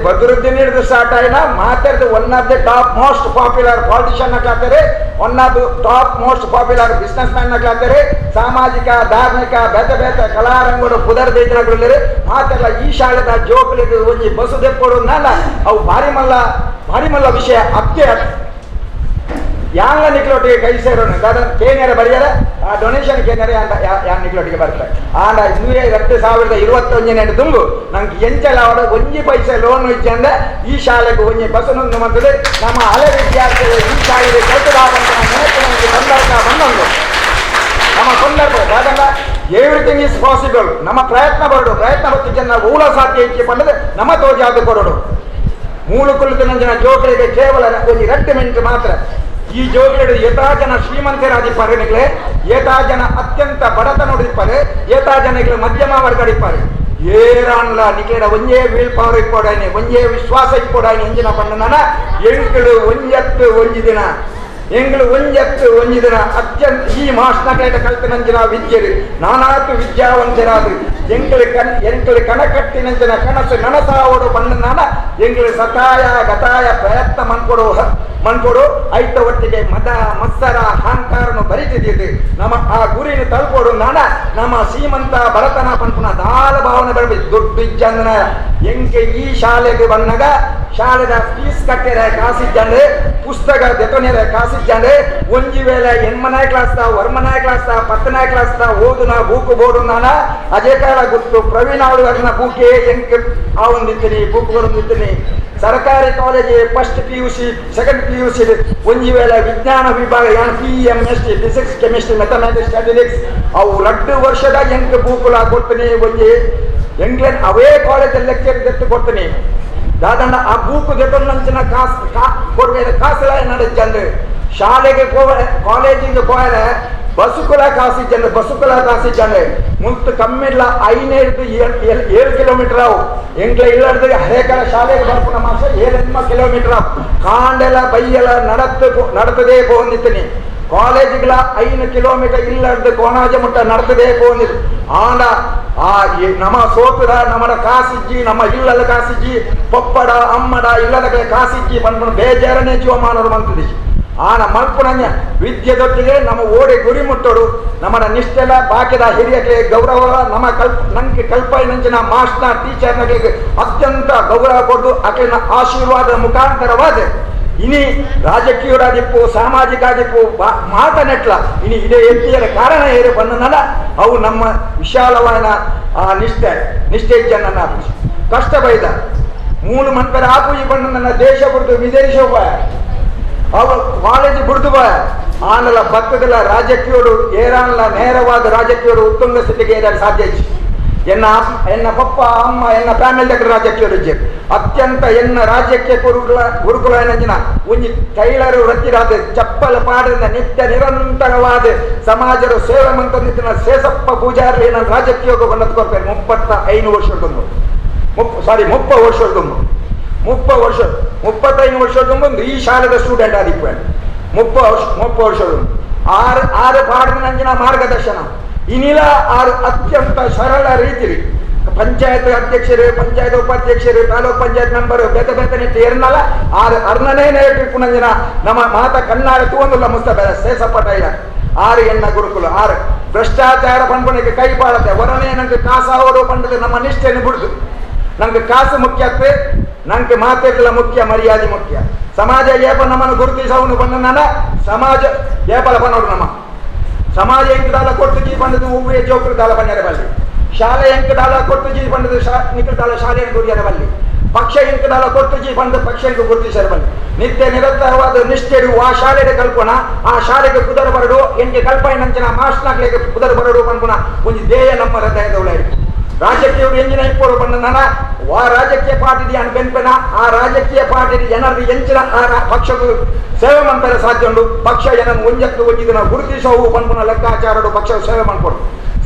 ಬದುರುದ್ದೀನ್ ಹಿಡಿದು ಸ್ಟಾರ್ಟ್ ಆಯ್ನ ಮಾತಾಡಿದ one of the top most popular politician ಆಗ್ಲಾತಾರೆ, one of the top most popular businessman ಆಗ್ಲಾತಾರೆ, ಸಾಮಾಜಿಕ ಧಾರ್ಮಿಕ ಬೇತ ಕಲಾರಂಗಗಳು ಪುದರ್ ದೇಜನಗಳಲ್ಲಿ ಮಾತೆಲ್ಲ ಈ ಶಾಲೆದ ಜೋಕುಲಿದು ಒಂಜಿ ಬಸ್ಸು ದೆಪ್ಪೋಡು ಅವು ಭಾರಿ ಮಲ್ಲ ವಿಷಯ ಅತ್ತೆ ಯಾನ್ಲ ನಿಕ್ಲೊಟ್ಟಿಗೆ ಕೈ ಸೇರೋಣ ದಾದ ಕೇನ್ಯಾರ ಬರೆಯಲ್ಲ ಆ ಡೊನೇಷನ್ ಕೇನ್ಯಾರ ಯಾನ್ ನಿಕ್ಲೊಟ್ಟಿಗೆ ಬರ್ತಾರೆ ಆಂಡ 2021 ತುಂಬು ನಂಗೆ ಎಂಚಲ ಅವರ ಒಂಜಿ ಪೈಸೆ ಲೋನ್ ಇಚ್ಚಂದ್ರೆ ಈ ಶಾಲೆಗೆ ಒಂಜಿ ಬಸನೊಂದು ಮಂತದೆ ನಮ್ಮ ಹಳೆ ವಿದ್ಯಾರ್ಥಿಗಳು ಈ ಶಾಲೆಗೆ ಕಲ್ತದಾದಂತ ಬಂದೊಂದು ನಮ್ಮ ಸಂದರ್ಭ ದಾದಂಡ ಎವ್ರಿಥಿಂಗ್ ಈಸ್ ಪಾಸಿಬಲ್ ನಮ್ಮ ಪ್ರಯತ್ನ ಬತ್ತು ಜನ ಊಳ ಸಾಧ್ಯ ಇಚ್ಛೆ ಪಂಡದೆ ನಮ್ಮ ತೋಜಾದ ಕೊಡೋಡು ಮೂಲ ಕುಳಿತು ನಂಜಿನ ಜೋಕಳಿಗೆ ಕೇವಲ ಒಂದು 2 ಮಿನಿಟ್ ಮಾತ್ರ ಈ ಜೋಗಿಗಳು ಯಥಾ ಜನ ಶ್ರೀಮಂತರಾದಿಪ್ಪಾರೆ ನಿಗ್ಲೆ ಯಥಾ ಜನ ಅತ್ಯಂತ ಬಡತನ ಹೊಡಿಪಾರೆ ಯಥಾ ಜನಗಳು ಮಧ್ಯಮ ವರ್ಗ ಇಪ್ಪಾರೆ ಏರಾನ್ಲ ನಿಕ್ಲೇಡ ಒಂಜೇ ವೀಲ್ ಪವರ್ ಇಪ್ಪೋಡಾಯ್ನಿ ಒಂಜೇ ವಿಶ್ವಾಸ ಇಪ್ಪೋಡಾಯ್ನಿ ಎಂಜಿನ ಪಂಡನ ಎಂಗಳು ಒಂಜತ್ತು ಒಂಜಿ ದಿನ ಅತ್ಯಂತ ಈ ಮಾಸ್ಟರ್ ಕಲ್ತಿನಂಚಿನ ವಿದ್ಯರು ನಾನಾತು ವಿದ್ಯಾವಂತರಾದ್ರು ಎಂಕಳು ಕಣಕಟ್ಟಿನಂಚಿನ ಕನಸು ನನಸಾವಡು ಬಂದ ಎಂಗಳು ಸತಾಯ ಗತಾಯ ಪ್ರಯತ್ನ ಮನ್ಕೊಡು ಐತ ಒಟ್ಟಿಗೆ ಮದ ಮತ್ಸರ ಅಹಂಕಾರನು ಬರಿತಿದ್ದೀರಿ ನಮ್ಮ ಆ ಗುರಿನ ತಲುಪೋಡು ನಮ್ಮ ಶ್ರೀಮಂತ ಬಡತನ ಪಂಪುನ ದಾಳ ಭಾವನೆ ಬರಬೇಕು ದುಡ್ಡು ಇಜ್ಜಂದನ ಎಂಗೆ ಈ ಶಾಲೆಗೆ ಬಂದಾಗ ಶಾಲೆದ ಫೀಸ್ ಕಟ್ಟಿರ ಕಾಸಿಜ್ಜಂದ್ರೆ ಪುಸ್ತಕ ದೆತೊನೆರ ಕಾಸಿಜ್ಜಂದ್ರೆ ಒಂಜಿ ವೇಳೆ ಎನ್ಮನಾಯ ಕ್ಲಾಸ್ತ ವರ್ಮನಾಯ ಕ್ಲಾಸ್ತ 10ನೇ ಕ್ಲಾಸ್ತ ಓದುನ ಬೂಕು ಬೋಡು ಅಜೇ ಕಾಲ ಗುರ್ತು ಪ್ರವೀಣ್ ಅವರ ಬೂಕೆ ಎಂಕ್ ಆವೊಂದಿತ್ತೀನಿ ಬೂಕ್ ಬರೋದಿತ್ತೀನಿ ಸರ್ಕಾರಿ college first PUC second PUC ಒಂಜಿ ವೇಳೆ ವಿಜ್ಞಾನ ವಿಭಾಗ PMST physics chemistry mathematics statistics ಅವು 2 ವರ್ಷದ ಎಂಕ್ ಬೂಕುಲ ಕೊಡ್ತೀನಿ ಒಂಜಿ ಎಂಗ್ಲೆಂಡ್ ಅವೇ ಕಾಲೇಜಲ್ಲಿ ಲೆಕ್ಚರ್ ದೆತ್ತು ಕೊಡ್ತೀನಿ ದಾದಂಡ ಆ ಬೂಕು ದೆತ್ತೊಂದಿನ ಕಾಸಲ ನಡೆಜಂದ್ರೆ ಶಾಲೆಗೆ ಕಾಲೇಜಿಗೆ ಹೋದರೆ ಬಸ್ಸುಕುಲ ಕಾಸಿಜ್ಜಂದ್ರೆ ಮುಂತು ಕಮ್ಮಿಲ್ಲ 7 ಕಿಲೋಮೀಟರ್ ಅವು ಎಂಗ್ಲ ಇಲ್ಲದ ಹರೇಕಲ ಶಾಲೆಗೆ ಬರ್ಪುನ ಮಾಸ 7 ಕಿಲೋಮೀಟರ್ ಕಾಂಡೆಲ್ಲ ಬೈಯೆಲ್ಲ ನಡತದೇ ಹೋಗಿತ್ತೀನಿ ಕಾಲೇಜ್ಗಳ 5 ಕಿಲೋಮೀಟರ್ ಇಲ್ಲದ ಕೋಣಾಜ ಮುಟ್ಟ ನಡತದೇ ಹೋಗಿತ್ತು ಆಂಡ ಆ ನಮ್ಮ ಸೋತುಡ ನಮ್ಮ ಕಾಸಿಜ್ಜಿ ನಮ್ಮ ಇಲ್ಲದ ಕಾಸಿಜ್ಜಿ ಪಪ್ಪಡ ಅಮ್ಮಡ ಇಲ್ಲದ ಕಾಸಿಜ್ಜಿ ಬಂದ್ಕೊಂಡು ಬೇಜಾರನೇ ಜೀವಮಾನರು ಮಂತದಿ ಆನ ಮಲ್ಪುಣನ್ಯ ವಿದ್ಯೆದೊಟ್ಟಿಗೆ ನಮ್ಮ ಓಡಿ ಗುರಿ ಮುಟ್ಟೋಡು ನಮ್ಮ ನಿಷ್ಠೆಲ್ಲ ಬಾಕಿದ ಹಿರಿಯಕ್ಕೆ ಗೌರವ ನಮ್ಮ ನಂಗೆ ಕಲ್ಪನಂಚಿನ ಮಾಸ್ಟರ್ ಟೀಚರ್ನಗಳಿಗೆ ಅತ್ಯಂತ ಗೌರವ ಕೊಟ್ಟು ಅಕ್ಲಿನ ಆಶೀರ್ವಾದ ಮುಖಾಂತರವಾದ ಇನಿ ರಾಜಕೀಯರಾದಿಪ್ಪು ಸಾಮಾಜಿಕದಿಪ್ಪು ಮಾತನೆಟ್ಲ ಇನಿ ಇದೇ ಎತ್ತಿಯರ ಕಾರಣ ಏರು ಬಂದನಲ್ಲ ಅವು ನಮ್ಮ ವಿಶಾಲವಾದ ಆ ನಿಷ್ಠೆ ಜನ ಕಷ್ಟ ಬೈದ ಮೂಲು ಮಂತರ ಆಪು ಈ ಬಂದು ನನ್ನ ದೇಶ ಬಿಡ್ದು ವಿದೇಶ ಹೋಗ ಅವ ಕಾಲೇಜ್ ಬಿಡ್ದು ಬಾ ಆನಲ ಭತ್ತದಲ್ಲ ರಾಜಕೀಯರು ಏರಾನ್ಲ ನೇರವಾದ ರಾಜಕೀಯರು ಉತ್ತುಂಗ ಸ್ಥಿತಿಗೆ ಏರಲು ಸಾಧ್ಯ ಎನ್ನ ಪಪ್ಪ ಅಮ್ಮ ಎನ್ನ ಫ್ಯಾಮಿಲಿ దగ్గర ರಾಜಕೀಯ ಅತ್ಯಂತ ಎನ್ನ ರಾಜ್ಯಕ್ಕೆ ಗುರುಕುಲ ಏನಂಜಿನ ಒಂಜಿ ಟೈಲರ್ ವೃತ್ತಿರಾದ ಚಪ್ಪಲ ಪಾಡದ ನಿತ್ಯ ನಿರಂತರವಾದ ಸಮಾಜದ ಸೇವೆ ಮಂತ್ರಿನ ಶೇಷಪ್ಪ ಪೂಜಾರಿ ನನ್ನ ರಾಜಕೀಯಕ್ಕೆ ಬಂದದ್ದು ಕೊಡ್ತಾರೆ 35 ವರ್ಷದೊಂದು 30 ವರ್ಷದೊಂದು 35 ವರ್ಷದೊಂದು ಈ ಶಾಲೆದ ಸ್ಟೂಡೆಂಟ್ ಆದಿಪ್ಪ 30 ವರ್ಷದೊಂದು ಆರು ಪಾಡಿನ ಮಾರ್ಗದರ್ಶನ ಇನ್ನಿಲ ಆರು ಅತ್ಯಂತ ಸರಳ ರೀತಿ ಪಂಚಾಯತ್ ಅಧ್ಯಕ್ಷರು ಪಂಚಾಯತ್ ಉಪಾಧ್ಯಕ್ಷರು ತಾಲೂಕ್ ಪಂಚಾಯತ್ ಮೆಂಬರ್ ಬೇತೆ ಬೇತೆ ಏರ್ನಲ್ಲ ಆರು ಅರ್ಣನೇ ನೇಟಿಪ್ಪು ನಂಜಿನ ನಮ್ಮ ಮಾತ ಕಣ್ಣಾರ ತೂಂದುಲ್ಲ ಮುಸ್ತಬೇಡ ಸೇಸಪಟ ಇಲ್ಲ 6 ಎಣ್ಣ ಗುರುಕುಲ 6 ಭ್ರಷ್ಟಾಚಾರ ಪಂಪನಿಗೆ ಕೈ ಬಾಳತೆ ಹೊರನೇ ನಂಗೆ ಕಾಸಾವರು ಪಂಡದೆ ನಮ್ಮ ನಿಷ್ಠೆಯನ್ನು ಬಿಡುದು ನಂಗೆ ಕಾಸು ಮುಖ್ಯತ್ವೆ ನಂಗೆ ಮಾತೆಲ್ಲ ಮುಖ್ಯ ಮರ್ಯಾದೆ ಮುಖ್ಯ ಸಮಾಜ ಏಪ ನಮ್ಮನ್ನು ಗುರುತಿಸವನು ಬಂದ ಸಮಾಜ ಏಪಲ ಪನ್ನೋಡು ನಮ್ಮ ಸಮಾಜ ಎಂಕದಾಲ ಕೊಟ್ಟು ಜೀ ಬಂದದು ಹೂವೇ ಜೋಕರು ದಾಲ ಬನ್ಯರ ಬಲ್ಲಿ ಶಾಲೆ ಎಂಕದಾಲ ಕೊಟ್ಟು ಜೀ ಬಂದದು ನಿಖರದಾಲ ಶಾಲೆಯನ್ನು ಗುರಿಯರ ಬಲ್ಲಿ ಪಕ್ಷ ಎಂಕದಾಲ ಕೊಟ್ಟು ಜೀ ಬಂದ ಪಕ್ಷಕ್ಕೆ ಗುರುತಿಸರ ಬಲ್ಲಿ ನಿತ್ಯ ನಿರಂತರವಾದ ನಿಷ್ಠೆಡು ಆ ಶಾಲೆಗೆ ಕಲ್ಪನ ಆ ಶಾಲೆಗೆ ಕುದರ ಬರಡು ಎಂಗೆ ಕಲ್ಪನೆ ನಂಚಿನ ಮಾಸ್ಟರ್ಗಳಿಗೆ ಕುದರ ಬರಡು ಪನ್ಪುನ ಒಂದು ಧ್ಯೇಯ ನಮ್ಮ ಹೃದಯದವಳ ರಾಜಕೀಯವರು ಎಂಜಿನ ಇಪ್ಪರು ಬಂದ ಆ ರಾಜಕೀಯ ಪಾರ್ಟಿ ಅನ್ ಬೆನ್ಪೆನ ಆ ರಾಜಕೀಯ ಪಾರ್ಟಿ ಜನರು ಎಂಚಿನ ಪಕ್ಷಕ್ಕೂ ಸೇವೆ ಮಾಡ್ತಾರೆ ಸಾಧ್ಯ ಉಂಟು ಪಕ್ಷ ಏನನ್ನು ಒಂಜತ್ತು ಒಂಜಿದಿನ ಗುರುತಿಸುವು ಪನ್ಪುನ ಲೆಕ್ಕಾಚಾರಡು ಪಕ್ಷ ಸೇವೆ ಮಾಡ್ಕೊಡು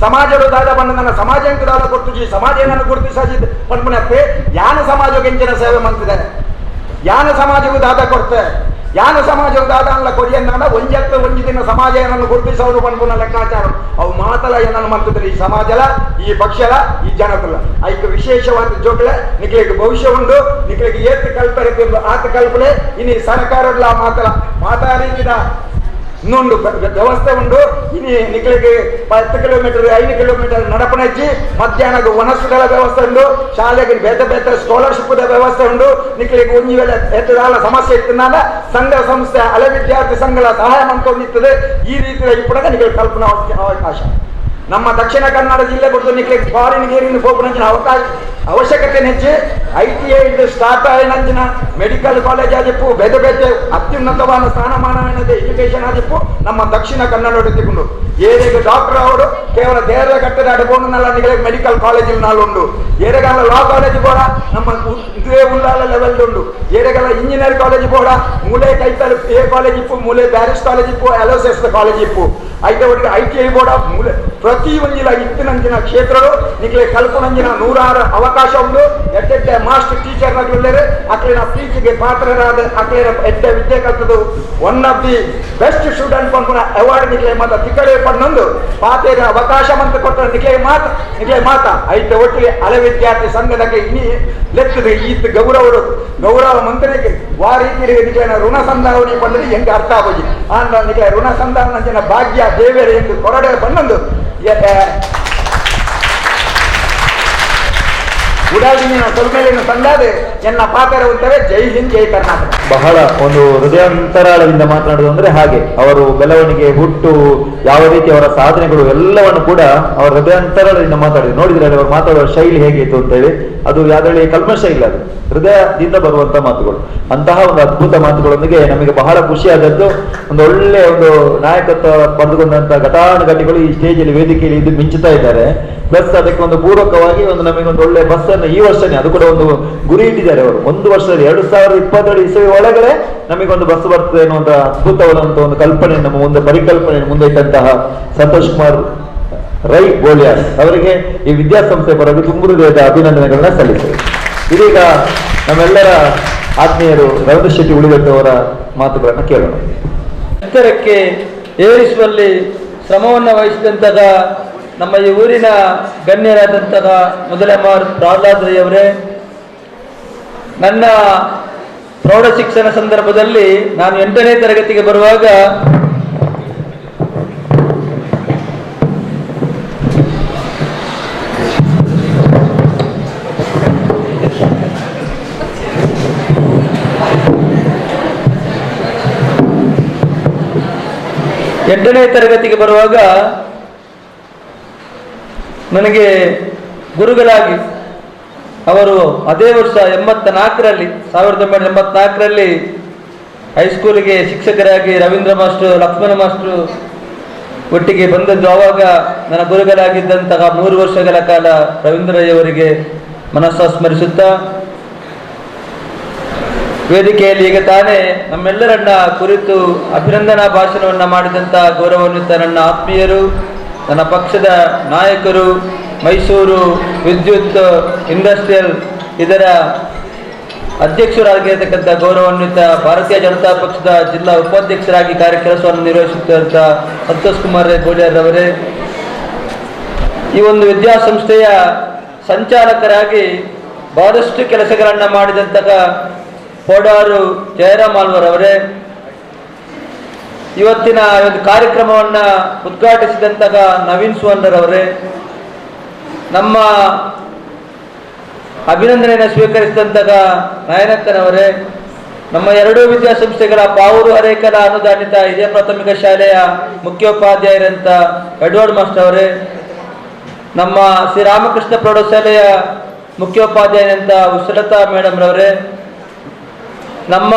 ಸಮಾಜಗಳು ದಾದ ಬಂದ ಸಮಾಜ ಎಂಕ ದಾದ ಕೊಟ್ಟು ಸಮಾಜ ಏನನ್ನು ಗುರುತಿಸಿ ಪನ್ಪುನತ್ತೆ ಯಾನ ಸಮಾಜಕ್ಕೆ ಎಂಚಿನ ಸೇವೆ ಮಾಡ್ತಿದ್ದಾರೆ ಯಾನ ಸಮಾಜಕ್ಕೂ ದಾದ ಕೊಡ್ತೆ ಯಾನ ಸಮಾಜವು ದಾದ ಅಲ್ಲ ಕೊರಿಯನ್ನ ಒಂಜತ್ತು ಒಂಜಿ ದಿನ ಸಮಾಜ ಏನನ್ನು ಗುರುತಿಸೋರು ಪನ್ಪುನ ಲೆಕ್ಕಾಚಾರ ಅವು ಮಾತಲ ಏನನ್ನು ಮಾಡ್ತಿದ್ರೆ ಈ ಸಮಾಜಲ ಈ ಪಕ್ಷಲ ಈ ಜನಕುಲ ಐಕ ವಿಶೇಷವಾದ ಜೋಕಳೆ ನಿಕ್ಲಿಗೆ ಭವಿಷ್ಯ ಉಂಡು ನಿಕ್ಲಿಗೆ ಏತ್ ಕಲ್ಪನೆ ಆತ ಕಲ್ಪನೆ ಇನ್ನು ಸರ್ಕಾರದ ಮಾತಾಡಿದ ಇನ್ನೊಂದು ವ್ಯವಸ್ಥೆ ಉಂಟು ಇನ್ನು ನಿಕ್ಲಿಗೆ 10 ಕಿಲೋಮೀಟರ್ 5 ಕಿಲೋಮೀಟರ್ ನಡಪಣಜ್ಜಿ ಮಧ್ಯಾಹ್ನ ವನಸ್ಸುಗಳ ವ್ಯವಸ್ಥೆ ಉಂಟು ಶಾಲೆಗೆ ಬೇತೆ ಬೇತೆ ಸ್ಕಾಲರ್ಶಿಪ್ ವ್ಯವಸ್ಥೆ ಉಂಟು ನಿಕ್ಲಿಗೆ ಒಂಜಿ ವೇಳೆ ಹೆಚ್ಚಾಲ ಸಮಸ್ಯೆ ಇತ್ತು ನಾನು ಸಂಘ ಸಂಸ್ಥೆ ಹಳೆ ವಿದ್ಯಾರ್ಥಿ ಸಂಘಗಳ ಸಹಾಯ ಮಾಡ್ಕೊಂಡಿರ್ತದೆ ಈ ರೀತಿಯ ಇಪ್ಪಡ ನಿಕ್ಲಿಗೆ ಕಲ್ಪನಾ ಅವಕಾಶ ನಮ್ಮ ದಕ್ಷಿಣ ಕನ್ನಡ ಜಿಲ್ಲೆ ಕೊಟ್ಟು ನಿಕ್ಲಿಗೆ ಫಾರಿನ್ ಗೇರಿನ ಹೋಗುವಂಚಿನ ಅವಶ್ಯಕತೆ ನೆಚ್ಚಿ ITI ಸ್ಟಾರ್ಟ್ ಆಯ್ನಂಚಿನ ಮೆಡಿಕಲ್ ಕಾಲೇಜ್ ಆಗಿಪ್ಪು ಬೇತೆ ಬೇತೆ ಅತ್ಯುನ್ನತವಾದ ಸ್ಥಾನಮಾನ ಎಜುಕೇಶನ್ ಆಗಿಪ್ಪು ನಮ್ಮ ದಕ್ಷಿಣ ಕನ್ನಡ ತೆಗೊಂಡು ಏರಿಗೆ ಡಾಕ್ಟರ್ ಅವರು ಕೇವಲ ದೇಹದ ಕಟ್ಟದ ಅಡಬೋನಲ್ಲ ನಿಗಳಿಗೆ ಮೆಡಿಕಲ್ ಕಾಲೇಜಿನ ನಾಳು ಉಂಟು ಏರೆಗಾಲ ಲಾ ಕಾಲೇಜ್ ಕೂಡ ನಮ್ಮ ಇದೇ ಉಳ್ಳಾಲ ಲೆವೆಲ್ ಉಂಟು ಏರೆಗಾಲ ಇಂಜಿನಿಯರ್ ಕಾಲೇಜ್ ಕೂಡ ಮೂಲೆ ಕೈತಲು A ಕಾಲೇಜ್ ಇಪ್ಪು ಮೂಲೆ ಬ್ಯಾರಿಸ್ ಕಾಲೇಜ್ ಇಪ್ಪು LSS ಕಾಲೇಜ್ ಇಪ್ಪು ಐತೆ ಒಟ್ಟಿಗೆ ITI ಕೂಡ ಮೂಲೆ ಪ್ರತಿ ಒಂಜಿಲ ಇತ್ತಿನಂಚಿನ ಕ್ಷೇತ್ರಗಳು ನಿಮಗೆ ಕಲ್ಪನಂಜಿನ 106 ಅವಕಾಶ ಉಂಟು ಎಡ್ಡೆ ಮಾಸ್ಟರ್ ಟೀಚರ್ ನಗಲೇ ಅಕ್ಲಿನ ಪ್ರೀತಿಗೆ ಪಾತ್ರರಾದ ಅಕ್ಲಿನ ಎಡ್ಡೆ ವಿದ್ಯೆ ಕಲ್ತದ್ದು one of the best student ಪಂಪುನ ಅವಾರ್ಡ್ ನಿಕ್ಲೆ ಮಾತ ತಿಕ್ಕಡೆ ಪನ್ನೊಂದು ಪಾತೆರ ಅವಕಾಶ ಮಂತ ಕೊಟ್ಟ ನಿಕ್ಲೆ ಮಾತ ಐತೆ ಒಟ್ಟಿಗೆ ಹಳೆ ವಿದ್ಯಾರ್ಥಿ ಸಂಘದಕ್ಕೆ ಇನ್ನಿ ಲೆಕ್ಕದ ಈತ್ ಗೌರವ ಮಂತ್ರಿಗೆ ವಾ ರೀತಿ ನಿಕ್ಲಿನ ಋಣ ಸಂಧಾವನೆ ಬಂದ್ರೆ ಹೆಂಗೆ ಅರ್ಥ ಆಗೋಜಿ ಆಂದ ನಿಕ್ಲೆ ಋಣ ಸಂಧಾವನ ಭಾಗ್ಯ ದೇವೇರು ಎಂದು ಕೊರಡೆ ಬನ್ನೊಂದು ಉಡಾದಿನ ತೊಲ್ಮೇಲಿನ ತಂದಾದೆ ಎನ್ನ ಪಾತ್ರ ಉಂಟವೆ ಜೈ ಹಿಂದ್ ಜೈ ಕರ್ನಾಟಕ. ಬಹಳ ಒಂದು ಹೃದಯಾಂತರಾಳದಿಂದ ಮಾತನಾಡುವುದು ಅಂದ್ರೆ ಹಾಗೆ ಅವರು ಬೆಳವಣಿಗೆ ಹುಟ್ಟು ಯಾವ ರೀತಿ ಅವರ ಸಾಧನೆಗಳು ಎಲ್ಲವನ್ನು ಕೂಡ ಅವರ ಹೃದಯಾಂತರಾಳದಿಂದ ಮಾತಾಡಿದ್ರು. ನೋಡಿದ್ರೆ ಅವರು ಮಾತಾಡುವ ಶೈಲಿ ಹೇಗಿತ್ತು ಅಂತೇಳಿ ಅದು ಯಾವ್ದ್ರಲ್ಲಿ ಕಲ್ಮಶ ಇಲ್ಲ, ಅದು ಹೃದಯದಿಂದ ಬರುವಂತ ಮಾತುಗಳು. ಅಂತಹ ಒಂದು ಅದ್ಭುತ ಮಾತುಗಳೊಂದಿಗೆ ನಮಗೆ ಬಹಳ ಖುಷಿಯಾದದ್ದು ಒಂದು ಒಳ್ಳೆ ಒಂದು ನಾಯಕತ್ವ ಪಡೆದುಕೊಂಡಂತ ಘಟಾನುಘಟಿಗಳು ಈ ಸ್ಟೇಜಲ್ಲಿ ವೇದಿಕೆಯಲ್ಲಿ ಇದು ಮಿಂಚುತ್ತಾ ಇದ್ದಾರೆ. ಪ್ಲಸ್ ಅದಕ್ಕೆ ಒಂದು ಪೂರಕವಾಗಿ ಒಂದು ನಮಗೆ ಒಂದು ಒಳ್ಳೆ ಬಸ್ ಅನ್ನು ಈ ವರ್ಷನೇ ಅದು ಕೂಡ ಒಂದು ಗುರಿ ಇಟ್ಟಿದ್ದಾರೆ ಅವರು. ಒಂದು ವರ್ಷದಲ್ಲಿ 2022 ಇಸವಿ ಒಳಗಡೆ ನಮಗೊಂದು ಬಸ್ ಬರ್ತದೆ ಅನ್ನುವಂತ ಅದ್ಭುತವಾದಂತ ಒಂದು ಕಲ್ಪನೆ ನಮ್ಮ ಮುಂದೆ ಪರಿಕಲ್ಪನೆ ಮುಂದೆ ಇಟ್ಟಂತಹ ಸಂತೋಷ್ ಕುಮಾರ್ ರೈ ಗೋಲಿಯಾರ್ ಅವರಿಗೆ ಈ ವಿದ್ಯಾಸಂಸ್ಥೆ ಪರವಾಗಿ ತುಂಬ ಹೃದಯದ ಅಭಿನಂದನೆಗಳನ್ನ ಸಲ್ಲಿಸಿದೆ. ಇದೀಗ ನಮ್ಮೆಲ್ಲರ ಆತ್ಮೀಯರು ರವೀಂದ್ರ ಶೆಟ್ಟಿ ಉಳಿದವರ ಮಾತುಗಳನ್ನು ಕೇಳೋಣ. ಎತ್ತರಕ್ಕೆ ಏರಿಸುವಲ್ಲಿ ಶ್ರಮವನ್ನು ವಹಿಸಿದಂತಹ ನಮ್ಮ ಈ ಊರಿನ ಗಣ್ಯರಾದಂತಹ ಮೊದಲಮಾರ್ ಪ್ರಹ್ಲಾದ್ ರೈ ಅವರೇ, ನನ್ನ ಪ್ರೌಢ ಶಿಕ್ಷಣ ಸಂದರ್ಭದಲ್ಲಿ ನಾನು 8ನೇ ತರಗತಿಗೆ ಬರುವಾಗ ನನಗೆ ಗುರುಗಳಾಗಿ ಅವರು ಅದೇ ವರ್ಷ 1984ರಲ್ಲಿ ಹೈಸ್ಕೂಲಿಗೆ ಶಿಕ್ಷಕರಾಗಿ ರವೀಂದ್ರ ಮಾಸ್ಟರ್ ಲಕ್ಷ್ಮಣ ಮಾಸ್ಟರ್ ಒಟ್ಟಿಗೆ ಬಂದದ್ದು. ಆವಾಗ ನನ್ನ ಗುರುಗಳಾಗಿದ್ದಂತಹ 3 ವರ್ಷಗಳ ಕಾಲ ರವೀಂದ್ರ ರೈ ಅವರಿಗೆ ಮನಸ್ಸು ಸ್ಮರಿಸುತ್ತಾ ವೇದಿಕೆಯಲ್ಲಿ ಈಗ ತಾನೇ ನಮ್ಮೆಲ್ಲರನ್ನ ಕುರಿತು ಅಭಿನಂದನಾ ಭಾಷಣವನ್ನು ಮಾಡಿದಂಥ ಗೌರವಾನ್ವಿತ ನನ್ನ ಆತ್ಮೀಯರು, ನನ್ನ ಪಕ್ಷದ ನಾಯಕರು, ಮೈಸೂರು ವಿದ್ಯುತ್ ಇಂಡಸ್ಟ್ರಿಯಲ್ ಇದರ ಅಧ್ಯಕ್ಷರಾಗಿರತಕ್ಕಂಥ ಗೌರವಾನ್ವಿತ ಭಾರತೀಯ ಜನತಾ ಪಕ್ಷದ ಜಿಲ್ಲಾ ಉಪಾಧ್ಯಕ್ಷರಾಗಿ ಕೆಲಸವನ್ನು ನಿರ್ವಹಿಸುತ್ತಿರುವಂಥ ಸಂತೋಷ್ ಕುಮಾರ್ ಗೋಳಿಯಾರವರೇ, ಈ ಒಂದು ವಿದ್ಯಾಸಂಸ್ಥೆಯ ಸಂಚಾಲಕರಾಗಿ ಬಹಳಷ್ಟು ಕೆಲಸಗಳನ್ನು ಮಾಡಿದಂತಹ ಪೋಡಾರು ಜಯರಾಮ್ ಆಳ್ವರವರೇ, ಇವತ್ತಿನ ಒಂದು ಕಾರ್ಯಕ್ರಮವನ್ನು ಉದ್ಘಾಟಿಸಿದಂತಹ ನವೀನ್ ಸುವರ್ಣರವರೇ, ನಮ್ಮ ಅಭಿನಂದನೆಯನ್ನು ಸ್ವೀಕರಿಸಿದಂತಹ ನಾಯನಕ್ಕನವರೇ, ನಮ್ಮ ಎರಡೂ ವಿದ್ಯಾಸಂಸ್ಥೆಗಳ ಪಾವೂರು ಹರೇಕಲ ಅನುದಾನಿತ ಹಿರಿಯ ಪ್ರಾಥಮಿಕ ಶಾಲೆಯ ಮುಖ್ಯೋಪಾಧ್ಯಾಯರಂತ ಎಡ್ವರ್ಡ್ ಮಾಸ್ಟರ್ ಅವರೇ, ನಮ್ಮ ಶ್ರೀರಾಮಕೃಷ್ಣ ಪ್ರೌಢಶಾಲೆಯ ಮುಖ್ಯೋಪಾಧ್ಯಾಯರಂತ ಉಷಲತಾ ಮೇಡಮ್ ರವರೇ, ನಮ್ಮ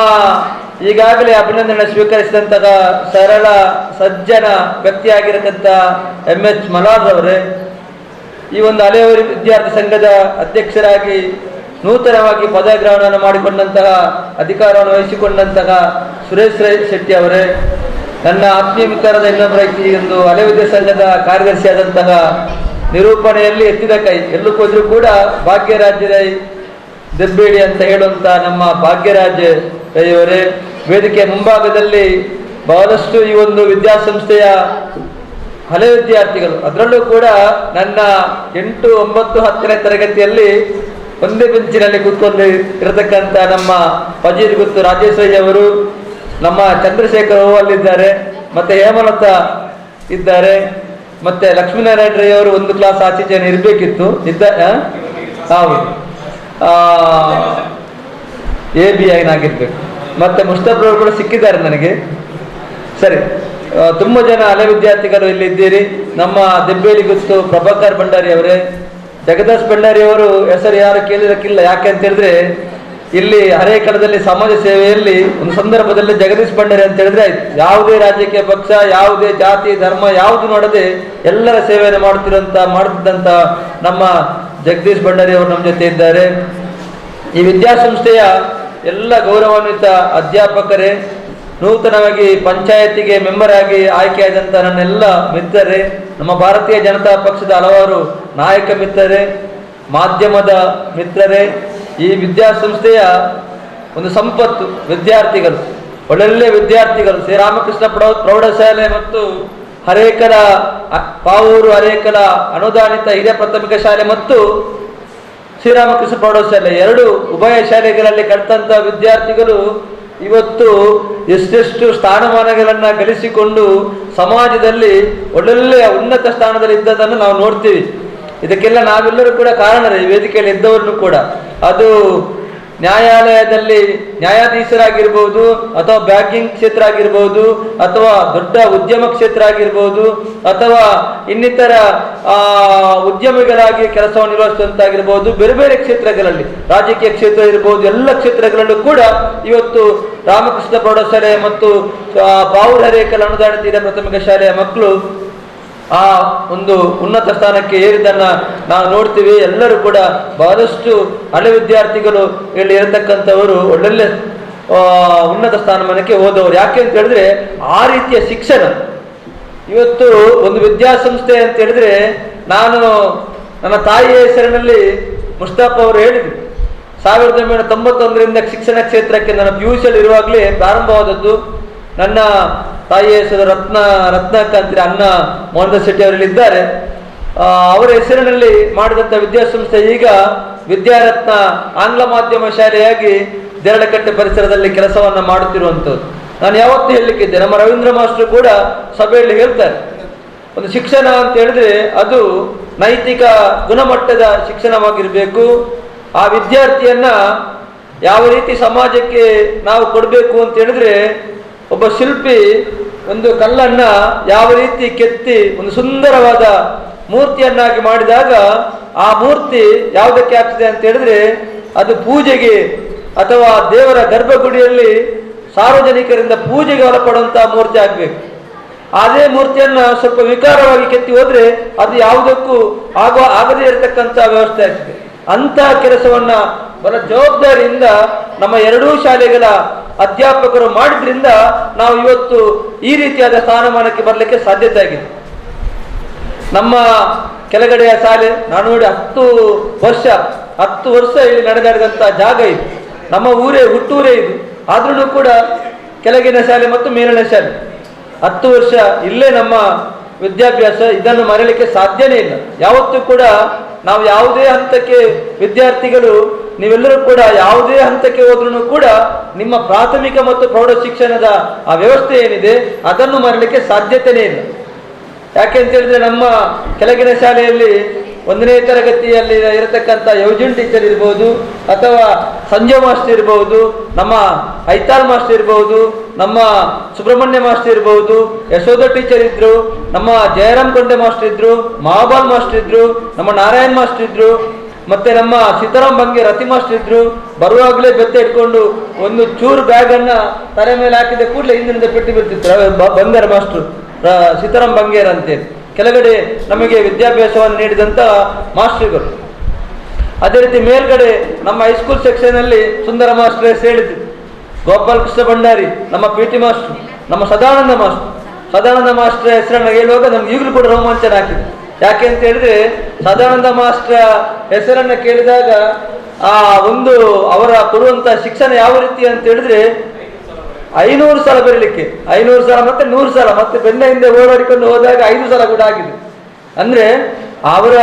ಈಗಾಗಲೇ ಅಭಿನಂದನೆ ಸ್ವೀಕರಿಸಿದಂತಹ ಸರಳ ಸಜ್ಜನ ವ್ಯಕ್ತಿಯಾಗಿರತಕ್ಕಂಥ MS ಮಲಾರ್ ರವರೇ, ಈ ಒಂದು ಹಳೆಯ ವಿದ್ಯಾರ್ಥಿ ಸಂಘದ ಅಧ್ಯಕ್ಷರಾಗಿ ನೂತನವಾಗಿ ಪದಗ್ರಹಣವನ್ನು ಮಾಡಿಕೊಂಡಂತಹ ಅಧಿಕಾರವನ್ನು ವಹಿಸಿಕೊಂಡಂತಹ ಸುರೇಶ್ ಶೆಟ್ಟಿ ಅವರೇ, ನನ್ನ ಆತ್ಮೀಯ ಮಿತ್ರರಾದ ಇನ್ನೊಬ್ಬರ ಈ ಒಂದು ಹಳೆ ವಿದ್ಯಾ ಸಂಘದ ಕಾರ್ಯದರ್ಶಿಯಾದಂತಹ ನಿರೂಪಣೆಯಲ್ಲಿ ಎತ್ತಿದ ಕೈ ಎಲ್ಲೂ ಹೋದ್ರೂ ಕೂಡ ಭಾಗ್ಯರಾಜ್ಯ ರೈ ದೆಬ್ಬೇಡಿ ಅಂತ ಹೇಳುವಂತ ನಮ್ಮ ಭಾಗ್ಯರಾಜ್ ರೈ ಅವರೇ, ವೇದಿಕೆಯ ಮುಂಭಾಗದಲ್ಲಿ ಬಹಳಷ್ಟು ಈ ಒಂದು ವಿದ್ಯಾಸಂಸ್ಥೆಯ ಹಳೆ ವಿದ್ಯಾರ್ಥಿಗಳು, ಅದರಲ್ಲೂ ಕೂಡ ನನ್ನ 8, 9, 10ನೇ ತರಗತಿಯಲ್ಲಿ ಒಂದೇ ಬೆಂಚಿನಲ್ಲಿ ಕೂತ್ಕೊಂಡು ಇರತಕ್ಕಂಥ ನಮ್ಮ ಫಜೀರ್ ಗುತ್ತು ರಾಜೇಶ್ ರೈ ಅವರು, ನಮ್ಮ ಚಂದ್ರಶೇಖರ್ ಅಲ್ಲಿದ್ದಾರೆ, ಮತ್ತೆ ಹೇಮಲತಾ ಇದ್ದಾರೆ, ಮತ್ತೆ ಲಕ್ಷ್ಮೀನಾರಾಯಣ ರೈ ಅವರು ಒಂದು ಕ್ಲಾಸ್ ಆಚೀಚೆ ಇರಬೇಕಿತ್ತು ಹೌದು AB ಆಗಿರ್ಬೇಕು, ಮತ್ತೆ ಮುಸ್ತಫರ್ ಕೂಡ ಸಿಕ್ಕಿದ್ದಾರೆ ನನಗೆ. ಸರಿ, ತುಂಬ ಜನ ಹಳೆ ವಿದ್ಯಾರ್ಥಿಗಳು ಇಲ್ಲಿ ಇದ್ದೀರಿ. ನಮ್ಮ ದೆಬ್ಬೇಳಿ ಗುತ್ತು ಪ್ರಭಾಕರ್ ಭಂಡಾರಿ ಅವರೇ, ಜಗದಾಸ್ ಭಂಡಾರಿ ಅವರು ಹೆಸರು ಯಾರು ಕೇಳಿರಕ್ಕಿಲ್ಲ. ಯಾಕೆ ಅಂತ ಹೇಳಿದ್ರೆ ಇಲ್ಲಿ ಹರೇಕಳದಲ್ಲಿ ಸಮಾಜ ಸೇವೆಯಲ್ಲಿ ಒಂದು ಸಂದರ್ಭದಲ್ಲಿ ಜಗದೀಶ್ ಭಂಡಾರಿ ಅಂತ ಹೇಳಿದ್ರೆ ಆಯ್ತು, ಯಾವುದೇ ರಾಜಕೀಯ ಪಕ್ಷ, ಯಾವುದೇ ಜಾತಿ ಧರ್ಮ ಯಾವುದು ನೋಡದೆ ಎಲ್ಲರ ಸೇವೆಯನ್ನು ಮಾಡುತ್ತಿದ್ದಂಥ ನಮ್ಮ ಜಗದೀಶ್ ಭಂಡಾರಿ ಅವರು ನಮ್ಮ ಜೊತೆ ಇದ್ದಾರೆ. ಈ ವಿದ್ಯಾಸಂಸ್ಥೆಯ ಎಲ್ಲ ಗೌರವಾನ್ವಿತ ಅಧ್ಯಾಪಕರೇ, ನೂತನವಾಗಿ ಪಂಚಾಯತಿಗೆ ಮೆಂಬರ್ ಆಗಿ ಆಯ್ಕೆಯಾದಂಥ ನನ್ನೆಲ್ಲ ಮಿತ್ರರೇ, ನಮ್ಮ ಭಾರತೀಯ ಜನತಾ ಪಕ್ಷದ ಹಲವಾರು ನಾಯಕ ಮಿತ್ರರೇ, ಮಾಧ್ಯಮದ ಮಿತ್ರರೇ, ಈ ವಿದ್ಯಾಸಂಸ್ಥೆಯ ಒಂದು ಸಂಪತ್ತು ವಿದ್ಯಾರ್ಥಿಗಳು, ಒಳ್ಳೊಳ್ಳೆ ವಿದ್ಯಾರ್ಥಿಗಳು. ಶ್ರೀರಾಮಕೃಷ್ಣ ಪ್ರೌಢಶಾಲೆ ಮತ್ತು ಹರೇಕಲ ಪಾವೂರು ಹರೇಕಲ ಅನುದಾನಿತ ಹಿರಿಯ ಪ್ರಾಥಮಿಕ ಶಾಲೆ ಮತ್ತು ಶ್ರೀರಾಮಕೃಷ್ಣ ಪ್ರೌಢಶಾಲೆ ಎರಡು ಉಭಯ ಶಾಲೆಗಳಲ್ಲಿ ಕಲಿತಂತ ವಿದ್ಯಾರ್ಥಿಗಳು ಇವತ್ತು ಎಷ್ಟೆಷ್ಟು ಸ್ಥಾನಮಾನಗಳನ್ನು ಗಳಿಸಿಕೊಂಡು ಸಮಾಜದಲ್ಲಿ ಒಳ್ಳೊಳ್ಳೆಯ ಉನ್ನತ ಸ್ಥಾನದಲ್ಲಿ ಇದ್ದದನ್ನು ನಾವು ನೋಡ್ತೀವಿ. ಇದಕ್ಕೆಲ್ಲ ನಾವೆಲ್ಲರೂ ಕೂಡ ಕಾರಣರೇ, ಈ ವೇದಿಕೆಯಲ್ಲಿ ಇದ್ದವರನ್ನು ಕೂಡ. ಅದು ನ್ಯಾಯಾಲಯದಲ್ಲಿ ನ್ಯಾಯಾಧೀಶರಾಗಿರ್ಬೋದು, ಅಥವಾ ಬ್ಯಾಂಕಿಂಗ್ ಕ್ಷೇತ್ರ ಆಗಿರ್ಬೋದು, ಅಥವಾ ದೊಡ್ಡ ಉದ್ಯಮ ಕ್ಷೇತ್ರ ಆಗಿರ್ಬೋದು, ಅಥವಾ ಇನ್ನಿತರ ಉದ್ಯಮಿಗಳಾಗಿ ಕೆಲಸವನ್ನು ನಿರ್ವಹಿಸುವಂತಾಗಿರ್ಬೋದು, ಬೇರೆ ಬೇರೆ ಕ್ಷೇತ್ರಗಳಲ್ಲಿ, ರಾಜಕೀಯ ಕ್ಷೇತ್ರ ಇರ್ಬೋದು, ಎಲ್ಲ ಕ್ಷೇತ್ರಗಳಲ್ಲೂ ಕೂಡ ಇವತ್ತು ರಾಮಕೃಷ್ಣ ಪ್ರೌಢಶಾಲೆ ಮತ್ತು ಪಾವೂರು ಹರೇಕಲ ಅನುದಾನಿತ ಹಿರಿಯ ಪ್ರಾಥಮಿಕ ಶಾಲೆಯ ಮಕ್ಕಳು ಆ ಒಂದು ಉನ್ನತ ಸ್ಥಾನಕ್ಕೆ ಏರಿದ್ದನ್ನ ನಾವು ನೋಡ್ತೀವಿ. ಎಲ್ಲರೂ ಕೂಡ ಬಹಳಷ್ಟು ಹಳೆ ವಿದ್ಯಾರ್ಥಿಗಳು ಇಲ್ಲಿ ಇರತಕ್ಕಂಥವರು ಒಳ್ಳೊಳ್ಳೆ ಉನ್ನತ ಸ್ಥಾನಮಾನಕ್ಕೆ ಹೋದವರು. ಯಾಕೆ ಅಂತ ಹೇಳಿದ್ರೆ ಆ ರೀತಿಯ ಶಿಕ್ಷಣ ಇವತ್ತು ಒಂದು ವಿದ್ಯಾಸಂಸ್ಥೆ ಅಂತ ಹೇಳಿದ್ರೆ, ನಾನು ನನ್ನ ತಾಯಿಯ ಹೆಸರಿನಲ್ಲಿ ಮುಸ್ತಫಾ ಅವರು ಹೇಳಿದ್ರು, 1991ರಿಂದ ಶಿಕ್ಷಣ ಕ್ಷೇತ್ರಕ್ಕೆ ನನ್ನ PUC ಇರುವಾಗಲೇ ಪ್ರಾರಂಭವಾದದ್ದು. ನನ್ನ ತಾಯಿಯ ಹೆಸರು ರತ್ನಾಕ ಅಂತೀರಿ, ಅನ್ನ ಮೋಹನ್ ಶೆಟ್ಟಿ ಅವರಲ್ಲಿ ಇದ್ದಾರೆ. ಅವರ ಹೆಸರಿನಲ್ಲಿ ಮಾಡಿದಂಥ ವಿದ್ಯಾಸಂಸ್ಥೆ ಈಗ ವಿದ್ಯಾರತ್ನ ಆಂಗ್ಲ ಮಾಧ್ಯಮ ಶಾಲೆಯಾಗಿ ದೇರಳಕಟ್ಟೆ ಪರಿಸರದಲ್ಲಿ ಕೆಲಸವನ್ನ ಮಾಡುತ್ತಿರುವಂಥದ್ದು. ನಾನು ಯಾವತ್ತೂ ಹೇಳಲಿಕ್ಕಿದ್ದೆ, ನಮ್ಮ ರವೀಂದ್ರ ಮಾಸ್ಟರ್ ಕೂಡ ಸಭೆಯಲ್ಲಿ ಹೇಳ್ತಾರೆ, ಒಂದು ಶಿಕ್ಷಣ ಅಂತ ಹೇಳಿದ್ರೆ ಅದು ನೈತಿಕ ಗುಣಮಟ್ಟದ ಶಿಕ್ಷಣವಾಗಿರಬೇಕು. ಆ ವಿದ್ಯಾರ್ಥಿಯನ್ನ ಯಾವ ರೀತಿ ಸಮಾಜಕ್ಕೆ ನಾವು ಕೊಡಬೇಕು ಅಂತ ಹೇಳಿದ್ರೆ, ಒಬ್ಬ ಶಿಲ್ಪಿ ಒಂದು ಕಲ್ಲನ್ನ ಯಾವ ರೀತಿ ಕೆತ್ತಿ ಒಂದು ಸುಂದರವಾದ ಮೂರ್ತಿಯನ್ನಾಗಿ ಮಾಡಿದಾಗ ಆ ಮೂರ್ತಿ ಯಾವುದಕ್ಕೆ ಆಗ್ತದೆ ಅಂತ ಹೇಳಿದ್ರೆ, ಅದು ಪೂಜೆಗೆ ಅಥವಾ ದೇವರ ಗರ್ಭಗುಡಿಯಲ್ಲಿ ಸಾರ್ವಜನಿಕರಿಂದ ಪೂಜೆಗೆ ಒಳಪಡುವಂತಹ ಮೂರ್ತಿ ಆಗ್ಬೇಕು. ಅದೇ ಮೂರ್ತಿಯನ್ನ ಸ್ವಲ್ಪ ವಿಕಾರವಾಗಿ ಕೆತ್ತಿ ಹೋದ್ರೆ ಅದು ಯಾವುದಕ್ಕೂ ಆಗದೇ ಇರತಕ್ಕಂಥ ವ್ಯವಸ್ಥೆ ಆಗ್ತದೆ. ಅಂತ ಕೆಲಸವನ್ನ ಬಹಳ ಜವಾಬ್ದಾರಿಯಿಂದ ನಮ್ಮ ಎರಡೂ ಶಾಲೆಗಳ ಅಧ್ಯಾಪಕರು ಮಾಡಿದ್ರಿಂದ ನಾವು ಇವತ್ತು ಈ ರೀತಿಯಾದ ಸ್ಥಾನಮಾನಕ್ಕೆ ಬರಲಿಕ್ಕೆ ಸಾಧ್ಯತೆ ಆಗಿದೆ. ನಮ್ಮ ಕೆಳಗಡೆಯ ಶಾಲೆ ನಾನು ನೋಡಿ 10 ವರ್ಷ ಇಲ್ಲಿ ನಡೆದಾಡಿದಂಥ ಜಾಗ ಇದು. ನಮ್ಮ ಊರೇ ಹುಟ್ಟೂರೇ ಇದು. ಆದ್ರೂ ಕೂಡ ಕೆಳಗಿನ ಶಾಲೆ ಮತ್ತು ಮೇಲಿನ ಶಾಲೆ 10 ವರ್ಷ ಇಲ್ಲೇ ನಮ್ಮ ವಿದ್ಯಾಭ್ಯಾಸ, ಇದನ್ನು ಮರೆಯಲಿಕ್ಕೆ ಸಾಧ್ಯನೇ ಇಲ್ಲ. ಯಾವತ್ತೂ ಕೂಡ ನಾವು ಯಾವುದೇ ಹಂತಕ್ಕೆ ವಿದ್ಯಾರ್ಥಿಗಳು ನೀವೆಲ್ಲರೂ ಕೂಡ ಯಾವುದೇ ಹಂತಕ್ಕೆ ಹೋದ್ರೂ ಕೂಡ ನಿಮ್ಮ ಪ್ರಾಥಮಿಕ ಮತ್ತು ಪ್ರೌಢ ಶಿಕ್ಷಣದ ಆ ವ್ಯವಸ್ಥೆ ಏನಿದೆ ಅದನ್ನು ಮರೆಯಲಿಕ್ಕೆ ಸಾಧ್ಯತೆಯೇ ಇಲ್ಲ. ಯಾಕೆ ಅಂತ ಹೇಳಿದ್ರೆ ನಮ್ಮ ಕೆಳಗಿನ ಶಾಲೆಯಲ್ಲಿ 1ನೇ ತರಗತಿಯಲ್ಲಿ ಇರತಕ್ಕಂಥ ಯೋಜನ್ ಟೀಚರ್ ಇರ್ಬೋದು, ಅಥವಾ ಸಂಜಯ್ ಮಾಸ್ಟರ್ ಇರ್ಬೋದು, ನಮ್ಮ ಐತಾಲ್ ಮಾಸ್ಟರ್ ಇರ್ಬೋದು, ನಮ್ಮ ಸುಬ್ರಹ್ಮಣ್ಯ ಮಾಸ್ಟರ್ ಇರ್ಬೋದು, ಯಶೋಧ ಟೀಚರ್ ಇದ್ರು, ನಮ್ಮ ಜಯರಾಮ್ ಕೊಂಡೆ ಮಾಸ್ಟರ್ ಇದ್ರು, ಮಹಾಬಾಲ್ ಮಾಸ್ಟರ್ ಇದ್ರು, ನಮ್ಮ ನಾರಾಯಣ್ ಮಾಸ್ಟರ್ ಇದ್ರು, ಮತ್ತೆ ನಮ್ಮ ಸೀತಾರಾಮ್ ಬಂಗೆ ರತಿ ಮಾಸ್ಟರ್ ಇದ್ರು. ಬರುವಾಗಲೇ ಬೆತ್ತ ಇಟ್ಕೊಂಡು ಒಂದು ಚೂರು ಬ್ಯಾಗ್ ಅನ್ನ ತಲೆ ಮೇಲೆ ಹಾಕಿದ ಕೂಡಲೇ ಹಿಂದಿನಿಂದ ಪೆಟ್ಟು ಬಿಡ್ತಿದ್ರು ಬಂಗಾರ ಮಾಸ್ಟರ್ ಸೀತಾರಾಮ್ ಬಂಗೇರ್ ಅಂತೇಳಿ. ಕೆಳಗಡೆ ನಮಗೆ ವಿದ್ಯಾಭ್ಯಾಸವನ್ನು ನೀಡಿದಂತ ಮಾಸ್ಟರ್ಗಳು. ಅದೇ ರೀತಿ ಮೇಲ್ಗಡೆ ನಮ್ಮ ಹೈಸ್ಕೂಲ್ ಸೆಕ್ಷನ್ ಅಲ್ಲಿ ಸುಂದರ ಮಾಸ್ಟರ್ ಹೆಸರು ಹೇಳಿದ್ರು, ಗೋಪಾಲ್ ಕೃಷ್ಣ ಭಂಡಾರಿ, ನಮ್ಮ PT ಮಾಸ್ಟರ್, ನಮ್ಮ ಸದಾನಂದ ಮಾಸ್ಟರ್ ಹೆಸರನ್ನು ಹೇಳುವಾಗ ನಮ್ಗೆ ಈಗಲೂ ಕೂಡ ರೋಮಾಂಚನ ಹಾಕಿದೆ. ಯಾಕೆ ಅಂತ ಹೇಳಿದ್ರೆ ಸದಾನಂದ ಮಾಸ್ಟರ್ ಹೆಸರನ್ನ ಕೇಳಿದಾಗ ಆ ಒಂದು ಅವರ ಕೊಡುವಂತ ಶಿಕ್ಷಣ ಯಾವ ರೀತಿ ಅಂತ ಹೇಳಿದ್ರೆ 500 ಸಲ ಬರಲಿಕ್ಕೆ 500 ಸಲ ಮತ್ತೆ 100 ಸಲ ಮತ್ತೆ ಬೆನ್ನ ಹಿಂದೆ ಓಡಾಡಿಕೊಂಡು ಹೋದಾಗ 5 ಸಲ ಕೂಡ ಆಗಿದೆ. ಅಂದ್ರೆ ಅವರ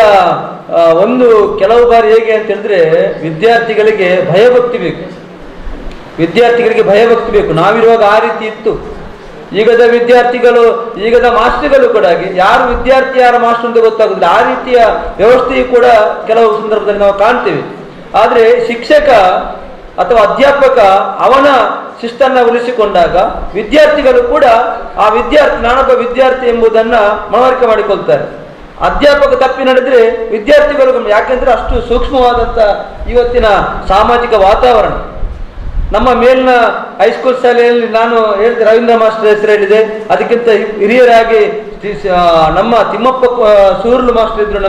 ಒಂದು ಕೆಲವು ಬಾರಿ ಹೇಗೆ ಅಂತ ಹೇಳಿದ್ರೆ ವಿದ್ಯಾರ್ಥಿಗಳಿಗೆ ಭಯಭಕ್ತಿ ಬೇಕು. ನಾವಿರುವಾಗ ಆ ರೀತಿ ಇತ್ತು. ಈಗದ ವಿದ್ಯಾರ್ಥಿಗಳು, ಈಗದ ಮಾಸ್ಟರ್ಗಳು ಕೂಡ ಯಾರು ವಿದ್ಯಾರ್ಥಿ ಯಾರು ಮಾಸ್ಟರ್ ಅಂತ ಗೊತ್ತಾಗುದಿಲ್ಲ. ಆ ರೀತಿಯ ವ್ಯವಸ್ಥೆಯು ಕೂಡ ಕೆಲವು ಸಂದರ್ಭದಲ್ಲಿ ನಾವು ಕಾಣ್ತೇವೆ. ಆದ್ರೆ ಶಿಕ್ಷಕ ಅಥವಾ ಅಧ್ಯಾಪಕ ಅವನ ಶಿಸ್ತನ್ನ ಉಳಿಸಿಕೊಂಡಾಗ ವಿದ್ಯಾರ್ಥಿಗಳು ಕೂಡ ಆ ವಿದ್ಯಾರ್ಥಿ ನಾನೊಬ್ಬ ವಿದ್ಯಾರ್ಥಿ ಎಂಬುದನ್ನ ಮನವರಿಕೆ ಮಾಡಿಕೊಳ್ತಾರೆ. ಅಧ್ಯಾಪಕ ತಪ್ಪಿ ನಡೆದ್ರೆ ವಿದ್ಯಾರ್ಥಿಗಳು, ಯಾಕೆಂದ್ರೆ ಅಷ್ಟು ಸೂಕ್ಷ್ಮವಾದಂತ ಇವತ್ತಿನ ಸಾಮಾಜಿಕ ವಾತಾವರಣ. ನಮ್ಮ ಮೇಲಿನ ಹೈಸ್ಕೂಲ್ ಶಾಲೆಯಲ್ಲಿ ನಾನು ಹೇಳಿದೆ ರವೀಂದ್ರ ಮಾಸ್ಟರ್ ಹೆಸರು ಹೇಳಿದೆ. ಅದಕ್ಕಿಂತ ಹಿರಿಯರಾಗಿ ನಮ್ಮ ತಿಮ್ಮಪ್ಪ ಸೂರ್ಲು ಮಾಸ್ಟರ್ ಇದ್ರು,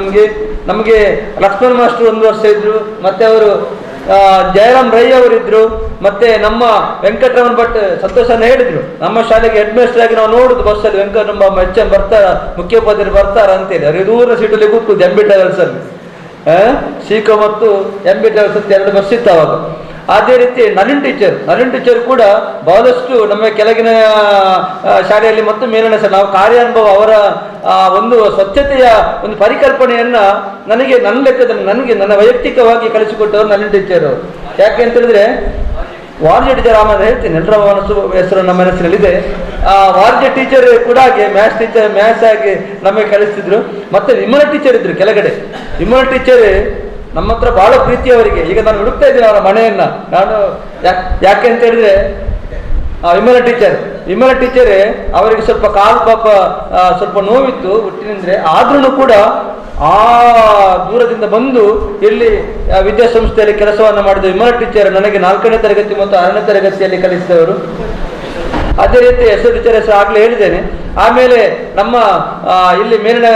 ನಮಗೆ ಲಕ್ಷ್ಮಣ್ ಮಾಸ್ಟರ್ 1 ವರ್ಷ ಇದ್ರು, ಮತ್ತೆ ಅವರು ಜಯರಾಮ್ ರೈ ಅವರಿದ್ರು, ಮತ್ತೆ ನಮ್ಮ ವೆಂಕಟರಮಣ ಭಟ್ ಸಂತೋಷನ ಹೇಳಿದ್ರು. ನಮ್ಮ ಶಾಲೆಗೆ ಹೆಡ್ ಮಾಸ್ಟರ್ ಆಗಿ ನಾವು ನೋಡುದು ಬಸ್ಸಲ್ಲಿ ವೆಂಕಟರಮಣ HM ಬರ್ತಾರ, ಮುಖ್ಯೋಪಾಧ್ಯಾಯರು ಬರ್ತಾರ ಅಂತೇಳಿ. ಅವ್ರಿಗೆ ದೂರ ಸೀಟಲ್ಲಿ ಕೂತ್ಕೊಂಡು MB ಟ್ರಾವೆಲ್ಸ್ ಅಲ್ಲಿ ಶೀಕೋ ಮತ್ತು MB ಟ್ರಾವೆಲ್ಸ್ ಅಂತ 2 ಬಸ್ ಇತ್ತು ಅವಾಗ. ಅದೇ ರೀತಿ ನಳಿನ್ ಟೀಚರ್ ಕೂಡ ಬಹಳಷ್ಟು ನಮ್ಮ ಕೆಳಗಿನ ಶಾಲೆಯಲ್ಲಿ ಮತ್ತು ಮೇಲಿನ ನಾವು ಕಾರ್ಯಾನುಭವ ಅವರ ಒಂದು ಸ್ವಚ್ಛತೆಯ ಒಂದು ಪರಿಕಲ್ಪನೆಯನ್ನ ನನ್ನ ಲೆಕ್ಕದಲ್ಲಿ ನನ್ನ ವೈಯಕ್ತಿಕವಾಗಿ ಕಲಿಸಿಕೊಟ್ಟವರು ನಳಿನ್ ಟೀಚರ್ ಅವರು. ಯಾಕೆ ಅಂತ ಹೇಳಿದ್ರೆ ವಾರ್ಜೆ ಟೀಚರ್ ಆಮೇಲೆ ಹೇಳ್ತೀನಿ, ಎಲ್ಲರ ಹೆಸರು ನಮ್ಮ ಮನಸ್ಸಿನಲ್ಲಿದೆ. ವಾರ್ಜೆ ಟೀಚರ್ ಕೂಡ ಹಾಗೆ ಮ್ಯಾಥ್ಸ್ ಆಗಿ ನಮಗೆ ಕಲಿಸ್ತಿದ್ರು. ಮತ್ತೆ ವಿಮಲ ಟೀಚರ್ ಇದ್ರು ಕೆಳಗಡೆ. ವಿಮಲ ಟೀಚರ್ ನಮ್ಮ ಹತ್ರ ಬಹಳ ಪ್ರೀತಿ ಅವರಿಗೆ. ಈಗ ನಾನು ಹುಡುಕ್ತಾ ಇದ್ದೀನಿ ಅವರ ಮನೆಯನ್ನ ನಾನು. ಯಾಕೆ ಅಂತ ಹೇಳಿದ್ರೆ ವಿಮಲ ಟೀಚರ್ ಅವರಿಗೆ ಸ್ವಲ್ಪ ಕಾಲು ಪಾಪ ಸ್ವಲ್ಪ ನೋವಿತ್ತು ಹುಟ್ಟಿನಿಂದ್ರೆ, ಆದ್ರೂ ಕೂಡ ಆ ದೂರದಿಂದ ಬಂದು ಇಲ್ಲಿ ವಿದ್ಯಾಸಂಸ್ಥೆಯಲ್ಲಿ ಕೆಲಸವನ್ನ ಮಾಡಿದ ವಿಮಲ ಟೀಚರ್ ನನಗೆ 4ನೇ ತರಗತಿ ಮತ್ತು 6ನೇ ತರಗತಿಯಲ್ಲಿ ಕಲಿಸಿದವರು. ಅದೇ ರೀತಿ ಹೆಸರು ಟೀಚರ್ ಹೆಸರು ಆಗ್ಲೇ ಹೇಳಿದ್ದೇನೆ. ಆಮೇಲೆ ನಮ್ಮ ಇಲ್ಲಿ ಮೇಲಿನ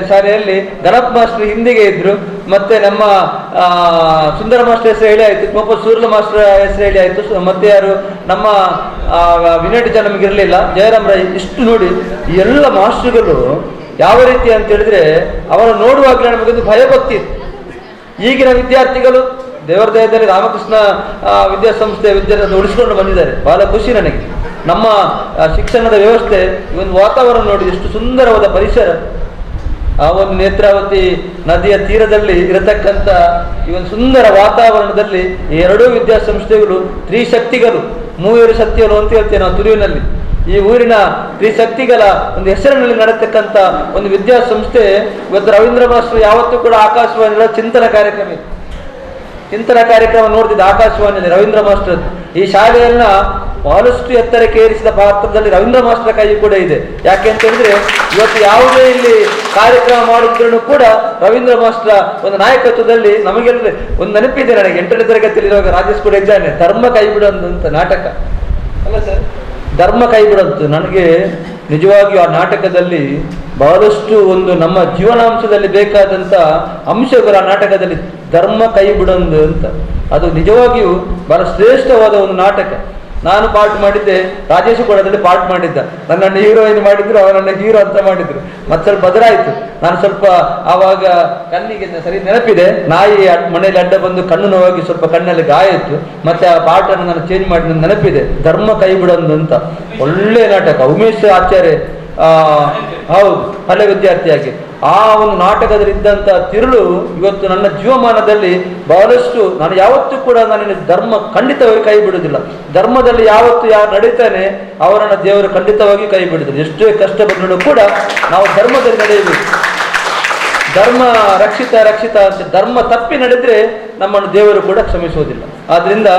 ಶಾಲೆಯಲ್ಲಿ ಗಣಪ್ ಮಾಸ್ಟರ್ ಹಿಂದಿಗೆ ಇದ್ರು. ಮತ್ತೆ ನಮ್ಮ ಸುಂದರ ಮಾಸ್ಟರ್ ಹೆಸರು ಹೇಳಿ ಆಯ್ತು, ತಿಮ್ಮಪ್ಪ ಸೂರ್ಲ ಮಾಸ್ಟರ್ ಹೆಸರು ಹೇಳಿ ಆಯ್ತು. ಮತ್ತೆ ಯಾರು ನಮ್ಮ ವಿನಯ್ ಟೀಚರ್ ನಮಗೆ ಇರಲಿಲ್ಲ, ಜಯರಾಮ್ ರೈ. ಇಷ್ಟು ನೋಡಿ ಈ ಎಲ್ಲ ಮಾಸ್ಟರ್ಗಳು ಯಾವ ರೀತಿ ಅಂತ ಹೇಳಿದ್ರೆ ಅವರ ನೋಡುವಾಗಲೇ ನಮಗೊಂದು ಭಯಭಕ್ತಿ ಇತ್ತು. ಈಗಿನ ವಿದ್ಯಾರ್ಥಿಗಳು ದೇವರ ದಯದಲ್ಲಿ ರಾಮಕೃಷ್ಣ ವಿದ್ಯಾಸಂಸ್ಥೆ ವಿದ್ಯಾರ್ಥಿ ಉಳಿಸಿಕೊಂಡು ಬಂದಿದ್ದಾರೆ. ಬಹಳ ಖುಷಿ ನನಗೆ. ನಮ್ಮ ಶಿಕ್ಷಣದ ವ್ಯವಸ್ಥೆ, ಈ ಒಂದು ವಾತಾವರಣ ನೋಡಿ, ಎಷ್ಟು ಸುಂದರವಾದ ಪರಿಸರ. ಆ ಒಂದು ನೇತ್ರಾವತಿ ನದಿಯ ತೀರದಲ್ಲಿ ಇರತಕ್ಕಂಥ ಈ ಒಂದು ಸುಂದರ ವಾತಾವರಣದಲ್ಲಿ ಈ 2 ವಿದ್ಯಾಸಂಸ್ಥೆಗಳು ತ್ರಿಶಕ್ತಿಗಳು, ಮೂವರು ಶಕ್ತಿಗಳು ಅಂತ ಹೇಳ್ತೇವೆ ನಾವು ತುಳುವಿನಲ್ಲಿ. ಈ ಊರಿನ ತ್ರಿಶಕ್ತಿಗಳ ಒಂದು ಹೆಸರಿನಲ್ಲಿ ನಡೆತಕ್ಕಂಥ ಒಂದು ವಿದ್ಯಾಸಂಸ್ಥೆ. ಇವತ್ತು ರವೀಂದ್ರ ಮಾಸ್ಟರ್ ಯಾವತ್ತೂ ಕೂಡ ಆಕಾಶವಾಣಿಗಳ ಚಿಂತನ ಕಾರ್ಯಕ್ರಮ ನೋಡ್ತಿದ್ದ ಆಕಾಶವಾಣಿಯಲ್ಲಿ ರವೀಂದ್ರ ಮಾಸ್ಟರ್. ಈ ಶಾಲೆಯನ್ನ ಬಹಳಷ್ಟು ಎತ್ತರಕ್ಕೆ ಏರಿಸಿದ ಪಾತ್ರದಲ್ಲಿ ರವೀಂದ್ರ ಮಾಸ್ಟರ್ ಕೈ ಕೂಡ ಇದೆ. ಯಾಕೆ ಅಂತ ಹೇಳಿದ್ರೆ ಇವತ್ತು ಯಾವುದೇ ಇಲ್ಲಿ ಕಾರ್ಯಕ್ರಮ ಮಾಡಿದ್ರು ಕೂಡ ರವೀಂದ್ರ ಮಾಸ್ಟರ್ ಒಂದು ನಾಯಕತ್ವದಲ್ಲಿ ನಮಗೆಲ್ಲ ಒಂದು ನೆನಪಿದೆ. ನನಗೆ 8ನೇ ತರಗತಿಯಲ್ಲಿ ಇರುವಾಗ ರಾಜೇಶ್ ಕೂಡ ಇದ್ದಾನೆ, ಧರ್ಮ ಕೈ ಬಿಡೋದಂತ ನಾಟಕ ಅಲ್ಲ ಸರ್, ಧರ್ಮ ಕೈ ಬಿಡೋದು. ನನಗೆ ನಿಜವಾಗಿಯೂ ಆ ನಾಟಕದಲ್ಲಿ ಬಹಳಷ್ಟು ಒಂದು ನಮ್ಮ ಜೀವನಾಂಶದಲ್ಲಿ ಬೇಕಾದಂಥ ಅಂಶಗಳು ಆ ನಾಟಕದಲ್ಲಿ ಧರ್ಮ ಕೈ ಬಿಡೊಂದು ಅಂತ. ಅದು ನಿಜವಾಗಿಯೂ ಬಹಳ ಶ್ರೇಷ್ಠವಾದ ಒಂದು ನಾಟಕ. ನಾನು ಪಾರ್ಟ್ ಮಾಡಿದ್ದೆ, ರಾಜೇಶ್ ಕೂಡ ಅದರಲ್ಲಿ ಪಾರ್ಟ್ ಮಾಡಿದ್ದ. ನನ್ನನ್ನು ಹೀರೋಯಿನ್ ಮಾಡಿದ್ರು, ಅವರನ್ನ ಹೀರೋ ಅಂತ ಮಾಡಿದ್ರು. ಮತ್ತೆ ಸ್ವಲ್ಪ ಬದಲಾಯಿತು. ನಾನು ಸ್ವಲ್ಪ ಆವಾಗ ಕಣ್ಣಿಗೆ ಸರಿ ನೆನಪಿದೆ, ನಾಯಿ ಮನೆಯಲ್ಲಿ ಅಡ್ಡ ಬಂದು ಕಣ್ಣು ನೋವಾಗಿ ಸ್ವಲ್ಪ ಕಣ್ಣಲ್ಲಿ ಗಾಯ ಇತ್ತು. ಮತ್ತೆ ಆ ಪಾರ್ಟ್ ಅನ್ನು ನಾನು ಚೇಂಜ್ ಮಾಡಿ ನನ್ನ ನೆನಪಿದೆ, ಧರ್ಮ ಕೈ ಬಿಡೊಂದು ಅಂತ. ಒಳ್ಳೆ ನಾಟಕ, ಉಮೇಶ್ ಆಚಾರ್ಯ ಹೌದು ಹಳೆ ವಿದ್ಯಾರ್ಥಿಯಾಗಿ ಆ ಒಂದು ನಾಟಕದಲ್ಲಿದ್ದಂಥ ತಿರುಳು ಇವತ್ತು ನನ್ನ ಜೀವಮಾನದಲ್ಲಿ ಬಹಳಷ್ಟು, ನಾನು ಯಾವತ್ತೂ ಕೂಡ ನಾನು ಧರ್ಮ ಖಂಡಿತವಾಗಿ ಕೈ ಬಿಡುವುದಿಲ್ಲ. ಧರ್ಮದಲ್ಲಿ ಯಾವತ್ತು ಯಾರು ನಡೀತಾನೆ ಅವರನ್ನ ದೇವರು ಖಂಡಿತವಾಗಿ ಕೈ ಬಿಡುವುದಿಲ್ಲ. ಎಷ್ಟೇ ಕಷ್ಟ ಬಂದರೂ ಕೂಡ ನಾವು ಧರ್ಮದಲ್ಲಿ ನಡೆಯಬೇಕು. ಧರ್ಮ ರಕ್ಷಿತ ರಕ್ಷಿತ ಅಂತ ಧರ್ಮ ತಪ್ಪಿ ನಡೆದ್ರೆ ನಮ್ಮನ್ನು ದೇವರು ಕೂಡ ಕ್ಷಮಿಸುವುದಿಲ್ಲ. ಆದ್ರಿಂದ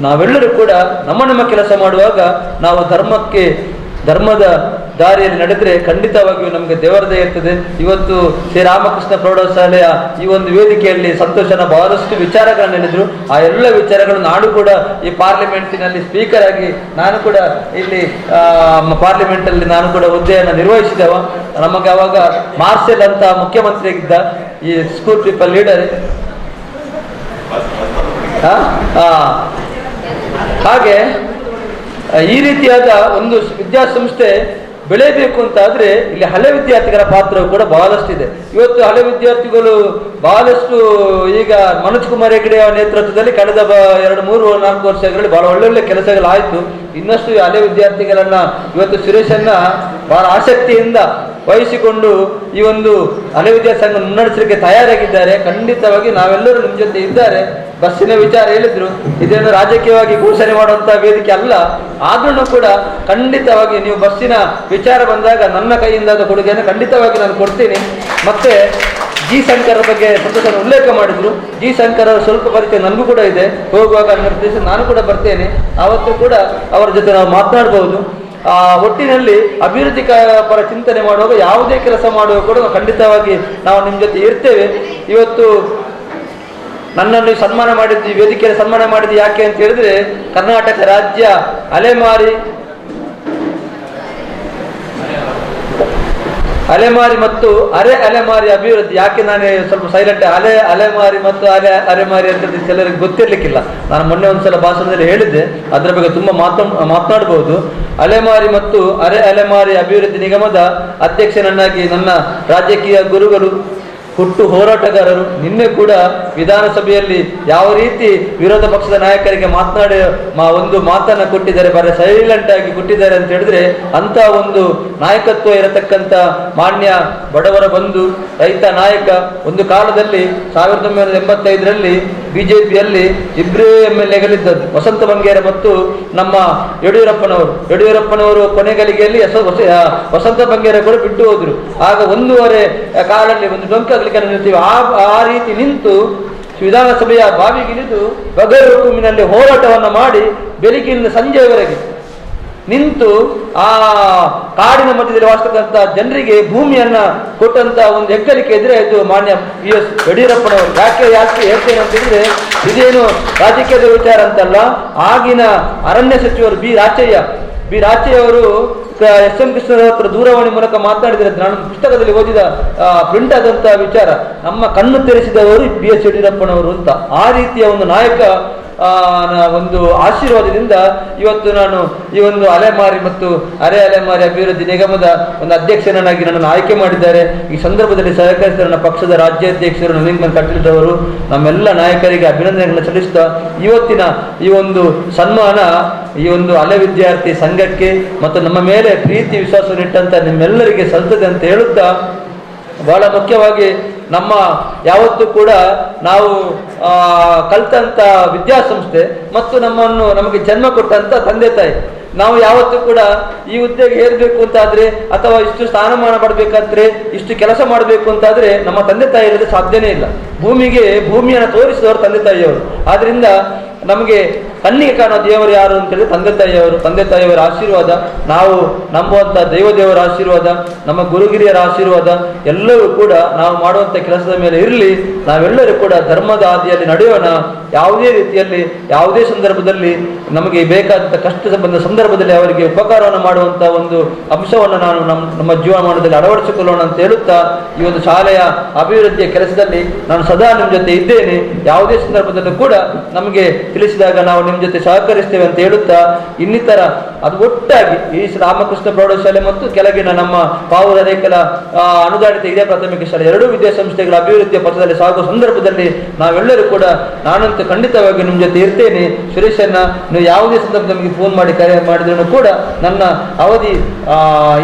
ನಾವೆಲ್ಲರೂ ಕೂಡ ನಮ್ಮ ಕೆಲಸ ಮಾಡುವಾಗ ನಾವು ಧರ್ಮದ ದಾರಿಯಲ್ಲಿ ನಡೆದರೆ ಖಂಡಿತವಾಗಿಯೂ ನಮಗೆ ದೇವರದೇ ಇರ್ತದೆ. ಇವತ್ತು ಶ್ರೀರಾಮಕೃಷ್ಣ ಪ್ರೌಢಶಾಲೆಯ ಈ ಒಂದು ವೇದಿಕೆಯಲ್ಲಿ ಸಂತೋಷನ ಬಹಳಷ್ಟು ವಿಚಾರಗಳನ್ನು ಹೇಳಿದ್ರು. ಆ ಎಲ್ಲ ವಿಚಾರಗಳು ನಾನು ಕೂಡ ಈ ಪಾರ್ಲಿಮೆಂಟಿನಲ್ಲಿ ಸ್ಪೀಕರ್ ಆಗಿ ನಾನು ಕೂಡ ಇಲ್ಲಿ ಪಾರ್ಲಿಮೆಂಟಲ್ಲಿ ನಾನು ಕೂಡ ಹುದ್ದೆಯನ್ನು ನಿರ್ವಹಿಸಿದವ. ನಮಗೆ ಅವಾಗ ಮಾರ್ಷಲ್ ಅಂತ ಮುಖ್ಯಮಂತ್ರಿಯಾಗಿದ್ದ ಈ ಸ್ಕೂಲ್ ಪೀಪಲ್ ಲೀಡರ್. ಹಾಗೆ ಈ ರೀತಿಯಾದ ಒಂದು ವಿದ್ಯಾಸಂಸ್ಥೆ ಬೆಳೆಯಬೇಕು ಅಂತ ಆದ್ರೆ ಇಲ್ಲಿ ಹಳೆ ವಿದ್ಯಾರ್ಥಿಗಳ ಪಾತ್ರವು ಕೂಡ ಬಹಳಷ್ಟಿದೆ. ಇವತ್ತು ಹಳೆ ವಿದ್ಯಾರ್ಥಿಗಳು ಬಹಳಷ್ಟು ಈಗ ಮನೋಜ್ ಕುಮಾರ್ ಹೆಗಡೆ ನೇತೃತ್ವದಲ್ಲಿ ಕಳೆದ 2-3-4 ವರ್ಷಗಳಲ್ಲಿ ಬಹಳ ಒಳ್ಳೊಳ್ಳೆ ಕೆಲಸಗಳಾಯಿತು. ಇನ್ನಷ್ಟು ಹಳೆ ವಿದ್ಯಾರ್ಥಿಗಳನ್ನ ಇವತ್ತು ಸುರೇಶನ್ನ ಬಹಳ ಆಸಕ್ತಿಯಿಂದ ವಹಿಸಿಕೊಂಡು ಈ ಒಂದು ಹಳೆ ವಿದ್ಯಾರ್ಥಿ ಸಂಘ ಮುನ್ನಡೆಸಲಿಕ್ಕೆ ತಯಾರಾಗಿದ್ದಾರೆ. ಖಂಡಿತವಾಗಿ ನಾವೆಲ್ಲರೂ ನಿಮ್ಮ ಜೊತೆ ಇದ್ದಾರೆ. ಬಸ್ಸಿನ ವಿಚಾರ ಹೇಳಿದ್ರು, ಇದನ್ನು ರಾಜಕೀಯವಾಗಿ ಘೋಷಣೆ ಮಾಡುವಂತ ವೇದಿಕೆ ಅಲ್ಲ. ಆದ್ರೂ ಕೂಡ ಖಂಡಿತವಾಗಿ ನೀವು ಬಸ್ಸಿನ ವಿಚಾರ ಬಂದಾಗ ನನ್ನ ಕೈಯಿಂದ ಕೊಡುಗೆಯನ್ನು ಖಂಡಿತವಾಗಿ ನಾನು ಕೊಡ್ತೀನಿ. ಮತ್ತೆ ಜಿ ಶಂಕರ್ ಬಗ್ಗೆ ಸಂತೋಷ ಉಲ್ಲೇಖ ಮಾಡಿದ್ರು. ಜಿ ಶಂಕರ್ ಸ್ವಲ್ಪ ಪರಿಚಯ ನನಗೂ ಕೂಡ ಇದೆ. ಹೋಗುವಾಗ ನಿರ್ದೇಶ ನಾನು ಕೂಡ ಬರ್ತೇನೆ. ಆವತ್ತು ಕೂಡ ಅವರ ಜೊತೆ ನಾವು ಮಾತನಾಡಬಹುದು. ಒಟ್ಟಿನಲ್ಲಿ ಅಭಿವೃದ್ಧಿ ಪರ ಚಿಂತನೆ ಮಾಡುವಾಗ ಯಾವುದೇ ಕೆಲಸ ಮಾಡುವಾಗ ಕೂಡ ಖಂಡಿತವಾಗಿ ನಾವು ನಿಮ್ಮ ಜೊತೆ ಇರ್ತೇವೆ. ಇವತ್ತು ನನ್ನನ್ನು ಸನ್ಮಾನ ಮಾಡಿದ್ದು, ಈ ವೇದಿಕೆಯಲ್ಲಿ ಸನ್ಮಾನ ಮಾಡಿದ್ದು ಯಾಕೆ ಅಂತ ಹೇಳಿದ್ರೆ, ಕರ್ನಾಟಕ ರಾಜ್ಯ ಅಲೆಮಾರಿ ಮತ್ತು ಅಲೆಮಾರಿ ಅಭಿವೃದ್ಧಿ. ಯಾಕೆ ನಾನು ಸ್ವಲ್ಪ ಸೈಲೆಂಟ್, ಅಲೆಮಾರಿ ಮತ್ತು ಅಲೆಮಾರಿ ಅಂತ ಕೆಲವರಿಗೆ ಗೊತ್ತಿರ್ಲಿಕ್ಕಿಲ್ಲ. ನಾನು ಮೊನ್ನೆ ಒಂದ್ಸಲ ಭಾಷಣದಲ್ಲಿ ಹೇಳಿದ್ದೆ, ಅದರ ಬಗ್ಗೆ ತುಂಬಾ ಮಾತನಾಡಬಹುದು. ಅಲೆಮಾರಿ ಮತ್ತು ಅಲೆಮಾರಿ ಅಭಿವೃದ್ಧಿ ನಿಗಮದ ಅಧ್ಯಕ್ಷನನ್ನಾಗಿ ನನ್ನ ರಾಜಕೀಯ ಗುರುಗಳು, ಹುಟ್ಟು ಹೋರಾಟಗಾರರು ನಿನ್ನೆ ಕೂಡ ವಿಧಾನಸಭೆಯಲ್ಲಿ ಯಾವ ರೀತಿ ವಿರೋಧ ಪಕ್ಷದ ನಾಯಕರಿಗೆ ಒಂದು ಮಾತನ್ನ ಕೊಟ್ಟಿದ್ದಾರೆ, ಬರೀ ಸೈಲೆಂಟ್ ಆಗಿ ಕೊಟ್ಟಿದ್ದಾರೆ ಅಂತ ಹೇಳಿದ್ರೆ, ಅಂತ ಒಂದು ನಾಯಕತ್ವ ಇರತಕ್ಕಂಥ ಮಾನ್ಯ ಬಡವರ ಬಂಧು, ರೈತ ನಾಯಕ. ಒಂದು ಕಾಲದಲ್ಲಿ 1985ರಲ್ಲಿ ಬಿಜೆಪಿಯಲ್ಲಿ ಇಬ್ಬರೇ MLAಗಳಿದ್ದದ್ದು, ವಸಂತ ಬಂಗೇರ ಮತ್ತು ನಮ್ಮ ಯಡಿಯೂರಪ್ಪನವರು ಕೊನೆಗಳಿಗೆಯಲ್ಲಿ ವಸಂತ ಬಂಗೇರ ಕೂಡ ಬಿಟ್ಟು ಹೋದ್ರು. ಆಗ 1.5 ಕಾಲದಲ್ಲಿ ಒಂದು ಡೊಂಕ ನಿಲ್ತೀವಿ. ಆ ರೀತಿ ನಿಂತು ವಿಧಾನಸಭೆಯ ಬಾವಿಗಿಳಿದು ಬಗೈರುಕುಮಿನಲ್ಲಿ ಹೋರಾಟವನ್ನು ಮಾಡಿ ಬೆಳಗಿನಿಂದ ಸಂಜೆಯವರೆಗೆ ನಿಂತು ಆ ಕಾಡಿನ ಮಧ್ಯದಲ್ಲಿ ವಾಸಿಸ್ತಕ್ಕಂಥ ಜನರಿಗೆ ಭೂಮಿಯನ್ನ ಕೊಟ್ಟಂತ ಒಂದು ಹೆಗ್ಗಳಿಕೆ ಇದ್ರೆ ಇದು ಮಾನ್ಯ BS ಯಡಿಯೂರಪ್ಪನವರು. ಯಾಕೆ ಹೇಳ್ತೇನೆ ಅಂತ ಹೇಳಿದ್ರೆ, ಇದೇನು ರಾಜಕೀಯದ ವಿಚಾರ ಅಂತಲ್ಲ. ಆಗಿನ ಅರಣ್ಯ ಸಚಿವರು ಬಿ ರಾಚಯ್ಯ ಅವರು SM ಕೃಷ್ಣರ ಹತ್ರ ದೂರವಾಣಿ ಮೂಲಕ ಮಾತನಾಡಿದರೆ, ನಾನು ಪುಸ್ತಕದಲ್ಲಿ ಓದಿದ ಪ್ರಿಂಟ್ ಆದಂತಹ ವಿಚಾರ, ನಮ್ಮ ಕಣ್ಣು ತೆರೆಸಿದವರು BS ಯಡಿಯೂರಪ್ಪನವರು ಅಂತ. ಆ ರೀತಿಯ ಒಂದು ನಾಯಕ ಒಂದು ಆಶೀರ್ವಾದದಿಂದ ಇವತ್ತು ನಾನು ಈ ಒಂದು ಅಲೆಮಾರಿ ಮತ್ತು ಅಲೆಮಾರಿ ಅಭಿವೃದ್ಧಿ ನಿಗಮದ ಒಂದು ಅಧ್ಯಕ್ಷನಾಗಿ ನನ್ನನ್ನು ಆಯ್ಕೆ ಮಾಡಿದ್ದಾರೆ. ಈ ಸಂದರ್ಭದಲ್ಲಿ ಸಹಕರಿಸಿದ ನನ್ನ ಪಕ್ಷದ ರಾಜ್ಯಾಧ್ಯಕ್ಷರು ನಳಿನ್ ಕಟೀಲ್ ಅವರು, ನಮ್ಮೆಲ್ಲ ನಾಯಕರಿಗೆ ಅಭಿನಂದನೆಗಳನ್ನು ಸಲ್ಲಿಸ್ತಾ, ಇವತ್ತಿನ ಈ ಒಂದು ಸನ್ಮಾನ ಈ ಒಂದು ಹಳೆ ವಿದ್ಯಾರ್ಥಿ ಸಂಘಕ್ಕೆ ಮತ್ತು ನಮ್ಮ ಮೇಲೆ ಪ್ರೀತಿ ವಿಶ್ವಾಸವನ್ನಿಟ್ಟಂತ ನಿಮ್ಮೆಲ್ಲರಿಗೆ ಸಲ್ತದೆ ಅಂತ ಹೇಳುತ್ತಾ, ಬಹಳ ಮುಖ್ಯವಾಗಿ ನಮ್ಮ ಯಾವತ್ತೂ ಕೂಡ ನಾವು ಕಲ್ತಂತ ವಿದ್ಯಾಸಂಸ್ಥೆ ಮತ್ತು ನಮಗೆ ಜನ್ಮ ಕೊಟ್ಟಂತ ತಂದೆ ತಾಯಿ, ನಾವು ಯಾವತ್ತೂ ಕೂಡ ಈ ಹುದ್ದೆಗೆ ಏರ್ಬೇಕು ಅಂತಾದ್ರೆ ಅಥವಾ ಇಷ್ಟು ಸ್ಥಾನಮಾನ ಪಡಬೇಕಾದ್ರೆ ಇಷ್ಟು ಕೆಲಸ ಮಾಡಬೇಕು ಅಂತಾದ್ರೆ ನಮ್ಮ ತಂದೆ ತಾಯಿ ಇಲ್ಲದೆ ಸಾಧ್ಯನೇ ಇಲ್ಲ. ಭೂಮಿಯನ್ನು ತೋರಿಸಿದವರು ತಂದೆ ತಾಯಿಯವರು. ಆದ್ರಿಂದ ನಮಗೆ ಕಣ್ಣಿಗೆ ಕಾಣೋ ದೇವರು ಯಾರು ಅಂತ ಹೇಳಿದ್ರೆ ತಂದೆ ತಾಯಿಯವರ ಆಶೀರ್ವಾದ, ನಾವು ನಂಬುವಂತ ದೇವರ ಆಶೀರ್ವಾದ, ನಮ್ಮ ಗುರುಗಿರಿಯರ ಆಶೀರ್ವಾದ ಎಲ್ಲವೂ ಕೂಡ ನಾವು ಮಾಡುವಂತ ಕೆಲಸದ ಮೇಲೆ ಇರಲಿ. ನಾವೆಲ್ಲರೂ ಕೂಡ ಧರ್ಮದ ಹಾದಿಯಲ್ಲಿ ನಡೆಯೋಣ. ಯಾವುದೇ ರೀತಿಯಲ್ಲಿ ಯಾವುದೇ ಸಂದರ್ಭದಲ್ಲಿ ನಮಗೆ ಬೇಕಾದಂಥ ಕಷ್ಟ ಬಂದ ಸಂದರ್ಭದಲ್ಲಿ ಅವರಿಗೆ ಉಪಕಾರವನ್ನು ಮಾಡುವಂಥ ಒಂದು ಅಂಶವನ್ನು ನಾನು ನಮ್ಮ ಜೀವನಮಾನದಲ್ಲಿ ಅಳವಡಿಸಿಕೊಳ್ಳೋಣ ಅಂತ ಹೇಳುತ್ತಾ ಈ ಒಂದು ಶಾಲೆಯ ಅಭಿವೃದ್ಧಿಯ ಕೆಲಸದಲ್ಲಿ ನಾನು ಸದಾ ನಿಮ್ಮ ಜೊತೆ ಇದ್ದೇನೆ. ಯಾವುದೇ ಸಂದರ್ಭದಲ್ಲೂ ಕೂಡ ನಮಗೆ ತಿಳಿಸಿದಾಗ ನಾವು ನಿಮ್ಮ ಜೊತೆ ಸಹಕರಿಸ್ತೇವೆ ಅಂತ ಹೇಳುತ್ತಾ ಇನ್ನಿತರ ಅದು ಒಟ್ಟಾಗಿ ಈ ರಾಮಕೃಷ್ಣ ಪ್ರೌಢಶಾಲೆ ಮತ್ತು ಕೆಳಗಿನ ನಮ್ಮ ಪಾವೂರ ರೇಖಲ ಅನುದಾನಿತ ಹಿರಿಯ ಪ್ರಾಥಮಿಕ ಶಾಲೆ ಎರಡೂ ವಿದ್ಯಾಸಂಸ್ಥೆಗಳ ಅಭಿವೃದ್ಧಿಯ ಪಥದಲ್ಲಿ ಸಾಗುವ ಸಂದರ್ಭದಲ್ಲಿ ನಾವೆಲ್ಲರೂ ಕೂಡ ನಾನಂತೂ ಖಂಡಿತವಾಗಿ ನಿಮ್ಮ ಜೊತೆ ಇರ್ತೇನೆ. ಸುರೇಶನ್ನ ನೀವು ಯಾವುದೇ ಸಂದರ್ಭ ನಮಗೆ ಫೋನ್ ಮಾಡಿ ಕರೆ ಮಾಡಿದ್ರು ಕೂಡ ನನ್ನ ಅವಧಿ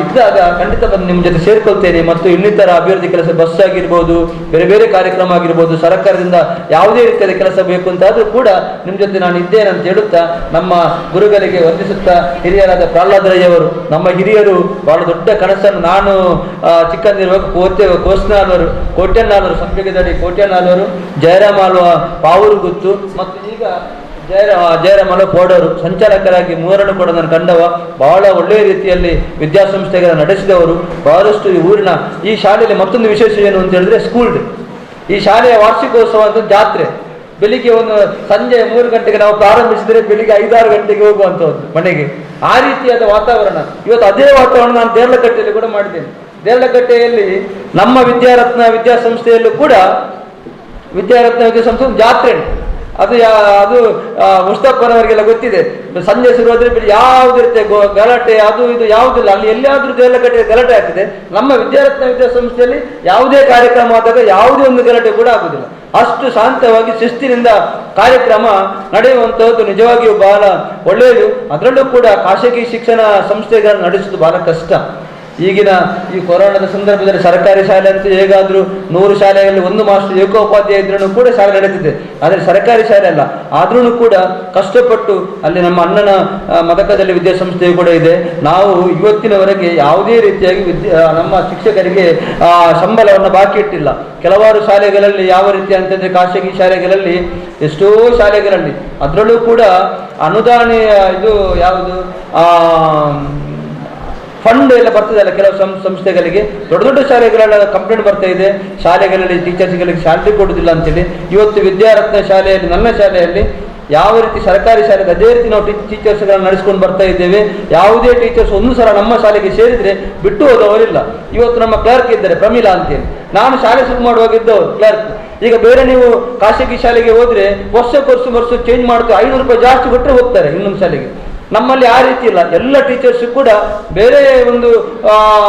ಇದ್ದಾಗ ಖಂಡಿತ ಬಂದು ನಿಮ್ಮ ಜೊತೆ ಸೇರ್ಕೊಳ್ತೇನೆ. ಮತ್ತು ಇನ್ನಿತರ ಅಭಿವೃದ್ಧಿ ಕೆಲಸ ಬಸ್ ಆಗಿರ್ಬೋದು, ಬೇರೆ ಬೇರೆ ಕಾರ್ಯಕ್ರಮ ಆಗಿರ್ಬೋದು, ಸರ್ಕಾರದಿಂದ ಯಾವುದೇ ರೀತಿಯ ಕೆಲಸ ಬೇಕು ಅಂತಾದರೂ ಕೂಡ ನಿಮ್ಮ ಜೊತೆ ನಾನು ಇದ್ದೇನೆ ಅಂತ ಹೇಳುತ್ತಾ ನಮ್ಮ ಗುರುಗಳಿಗೆ ವಂದಿಸುತ್ತಾ ಹಿರಿಯರಾದ ಪ್ರಹ್ಲಾದರಯ್ಯವರು ನಮ್ಮ ಹಿರಿಯರು ಬಹಳ ದೊಡ್ಡ ಕನಸನ್ನು ನಾನು ಚಿಕ್ಕಂದಿರುವಾಗ ಕೋಟ್ಯನ್ನಾಲ್ವರು ಸಂಪಿಗೆದಡಿ ಕೋಟ್ಯನ್ನಾಲ್ವರು ಜಯರಾಮ್ ಆಳ್ವ ಪಾವೂರು ಗುತ್ತು ಮತ್ತು ಈಗ ಜಯರಾಮ್ ಆಳ್ವ ಪೋಡವರು ಸಂಚಾಲಕರಾಗಿ ಮೂವರನ್ನು ಕೂಡ ನಾನು ಕಂಡವ. ಬಹಳ ಒಳ್ಳೆಯ ರೀತಿಯಲ್ಲಿ ವಿದ್ಯಾಸಂಸ್ಥೆಗಳನ್ನು ನಡೆಸಿದವರು. ಬಹಳಷ್ಟು ಈ ಊರಿನ ಈ ಶಾಲೆಯಲ್ಲಿ ಮತ್ತೊಂದು ವಿಶೇಷ ಏನು ಅಂತ ಹೇಳಿದ್ರೆ ಸ್ಕೂಲ್ ಡೇ. ಈ ಶಾಲೆಯ ವಾರ್ಷಿಕೋತ್ಸವ ಅಂತ ಜಾತ್ರೆ ಬೆಳಿಗ್ಗೆ ಸಂಜೆ 3 ಗಂಟೆಗೆ ನಾವು ಪ್ರಾರಂಭಿಸಿದರೆ ಬೆಳಿಗ್ಗೆ 5-6 ಗಂಟೆಗೆ ಹೋಗುವಂಥದ್ದು ಮನೆಗೆ. ಆ ರೀತಿಯಾದ ವಾತಾವರಣ ಇವತ್ತು ಅದೇ ವಾತಾವರಣ ನಾನು ದೇರ್ಲಕಟ್ಟೆಯಲ್ಲಿ ಕೂಡ ಮಾಡಿದ್ದೇನೆ. ದೇರ್ಲಕಟ್ಟೆಯಲ್ಲಿ ನಮ್ಮ ವಿದ್ಯಾಸಂಸ್ಥೆಯಲ್ಲೂ ಕೂಡ ವಿದ್ಯಾಸಂಸ್ಥೆ ಜಾತ್ರೆ ಅದು ಮುಸ್ತಫನವರಿಗೆಲ್ಲ ಗೊತ್ತಿದೆ. ಸಂಜೆ ಶುರುವಾದ್ರೆ ಯಾವುದೇ ರೀತಿಯ ಗಲಾಟೆ ಅದು ಇದು ಯಾವುದಿಲ್ಲ. ಅಲ್ಲಿ ಎಲ್ಲಿಯಾದ್ರೂ ದೇರ್ಲಕಟ್ಟೆ ಗಲಾಟೆ ಆಗ್ತದೆ. ನಮ್ಮ ವಿದ್ಯಾಸಂಸ್ಥೆಯಲ್ಲಿ ಯಾವುದೇ ಕಾರ್ಯಕ್ರಮ ಆದಾಗ ಯಾವುದೇ ಒಂದು ಗಲಾಟೆ ಕೂಡ ಆಗುದಿಲ್ಲ. ಅಷ್ಟು ಶಾಂತವಾಗಿ ಶಿಸ್ತಿನಿಂದ ಕಾರ್ಯಕ್ರಮ ನಡೆಯುವಂಥದ್ದು ನಿಜವಾಗಿಯೂ ಬಹಳ ಒಳ್ಳೆಯದು. ಅದರಲ್ಲೂ ಕೂಡ ಖಾಸಗಿ ಶಿಕ್ಷಣ ಸಂಸ್ಥೆಗಳನ್ನು ನಡೆಸುವುದು ಬಹಳ ಕಷ್ಟ. ಈಗಿನ ಈ ಕೊರೋನಾದ ಸಂದರ್ಭದಲ್ಲಿ ಸರ್ಕಾರಿ ಶಾಲೆ ಅಂತ ಹೇಗಾದ್ರೂ 100 ಶಾಲೆಯಲ್ಲಿ 1 ಮಾಸ್ಟರ್ ಏಕೋಪಾಧ್ಯಾಯ ಇದ್ರೂ ಕೂಡ ಶಾಲೆ ನಡೀತಿದೆ. ಆದರೆ ಸರ್ಕಾರಿ ಶಾಲೆ ಅಲ್ಲ. ಆದ್ರೂ ಕೂಡ ಕಷ್ಟಪಟ್ಟು ಅಲ್ಲಿ ನಮ್ಮ ಅಣ್ಣನ ಮದಕದಲ್ಲಿ ವಿದ್ಯಾಸಂಸ್ಥೆಯು ಕೂಡ ಇದೆ. ನಾವು ಇವತ್ತಿನವರೆಗೆ ಯಾವುದೇ ರೀತಿಯಾಗಿ ನಮ್ಮ ಶಿಕ್ಷಕರಿಗೆ ಸಂಬಳವನ್ನು ಬಾಕಿ ಇಟ್ಟಿಲ್ಲ. ಕೆಲವಾರು ಶಾಲೆಗಳಲ್ಲಿ ಯಾವ ರೀತಿ ಅಂತಂದ್ರೆ ಖಾಸಗಿ ಶಾಲೆಗಳಲ್ಲಿ ಎಷ್ಟೋ ಶಾಲೆಗಳಲ್ಲಿ ಅದರಲ್ಲೂ ಕೂಡ ಅನುದಾನ ಇದು ಯಾವುದು ಫಂಡ್ ಎಲ್ಲ ಬರ್ತದೆ ಅಲ್ಲ ಕೆಲವು ಸಂಸ್ಥೆಗಳಿಗೆ. ದೊಡ್ಡ ದೊಡ್ಡ ಶಾಲೆಗಳೆಲ್ಲ ಕಂಪ್ಲೇಂಟ್ ಬರ್ತಾ ಇದೆ, ಶಾಲೆಗಳಲ್ಲಿ ಟೀಚರ್ಸ್ಗಳಿಗೆ ಸ್ಯಾಲ್ರಿ ಕೊಡುವುದಿಲ್ಲ ಅಂತೇಳಿ. ಇವತ್ತು ವಿದ್ಯಾರತ್ನ ಶಾಲೆಯಲ್ಲಿ ನನ್ನ ಶಾಲೆಯಲ್ಲಿ ಯಾವ ರೀತಿ ಸರ್ಕಾರಿ ಶಾಲೆ ಅದೇ ರೀತಿ ನಾವು ಟೀಚರ್ಸ್ಗಳನ್ನು ನಡೆಸ್ಕೊಂಡು ಬರ್ತಾ ಇದ್ದೇವೆ. ಯಾವುದೇ ಟೀಚರ್ಸ್ ಒಂದು ಸಲ ನಮ್ಮ ಶಾಲೆಗೆ ಸೇರಿದ್ರೆ ಬಿಟ್ಟು ಹೋದವರಿಲ್ಲ. ಇವತ್ತು ನಮ್ಮ ಕ್ಲರ್ಕ್ ಇದ್ದಾರೆ ಪ್ರಮೀಲಾ ಅಂತೇಳಿ. ನಾನು ಶಾಲೆ ಶುರು ಮಾಡುವಾಗಿದ್ದವರು ಕ್ಲರ್ಕ್. ಈಗ ಬೇರೆ ನೀವು ಖಾಸಗಿ ಶಾಲೆಗೆ ಹೋದ್ರೆ ವರ್ಷ ಚೇಂಜ್ ಮಾಡ್ತಾರೆ. 500 ರೂಪಾಯಿ ಜಾಸ್ತಿ ಕೊಟ್ಟರೆ ಹೋಗ್ತಾರೆ ಇನ್ನೊಂದು ಶಾಲೆಗೆ. ನಮ್ಮಲ್ಲಿ ಆ ರೀತಿ ಇಲ್ಲ. ಎಲ್ಲ ಟೀಚರ್ಸ್ ಕೂಡ ಬೇರೆ ಒಂದು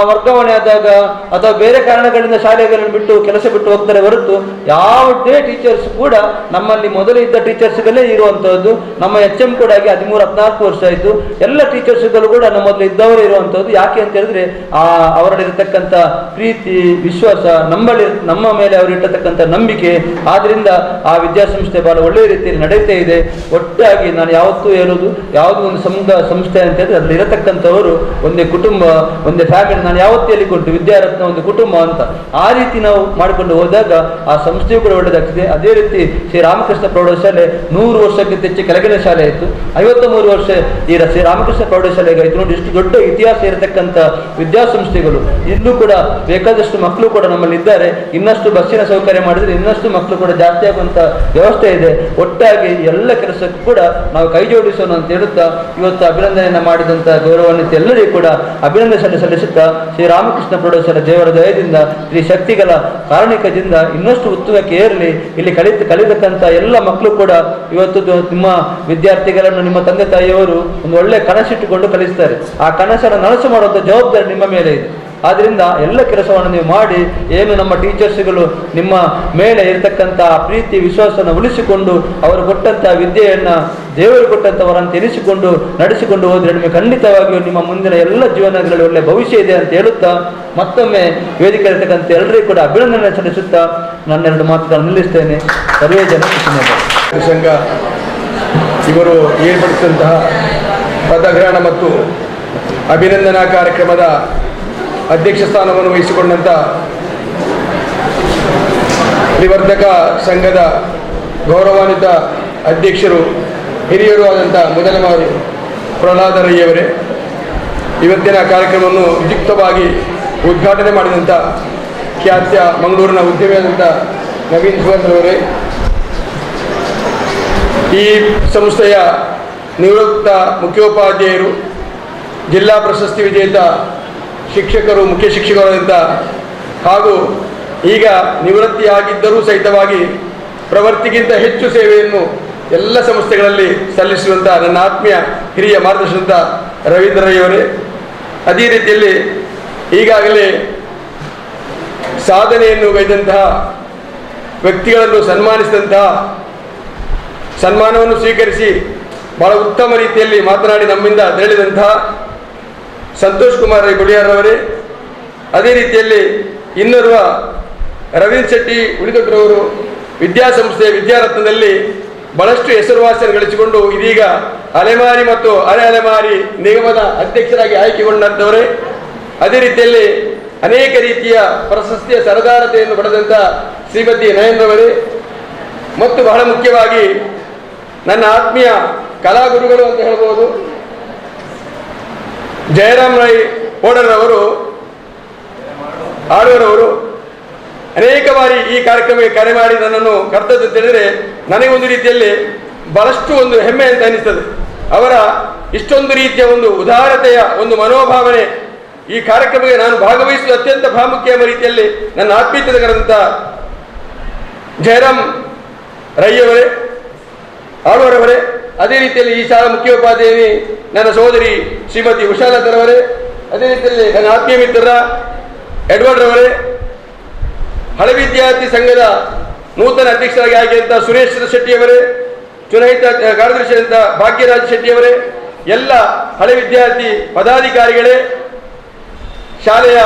ವರ್ಗಾವಣೆ ಆದಾಗ ಅಥವಾ ಬೇರೆ ಕಾರಣಗಳಿಂದ ಶಾಲೆಗಳನ್ನು ಬಿಟ್ಟು ಕೆಲಸ ಬಿಟ್ಟು ಹೋಗ್ತಾರೆ ಹೊರತು ಯಾವುದೇ ಟೀಚರ್ಸ್ ಕೂಡ ನಮ್ಮಲ್ಲಿ ಮೊದಲು ಇದ್ದ ಟೀಚರ್ಸ್ಗಳೇ ಇರುವಂಥದ್ದು. ನಮ್ಮ HM ಕೂಡ ಆಗಿ 13-14 ವರ್ಷ ಆಯಿತು. ಎಲ್ಲ ಟೀಚರ್ಸ್ಗಳು ಕೂಡ ನಮ್ಮ ಮೊದಲು ಇದ್ದವರೇ ಇರುವಂಥದ್ದು. ಯಾಕೆ ಅಂತ ಹೇಳಿದ್ರೆ ಅವರಲ್ಲಿರತಕ್ಕಂಥ ಪ್ರೀತಿ ವಿಶ್ವಾಸ, ನಮ್ಮ ಮೇಲೆ ಅವರಿರ್ತಕ್ಕಂಥ ನಂಬಿಕೆ. ಆದ್ರಿಂದ ಆ ವಿದ್ಯಾಸಂಸ್ಥೆ ಬಹಳ ಒಳ್ಳೆಯ ರೀತಿಯಲ್ಲಿ ನಡೀತಾ ಇದೆ. ಒಟ್ಟಾಗಿ ನಾನು ಯಾವತ್ತೂ ಹೇಳೋದು ಯಾವುದೋ ಒಂದು ಸಂಸ್ಥೆ ಅಂತ ಹೇಳಿದ್ರೆ ಅದ್ರಲ್ಲಿ ಇರತಕ್ಕಂಥವರು ಒಂದೇ ಕುಟುಂಬ, ಒಂದೇ ಫ್ಯಾಮಿಲಿ. ನಾನು ಯಾವತ್ತೂ ಹೇಳಿಕೊಟ್ಟು ವಿದ್ಯಾರತ್ನ ಒಂದು ಕುಟುಂಬ ಅಂತ. ಆ ರೀತಿ ನಾವು ಮಾಡಿಕೊಂಡು ಹೋದಾಗ ಆ ಸಂಸ್ಥೆಯು ಕೂಡ ಒಳ್ಳೆದಾಗ್ತದೆ. ಅದೇ ರೀತಿ ಶ್ರೀ ರಾಮಕೃಷ್ಣ ಪ್ರೌಢಶಾಲೆ 100 ವರ್ಷಕ್ಕಿಂತ ಹೆಚ್ಚು ಕೆಳಗಿನ ಶಾಲೆ ಆಯಿತು. 53 ವರ್ಷ ಈ ಶ್ರೀ ರಾಮಕೃಷ್ಣ ಪ್ರೌಢಶಾಲೆಗೆ ಆಯಿತು. ನೋಡಿ ಇಷ್ಟು ದೊಡ್ಡ ಇತಿಹಾಸ ಇರತಕ್ಕಂಥ ವಿದ್ಯಾಸಂಸ್ಥೆಗಳು. ಇಲ್ಲೂ ಕೂಡ ಬೇಕಾದಷ್ಟು ಮಕ್ಕಳು ಕೂಡ ನಮ್ಮಲ್ಲಿ ಇದ್ದಾರೆ. ಇನ್ನಷ್ಟು ಬಸ್ಸಿನ ಸೌಕರ್ಯ ಮಾಡಿದ್ರೆ ಇನ್ನಷ್ಟು ಮಕ್ಕಳು ಕೂಡ ಜಾಸ್ತಿ ಆಗುವಂಥ ವ್ಯವಸ್ಥೆ ಇದೆ. ಒಟ್ಟಾಗಿ ಎಲ್ಲ ಕೆಲಸಕ್ಕೂ ಕೂಡ ನಾವು ಕೈ ಜೋಡಿಸೋಣ ಅಂತ ಹೇಳುತ್ತಾ ಇವತ್ತು ಅಭಿನಂದನೆಯನ್ನು ಮಾಡಿದಂಥ ಗೌರವಾನ್ವಿತ ಎಲ್ಲರಿಗೂ ಕೂಡ ಅಭಿನಂದನೆ ಸಲ್ಲಿಸುತ್ತಾ ಶ್ರೀ ರಾಮಕೃಷ್ಣ ಪ್ರೌಢಶಾಲೆ ದೇವರ ದಯದಿಂದ ಶ್ರೀ ಶಕ್ತಿಗಳ ಕಾರಣಿಕದಿಂದ ಇನ್ನಷ್ಟು ಉತ್ತುಂಗಕ್ಕೆ ಏರಲಿ. ಇಲ್ಲಿ ಕಲಿತಕ್ಕಂಥ ಎಲ್ಲ ಮಕ್ಕಳು ಕೂಡ ಇವತ್ತು ನಿಮ್ಮ ವಿದ್ಯಾರ್ಥಿಗಳನ್ನು ನಿಮ್ಮ ತಂದೆ ತಾಯಿಯವರು ಒಂದು ಒಳ್ಳೆ ಕನಸಿಟ್ಟುಕೊಂಡು ಕಲಿಸ್ತಾರೆ. ಆ ಕನಸನ್ನು ನನಸು ಮಾಡುವಂಥ ಜವಾಬ್ದಾರಿ ನಿಮ್ಮ ಮೇಲೆ ಇದೆ. ಆದ್ದರಿಂದ ಎಲ್ಲ ಕೆಲಸವನ್ನು ನೀವು ಮಾಡಿ ಏನು ನಮ್ಮ ಟೀಚರ್ಸ್ಗಳು ನಿಮ್ಮ ಮೇಲೆ ಇರತಕ್ಕಂಥ ಪ್ರೀತಿ ವಿಶ್ವಾಸವನ್ನು ಉಳಿಸಿಕೊಂಡು ಅವರು ಕೊಟ್ಟಂಥ ವಿದ್ಯೆಯನ್ನು ದೇವರು ಕೊಟ್ಟಂಥವರಂತ ಎನಿಸಿಕೊಂಡು ನಡೆಸಿಕೊಂಡು ಹೋದರೆ ನಿಮಗೆ ಖಂಡಿತವಾಗಿಯೂ ನಿಮ್ಮ ಮುಂದಿನ ಎಲ್ಲ ಜೀವನಗಳಲ್ಲಿ ಒಳ್ಳೆಯ ಭವಿಷ್ಯ ಇದೆ ಅಂತ ಹೇಳುತ್ತಾ ಮತ್ತೊಮ್ಮೆ ವೇದಿಕೆ ಇರತಕ್ಕಂಥ ಎಲ್ಲರಿಗೂ ಕೂಡ ಅಭಿನಂದನೆ ಸಲ್ಲಿಸುತ್ತಾ ನನ್ನೆರಡು ಮಾತುಗಳನ್ನು ನಿಲ್ಲಿಸ್ತೇನೆ. ಸರ್ವೇ ಜನ ಸಂಘ ಇವರು ಏರ್ಪಡಿಸಿದಂತಹ ಪದಗ್ರಹಣ ಮತ್ತು ಅಭಿನಂದನಾ ಕಾರ್ಯಕ್ರಮದ ಅಧ್ಯಕ್ಷ ಸ್ಥಾನವನ್ನು ವಹಿಸಿಕೊಂಡಂಥ ತ್ರಿವರ್ಧಕ ಸಂಘದ ಗೌರವಾನ್ವಿತ ಅಧ್ಯಕ್ಷರು ಹಿರಿಯರು ಆದಂಥ ಮೊದಲಮಾರು ಪ್ರಹ್ಲಾದರಯ್ಯವರೇ, ಇವತ್ತಿನ ಕಾರ್ಯಕ್ರಮವನ್ನು ವಿದ್ಯುಕ್ತವಾಗಿ ಉದ್ಘಾಟನೆ ಮಾಡಿದಂಥ ಖ್ಯಾತ್ಯ ಮಂಗಳೂರಿನ ಉದ್ಯಮಿಯಾದಂಥ ನವೀನ್ ಸುವರ್ಣರವರೇ, ಈ ಸಂಸ್ಥೆಯ ನಿವೃತ್ತ ಮುಖ್ಯೋಪಾಧ್ಯಾಯರು, ಜಿಲ್ಲಾ ಪ್ರಶಸ್ತಿ ವಿಜೇತ ಶಿಕ್ಷಕರು, ಮುಖ್ಯ ಶಿಕ್ಷಕರಾದಂಥ ಹಾಗೂ ಈಗ ನಿವೃತ್ತಿಯಾಗಿದ್ದರೂ ಸಹಿತವಾಗಿ ಪ್ರವೃತ್ತಿಗಿಂತ ಹೆಚ್ಚು ಸೇವೆಯನ್ನು ಎಲ್ಲ ಸಂಸ್ಥೆಗಳಲ್ಲಿ ಸಲ್ಲಿಸುವಂಥ ನನ್ನ ಆತ್ಮೀಯ ಹಿರಿಯ ಮಾರ್ಗದರ್ಶನದ ರವೀಂದ್ರ ರೈ ಅವರೇ, ಅದೇ ರೀತಿಯಲ್ಲಿ ಈಗಾಗಲೇ ಸಾಧನೆಯನ್ನು ಗೈದಂತಹ ವ್ಯಕ್ತಿಗಳನ್ನು ಸನ್ಮಾನಿಸಿದಂತಹ, ಸನ್ಮಾನವನ್ನು ಸ್ವೀಕರಿಸಿ ಬಹಳ ಉತ್ತಮ ರೀತಿಯಲ್ಲಿ ಮಾತನಾಡಿ ನಮ್ಮಿಂದ ತೆರಳಿದಂತಹ ಸಂತೋಷ್ ಕುಮಾರ್ ರೈ ಗುಡಿಯಾರವರೇ, ಅದೇ ರೀತಿಯಲ್ಲಿ ಇನ್ನೋರ್ವ ರವೀಂದ್ರ ಶೆಟ್ಟಿ ಉಳಿದೊಡ್ಡರವರು ವಿದ್ಯಾಸಂಸ್ಥೆಯ ವಿದ್ಯಾರತ್ನದಲ್ಲಿ ಬಹಳಷ್ಟು ಹೆಸರುವಾಸಿಯನ್ನು ಗಳಿಸಿಕೊಂಡು ಇದೀಗ ಅಲೆಮಾರಿ ಮತ್ತು ಅರೆ ಅಲೆಮಾರಿ ನಿಗಮದ ಅಧ್ಯಕ್ಷರಾಗಿ ಆಯ್ಕೆಗೊಂಡಂಥವರೇ, ಅದೇ ರೀತಿಯಲ್ಲಿ ಅನೇಕ ರೀತಿಯ ಪ್ರಶಸ್ತಿಯ ಸರದಾರತೆಯನ್ನು ಪಡೆದಂಥ ಶ್ರೀಮತಿ ನಯನರವರೇ, ಮತ್ತು ಬಹಳ ಮುಖ್ಯವಾಗಿ ನನ್ನ ಆತ್ಮೀಯ ಕಲಾಗುರುಗಳು ಅಂತ ಹೇಳ್ಬೋದು ಜಯರಾಮ್ ರೈ ಪೋಡರ್ರವರು, ಆಳ್ವರವರು ಅನೇಕ ಬಾರಿ ಈ ಕಾರ್ಯಕ್ರಮಕ್ಕೆ ಕರೆ ಮಾಡಿ ನನ್ನನ್ನು ಕರ್ತದ್ದು ಅಂತ ಹೇಳಿದರೆ ನನಗೊಂದು ರೀತಿಯಲ್ಲಿ ಬಹಳಷ್ಟು ಒಂದು ಹೆಮ್ಮೆ ಅಂತ ಅನಿಸ್ತದೆ. ಅವರ ಇಷ್ಟೊಂದು ರೀತಿಯ ಒಂದು ಉದಾರತೆಯ ಒಂದು ಮನೋಭಾವನೆ ಈ ಕಾರ್ಯಕ್ರಮಕ್ಕೆ ನಾನು ಭಾಗವಹಿಸುವ ಅತ್ಯಂತ ಪ್ರಾಮುಖ್ಯ ಎಂಬ ರೀತಿಯಲ್ಲಿ ನನ್ನ ಆತ್ಮೀಯತೆಗರಂಥ ಜಯರಾಮ್ ರೈಯವರೇ, ಆಳ್ವರವರೇ, ಅದೇ ರೀತಿಯಲ್ಲಿ ಈ ಶಾಲಾ ಮುಖ್ಯೋಪಾಧ್ಯಾಯಿನಿ ನನ್ನ ಸಹೋದರಿ ಶ್ರೀಮತಿ ಉಷಾಲತರವರೇ, ಅದೇ ರೀತಿಯಲ್ಲಿ ನನ್ನ ಆತ್ಮೀಯ ಮಿತ್ರರ ಎಡ್ವರ್ಡ್ ರವರೇ, ಹಳೆ ವಿದ್ಯಾರ್ಥಿ ಸಂಘದ ನೂತನ ಅಧ್ಯಕ್ಷರಾಗಿ ಆಗಿರುವಂಥ ಸುರೇಶ್ ಶೆಟ್ಟಿಯವರೇ, ಚುನಾಯಿತ ಕಾರ್ಯದರ್ಶಿಯಾದಂಥ ಭಾಗ್ಯರಾಜ್ ಶೆಟ್ಟಿಯವರೇ, ಎಲ್ಲ ಹಳೆ ವಿದ್ಯಾರ್ಥಿ ಪದಾಧಿಕಾರಿಗಳೇ, ಶಾಲೆಯ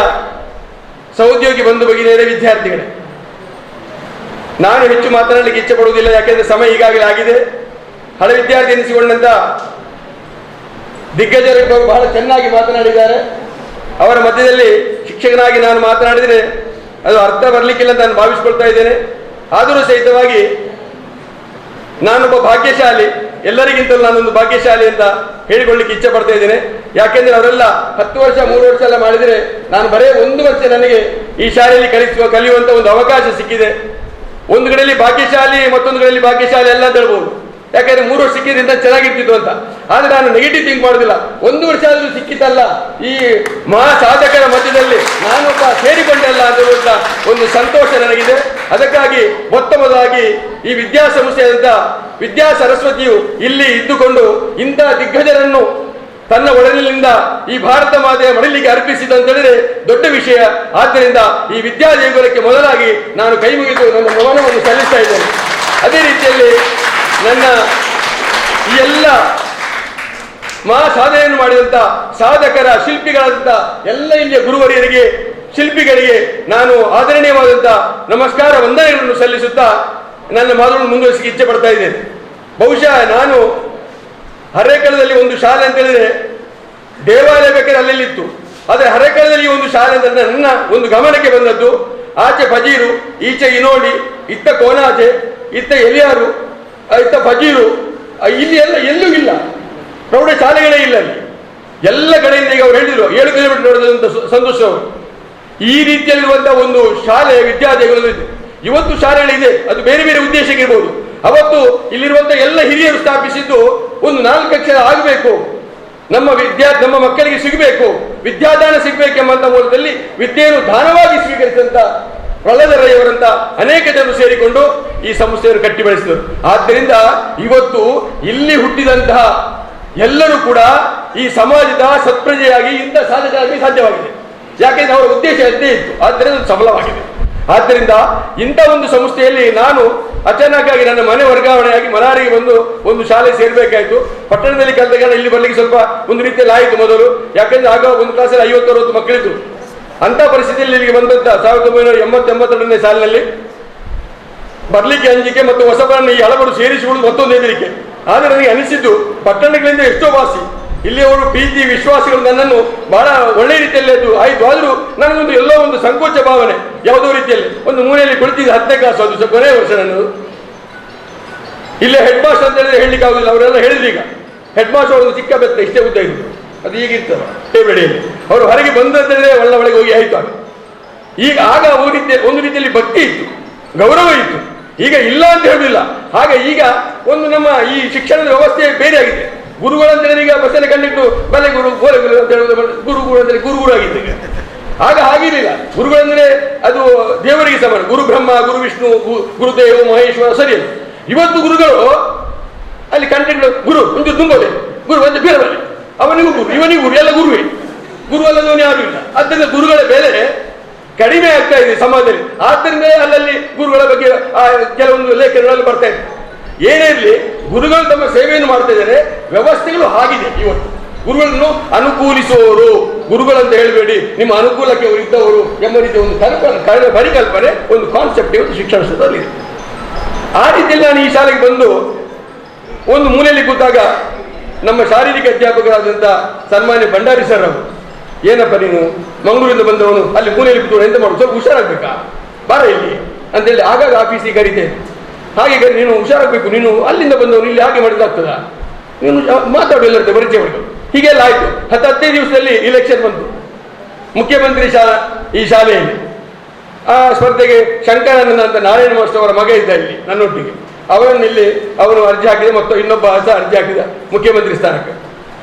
ಸಹೋದ್ಯೋಗಿ ಬಂಧು ಭಗಿನಿಯರೇ, ವಿದ್ಯಾರ್ಥಿಗಳೇ, ನಾನು ಹೆಚ್ಚು ಮಾತನಾಡಲಿಕ್ಕೆ ಇಚ್ಛೆ ಪಡುವುದಿಲ್ಲ, ಯಾಕೆಂದರೆ ಸಮಯ ಈಗಾಗಲೇ ಆಗಿದೆ. ಹಳೆ ವಿದ್ಯಾರ್ಥಿ ಎನಿಸಿಕೊಂಡಂಥ ದಿಗ್ಗಜರು ಬಹಳ ಚೆನ್ನಾಗಿ ಮಾತನಾಡಿದ್ದಾರೆ. ಅವರ ಮಧ್ಯದಲ್ಲಿ ಶಿಕ್ಷಕನಾಗಿ ನಾನು ಮಾತನಾಡಿದರೆ ಅದು ಅರ್ಥ ಬರಲಿಕ್ಕಿಲ್ಲ ಅಂತ ನಾನು ಭಾವಿಸ್ಕೊಳ್ತಾ ಇದ್ದೇನೆ. ಆದರೂ ಸಹಿತವಾಗಿ ನಾನೊಬ್ಬ ಭಾಗ್ಯಶಾಲಿ, ಎಲ್ಲರಿಗಿಂತಲೂ ನಾನೊಂದು ಭಾಗ್ಯಶಾಲಿ ಅಂತ ಹೇಳಿಕೊಳ್ಳಿಕ್ಕೆ ಇಚ್ಛೆ ಪಡ್ತಾ ಇದ್ದೇನೆ. ಯಾಕೆಂದರೆ ಅವರೆಲ್ಲ 10 ವರ್ಷ 3 ವರ್ಷ ಎಲ್ಲ ಮಾಡಿದರೆ ನಾನು ಬರೇ 1 ವರ್ಷ ನನಗೆ ಈ ಶಾಲೆಯಲ್ಲಿ ಕಲಿಯುವಂಥ ಒಂದು ಅವಕಾಶ ಸಿಕ್ಕಿದೆ. ಒಂದು ಕಡೆಯಲ್ಲಿ ಭಾಗ್ಯಶಾಲಿ, ಮತ್ತೊಂದು ಕಡೆಯಲ್ಲಿ ಭಾಗ್ಯಶಾಲಿ ಎಲ್ಲ ಅಂತ ಹೇಳ್ಬೋದು. ಯಾಕಂದ್ರೆ 3 ವರ್ಷ ಸಿಕ್ಕಿದ್ರಿಂದ ಚೆನ್ನಾಗಿರ್ತಿತ್ತು ಅಂತ. ಆದರೆ ನಾನು ನೆಗೆಟಿವ್ ಥಿಂಕ್ ಮಾಡೋದಿಲ್ಲ. 1 ವರ್ಷ ಆದರೂ ಸಿಕ್ಕಿತಲ್ಲ, ಈ ಮಹಾ ಸಾಧಕರ ಮಧ್ಯದಲ್ಲಿ ನಾನೊಬ್ಬ ಸೇರಿಕೊಂಡಲ್ಲ ಅಂತ ಒಂದು ಸಂತೋಷ ನನಗಿದೆ. ಅದಕ್ಕಾಗಿ ಮೊತ್ತ ಮೊದಲಾಗಿ ಈ ವಿದ್ಯಾಸಂಸ್ಥೆಯಾದಂಥ ವಿದ್ಯಾ ಸರಸ್ವತಿಯು ಇಲ್ಲಿ ಇದ್ದುಕೊಂಡು ಇಂಥ ದಿಗ್ಗಜರನ್ನು ತನ್ನ ಒಡಲಿನಿಂದ ಈ ಭಾರತ ಮಾತೆಯ ಮಡಿಲಿಗೆ ಅರ್ಪಿಸಿದ ಅಂತ ಹೇಳಿದ್ರೆ ದೊಡ್ಡ ವಿಷಯ. ಆದ್ದರಿಂದ ಈ ವಿದ್ಯಾ ದೇಗುಲಕ್ಕೆ ಮೊದಲಾಗಿ ನಾನು ಕೈ ಮುಗಿದು ನನ್ನ ನಮನವನ್ನು ಸಲ್ಲಿಸ್ತಾ ಇದ್ದೇನೆ. ಅದೇ ರೀತಿಯಲ್ಲಿ ನನ್ನ ಈ ಎಲ್ಲ ಮಹಾ ಸಾಧನೆಯನ್ನು ಮಾಡಿದಂಥ ಸಾಧಕರ ಶಿಲ್ಪಿಗಳಾದಂಥ ಎಲ್ಲ ಇಲ್ಲಿಯ ಗುರುವರಿಯರಿಗೆ, ಶಿಲ್ಪಿಗಳಿಗೆ ನಾನು ಆದರಣೀಯವಾದಂಥ ನಮಸ್ಕಾರ ವಂದನೆಗಳನ್ನು ಸಲ್ಲಿಸುತ್ತಾ ನನ್ನ ಮಾತನ್ನು ಮುಂದುವರಿಸಿ ಇಚ್ಛೆ ಪಡ್ತಾ ಇದ್ದೇನೆ. ಬಹುಶಃ ನಾನು ಹರೇಕಳದಲ್ಲಿ ಒಂದು ಶಾಲೆ ಅಂತ ಹೇಳಿದ್ರೆ ದೇವಾಲಯ ಬೇಕಾದ್ರೆ ಅಲ್ಲೆಲ್ಲಿತ್ತು, ಆದರೆ ಹರೇಕಳದಲ್ಲಿ ಒಂದು ಶಾಲೆ ಅಂತ ನನ್ನ ಒಂದು ಗಮನಕ್ಕೆ ಬಂದದ್ದು. ಆಚೆ ಫಜೀರು, ಈಚೆ ಇನೋಡಿ, ಇತ್ತ ಕೋನಾಚೆ, ಇತ್ತ ಎಲಿಯಾರು, ಇತ್ತ ಫಜೀರು, ಇಲ್ಲಿ ಎಲ್ಲ ಎಲ್ಲೂ ಇಲ್ಲ, ಪ್ರೌಢ ಶಾಲೆಗಳೇ ಇಲ್ಲ ಅಲ್ಲಿ. ಎಲ್ಲ ಕಡೆಯಿಂದ ಈಗ ಅವ್ರು ಹೇಳಿದ್ರು 7 ಕಿಲೋಮೀಟರ್ ನೋಡಿದಂಥ ಸಂತೋಷ್ ಅವರು. ಈ ರೀತಿಯಲ್ಲಿರುವಂಥ ಒಂದು ಶಾಲೆ ವಿದ್ಯಾದೇಗುಲ ಇವತ್ತು ಶಾಲೆಗಳಿದೆ, ಅದು ಬೇರೆ ಬೇರೆ ಉದ್ದೇಶಕ್ಕೆ ಇರ್ಬೋದು. ಅವತ್ತು ಇಲ್ಲಿರುವಂಥ ಎಲ್ಲ ಹಿರಿಯರು ಸ್ಥಾಪಿಸಿದ್ದು ಒಂದು 4 ಅಕ್ಷರ ಆಗಬೇಕು, ನಮ್ಮ ಮಕ್ಕಳಿಗೆ ಸಿಗಬೇಕು, ವಿದ್ಯಾದಾನ ಸಿಗಬೇಕೆಂಬಂತ ಮೂಲದಲ್ಲಿ ವಿದ್ಯೆಯನ್ನು ದಾನವಾಗಿ ಸ್ವೀಕರಿಸಿದಂಥ ಪ್ರಹ್ಲಾದ ರೈ ಅವರಂತ ಅನೇಕ ಜನರು ಸೇರಿಕೊಂಡು ಈ ಸಂಸ್ಥೆಯನ್ನು ಕಟ್ಟಿ ಬೆಳೆಸಿದರು. ಆದ್ದರಿಂದ ಇವತ್ತು ಇಲ್ಲಿ ಹುಟ್ಟಿದಂತಹ ಎಲ್ಲರೂ ಕೂಡ ಈ ಸಮಾಜದ ಸತ್ಪ್ರಜೆಯಾಗಿ ಇಂಥ ಸಾಧನೆಯಾಗಿ ಸಾಧ್ಯವಾಗಿದೆ. ಯಾಕೆಂದ್ರೆ ಅವರ ಉದ್ದೇಶ ಅದೇ ಇತ್ತು, ಆದ್ದರಿಂದ ಅದು ಸಫಲವಾಗಿದೆ. ಆದ್ದರಿಂದ ಇಂಥ ಒಂದು ಸಂಸ್ಥೆಯಲ್ಲಿ ನಾನು ಅಚಾನಕ್ ಆಗಿ ನನ್ನ ಮನೆ ವರ್ಗಾವಣೆಯಾಗಿ ಮಲಾರಿಗೆ ಬಂದು ಒಂದು ಶಾಲೆ ಸೇರ್ಬೇಕಾಯ್ತು. ಪಟ್ಟಣದಲ್ಲಿ ಕಲಿತಾಗ ಇಲ್ಲಿ ಬರ್ಲಿಕ್ಕೆ ಸ್ವಲ್ಪ ಒಂದು ರೀತಿಯಲ್ಲಿ ಆಯಿತು ಮೊದಲು, ಯಾಕೆಂದ್ರೆ ಆಗ ಒಂದು ಕ್ಲಾಸಲ್ಲಿ 50-60 ಮಕ್ಕಳಿದ್ರು. ಅಂತ ಪರಿಸ್ಥಿತಿಯಲ್ಲಿ ಇಲ್ಲಿಗೆ ಬಂದಂತ 1980-82ನೇ ಸಾಲಿನಲ್ಲಿ ಬರ್ಲಿಕ್ಕೆ ಅಂಜಿಕೆ ಮತ್ತು ಹೊಸಬರನ್ನು ಈ ಹಳಬರು ಸೇರಿಸಿಕೊಳ್ಳುವುದು ಮತ್ತೊಂದು ಹೆದರಿಕೆ. ಆದರೆ ನನಗೆ ಅನಿಸಿದ್ದು ಪಟ್ಟಣಗಳಿಂದ ಎಷ್ಟೋ ವಾಸಿ ಇಲ್ಲಿ ಅವರು ಪ್ರೀತಿ ವಿಶ್ವಾಸಗಳು ನನ್ನನ್ನು ಬಹಳ ಒಳ್ಳೆ ರೀತಿಯಲ್ಲಿ ಅದು ಆಯಿತು. ಆದರೂ ನನಗೊಂದು ಎಲ್ಲೋ ಒಂದು ಸಂಕೋಚ ಭಾವನೆ ಯಾವುದೋ ರೀತಿಯಲ್ಲಿ. ಒಂದು ಮೂಲೆಯಲ್ಲಿ ಕುಳಿತಿದ್ದ 10ನೇ ಕ್ಲಾಸ್, ಅದು ಕೊನೆಯ ವರ್ಷ ನನ್ನದು. ಇಲ್ಲೇ ಹೆಡ್ ಮಾಸ್ಟರ್ ಅಂತ ಹೇಳಿದ್ರೆ ಹೇಳಲಿಕ್ಕೆ ಆಗುದಿಲ್ಲ, ಅವರೆಲ್ಲ ಹೇಳಿದ್ರು. ಈಗ ಹೆಡ್ ಮಾಸ್ಟರ್ ಅವರು ಚಿಕ್ಕ ಬೆತ್ತ ಇಷ್ಟೇ ಉದ್ದ ಇದ್ರು, ಅದು ಈಗಿರ್ತಲ್ಲ ಟೇಬಡಿಯಲ್ಲಿ. ಅವರು ಹೊರಗೆ ಬಂದು ಅಂತ ಹೇಳಿದ್ರೆ ಒಳಗೆ ಹೋಗಿ ಆಯ್ತು. ಈಗ ಆಗ ಒಂದು ರೀತಿಯಲ್ಲಿ ಭಕ್ತಿ ಇತ್ತು, ಗೌರವ ಇತ್ತು. ಈಗ ಇಲ್ಲ ಅಂತ ಹೇಳುದಿಲ್ಲ. ಹಾಗೆ ಈಗ ಒಂದು ನಮ್ಮ ಈ ಶಿಕ್ಷಣದ ವ್ಯವಸ್ಥೆ ಬೇರೆ ಆಗಿದೆ. ಗುರುಗಳಂದ್ರೆ ಈಗ ಬಸ್ಸಲ್ಲಿ ಕಂಡಿಟ್ಟು ಬಲೆ ಗುರು ಗೋಲೆ ಗುರು ಅಂತ ಹೇಳುದು, ಗುರು ಅಂದ್ರೆ ಗುರು ಆಗಿದೆ ಈಗ. ಆಗ ಹಾಗಿರಲಿಲ್ಲ. ಗುರುಗಳಂದ್ರೆ ಅದು ದೇವರಿಗೆ ಸಮಾನ. ಗುರು ಬ್ರಹ್ಮ, ಗುರು ವಿಷ್ಣು, ಗುರುದೇವ ಮಹೇಶ್ವರ, ಸರಿ. ಇವತ್ತು ಗುರುಗಳು ಅಲ್ಲಿ ಕಂಟಿನ್ಯೂ ಗುರು ಒಂದು ತುಂಬೋದೆ, ಗುರು ಒಂದು ಬೇರೆ ಬರಲಿ, ಅವನಿಗೂ ಗುರು, ಇವನಿಗೂ ಗುರು, ಎಲ್ಲ ಗುರುವೇ. ಗುರು ಅಲ್ಲದವನು ಯಾರು ಇಲ್ಲ. ಆದ್ದರಿಂದ ಗುರುಗಳ ಬೆಲೆ ಕಡಿಮೆ ಆಗ್ತಾ ಇದೆ ಸಮಾಜದಲ್ಲಿ. ಆದ್ದರಿಂದ ಅಲ್ಲಲ್ಲಿ ಗುರುಗಳ ಬಗ್ಗೆ ಕೆಲವೊಂದು ಲೇಖನಗಳಲ್ಲಿ ಬರ್ತಾ ಇದೆ. ಏನೇ ಇರಲಿ, ಗುರುಗಳು ತಮ್ಮ ಸೇವೆಯನ್ನು ಮಾಡ್ತಾ ಇದ್ದಾರೆ. ವ್ಯವಸ್ಥೆಗಳು ಆಗಿದೆ. ಇವತ್ತು ಗುರುಗಳನ್ನು ಅನುಕೂಲಿಸುವವರು ಗುರುಗಳಂತ ಹೇಳಬೇಡಿ, ನಿಮ್ಮ ಅನುಕೂಲಕ್ಕೆ ಇದ್ದವರು ಎಂಬ ರೀತಿಯ ಒಂದು ಪರಿಕಲ್ಪನೆ, ಒಂದು ಕಾನ್ಸೆಪ್ಟ್ ಇವತ್ತು ಶಿಕ್ಷಣ ಕ್ಷೇತ್ರದಲ್ಲಿ ಇದೆ. ಆ ರೀತಿಯಲ್ಲಿ ನಾನು ಈ ಶಾಲೆಗೆ ಬಂದು ಒಂದು ಮೂಲೆಯಲ್ಲಿ ಕೂತಾಗ ನಮ್ಮ ಶಾರೀರಿಕ ಅಧ್ಯಾಪಕರಾದಂಥ ಸನ್ಮಾನ್ಯ ಭಂಡಾರಿ ಸರ್ ಅವರು, ಏನಪ್ಪ ನೀನು ಮಂಗಳೂರಿಂದ ಬಂದವನು ಅಲ್ಲಿ ಮೂಲೆಯಲ್ಲಿ ಕೂತು ಎಂತ ಮಾಡೋದು, ಸ್ವಲ್ಪ ಹುಷಾರಾಗಬೇಕಾ, ಬಾರ ಇಲ್ಲಿ ಅಂತೇಳಿ ಆಗಾಗ ಆಫೀಸಿಗೆ ಕರೀತೇನೆ. ಹಾಗೆ ನೀನು ಹುಷಾರಾಗಬೇಕು, ನೀನು ಅಲ್ಲಿಂದ ಬಂದವನು ಇಲ್ಲಿ ಹಾಗೆ ಮಾಡಿದಾಗ್ತದ, ನೀನು ಮಾತಾಡು, ಎಲ್ಲರ ಪರಿಚಯ ಮಾಡಿದ್ರು. ಹೀಗೆಲ್ಲ ಆಯಿತು. 10-15 ದಿವಸದಲ್ಲಿ ಇಲೆಕ್ಷನ್ ಬಂತು ಮುಖ್ಯಮಂತ್ರಿ ಈ ಶಾಲೆಯಲ್ಲಿ. ಆ ಸ್ಪರ್ಧೆಗೆ ಶಂಕರಾನಂದ ಅಂತ ನಾರಾಯಣ ಮಾಸ್ಟರ್ ಅವರ ಮಗ ಇದ್ದ ಇಲ್ಲಿ ನನ್ನೊಟ್ಟಿಗೆ. ಅವನು ಅರ್ಜಿ ಹಾಕಿದ ಮತ್ತು ಇನ್ನೊಬ್ಬ ಸಹ ಅರ್ಜಿ ಹಾಕಿದ ಮುಖ್ಯಮಂತ್ರಿ ಸ್ಥಾನಕ್ಕೆ.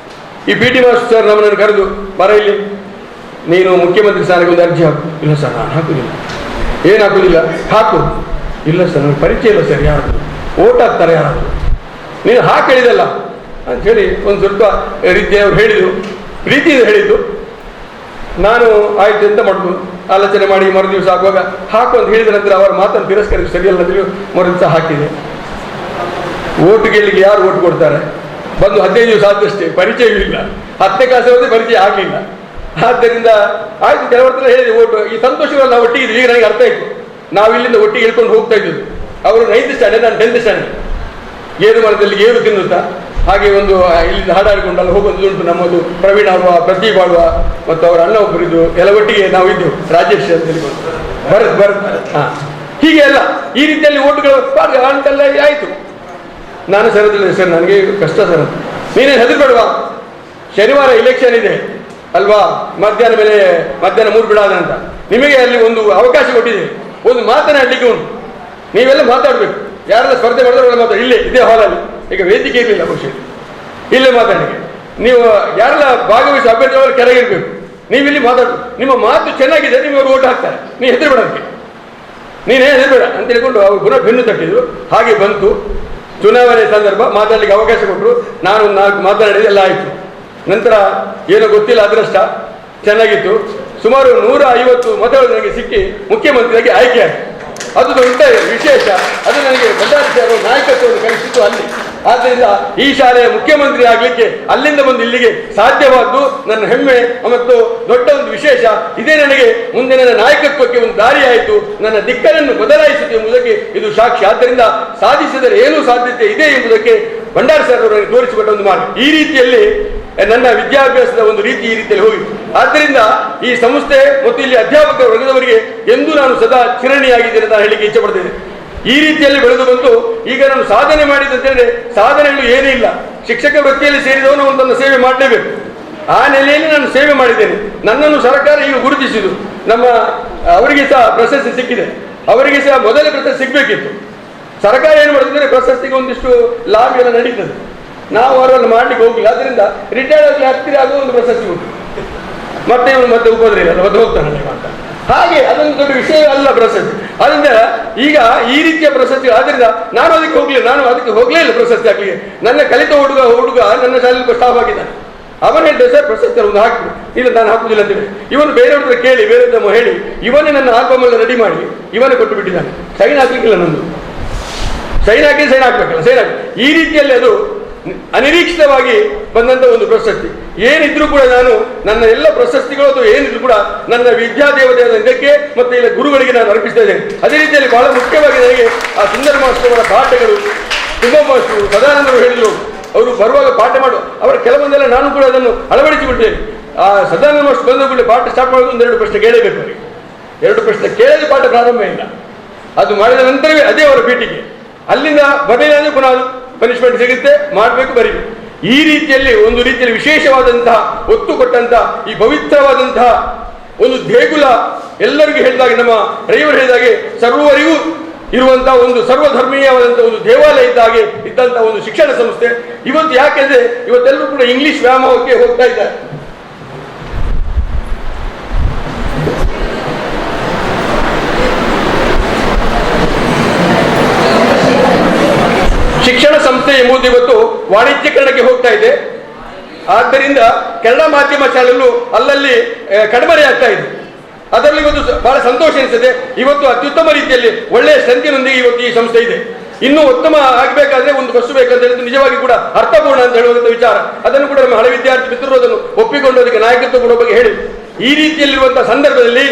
ಈ ಪಿ ಟಿ ಮಾಸ್ಟರ್ ಸರ್ ನಮ್ಮನ್ನು ಕರೆದು, ಬರ ಇಲ್ಲಿ, ನೀನು ಮುಖ್ಯಮಂತ್ರಿ ಸ್ಥಾನಕ್ಕೆ ಒಂದು ಅರ್ಜಿ ಹಾಕು. ಇಲ್ಲ ಸರ್ ನಾನು ಹಾಕುದಿಲ್ಲ. ಏನು ಹಾಕುದಿಲ್ಲ? ಹಾಕು. ಇಲ್ಲ ಸರ್ ನನಗೆ ಪರಿಚಯ ಇಲ್ಲ ಸರ್, ಯಾರಾದ್ರು ಓಟ್ ಹಾಕ್ತಾರೆ ಯಾರಾದ್ರು, ನೀನು ಹಾಕಿದಲ್ಲ ಅಂಥೇಳಿ ಒಂದು ಸ್ವಲ್ಪ ರೀತಿಯ ಹೇಳಿದರು, ಪ್ರೀತಿಯಿಂದ ಹೇಳಿದ್ದು. ನಾನು ಆಯ್ತು ಎಂತ ಮಾಡುದು ಆಲೋಚನೆ ಮಾಡಿ ಮರು ದಿವಸ ಆಗುವಾಗ ಹಾಕು ಅಂತ ಹೇಳಿದ ನಂತರ ಅವರ ಮಾತನ್ನು ತಿರಸ್ಕರಿಸಿ ಸರಿಯಲ್ಲ ಅಂತೇಳಿ ಮರು ದಿವಸ ಹಾಕಿದೆ. ಓಟ್ ಗೆಲ್ಲಿಗೆ ಯಾರು ಓಟ್ ಕೊಡ್ತಾರೆ? ಬಂದು 15 ದಿವಸ ಆದಷ್ಟೇ, ಪರಿಚಯವೂ ಇಲ್ಲ, 10ನೇ ಕ್ಲಾಸ್ ಹೋದ್ರೆ ಪರಿಚಯ ಆಗಲಿಲ್ಲ. ಆದ್ದರಿಂದ ಆಯ್ತು, ಕೆಲವರ್ತೆಲ್ಲ ಹೇಳಿದೆ ಓಟು. ಈ ಸಂತೋಷವೆಲ್ಲ ಒಟ್ಟಿಗೆ ಈಗ ನನಗೆ ಅರ್ಥ ಆಯಿತು. ನಾವು ಇಲ್ಲಿಂದ ಒಟ್ಟಿಗೆ ಹೇಳ್ಕೊಂಡು ಹೋಗ್ತಾ ಇದ್ದದ್ದು. ಅವರು 9th ಸ್ಟ್ಯಾಂಡರ್ಡ್, ನಾನು 10th ಸ್ಟ್ಯಾಂಡರ್ಡ್. ಗೇರು ಮರದಲ್ಲಿ ಗೇರು ತಿನ್ನುತ್ತಾ ಹಾಗೆ ಒಂದು ಇಲ್ಲಿಂದ ಹಾಡಾಡಿಕೊಂಡು ಅಲ್ಲಿ ಹೋಗೋದು ಉಂಟು. ನಮ್ಮದು ಪ್ರವೀಣ್ ಆಳುವ, ಪ್ರದೀಪ್ ಆಳುವ ಮತ್ತು ಅವರ ಅಣ್ಣ ಒಬ್ಬರಿದ್ದು, ಎಲ್ಲ ಒಟ್ಟಿಗೆ ನಾವು ಇದ್ದೆವು. ರಾಜೇಶ್ ಅಂತ ಹೇಳಿಕೊಂಡು ಭರತ್ ಹೀಗೆ ಎಲ್ಲ ಈ ರೀತಿಯಲ್ಲಿ ಓಟುಗಳು ಅಂತೆಲ್ಲ ಆಯಿತು. ನಾನು ಸರದಿಲ್ಲ ಸರ್, ನನಗೆ ಕಷ್ಟ ಸರ್. ನೀನೇನು ಹೆದರ್ಬೇಡುವ, ಶನಿವಾರ ಇಲೆಕ್ಷನ್ ಇದೆ ಅಲ್ವಾ, ಮಧ್ಯಾಹ್ನ 3 ಬಿಡಾದ ಅಂತ ನಿಮಗೆ ಅಲ್ಲಿ ಒಂದು ಅವಕಾಶ ಕೊಟ್ಟಿದೆ, ಒಂದು ಮಾತನಾಡಲಿಕ್ಕೆ ಉಂಟು. ನೀವೆಲ್ಲ ಮಾತಾಡಬೇಕು. ಯಾರೆಲ್ಲ ಸ್ಪರ್ಧೆ ಮಾಡಿದ್ರೆ ಮಾತಾಡಿ, ಇಲ್ಲೇ ಇದೇ ಹಾಲಲ್ಲಿ. ಈಗ ವೇದಿಕೆ ಇರಲಿಲ್ಲ ಬಹುಶಃ, ಇಲ್ಲೇ ಮಾತಾಡಿಗೆ. ನೀವು ಯಾರೆಲ್ಲ ಭಾಗವಹಿಸಿ ಅಭ್ಯರ್ಥಿಗಳು ಕೆಳಗಿರ್ಬೇಕು, ನೀವಿಲ್ಲಿ ಮಾತಾಡಬೇಕು. ನಿಮ್ಮ ಮಾತು ಚೆನ್ನಾಗಿದೆ, ನಿಮಗೆ ಓಟ್ ಹಾಕ್ತಾರೆ. ನೀವು ಹೆದರ್ಬೇಡಕ್ಕೆ, ನೀನೇ ಹೆದರ್ಬೇಡ ಅಂತ ಹೇಳ್ಕೊಂಡು ಅವರು ಪುನಃ ಬೆನ್ನು ತಟ್ಟಿದ್ರು. ಹಾಗೆ ಬಂತು ಚುನಾವಣೆ ಸಂದರ್ಭ, ಮಾತಾಡಲಿಕ್ಕೆ ಅವಕಾಶ ಕೊಟ್ಟರು. ನಾನು 4 ಮಾತನಾಡಿದೆ, ಎಲ್ಲ ಆಯಿತು. ನಂತರ ಏನೋ ಗೊತ್ತಿಲ್ಲ, ಅದೃಷ್ಟ ಚೆನ್ನಾಗಿತ್ತು. ಸುಮಾರು 150 ಮತಗಳು ನನಗೆ ಸಿಕ್ಕಿ ಮುಖ್ಯಮಂತ್ರಿಯಾಗಿ ಆಯ್ಕೆ ಆಯಿತು. ಅದು ದೊಡ್ಡ ವಿಶೇಷ. ಅದು ನನಗೆ ಭಂಡಾರಿ ಸರ್ ನಾಯಕತ್ವವನ್ನು ಕಲಿಸಿದ್ದು ಅಲ್ಲಿ. ಆದ್ದರಿಂದ ಈ ಶಾಲೆಯ ಮುಖ್ಯಮಂತ್ರಿ ಆಗಲಿಕ್ಕೆ ಅಲ್ಲಿಂದ ಬಂದು ಇಲ್ಲಿಗೆ ಸಾಧ್ಯವಾದ್ದು ನನ್ನ ಹೆಮ್ಮೆ ಮತ್ತು ದೊಡ್ಡ ಒಂದು ವಿಶೇಷ. ಇದೇ ನನಗೆ ಮುಂದೆ ನನ್ನ ನಾಯಕತ್ವಕ್ಕೆ ಒಂದು ದಾರಿಯಾಯಿತು, ನನ್ನ ದಿಕ್ಕನ್ನು ಬದಲಾಯಿಸಿತು ಎಂಬುದಕ್ಕೆ ಇದು ಸಾಕ್ಷಿ. ಆದ್ದರಿಂದ ಸಾಧಿಸಿದರೆ ಏನೂ ಸಾಧ್ಯತೆ ಇದೆ ಎಂಬುದಕ್ಕೆ ಭಂಡಾರಿ ಸರ್ ಅವರು ತೋರಿಸಿಕೊಟ್ಟ ಒಂದು ಮಾರ್ಗ. ಈ ರೀತಿಯಲ್ಲಿ ನನ್ನ ವಿದ್ಯಾಭ್ಯಾಸದ ಒಂದು ರೀತಿ ಈ ರೀತಿಯಲ್ಲಿ ಹೋಗಿತ್ತು. ಆದ್ದರಿಂದ ಈ ಸಂಸ್ಥೆ ಮತ್ತು ಇಲ್ಲಿ ಅಧ್ಯಾಪಕ ವರ್ಗದವರಿಗೆ ಎಂದೂ ನಾನು ಸದಾ ಚಿರಣಿಯಾಗಿದ್ದೇನೆ ಅಂತ ಹೇಳಲಿಕ್ಕೆ ಇಚ್ಛೆ ಪಡ್ತೇನೆ. ಈ ರೀತಿಯಲ್ಲಿ ಬೆಳೆದು ಬಂದು ಈಗ ನಾನು ಸಾಧನೆ ಮಾಡಿದಂತೇಳಿದ್ರೆ ಸಾಧನೆಗಳು ಏನೂ ಇಲ್ಲ. ಶಿಕ್ಷಕ ವೃತ್ತಿಯಲ್ಲಿ ಸೇರಿದವನು ಒಂದನ್ನು ಸೇವೆ ಮಾಡಲೇಬೇಕು. ಆ ನೆಲೆಯಲ್ಲಿ ನಾನು ಸೇವೆ ಮಾಡಿದ್ದೇನೆ. ನನ್ನನ್ನು ಸರ್ಕಾರ ಈಗ ಗುರುತಿಸಿದ್ದು. ಅವರಿಗೆ ಸಹ ಪ್ರಶಸ್ತಿ ಸಿಕ್ಕಿದೆ. ಅವರಿಗೆ ಸಹ ಮೊದಲೇ ಪ್ರಶಸ್ತಿ ಸಿಗಬೇಕಿತ್ತು. ಸರ್ಕಾರ ಏನು ಮಾಡಿದ್ರೆ ಪ್ರಶಸ್ತಿಗೆ ಒಂದಿಷ್ಟು ಲಾಭ ಎಲ್ಲ ನಡೀತದೆ. ನಾವು ಅವರನ್ನು ಮಾಡ್ಲಿಕ್ಕೆ ಹೋಗಿಲ್ಲ. ಅದರಿಂದ ರಿಟೈರ್ಡ್ ಆಗಲಿ ಹತ್ತಿರ ಆಗುವ ಒಂದು ಪ್ರಶಸ್ತಿ ಉಂಟು. ಮತ್ತೆ ಉಪದ್ರ ಇಲ್ಲ, ಮತ್ತೆ ಹೋಗ್ತಾನೆ ಅಂತ. ಹಾಗೆ ಅದೊಂದು ದೊಡ್ಡ ವಿಷಯ ಅಲ್ಲ ಪ್ರಶಸ್ತಿ. ಅದರಿಂದ ಈಗ ಈ ರೀತಿಯ ಪ್ರಶಸ್ತಿ, ಆದ್ರಿಂದ ನಾನು ಅದಕ್ಕೆ ಹೋಗಲೇ ಇಲ್ಲ ಪ್ರಶಸ್ತಿ ಹಾಕಲಿಕ್ಕೆ. ನನ್ನ ಕಲಿತ ಹುಡುಗ ನನ್ನ ಶಾಲೆಯಲ್ಲಿ ಸ್ಟಾಫ್ ಆಗಿದ್ದಾನೆ. ಅವನು ಹೇಳಿದೆ, ಸರ್ ಪ್ರಶಸ್ತಿ ಒಂದು ಹಾಕಿ. ಇಲ್ಲ, ನಾನು ಹಾಕುದಿಲ್ಲ ಅಂತೇಳಿ ಇವನು ಬೇರೆಯವ್ರ ಕೇಳಿ ಬೇರೆ ಹೇಳಿ ಇವನೇ ನನ್ನ ಆಲ್ಬಮ್ ಎಲ್ಲ ರೆಡಿ ಮಾಡಿ ಇವನೇ ಕೊಟ್ಟು ಬಿಟ್ಟಿದ್ದಾನೆ. ಸೈನ್ ಹಾಕ್ಲಿಕ್ಕಿಲ್ಲ, ನಂದು ಸೈನ್ ಹಾಕ್ಬೇಕಲ್ಲ, ಸೈನ್ ಹಾಕಿ. ಈ ರೀತಿಯಲ್ಲಿ ಅದು ಅನಿರೀಕ್ಷಿತವಾಗಿ ಬಂದಂತ ಒಂದು ಪ್ರಶಸ್ತಿ. ಏನಿದ್ರು ಕೂಡ ನಾನು ನನ್ನ ಎಲ್ಲ ಪ್ರಶಸ್ತಿಗಳು ಅಥವಾ ಏನಿದ್ರು ಕೂಡ ನನ್ನ ವಿದ್ಯಾದೇವತೆಯಾದ ಇದಕ್ಕೆ ಮತ್ತೆ ಇಲ್ಲ ಗುರುಗಳಿಗೆ ನಾನು ಅರ್ಪಿಸ್ತಾ ಇದ್ದೇನೆ. ಅದೇ ರೀತಿಯಲ್ಲಿ ಬಹಳ ಮುಖ್ಯವಾಗಿ ನನಗೆ ಆ ಸುಂದರ ಮಾಸ್ಟರ್ ಅವರ ಪಾಠಗಳು, ತುಂಬ ಮಾಸ್ಟರು ಸದಾನಂದರು ಹೇಳಿದ್ರು. ಅವರು ಬರುವಾಗ ಪಾಠ ಮಾಡುವ ಅವರ ಕೆಲವೊಂದೆಲ್ಲ ನಾನು ಕೂಡ ಅದನ್ನು ಅಳವಡಿಸಿಬಿಡ್ತೇನೆ. ಆ ಸದಾನಂದ ಮಾಸ್ಟರ್ ಬಂದ ಕೂಡ ಪಾಠ ಸ್ಟಾರ್ಟ್ ಮಾಡೋದು 1-2 ಪ್ರಶ್ನೆ ಕೇಳಬೇಕು. ಅವರಿಗೆ 2 ಪ್ರಶ್ನೆ ಕೇಳದೆ ಪಾಠ ಪ್ರಾರಂಭ ಇಲ್ಲ. ಅದು ಮಾಡಿದ ನಂತರವೇ ಅದೇ ಅವರ ಪೀಠಿಗೆ. ಅಲ್ಲಿಂದ ಬರಲಿಲ್ಲ ಪುನಃ ಪನಿಷ್ಮೆಂಟ್ ಸಿಗುತ್ತೆ, ಮಾಡಬೇಕು, ಬರೀಬೇಕು. ಈ ರೀತಿಯಲ್ಲಿ ಒಂದು ರೀತಿಯಲ್ಲಿ ವಿಶೇಷವಾದಂತಹ ಒತ್ತು ಕೊಟ್ಟಂತಹ ಈ ಪವಿತ್ರವಾದಂತಹ ಒಂದು ದೇಗುಲ ಎಲ್ಲರಿಗೂ ಹೇಳಿದಾಗೆ, ನಮ್ಮ ರೈವರು ಹೇಳಿದಾಗೆ ಸರ್ವರಿಗೂ ಇರುವಂತಹ ಒಂದು ಸರ್ವಧರ್ಮೀಯವಾದಂತಹ ಒಂದು ದೇವಾಲಯ ಇದ್ದಾಗೆ ಇದ್ದಂತಹ ಒಂದು ಶಿಕ್ಷಣ ಸಂಸ್ಥೆ. ಇವತ್ತು ಯಾಕೆಂದ್ರೆ ಇವತ್ತೆಲ್ಲರೂ ಕೂಡ ಇಂಗ್ಲಿಷ್ ವ್ಯಾಮೋಹಕ್ಕೆ ಹೋಗ್ತಾ ಇದ್ದಾರೆ. ಶಿಕ್ಷಣ ಸಂಸ್ಥೆ ಎಂಬುದು ಇವತ್ತು ವಾಣಿಜ್ಯೀಕರಣಕ್ಕೆ ಹೋಗ್ತಾ ಇದೆ. ಆದ್ದರಿಂದ ಕನ್ನಡ ಮಾಧ್ಯಮ ಶಾಲೆಗಳು ಅಲ್ಲಲ್ಲಿ ಕಡಿಮೆ ಆಗ್ತಾ ಇದೆ. ಅದರಲ್ಲಿ ಇವತ್ತು ಬಹಳ ಸಂತೋಷ ಎನಿಸ್ತದೆ. ಇವತ್ತು ಅತ್ಯುತ್ತಮ ರೀತಿಯಲ್ಲಿ ಒಳ್ಳೆಯ ಸ್ಟ್ರೆಂತಿನೊಂದಿಗೆ ಇವತ್ತು ಈ ಸಂಸ್ಥೆ ಇದೆ. ಇನ್ನೂ ಉತ್ತಮ ಆಗಬೇಕಾದ್ರೆ ಒಂದು ಬಸ್ಸು ಬೇಕಂತ ಹೇಳಿದ್ರೆ ನಿಜವಾಗಿ ಕೂಡ ಅರ್ಥಪೂರ್ಣ ಅಂತ ಹೇಳುವಂಥ ವಿಚಾರ. ಅದನ್ನು ಕೂಡ ನಮ್ಮ ಹಳೆ ವಿದ್ಯಾರ್ಥಿ ಮಿತ್ರರು ಅದನ್ನು ಒಪ್ಪಿಕೊಂಡು ಅದಕ್ಕೆ ನಾಯಕತ್ವ ಕೊಡುವ ಬಗ್ಗೆ ಹೇಳಿ ಈ ರೀತಿಯಲ್ಲಿರುವಂತಹ ಸಂದರ್ಭದಲ್ಲಿ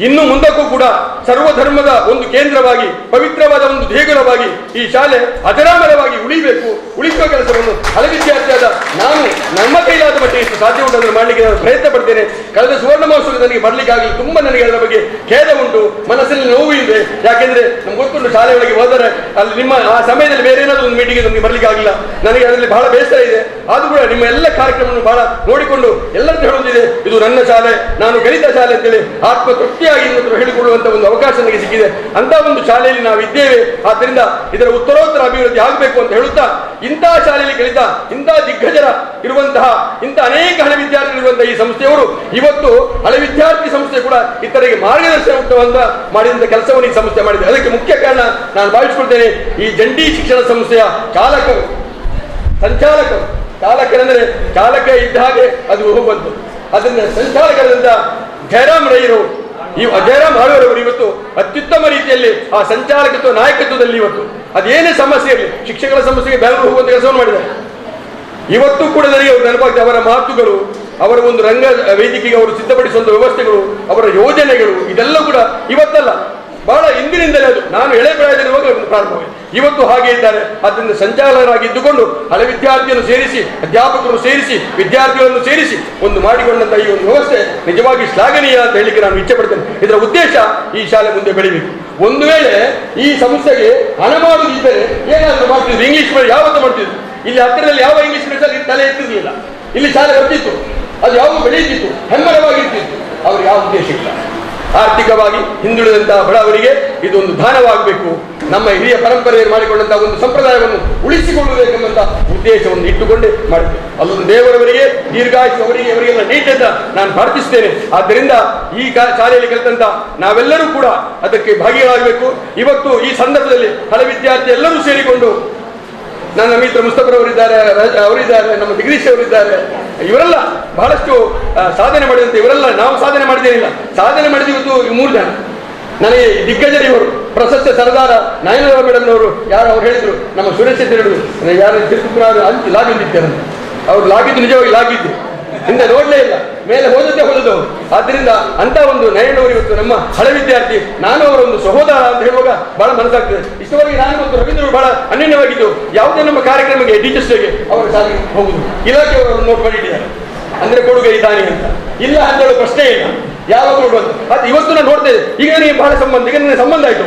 ಇನ್ನು ಮುಂದಕ್ಕೂ ಕೂಡ ಸರ್ವಧರ್ಮದ ಒಂದು ಕೇಂದ್ರವಾಗಿ ಪವಿತ್ರವಾದ ಒಂದು ದೇಗುಲವಾಗಿ ಈ ಶಾಲೆ ಅಜರಾಮರವಾಗಿ ಉಳಿಸುವ ಕೆಲಸವನ್ನು ಹಳೆ ವಿದ್ಯಾರ್ಥಿಯಾದ ನಾನು ನಮ್ಮ ಕೈಲಾದ ಮಟ್ಟಿಗೆ ಎಷ್ಟು ಸಾಧ್ಯ ಉಂಟು ಅದನ್ನು ಮಾಡಲಿಕ್ಕೆ ನಾನು ಪ್ರಯತ್ನ ಪಡ್ತೇನೆ. ಕಳೆದ ಸುವರ್ಣ ಮಹೋತ್ಸವಕ್ಕೆ ನನಗೆ ಬರಲಿಕ್ಕಾಗಲಿ ತುಂಬಾ ನನಗೆ ಅದರ ಬಗ್ಗೆ ಖೇದ ಉಂಟು, ಮನಸ್ಸಿನಲ್ಲಿ ನೋವು ಇದೆ. ಯಾಕೆಂದ್ರೆ ನಮ್ಗೆ ಗೊತ್ತುಂಟು ಶಾಲೆ ಒಳಗೆ ಹೋದರೆ ಅಲ್ಲಿ ನಿಮ್ಮ ಆ ಸಮಯದಲ್ಲಿ ಬೇರೆ ಏನಾದರೂ ಒಂದು ಮೀಟಿಂಗ್ ನಮಗೆ ಬರಲಿಕ್ಕಾಗಲಿಲ್ಲ. ನನಗೆ ಅದರಲ್ಲಿ ಬಹಳ ಬೇಸರ ಇದೆ. ಆದರೂ ಕೂಡ ನಿಮ್ಮ ಎಲ್ಲ ಕಾರ್ಯಕ್ರಮವನ್ನು ಬಹಳ ನೋಡಿಕೊಂಡು ಎಲ್ಲರೂ ಹೇಳುವುದಿದೆ ಇದು ನನ್ನ ಶಾಲೆ, ನಾನು ಕಲಿತ ಶಾಲೆ ಅಂತೇಳಿ ಆತ್ಮತೃಪ್ತಿಯಾಗಿ ಹೇಳಿಕೊಳ್ಳುವಂತ ಒಂದು ಅವಕಾಶ ನನಗೆ ಸಿಕ್ಕಿದೆ. ಅಂತ ಒಂದು ಶಾಲೆಯಲ್ಲಿ ನಾವು ಇದ್ದೇವೆ. ಆದ್ದರಿಂದ ಇದರ ಉತ್ತರೋತ್ತರ ಅಭಿವೃದ್ಧಿ ಆಗಬೇಕು ಅಂತ ಹೇಳುತ್ತಾ ಇಂತಹ ಶಾಲೆಯಲ್ಲಿ ಕಲಿತ ಇಂತಹ ದಿಗ್ಗಜರ ಇರುವಂತಹ ಇಂಥ ಅನೇಕ ಹಳೆ ವಿದ್ಯಾರ್ಥಿಗಳಿರುವಂತಹ ಈ ಸಂಸ್ಥೆಯವರು ಇವತ್ತು ಹಳೆ ವಿದ್ಯಾರ್ಥಿ ಸಂಸ್ಥೆ ಕೂಡ ಇತರಿಗೆ ಮಾರ್ಗದರ್ಶನ ಮಾಡಿದಂತ ಕೆಲಸವನ್ನು ಈ ಸಂಸ್ಥೆ ಮಾಡಿದೆ. ಅದಕ್ಕೆ ಮುಖ್ಯ ಕಾರಣ ನಾನು ಭಾವಿಸಿಕೊಳ್ತೇನೆ ಈ ಜಂಟಿ ಶಿಕ್ಷಣ ಸಂಸ್ಥೆಯ ಚಾಲಕರು, ಸಂಚಾಲಕರು. ಚಾಲಕರೆಂದರೆ ಚಾಲಕ ಇದ್ದ ಹಾಗೆ ಅದು ಹೋಗುವಂತು. ಅದನ್ನ ಸಂಚಾಲಕರಾದಂತ ಜಯರಾಮ್ ರೈರವರು, ಈ ಜಯರಾಮ್ ಆಳ್ವರವರು ಇವತ್ತು ಅತ್ಯುತ್ತಮ ರೀತಿಯಲ್ಲಿ ಆ ಸಂಚಾಲಕತ್ವ ನಾಯಕತ್ವದಲ್ಲಿ ಇವತ್ತು ಅದೇನೇ ಸಮಸ್ಯೆ ಇರಲಿ ಶಿಕ್ಷಕರ ಸಮಸ್ಯೆಗೆ ಬೆಂಗಳೂರು ಹೋಗುವಂತ ಕೆಲಸವನ್ನು ಮಾಡಿದ್ದಾರೆ. ಇವತ್ತು ಕೂಡ ನನಗೆ ಅವರು ನೆನಪಾಗ್ತದೆ. ಅವರ ಮಾತುಗಳು, ಅವರ ಒಂದು ರಂಗ ವೇದಿಕೆಗೆ ಅವರು ಸಿದ್ಧಪಡಿಸುವಂತ ವ್ಯವಸ್ಥೆಗಳು, ಅವರ ಯೋಜನೆಗಳು ಇದೆಲ್ಲ ಕೂಡ ಇವತ್ತಲ್ಲ ಬಹಳ ಹಿಂದಿನಿಂದಲೇ ಅದು ನಾನು ಎಳೆ ಪ್ರಾಯದಲ್ಲಿರುವಾಗ ಪ್ರಾರಂಭವಾಗಿದೆ. ಇವತ್ತು ಹಾಗೆ ಇದ್ದಾರೆ. ಅದರಿಂದ ಸಂಚಾಲಕರಾಗಿದ್ದುಕೊಂಡು ಹಳೆ ವಿದ್ಯಾರ್ಥಿಯನ್ನು ಸೇರಿಸಿ, ಅಧ್ಯಾಪಕರು ಸೇರಿಸಿ, ವಿದ್ಯಾರ್ಥಿಗಳನ್ನು ಸೇರಿಸಿ ಒಂದು ಮಾಡಿಕೊಂಡಂತಹ ಈ ಒಂದು ವ್ಯವಸ್ಥೆ ನಿಜವಾಗಿ ಶ್ಲಾಘನೀಯ ಅಂತ ಹೇಳಿಕ್ಕೆ ನಾನು ಇಚ್ಛೆ ಪಡ್ತೇನೆ. ಇದರ ಉದ್ದೇಶ ಈ ಶಾಲೆ ಮುಂದೆ ಬೆಳಿಬೇಕು. ಒಂದು ವೇಳೆ ಈ ಸಂಸ್ಥೆಗೆ ಹಣ ಮಾಡುವುದಿದ್ದರೆ ಏನಾದರೂ ಮಾಡ್ತಿದ್ರು, ಇಂಗ್ಲಿಷ್ ಮೀಡಿಯಂ ಯಾವತ್ತೂ ಮಾಡ್ತಿದ್ರು. ಇಲ್ಲಿ ಹತ್ತಿರದಲ್ಲಿ ಯಾವ ಇಂಗ್ಲಿಷ್ ಮೀಡಿಯಂ ತಲೆ ಎತ್ತಿರಲಿಲ್ಲ. ಇಲ್ಲಿ ಶಾಲೆ ಬರ್ತಿತ್ತು, ಅದು ಯಾವಾಗ ಬೆಳೆಯುತ್ತಿತ್ತು, ಹೆಮ್ಮರವಾಗಿರ್ತಿತ್ತು. ಅವ್ರು ಯಾವ ಉದ್ದೇಶ ಇಲ್ಲ. ಆರ್ಥಿಕವಾಗಿ ಹಿಂದುಳಿದಂತಹ ಬಡವರಿಗೆ ಇದೊಂದು ದಾನವಾಗಬೇಕು, ನಮ್ಮ ಹಿರಿಯ ಪರಂಪರೆಯನ್ನು ಮಾಡಿಕೊಂಡಂತಹ ಒಂದು ಸಂಪ್ರದಾಯವನ್ನು ಉಳಿಸಿಕೊಳ್ಳಬೇಕೆಂಬಂತ ಉದ್ದೇಶವನ್ನು ಇಟ್ಟುಕೊಂಡೇ ಮಾಡಿದ್ದೇವೆ. ಅಲ್ಲೊಂದು ದೇವರವರಿಗೆ ದೀರ್ಘಾಯುಷು ಅವರಿಗೆಲ್ಲ ನೀಟೆಂತ ನಾನು ಪ್ರಾರ್ಥಿಸ್ತೇನೆ. ಆದ್ದರಿಂದ ಈ ಶಾಲೆಯಲ್ಲಿ ಕಲಿತಂತ ನಾವೆಲ್ಲರೂ ಕೂಡ ಅದಕ್ಕೆ ಭಾಗಿಯಾಗಬೇಕು. ಇವತ್ತು ಈ ಸಂದರ್ಭದಲ್ಲಿ ಹಳೆ ವಿದ್ಯಾರ್ಥಿ ಎಲ್ಲರೂ ಸೇರಿಕೊಂಡು ನನ್ನ ಮಿತ್ರ ಮುಸ್ತಫರವರಿದ್ದಾರೆ, ನಮ್ಮ ಜಗದೀಶ್ ಅವರಿದ್ದಾರೆ, ಇವರೆಲ್ಲ ಬಹಳಷ್ಟು ಸಾಧನೆ ಮಾಡಿದಂತೆ ಇವರೆಲ್ಲ ನಾವು ಸಾಧನೆ ಮಾಡಿದ್ದೇನಿಲ್ಲ, ಸಾಧನೆ ಮಾಡಿದ ಇವತ್ತು 3 ಜನ ನನಗೆ ದಿಗ್ಗಜರು ಇವರು. ಪ್ರಶಸ್ತ ಸರದಾರ ನಾಯನರಾವ್ ಮೇಡಮ್ನವರು ಯಾರು ಅವ್ರು ಹೇಳಿದ್ರು, ನಮ್ಮ ಸುರೇಶ್ ಹೇಳಿದ್ರು ಯಾರು ತಿರುಪುರ ಲಾಗಿದ್ದಿದ್ದಾರಂತೆ. ಅವ್ರು ಲಾಗಿದ್ದು ನಿಜವಾಗಿ ಲಾಗಿದ್ದು, ಹಿಂದೆ ನೋಡಲೇ ಇಲ್ಲ, ಮೇಲೆ ಹೋದದ್ದೇ ಹೋದದವರು. ಆದ್ದರಿಂದ ಅಂತ ಒಂದು ನಯನವರು ಇವತ್ತು ನಮ್ಮ ಹಳೆ ವಿದ್ಯಾರ್ಥಿ, ನಾನು ಅವರ ಒಂದು ಸಹೋದರ ಅಂತ ಹೇಳುವಾಗ ಬಹಳ ಮನಸ್ಸಾಗ್ತದೆ. ಇಷ್ಟವರೆಗೆ ನಾನು ಮತ್ತು ರವೀಂದ್ರ ಬಹಳ ಅನ್ಯೋನ್ಯವಾಗಿದ್ದು ಯಾವುದೇ ನಮ್ಮ ಕಾರ್ಯಕ್ರಮಕ್ಕೆ ಟೀಚರ್ಸ್ ಡೇಗೆ ಅವರ ಶಾಲೆಗೆ ಹೋಗುದು, ಇಲಾಖೆಯವರು ನೋಟ್ ಮಾಡಿಟ್ಟಿದ್ದಾರೆ ಅಂದ್ರೆ ಕೊಡುಗೆ ಇದ್ದಾನೆ ಅಂತ ಇಲ್ಲ ಅಂತ ಹೇಳೋ ಪ್ರಶ್ನೆ ಇಲ್ಲ. ಯಾವಾಗ ಕೊಡುವಂತ ಅದು ಇವತ್ತು ನಾನು ನೋಡ್ತೇನೆ. ಈಗ ನನಗೆ ಬಹಳ ಸಂಬಂಧ, ಈಗ ನನಗೆ ಸಂಬಂಧ ಆಯಿತು,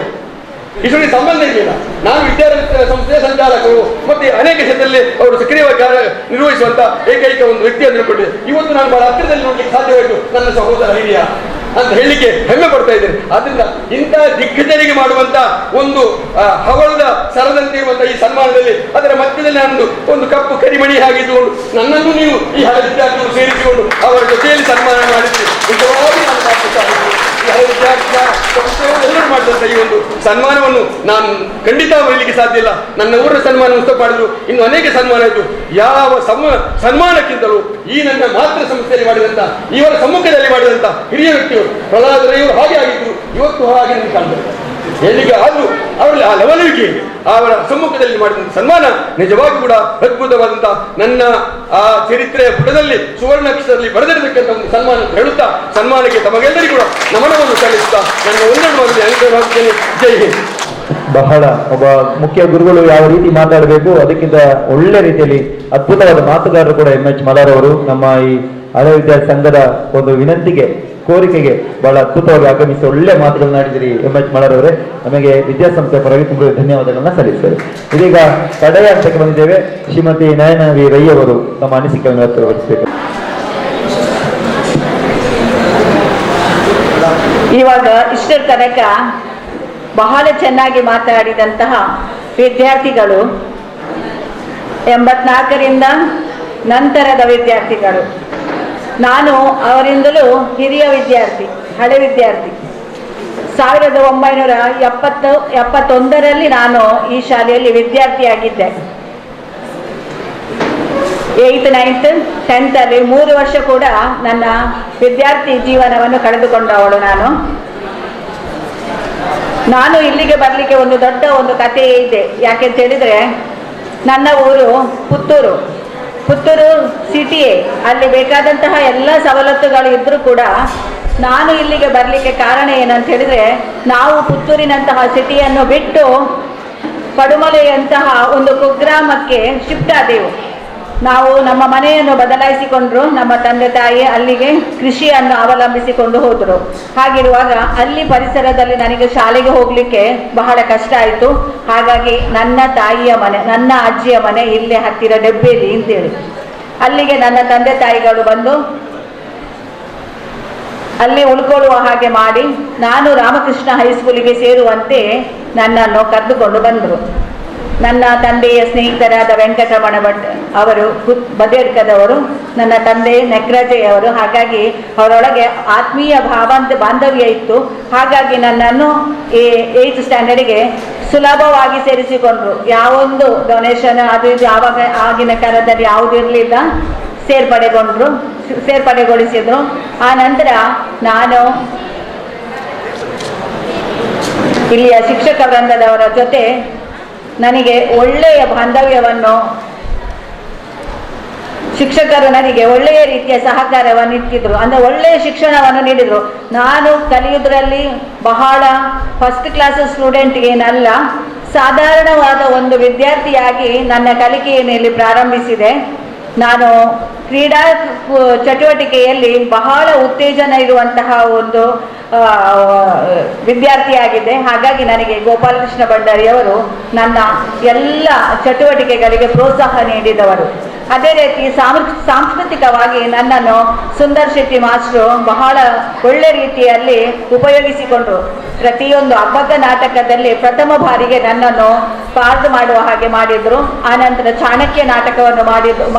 ಇಷ್ಟೊಂದು ಸಂಬಂಧ ಇರಲಿಲ್ಲ. ನಾನು ವಿದ್ಯಾರ್ಥಿ ಸಂಸ್ಥೆಯ ಸಂಚಾಲಕರು ಮತ್ತೆ ಅನೇಕ ಕ್ಷೇತ್ರದಲ್ಲಿ ಅವರು ಸಕ್ರಿಯವಾಗಿ ನಿರ್ವಹಿಸುವಂತ ಏಕೈಕ ಒಂದು ವ್ಯಕ್ತಿ ಅಂತ ಹೇಳ್ಕೊಂಡಿದ್ದೆ. ಇವತ್ತು ನಾನು ಬಹಳ ಹತ್ತಿರದಲ್ಲಿ ನೋಡ್ಲಿಕ್ಕೆ ಸಾಧ್ಯವಾಯಿತು ನನ್ನ ಸಹೋದರ ಹಿರಿಯ ಅಂತ ಹೇಳಲಿಕ್ಕೆ ಹೆಮ್ಮೆ ಪಡ್ತಾ ಇದ್ದೇನೆ. ಆದ್ರಿಂದ ಇಂಥ ದಿಗ್ಗಜರಿಗೆ ಮಾಡುವಂತ ಒಂದು ಹವಳದ ಸರದಂತೆ ಇರುವಂತಹ ಈ ಸನ್ಮಾನದಲ್ಲಿ ಅದರ ಮಧ್ಯದಲ್ಲಿ ನಾನು ಒಂದು ಕಪ್ಪು ಕರಿಮಣಿ ಹಾಗಿದ್ದುಕೊಂಡು ನನ್ನನ್ನು ನೀವು ಈ ಹಳೆ ವಿದ್ಯಾರ್ಥಿಗಳು ಸೇರಿಸಿಕೊಂಡು ಅವರ ಜೊತೆಯಲ್ಲಿ ಸನ್ಮಾನ ಮಾಡಿಸಿ ನಿಜವಾಗಿ ನಾನು ಈ ಹಳೆ ವಿದ್ಯಾರ್ಥಿಗಳ ಎಲ್ಲರೂ ಮಾಡಿದಂತ ಈ ಒಂದು ಸನ್ಮಾನವನ್ನು ನಾನು ಖಂಡಿತ ಬರಲಿಕ್ಕೆ ಸಾಧ್ಯ ಇಲ್ಲ. ನನ್ನ ಊರಿನ ಸನ್ಮಾನ ಮುಕ್ತ ಮಾಡಿದ್ರು, ಇನ್ನು ಅನೇಕ ಸನ್ಮಾನ ಆಯಿತು. ಯಾವ ಸನ್ಮಾನಕ್ಕಿಂತಲೂ ಈ ನನ್ನ ಮಾತೃ ಸಂಸ್ಥೆಯಲ್ಲಿ ಮಾಡಿದಂತ, ಇವರ ಸಮ್ಮುಖದಲ್ಲಿ ಮಾಡಿದಂತ ಹಿರಿಯ ವ್ಯಕ್ತಿಗಳು ಪ್ರಹ್ಲಾದ ರೈಯವರು ಹಾಗೆ ಆಗಿದ್ರು, ಇವತ್ತು ಹಾಗೆ ನನಗೆ ಕಾಣ್ತಾರೆ. ಎಲ್ಲಿಗೆ ಆದರೂ ಅವರಲ್ಲಿ ಆ ಲವಲವಿಕೆ ಅವರ ಸಮ್ಮುಖದಲ್ಲಿ ಮಾಡಿದಂಥ ಸನ್ಮಾನ ನಿಜವಾಗಿ ಕೂಡ ಅದ್ಭುತವಾದಂತಹ ನನ್ನ ಆ ಚರಿತ್ರೆಯ ಪುಟದಲ್ಲಿ ಸುವರ್ಣಾಕ್ಷರದಲ್ಲಿ ಬರೆದಿರತಕ್ಕಂಥ ಒಂದು ಸನ್ಮಾನ ಅಂತ ಹೇಳುತ್ತಾ ಸನ್ಮಾನಕ್ಕೆ ತಮಗೆಲ್ಲರಿಗೂ ಕೂಡ ನಮನವನ್ನು ಸಲ್ಲಿಸುತ್ತಾ ನನ್ನ ಒಂದೆರಡು ಅನುಗ್ರಹಿಸುತ್ತೇನೆ. ಜೈ ಹಿಂದ್. ಬಹಳ ಒಬ್ಬ ಮುಖ್ಯ ಗುರುಗಳು ಯಾವ ರೀತಿ ಮಾತಾಡಬೇಕು ಅದಕ್ಕಿಂತ ಒಳ್ಳೆ ರೀತಿಯಲ್ಲಿ ಅದ್ಭುತವಾದ ಮಾತುಗಾರರು ಕೂಡ MH ಮಲಾರ್ ಅವರು ನಮ್ಮ ಈ ಹಳೆ ವಿದ್ಯಾರ್ಥಿ ಸಂಘದ ಒಂದು ವಿನಂತಿಗೆ ಕೋರಿಕೆಗೆ ಬಹಳ ಅದ್ಭುತವಾಗಿ ಆಗಮಿಸಿ ಒಳ್ಳೆ ಮಾತುಗಳನ್ನ ಆಡಿದಿರಿ MH ಮಲಾರ್ ಅವರೇ. ನಮಗೆ ವಿದ್ಯಾಸಂಸ್ಥೆ ಪರವಾಗಿ ತುಂಬ ಧನ್ಯವಾದಗಳನ್ನ ಸಲ್ಲಿಸ್ತೇವೆ. ಇದೀಗ ಕಡೆಯ ಹಂತಕ್ಕೆ ಬಂದಿದ್ದೇವೆ. ಶ್ರೀಮತಿ ನಯನ ವಿ ರೈ ಅವರು ತಮ್ಮ ಅನಿಸಿಕೆಯನ್ನು ವ್ಯಕ್ತಪಡಿಸಬೇಕು. ಇವಾಗ ಇಷ್ಟರ ತನಕ ಬಹಳ ಚೆನ್ನಾಗಿ ಮಾತನಾಡಿದಂತಹ ವಿದ್ಯಾರ್ಥಿಗಳು 84ರಿಂದ ನಂತರದ ವಿದ್ಯಾರ್ಥಿಗಳು. ನಾನು ಅವರಿಂದಲೂ ಹಿರಿಯ ವಿದ್ಯಾರ್ಥಿ, ಹಳೆ ವಿದ್ಯಾರ್ಥಿ. 1971ರಲ್ಲಿ ನಾನು ಈ ಶಾಲೆಯಲ್ಲಿ ವಿದ್ಯಾರ್ಥಿಯಾಗಿದ್ದೆ. 8th, 9th, 10th ಅಲ್ಲಿ 3 ವರ್ಷ ಕೂಡ ನನ್ನ ವಿದ್ಯಾರ್ಥಿ ಜೀವನವನ್ನು ಕಳೆದುಕೊಂಡವಳು ನಾನು ಇಲ್ಲಿಗೆ ಬರಲಿಕ್ಕೆ ದೊಡ್ಡ ಕಥೆ ಇದೆ. ಯಾಕೆಂತ ಹೇಳಿದ್ರೆ, ನನ್ನ ಊರು ಪುತ್ತೂರು ಸಿಟಿಯೇ. ಅಲ್ಲಿ ಬೇಕಾದಂತಹ ಎಲ್ಲ ಸವಲತ್ತುಗಳು ಇದ್ರೂ ಕೂಡ ನಾನು ಇಲ್ಲಿಗೆ ಬರಲಿಕ್ಕೆ ಕಾರಣ ಏನಂತ ಹೇಳಿದ್ರೆ, ನಾವು ಪುತ್ತೂರಿನಂತಹ ಸಿಟಿಯನ್ನು ಬಿಟ್ಟು ಪಡುಮಲೆಯಂತಹ ಒಂದು ಕುಗ್ರಾಮಕ್ಕೆ ಶಿಫ್ಟ್ ಆದೆವು. ನಾವು ನಮ್ಮ ಮನೆಯನ್ನು ಬದಲಾಯಿಸಿಕೊಂಡ್ರು. ನಮ್ಮ ತಂದೆ ತಾಯಿ ಅಲ್ಲಿಗೆ ಕೃಷಿಯನ್ನು ಅವಲಂಬಿಸಿಕೊಂಡು ಹೋದರು. ಹಾಗಿರುವಾಗ ಅಲ್ಲಿ ಪರಿಸರದಲ್ಲಿ ನನಗೆ ಶಾಲೆಗೆ ಹೋಗಲಿಕ್ಕೆ ಬಹಳ ಕಷ್ಟ ಆಯಿತು. ಹಾಗಾಗಿ ನನ್ನ ತಾಯಿಯ ಮನೆ, ನನ್ನ ಅಜ್ಜಿಯ ಮನೆ ಇಲ್ಲೇ ಹತ್ತಿರ ಡಬ್ಬೇಲಿ ಅಂತೇಳಿ, ಅಲ್ಲಿಗೆ ನನ್ನ ತಂದೆ ತಾಯಿಗಳು ಬಂದು ಅಲ್ಲಿ ಉಳ್ಕೊಳ್ಳುವ ಹಾಗೆ ಮಾಡಿ ನಾನು ರಾಮಕೃಷ್ಣ ಹೈಸ್ಕೂಲಿಗೆ ಸೇರುವಂತೆ ನನ್ನನ್ನು ಕರೆದುಕೊಂಡು ಬಂದರು. ನನ್ನ ತಂದೆಯ ಸ್ನೇಹಿತರಾದ ವೆಂಕಟರಮಣ ಭಟ್ ಅವರು ಬದೇಡ್ಕದವರು, ನನ್ನ ತಂದೆ ನೆಕ್ರಾಜಯ್ಯವರು. ಹಾಗಾಗಿ ಅವರೊಳಗೆ ಆತ್ಮೀಯ ಬಾಂಧವ್ಯ ಇತ್ತು. ಹಾಗಾಗಿ ನನ್ನನ್ನು 8th ಸ್ಟ್ಯಾಂಡರ್ಡ್ಗೆ ಸುಲಭವಾಗಿ ಸೇರಿಸಿಕೊಂಡ್ರು. ಯಾವೊಂದು ಡೊನೇಷನ್ ಅದು ಇದು ಆಗಿನ ಕಾಲದಲ್ಲಿ ಯಾವುದೂ ಇರಲಿಲ್ಲ. ಸೇರ್ಪಡೆಗೊಳಿಸಿದ್ರು. ಆ ನಂತರ ನಾನು ಇಲ್ಲಿಯ ಶಿಕ್ಷಕ ವೃಂದದವರ ಜೊತೆ ನನಗೆ ಒಳ್ಳೆಯ ಬಾಂಧವ್ಯವನ್ನು, ಶಿಕ್ಷಕರು ನನಗೆ ಒಳ್ಳೆಯ ರೀತಿಯ ಸಹಕಾರವನ್ನು ಇಟ್ಟಿದ್ರು. ಅಂದರೆ ಒಳ್ಳೆಯ ಶಿಕ್ಷಣವನ್ನು ನೀಡಿದರು. ನಾನು ಕಲಿಯುವುದರಲ್ಲಿ ಬಹಳ ಫಸ್ಟ್ ಕ್ಲಾಸ್ ಸ್ಟೂಡೆಂಟ್ ಏನಲ್ಲ, ಸಾಧಾರಣವಾದ ಒಂದು ವಿದ್ಯಾರ್ಥಿಯಾಗಿ ನನ್ನ ಕಲಿಕೆಯಲ್ಲಿ ಪ್ರಾರಂಭಿಸಿದೆ. ನಾನು ಕ್ರೀಡಾ ಚಟುವಟಿಕೆಯಲ್ಲಿ ಬಹಳ ಉತ್ತೇಜನ ಇರುವಂತಹ ಒಂದು ವಿದ್ಯಾರ್ಥಿಯಾಗಿದ್ದೆ. ಹಾಗಾಗಿ ನನಗೆ ಗೋಪಾಲಕೃಷ್ಣ ಭಂಡಾರಿಯವರು ನನ್ನ ಎಲ್ಲ ಚಟುವಟಿಕೆಗಳಿಗೆ ಪ್ರೋತ್ಸಾಹ ನೀಡಿದವರು. ಅದೇ ರೀತಿ ಸಾಂಸ್ಕೃತಿಕವಾಗಿ ನನ್ನನ್ನು ಸುಂದರ್ ಶೆಟ್ಟಿ ಮಾಸ್ಟ್ರು ಬಹಳ ಒಳ್ಳೆ ರೀತಿಯಲ್ಲಿ ಉಪಯೋಗಿಸಿಕೊಂಡರು. ಪ್ರತಿಯೊಂದು ಹಬ್ಬದ ನಾಟಕದಲ್ಲಿ ಪ್ರಥಮ ಬಾರಿಗೆ ನನ್ನನ್ನು ಪಾರ್ಟ್ ಮಾಡುವ ಹಾಗೆ ಮಾಡಿದ್ರು. ಆನಂತರ ಚಾಣಕ್ಯ ನಾಟಕವನ್ನು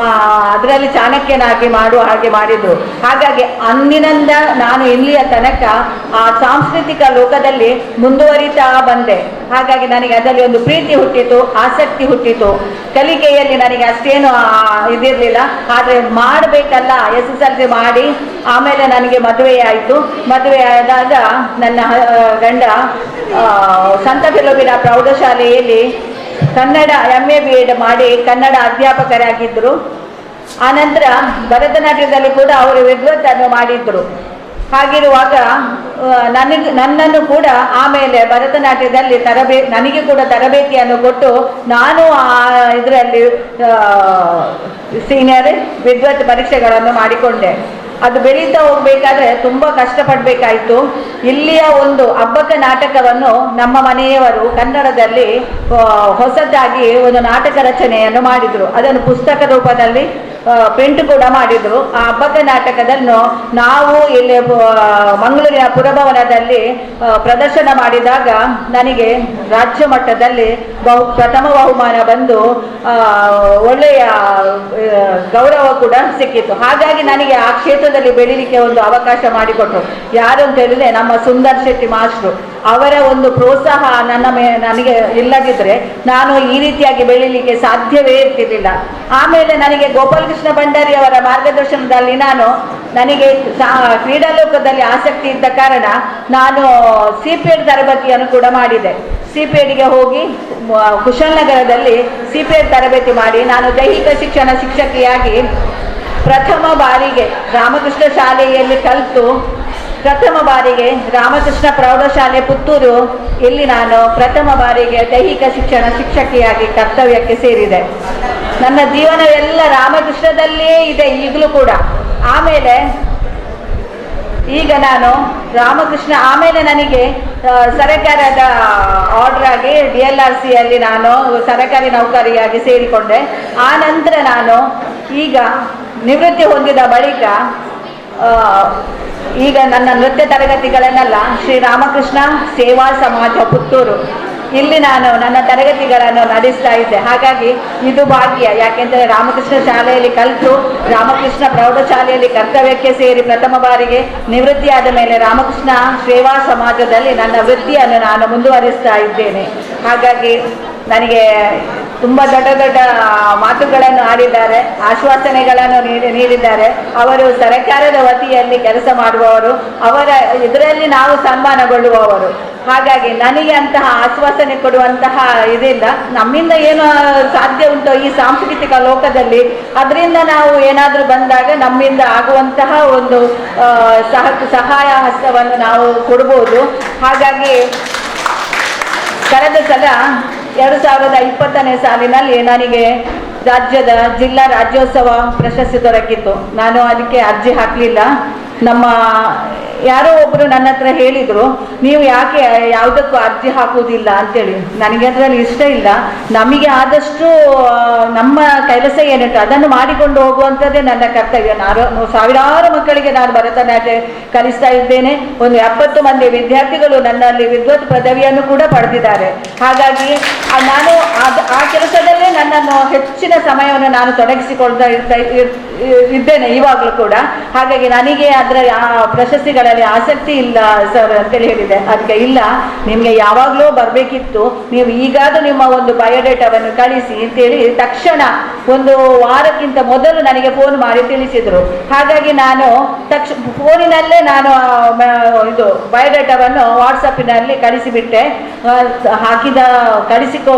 ಅದರಲ್ಲಿ ಚಾಣಕ್ಯನಾಗಿ ಮಾಡುವ ಹಾಗೆ ಮಾಡಿದ್ರು. ಹಾಗಾಗಿ ಅಂದಿನಿಂದ ನಾನು ಇಲ್ಲಿಯ ತನಕ ಆ ಸಾಂಸ್ಕೃತಿಕ ಲೋಕದಲ್ಲಿ ಮುಂದುವರಿತಾ ಬಂದೆ. ಹಾಗಾಗಿ ನನಗೆ ಅದರಲ್ಲಿ ಒಂದು ಪ್ರೀತಿ ಹುಟ್ಟಿತು, ಆಸಕ್ತಿ ಹುಟ್ಟಿತು. ಕಲಿಕೆಯಲ್ಲಿ ನನಗೆ ಅಷ್ಟೇನು ಇದಿರಲಿಲ್ಲ. ಆದರೆ ಮಾಡಬೇಕಲ್ಲ, SSLC ಮಾಡಿ ಆಮೇಲೆ ನನಗೆ ಮದುವೆ ಆಯಿತು. ಮದುವೆ ಆದಾಗ ನನ್ನ ಗಂಡ ಸಂತ ಫಿಲೋಮಿನಾ ಪ್ರೌಢಶಾಲೆಯಲ್ಲಿ ಕನ್ನಡ MA BEd ಮಾಡಿ ಕನ್ನಡ ಅಧ್ಯಾಪಕರಾಗಿದ್ದರು. ಆನಂತರ ಭರತನಾಟ್ಯದಲ್ಲಿ ಕೂಡ ಅವರು ವಿದ್ವತ್ತನ್ನು ಮಾಡಿದ್ರು. ಹಾಗಿರುವಾಗ ನನ್ನನ್ನು ಕೂಡ ಆಮೇಲೆ ಭರತನಾಟ್ಯದಲ್ಲಿ ನನಗೆ ಕೂಡ ತರಬೇತಿಯನ್ನು ಕೊಟ್ಟು ನಾನು ಇದರಲ್ಲಿ ಸೀನಿಯರ್ ವಿದ್ವತ್ ಪರೀಕ್ಷೆಗಳನ್ನು ಮಾಡಿಕೊಂಡೆ. ಅದು ಬೆಳೀತಾ ಹೋಗ್ಬೇಕಾದ್ರೆ ತುಂಬ ಕಷ್ಟಪಡಬೇಕಾಯಿತು. ಇಲ್ಲಿಯ ಒಂದು ಹಬ್ಬಕ ನಾಟಕವನ್ನು ನಮ್ಮ ಮನೆಯವರು ಕನ್ನಡದಲ್ಲಿ ಹೊಸದಾಗಿ ಒಂದು ನಾಟಕ ರಚನೆಯನ್ನು ಮಾಡಿದರು. ಅದನ್ನು ಪುಸ್ತಕ ರೂಪದಲ್ಲಿ ಪ್ರಿಂಟ್ ಕೂಡ ಮಾಡಿದರು. ಆ ಹಬ್ಬಕ ನಾಟಕದನ್ನು ನಾವು ಇಲ್ಲಿ ಮಂಗಳೂರಿನ ಪುರಭವನದಲ್ಲಿ ಪ್ರದರ್ಶನ ಮಾಡಿದಾಗ ನನಗೆ ರಾಜ್ಯ ಮಟ್ಟದಲ್ಲಿ ಪ್ರಥಮ ಬಹುಮಾನ ಬಂದು ಒಳ್ಳೆಯ ಗೌರವ ಕೂಡ ಸಿಕ್ಕಿತು. ಹಾಗಾಗಿ ನನಗೆ ಆ ಕ್ಷೇತ್ರದಲ್ಲಿ ಬೆಳೀಲಿಕ್ಕೆ ಒಂದು ಅವಕಾಶ ಮಾಡಿಕೊಟ್ರು. ಯಾರು ಅಂತ ಹೇಳಿದ್ರೆ ನಮ್ಮ ಸುಂದರ್ ಶೆಟ್ಟಿ ಮಾಸ್ಟ್ರು. ಅವರ ಒಂದು ಪ್ರೋತ್ಸಾಹ ನನಗೆ ಇಲ್ಲದಿದ್ದರೆ ನಾನು ಈ ರೀತಿಯಾಗಿ ಬೆಳೀಲಿಕ್ಕೆ ಸಾಧ್ಯವೇ ಇರ್ತಿರ್ಲಿಲ್ಲ. ಆಮೇಲೆ ನನಗೆ ಗೋಪಾಲಕೃಷ್ಣ ಭಂಡಾರಿ ಅವರ ಮಾರ್ಗದರ್ಶನದಲ್ಲಿ ನನಗೆ ಕ್ರೀಡಾಲೋಕದಲ್ಲಿ ಆಸಕ್ತಿ ಇದ್ದ ಕಾರಣ ನಾನು CPED ತರಬೇತಿಯನ್ನು ಕೂಡ ಮಾಡಿದೆ. CPEDಗೆ ಹೋಗಿ ಕುಶಾಲನಗರದಲ್ಲಿ CPED ತರಬೇತಿ ಮಾಡಿ ನಾನು ದೈಹಿಕ ಶಿಕ್ಷಣ ಶಿಕ್ಷಕಿಯಾಗಿ ಪ್ರಥಮ ಬಾರಿಗೆ ರಾಮಕೃಷ್ಣ ಶಾಲೆಯಲ್ಲಿ ಕಲಿತು ಪ್ರಥಮ ಬಾರಿಗೆ ರಾಮಕೃಷ್ಣ ಪ್ರೌಢಶಾಲೆ ಪುತ್ತೂರು ಇಲ್ಲಿ ನಾನು ಪ್ರಥಮ ಬಾರಿಗೆ ದೈಹಿಕ ಶಿಕ್ಷಣ ಶಿಕ್ಷಕಿಯಾಗಿ ಕರ್ತವ್ಯಕ್ಕೆ ಸೇರಿದೆ. ನನ್ನ ಜೀವನವೆಲ್ಲ ರಾಮಕೃಷ್ಣದಲ್ಲೇ ಇದೆ ಈಗಲೂ ಕೂಡ. ಆಮೇಲೆ ಈಗ ನಾನು ರಾಮಕೃಷ್ಣ ಆಮೇಲೆ ನನಗೆ ಸರಕಾರದ ಆರ್ಡರ್ ಆಗಿ DLRCಯಲ್ಲಿ ನಾನು ಸರಕಾರಿ ನೌಕರಿಯಾಗಿ ಸೇರಿಕೊಂಡೆ. ಆ ನಂತರ ನಾನು ಈಗ ನಿವೃತ್ತಿ ಹೊಂದಿದ ಬಳಿಕ ಈಗ ನನ್ನ ನೃತ್ಯ ತರಗತಿಗಳನ್ನೆಲ್ಲ ಶ್ರೀ ರಾಮಕೃಷ್ಣ ಸೇವಾ ಸಮಾಜ ಪುತ್ತೂರು ಇಲ್ಲಿ ನಾನು ನನ್ನ ತರಗತಿಗಳನ್ನು ನಡೆಸ್ತಾ ಇದ್ದೆ. ಹಾಗಾಗಿ ಇದು ಭಾಗ್ಯ. ಯಾಕೆಂದರೆ ರಾಮಕೃಷ್ಣ ಶಾಲೆಯಲ್ಲಿ ಕಲಿತು ರಾಮಕೃಷ್ಣ ಪ್ರೌಢಶಾಲೆಯಲ್ಲಿ ಕರ್ತವ್ಯಕ್ಕೆ ಸೇರಿ ಪ್ರಥಮ ಬಾರಿಗೆ ನಿವೃತ್ತಿಯಾದ ಮೇಲೆ ರಾಮಕೃಷ್ಣ ಸೇವಾ ಸಮಾಜದಲ್ಲಿ ನನ್ನ ವೃತ್ತಿಯನ್ನು ನಾನು ಮುಂದುವರಿಸ್ತಾ ಇದ್ದೇನೆ. ಹಾಗಾಗಿ ನನಗೆ ತುಂಬ ದೊಡ್ಡ ದೊಡ್ಡ ಮಾತುಗಳನ್ನು ಆಡಿದ್ದಾರೆ, ಆಶ್ವಾಸನೆಗಳನ್ನು ನೀಡಿದ್ದಾರೆ. ಅವರು ಸರ್ಕಾರದ ವತಿಯಲ್ಲಿ ಕೆಲಸ ಮಾಡುವವರು, ಅವರ ಇದರಲ್ಲಿ ನಾವು ಸನ್ಮಾನಗೊಳ್ಳುವವರು. ಹಾಗಾಗಿ ನನಗೆ ಅಂತಹ ಆಶ್ವಾಸನೆ ಕೊಡುವಂತಹ ಇದಿಲ್ಲ. ನಮ್ಮಿಂದ ಏನು ಸಾಧ್ಯ ಉಂಟೋ ಈ ಸಾಂಸ್ಕೃತಿಕ ಲೋಕದಲ್ಲಿ ಅದರಿಂದ ನಾವು ಏನಾದರೂ ಬಂದಾಗ ನಮ್ಮಿಂದ ಆಗುವಂತಹ ಒಂದು ಸಹಾಯ ಹಸ್ತವನ್ನು ನಾವು ಕೊಡ್ಬೋದು. ಹಾಗಾಗಿ ಕಳೆದ ಸಲ 2020ನೇ ಸಾಲಿನಲ್ಲಿ ನನಗೆ ರಾಜ್ಯದ ಜಿಲ್ಲಾ ರಾಜ್ಯೋತ್ಸವ ಪ್ರಶಸ್ತಿ ದೊರಕಿತ್ತು. ನಾನು ಅದಕ್ಕೆ ಅರ್ಜಿ ಹಾಕಲಿಲ್ಲ. ನಮ್ಮ ಯಾರೋ ಒಬ್ಬರು ನನ್ನ ಹತ್ರ ಹೇಳಿದರು, ನೀವು ಯಾಕೆ ಯಾವುದಕ್ಕೂ ಅರ್ಜಿ ಹಾಕುವುದಿಲ್ಲ ಅಂತೇಳಿ. ನನಗೆ ಅದರಲ್ಲಿ ಇಷ್ಟ ಇಲ್ಲ. ನಮಗೆ ಆದಷ್ಟು ನಮ್ಮ ಕೆಲಸ ಏನಿತ್ತು ಅದನ್ನು ಮಾಡಿಕೊಂಡು ಹೋಗುವಂಥದ್ದೇ ನನ್ನ ಕರ್ತವ್ಯ. ಸಾವಿರಾರು ಮಕ್ಕಳಿಗೆ ನಾನು ಭರತನಾಟ್ಯ ಕಲಿಸ್ತಾ ಇದ್ದೇನೆ. ಒಂದು 70 ಮಂದಿ ವಿದ್ಯಾರ್ಥಿಗಳು ನನ್ನಲ್ಲಿ ವಿದ್ವತ್ ಪದವಿಯನ್ನು ಕೂಡ ಪಡೆದಿದ್ದಾರೆ. ಹಾಗಾಗಿ ನಾನು ಆ ಕೆಲಸದಲ್ಲೇ ನನ್ನನ್ನು ಹೆಚ್ಚಿನ ಸಮಯವನ್ನು ನಾನು ತೊಡಗಿಸಿಕೊಳ್ತಾ ಇದ್ದೇನೆ ಇವಾಗಲೂ ಕೂಡ. ಹಾಗಾಗಿ ನನಗೆ ಅದರ ಪ್ರಶಸ್ತಿಗಳಲ್ಲಿ ಆಸಕ್ತಿ ಇಲ್ಲ ಸರ್ ಅಂತೇಳಿ ಹೇಳಿದೆ. ಅದಕ್ಕೆ ಇಲ್ಲ, ನಿಮಗೆ ಯಾವಾಗಲೂ ಬರಬೇಕಿತ್ತು, ನೀವು ಈಗಾದರೂ ನಿಮ್ಮ ಒಂದು ಬಯೋಡೇಟಾವನ್ನು ಕಳಿಸಿ ಅಂತೇಳಿ ತಕ್ಷಣ ಒಂದು ವಾರಕ್ಕಿಂತ ಮೊದಲು ನನಗೆ ಫೋನ್ ಮಾಡಿ ತಿಳಿಸಿದರು. ಹಾಗಾಗಿ ನಾನು ಫೋನಿನಲ್ಲೇ ನಾನು ಇದು ಬಯೋಡೇಟಾವನ್ನು ವಾಟ್ಸಪ್ಪಿನಲ್ಲಿ ಕಳಿಸಿಬಿಟ್ಟೆ.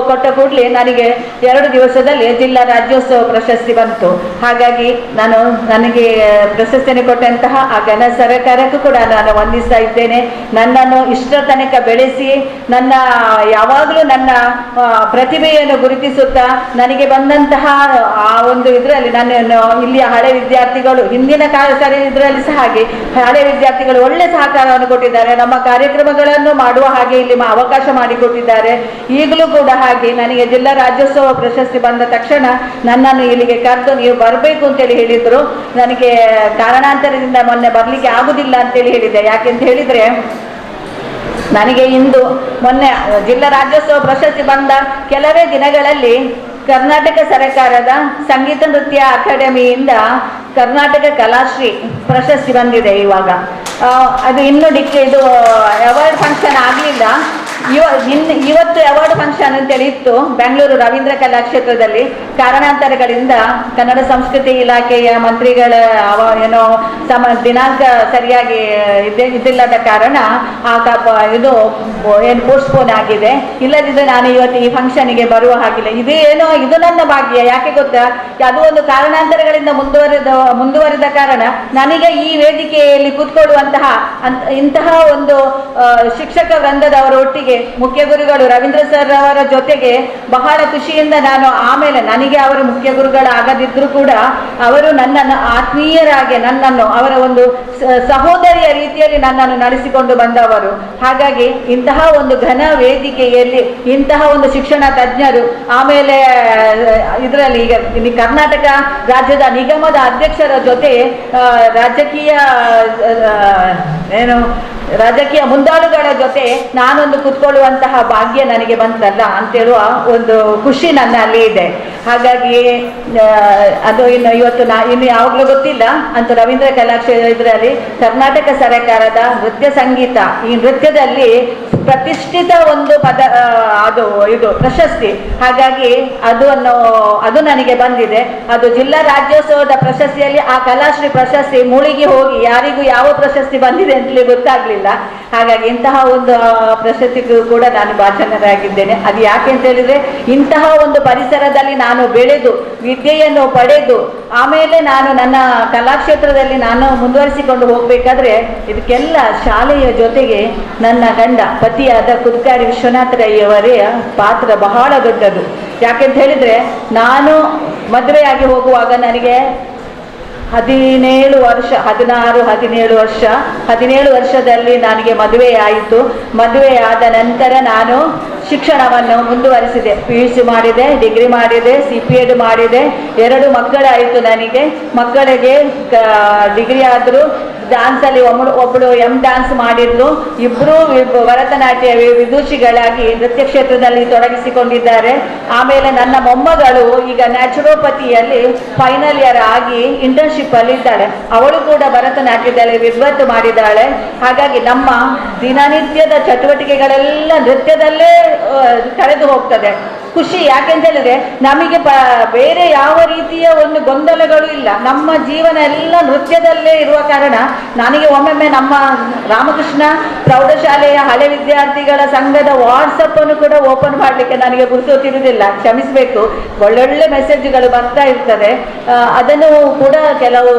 ಕೊಟ್ಟ ಕೂಡಲೇ ನನಗೆ 2 ದಿವಸದಲ್ಲಿ ಜಿಲ್ಲಾ ರಾಜ್ಯೋತ್ಸವ ಪ್ರಶಸ್ತಿ ಬಂತು. ಹಾಗಾಗಿ ನನಗೆ ಪ್ರಶಸ್ತಿಯನ್ನು ಕೊಟ್ಟಂತಹ ಆ ಘನ ಸರ್ಕಾರಕ್ಕೂ ಕೂಡ ನಾನು ವಂದಿಸ್ತಾ ಇದ್ದೇನೆ. ನನ್ನನ್ನು ಇಷ್ಟರ ತನಕ ಬೆಳೆಸಿ ಯಾವಾಗಲೂ ನನ್ನ ಪ್ರತಿಭೆಯನ್ನು ಗುರುತಿಸುತ್ತಾ ನನಗೆ ಬಂದಂತಹ ಆ ಒಂದು ಇದರಲ್ಲಿ ನನ್ನನ್ನು ಇಲ್ಲಿಯ ಹಳೆ ವಿದ್ಯಾರ್ಥಿಗಳು ಹಿಂದಿನ ಇದರಲ್ಲಿ ಸಹ ಹಾಗೆ ಹಳೆ ವಿದ್ಯಾರ್ಥಿಗಳು ಒಳ್ಳೆ ಸಹಕಾರವನ್ನು ಕೊಟ್ಟಿದ್ದಾರೆ. ನಮ್ಮ ಕಾರ್ಯಕ್ರಮಗಳನ್ನು ಮಾಡುವ ಹಾಗೆ ಇಲ್ಲಿ ಅವಕಾಶ ಮಾಡಿಕೊಟ್ಟಿದ್ದಾರೆ. ಈಗಲೂ ಕೂಡ ಹಾಗೆ ನನಗೆ ಜಿಲ್ಲಾ ರಾಜ್ಯೋತ್ಸವ ಪ್ರಶಸ್ತಿ ಬಂದ ತಕ್ಷಣ ನನ್ನನ್ನು ಇಲ್ಲಿಗೆ ಕರೆದು ನೀವು ಬರಬೇಕು ಅಂತೇಳಿ ಹೇಳಿದರು. ನನಗೆ ಕಾರಣಾಂತರದಿಂದ ಮೊನ್ನೆ ಬರಲಿಕ್ಕೆ ಆಗುದಿಲ್ಲ ಅಂತೇಳಿ ಹೇಳಿದೆ. ಯಾಕೆಂತ ಹೇಳಿದರೆ ನನಗೆ ಮೊನ್ನೆ ಜಿಲ್ಲಾ ರಾಜ್ಯೋತ್ಸವ ಪ್ರಶಸ್ತಿ ಬಂದ ಕೆಲವೇ ದಿನಗಳಲ್ಲಿ ಕರ್ನಾಟಕ ಸರ್ಕಾರದ ಸಂಗೀತ ನೃತ್ಯ ಅಕಾಡೆಮಿಯಿಂದ ಕರ್ನಾಟಕ ಕಲಾಶ್ರೀ ಪ್ರಶಸ್ತಿ ಬಂದಿದೆ. ಇವಾಗ ಅದು ಇನ್ನೂ ಇದು ಅವಾರ್ಡ್ ಫಂಕ್ಷನ್ ಆಗಲಿಲ್ಲ. ಇವತ್ತು ಅವಾರ್ಡ್ ಫಂಕ್ಷನ್ ಅಂತೇಳಿ ಇತ್ತು ಬೆಂಗಳೂರು ರವೀಂದ್ರ ಕಲಾಕ್ಷೇತ್ರದಲ್ಲಿ. ಕಾರಣಾಂತರಗಳಿಂದ ಕನ್ನಡ ಸಂಸ್ಕೃತಿ ಇಲಾಖೆಯ ಮಂತ್ರಿಗಳ ದಿನಾಂಕ ಸರಿಯಾಗಿ ಇದಿಲ್ಲದ ಕಾರಣ ಇದು ಏನು ಪೋಸ್ಟ್ಪೋನ್ ಆಗಿದೆ. ಇಲ್ಲದಿದ್ದರೆ ನಾನು ಇವತ್ತು ಈ ಫಂಕ್ಷನ್ಗೆ ಬರುವ ಹಾಗಿಲ್ಲ. ಇದು ನನ್ನ ಭಾಗ್ಯ. ಯಾಕೆ ಗೊತ್ತಾ, ಅದು ಒಂದು ಕಾರಣಾಂತರಗಳಿಂದ ಮುಂದುವರಿದ ಕಾರಣ ನನಗೆ ಈ ವೇದಿಕೆಯಲ್ಲಿ ಕೂತ್ಕೊಳ್ಳುವಂತಹ ಇಂತಹ ಒಂದು ಶಿಕ್ಷಕ ವೃಂದದವರ ಒಟ್ಟಿಗೆ ಮುಖ್ಯ ಗುರುಗಳು ರವೀಂದ್ರ ಸರ್ ಅವರ ಜೊತೆಗೆ ಬಹಳ ಖುಷಿಯಿಂದ ನಾನು ಆಮೇಲೆ ನನಗೆ ಅವರು ಮುಖ್ಯ ಗುರುಗಳಾಗದಿದ್ರೂ ಕೂಡ ಅವರು ನನ್ನನ್ನು ಆತ್ಮೀಯರಾಗಿ ನನ್ನನ್ನು ಅವರ ಒಂದು ಸಹೋದರಿಯ ರೀತಿಯಲ್ಲಿ ನನ್ನನ್ನು ನಡೆಸಿಕೊಂಡು ಬಂದವರು. ಹಾಗಾಗಿ ಇಂತಹ ಒಂದು ಘನ ವೇದಿಕೆಯಲ್ಲಿ ಇಂತಹ ಒಂದು ಶಿಕ್ಷಣ ತಜ್ಞರು, ಆಮೇಲೆ ಇದರಲ್ಲಿ ಈಗ ಕರ್ನಾಟಕ ರಾಜ್ಯದ ನಿಗಮದ ಅಧ್ಯಕ್ಷರ ಜೊತೆ ರಾಜಕೀಯ ಮುಂದಾಳುಗಳ ಜೊತೆ ನಾನೊಂದು ಕೂತ್ಕೊಳ್ಳುವಂತಹ ಭಾಗ್ಯ ನನಗೆ ಬಂತಲ್ಲ ಅಂತೇಳುವ ಒಂದು ಖುಷಿ ನನ್ನಲ್ಲಿ ಇದೆ. ಹಾಗಾಗಿ ಅದು ಇವತ್ತು ಇನ್ನು ಯಾವಾಗಲೂ ಗೊತ್ತಿಲ್ಲ ಅಂತ ರವೀಂದ್ರ ಕಲಾಕ್ಷೇತ್ರ ಇದರಲ್ಲಿ ಕರ್ನಾಟಕ ಸರ್ಕಾರದ ನೃತ್ಯ ಸಂಗೀತ ಈ ನೃತ್ಯದಲ್ಲಿ ಪ್ರತಿಷ್ಠಿತ ಒಂದು ಇದು ಪ್ರಶಸ್ತಿ. ಹಾಗಾಗಿ ಅದು ನನಗೆ ಬಂದಿದೆ. ಅದು ಜಿಲ್ಲಾ ರಾಜ್ಯೋತ್ಸವದ ಪ್ರಶಸ್ತಿಯಲ್ಲಿ ಆ ಕಲಾಶ್ರೀ ಪ್ರಶಸ್ತಿ ಮುಳುಗಿ ಹೋಗಿ ಯಾರಿಗೂ ಯಾವ ಪ್ರಶಸ್ತಿ ಬಂದಿದೆ ಅಂತಲೇ ಗೊತ್ತಾಗ್ಲಿಲ್ಲ. ಹಾಗಾಗಿ ಇಂತಹ ಒಂದು ಪ್ರಶಸ್ತಿಗೂ ಕೂಡ ನಾನು ಭಾಜನರಾಗಿದ್ದೇನೆ. ಅದು ಯಾಕೆ ಅಂತ ಹೇಳಿದ್ರೆ ಇಂತಹ ಒಂದು ಪರಿಸರದಲ್ಲಿ ನಾನು ಬೆಳೆದು ವಿದ್ಯೆಯನ್ನು ಪಡೆದು ಆಮೇಲೆ ನಾನು ನನ್ನ ಕಲಾಕ್ಷೇತ್ರದಲ್ಲಿ ನಾನು ಮುಂದುವರಿಸಿಕೊಂಡು ಹೋಗ್ಬೇಕಾದ್ರೆ ಇದಕ್ಕೆಲ್ಲ ಶಾಲೆಯ ಜೊತೆಗೆ ನನ್ನ ಗಂಡ ಪತಿಯಾದ ಕುದುಕಾರಿ ವಿಶ್ವನಾಥ ರೈಯವರ ಪಾತ್ರ ಬಹಳ ದೊಡ್ಡದು. ಯಾಕೆಂತ ಹೇಳಿದ್ರೆ ನಾನು ಮದುವೆಯಾಗಿ ಹೋಗುವಾಗ ನನಗೆ 17 ವರ್ಷ 17 ವರ್ಷದಲ್ಲಿ ನನಗೆ ಮದುವೆ ಆಯಿತು. ಮದುವೆ ಆದ ನಂತರ ನಾನು ಶಿಕ್ಷಣವನ್ನು ಮುಂದುವರಿಸಿದೆ. PUC ಮಾಡಿದೆ, ಡಿಗ್ರಿ ಮಾಡಿದೆ, CPEd ಮಾಡಿದೆ. 2 ಮಕ್ಕಳಾಯಿತು ನನಗೆ. ಮಕ್ಕಳಿಗೆ ಡಿಗ್ರಿ ಆದರೂ ಡ್ಯಾನ್ಸಲ್ಲಿ ಒಬ್ಬಳು ಡ್ಯಾನ್ಸ್ ಮಾಡಿದ್ಲು. ಇಬ್ಬರು ಭರತನಾಟ್ಯ ವಿದೂಷಿಗಳಾಗಿ ನೃತ್ಯ ಕ್ಷೇತ್ರದಲ್ಲಿ ತೊಡಗಿಸಿಕೊಂಡಿದ್ದಾರೆ. ಆಮೇಲೆ ನನ್ನ ಮೊಮ್ಮಗಳು ಈಗ ನ್ಯಾಚುರೋಪತಿಯಲ್ಲಿ ಫೈನಲ್ ಇಯರ್ ಆಗಿ ಇಂಟರ್ನ್ಶಿಪ್ ಅಲ್ಲಿ ಇದ್ದಾಳೆ. ಅವಳು ಕೂಡ ಭರತನಾಟ್ಯದಲ್ಲಿ ವಿದ್ವತ್ತು ಮಾಡಿದ್ದಾಳೆ. ಹಾಗಾಗಿ ನಮ್ಮ ದಿನನಿತ್ಯದ ಚಟುವಟಿಕೆಗಳೆಲ್ಲ ನೃತ್ಯದಲ್ಲೇ ಕಳೆದು ಹೋಗ್ತದೆ. ಖುಷಿ ಯಾಕೆಂತ ಹೇಳಿದ್ರೆ ನಮಗೆ ಬೇರೆ ಯಾವ ರೀತಿಯ ಒಂದು ಗೊಂದಲಗಳು ಇಲ್ಲ. ನಮ್ಮ ಜೀವನ ಎಲ್ಲ ನೃತ್ಯದಲ್ಲೇ ಇರುವ ಕಾರಣ ನನಗೆ ಒಮ್ಮೊಮ್ಮೆ ನಮ್ಮ ರಾಮಕೃಷ್ಣ ಪ್ರೌಢಶಾಲೆಯ ಹಳೆ ವಿದ್ಯಾರ್ಥಿಗಳ ಸಂಘದ ವಾಟ್ಸಪ್ ಅನ್ನು ಕೂಡ ಓಪನ್ ಮಾಡಲಿಕ್ಕೆ ನನಗೆ ಗುರುತಿರುವುದಿಲ್ಲ, ಕ್ಷಮಿಸಬೇಕು. ಒಳ್ಳೊಳ್ಳೆ ಮೆಸೇಜ್ಗಳು ಬರ್ತಾ ಇರ್ತದೆ. ಅದನ್ನು ಕೂಡ ಕೆಲವು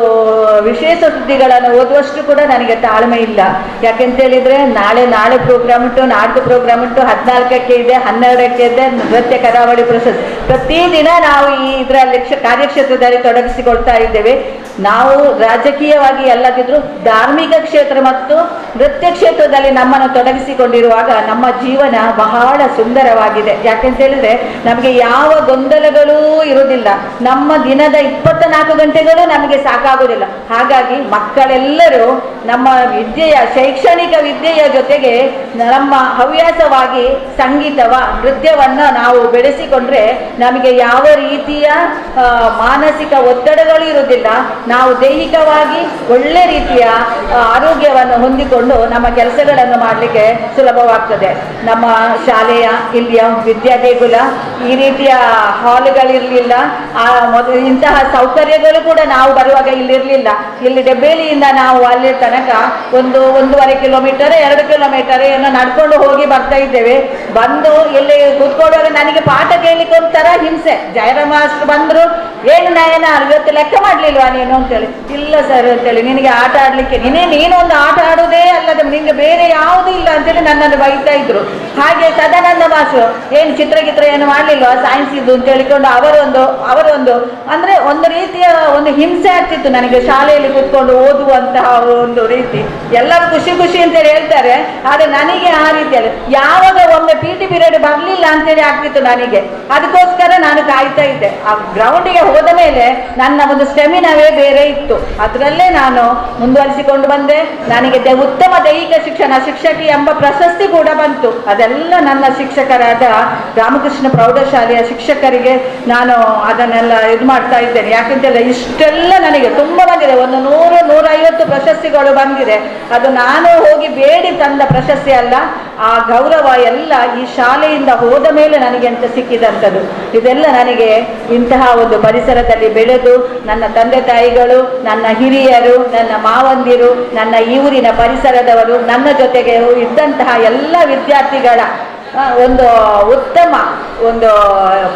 ವಿಶೇಷ ಸುದ್ದಿಗಳನ್ನು ಓದುವಷ್ಟು ಕೂಡ ನನಗೆ ತಾಳ್ಮೆ ಇಲ್ಲ. ಯಾಕೆಂತ ಹೇಳಿದ್ರೆ ನಾಳೆ ಪ್ರೋಗ್ರಾಮ್ ಉಂಟು, ನಾಡ್ದು ಪ್ರೋಗ್ರಾಮ್ ಉಂಟು, 14ಕ್ಕೆ ಇದೆ, 12ಕ್ಕೆ ಇದೆ ನೃತ್ಯ ಕರಾವಳಿ ಪ್ರಶಸ್ತಿ. ಪ್ರತಿದಿನ ನಾವು ಈ ಇದರಲ್ಲಿ ಕಾರ್ಯಕ್ಷೇತ್ರದಲ್ಲಿ ತೊಡಗಿಸಿಕೊಳ್ತಾ ಇದ್ದೇವೆ. ನಾವು ರಾಜಕೀಯವಾಗಿ ಅಲ್ಲದಿದ್ರು ಧಾರ್ಮಿಕ ಕ್ಷೇತ್ರ ಮತ್ತು ನೃತ್ಯ ಕ್ಷೇತ್ರದಲ್ಲಿ ನಮ್ಮನ್ನು ತೊಡಗಿಸಿಕೊಂಡಿರುವಾಗ ನಮ್ಮ ಜೀವನ ಬಹಳ ಸುಂದರವಾಗಿದೆ. ಯಾಕೆಂತ ಹೇಳಿದ್ರೆ ನಮಗೆ ಯಾವ ಗೊಂದಲಗಳೂ ಇರುವುದಿಲ್ಲ. ನಮ್ಮ ದಿನದ 24 ಗಂಟೆಗಳು ನಮಗೆ ಸಾಕಾಗುವುದಿಲ್ಲ. ಹಾಗಾಗಿ ಮಕ್ಕಳೆಲ್ಲರೂ ನಮ್ಮ ವಿದ್ಯೆಯ ಶೈಕ್ಷಣಿಕ ವಿದ್ಯೆಯ ಜೊತೆಗೆ ನಮ್ಮ ಹವ್ಯಾಸವಾಗಿ ನೃತ್ಯವನ್ನು ನಾವು ಬೆಳೆಸಿಕೊಂಡ್ರೆ ನಮಗೆ ಯಾವ ರೀತಿಯ ಮಾನಸಿಕ ಒತ್ತಡಗಳು ಇರುವುದಿಲ್ಲ. ನಾವು ದೈಹಿಕವಾಗಿ ಒಳ್ಳೆ ರೀತಿಯ ಆರೋಗ್ಯವನ್ನು ಹೊಂದಿಕೊಂಡು ನಮ್ಮ ಕೆಲಸಗಳನ್ನು ಮಾಡಲಿಕ್ಕೆ ಸುಲಭವಾಗ್ತದೆ. ನಮ್ಮ ಶಾಲೆಯ ಇಲ್ಲಿಯ ವಿದ್ಯಾ ದೇಗುಲ ಈ ರೀತಿಯ ಹಾಲ್ಗಳಿರಲಿಲ್ಲ. ಇಂತಹ ಸೌಕರ್ಯಗಳು ಕೂಡ ನಾವು ಬರುವಾಗ ಇಲ್ಲಿರಲಿಲ್ಲ. ಇಲ್ಲಿ ಡಬ್ಬೇಲಿಯಿಂದ ನಾವು ಅಲ್ಲಿ ತನಕ 1.5 ಕಿಲೋಮೀಟರ್ 2 ಕಿಲೋಮೀಟರ್ ಏನೋ ನಡ್ಕೊಂಡು ಹೋಗಿ ಬರ್ತಾ ಇದ್ದೇವೆ. ಬಂದು ಇಲ್ಲಿ ಕೂತ್ಕೊಳ್ಳುವಾಗ ನನಗೆ ಪಾಠ ಕೇಳಲಿಕ್ಕೆ ಒಂಥರ ಹಿಂಸೆ. ಜಯರಾಮ ಮಾಸ್ಟರ್ ಬಂದ್ರು, ಏನು ನಯನ ಇವತ್ತು ಲೆಕ್ಕ ಮಾಡ್ಲಿಲ್ವಾ ನೀನು ಅಂತೇಳಿ. ಇಲ್ಲ ಸರ್ ಅಂತೇಳಿ, ನಿನಗೆ ಆಟ ಆಡ್ಲಿಕ್ಕೆ ನೀನೊಂದು ಆಟ ಆಡೋದೇ ಅಲ್ಲದ ನಿನ್ಗೆ ಬೇರೆ ಯಾವುದೂ ಇಲ್ಲ ಅಂತೇಳಿ ನನ್ನನ್ನು ಬೈತಾ ಇದ್ರು. ಹಾಗೆ ಸದಾನಂದ ಮಾಸ್ಟರ್ ಏನು ಚಿತ್ರಗಿತ್ರ ಏನು ಮಾಡ್ಲಿಲ್ವಾ ಸೈನ್ಸ್ ಇದು ಅಂತ ಹೇಳಿಕೊಂಡು ಅವರೊಂದು ಅಂದ್ರೆ ಒಂದು ರೀತಿಯ ಒಂದು ಹಿಂಸೆ ಆಗ್ತಿತ್ತು ನನಗೆ ಶಾಲೆಯಲ್ಲಿ ಕೂತ್ಕೊಂಡು ಓದುವಂತಹ ಒಂದು ರೀತಿ. ಎಲ್ಲರೂ ಖುಷಿ ಅಂತೇಳಿ ಹೇಳ್ತಾರೆ, ಆದ್ರೆ ನನಗೆ ಆ ರೀತಿಯಲ್ಲಿ ಯಾವಾಗ ಒಮ್ಮೆ PT ಪೀರಿಯಡ್ ಬರ್ಲಿಲ್ಲ ಅಂತೇಳಿ ಆಗ್ತಿತ್ತು ನನಗೆ. ಅದಕ್ಕೋಸ್ಕರ ನಾನು ಕಾಯ್ತಾ ಇದ್ದೆ. ಆ ಗ್ರೌಂಡಿಗೆ ಹೋದ ಮೇಲೆ ನನ್ನ ಒಂದು ಸ್ಟೆಮಿನಾವೇ ಬೇರೆ ಇತ್ತು. ಅದರಲ್ಲೇ ನಾನು ಮುಂದುವರಿಸಿಕೊಂಡು ಬಂದೆ. ನನಗೆ ಉತ್ತಮ ದೈಹಿಕ ಶಿಕ್ಷಕಿ ಎಂಬ ಪ್ರಶಸ್ತಿ ಕೂಡ ಬಂತು. ಅದೆಲ್ಲ ನನ್ನ ಶಿಕ್ಷಕರಾದ ರಾಮಕೃಷ್ಣ ಪ್ರೌಢಶಾಲೆಯ ಶಿಕ್ಷಕರಿಗೆ ನಾನು ಅದನ್ನೆಲ್ಲ ಇದು ಮಾಡ್ತಾ ಇದ್ದೇನೆ. ಯಾಕೆಂತೇಳಿ ಇಷ್ಟೆಲ್ಲ ನನಗೆ ತುಂಬ ಬಂದಿದೆ, 100-150 ಪ್ರಶಸ್ತಿಗಳು ಬಂದಿದೆ. ಅದು ನಾನು ಹೋಗಿ ಬೇಡಿ ತಂದ ಪ್ರಶಸ್ತಿ ಅಲ್ಲ. ಆ ಗೌರವ ಎಲ್ಲ ಈ ಶಾಲೆಯಿಂದ ಹೋದ ಮೇಲೆ ನನಗೆ ಅಂತ ಸಿಕ್ಕಿದಂಥದ್ದು. ಇದೆಲ್ಲ ನನಗೆ ಇಂತಹ ಒಂದು ಪರಿಸರದಲ್ಲಿ ಬೆಳೆದು ನನ್ನ ತಂದೆ ತಾಯಿಗಳು, ನನ್ನ ಹಿರಿಯರು, ನನ್ನ ಮಾವಂದಿರು, ನನ್ನ ಈ ಊರಿನ ಪರಿಸರದವರು, ನನ್ನ ಜೊತೆಗೆ ಇದ್ದಂತಹ ಎಲ್ಲ ವಿದ್ಯಾರ್ಥಿಗಳ ಒಂದು ಉತ್ತಮ ಒಂದು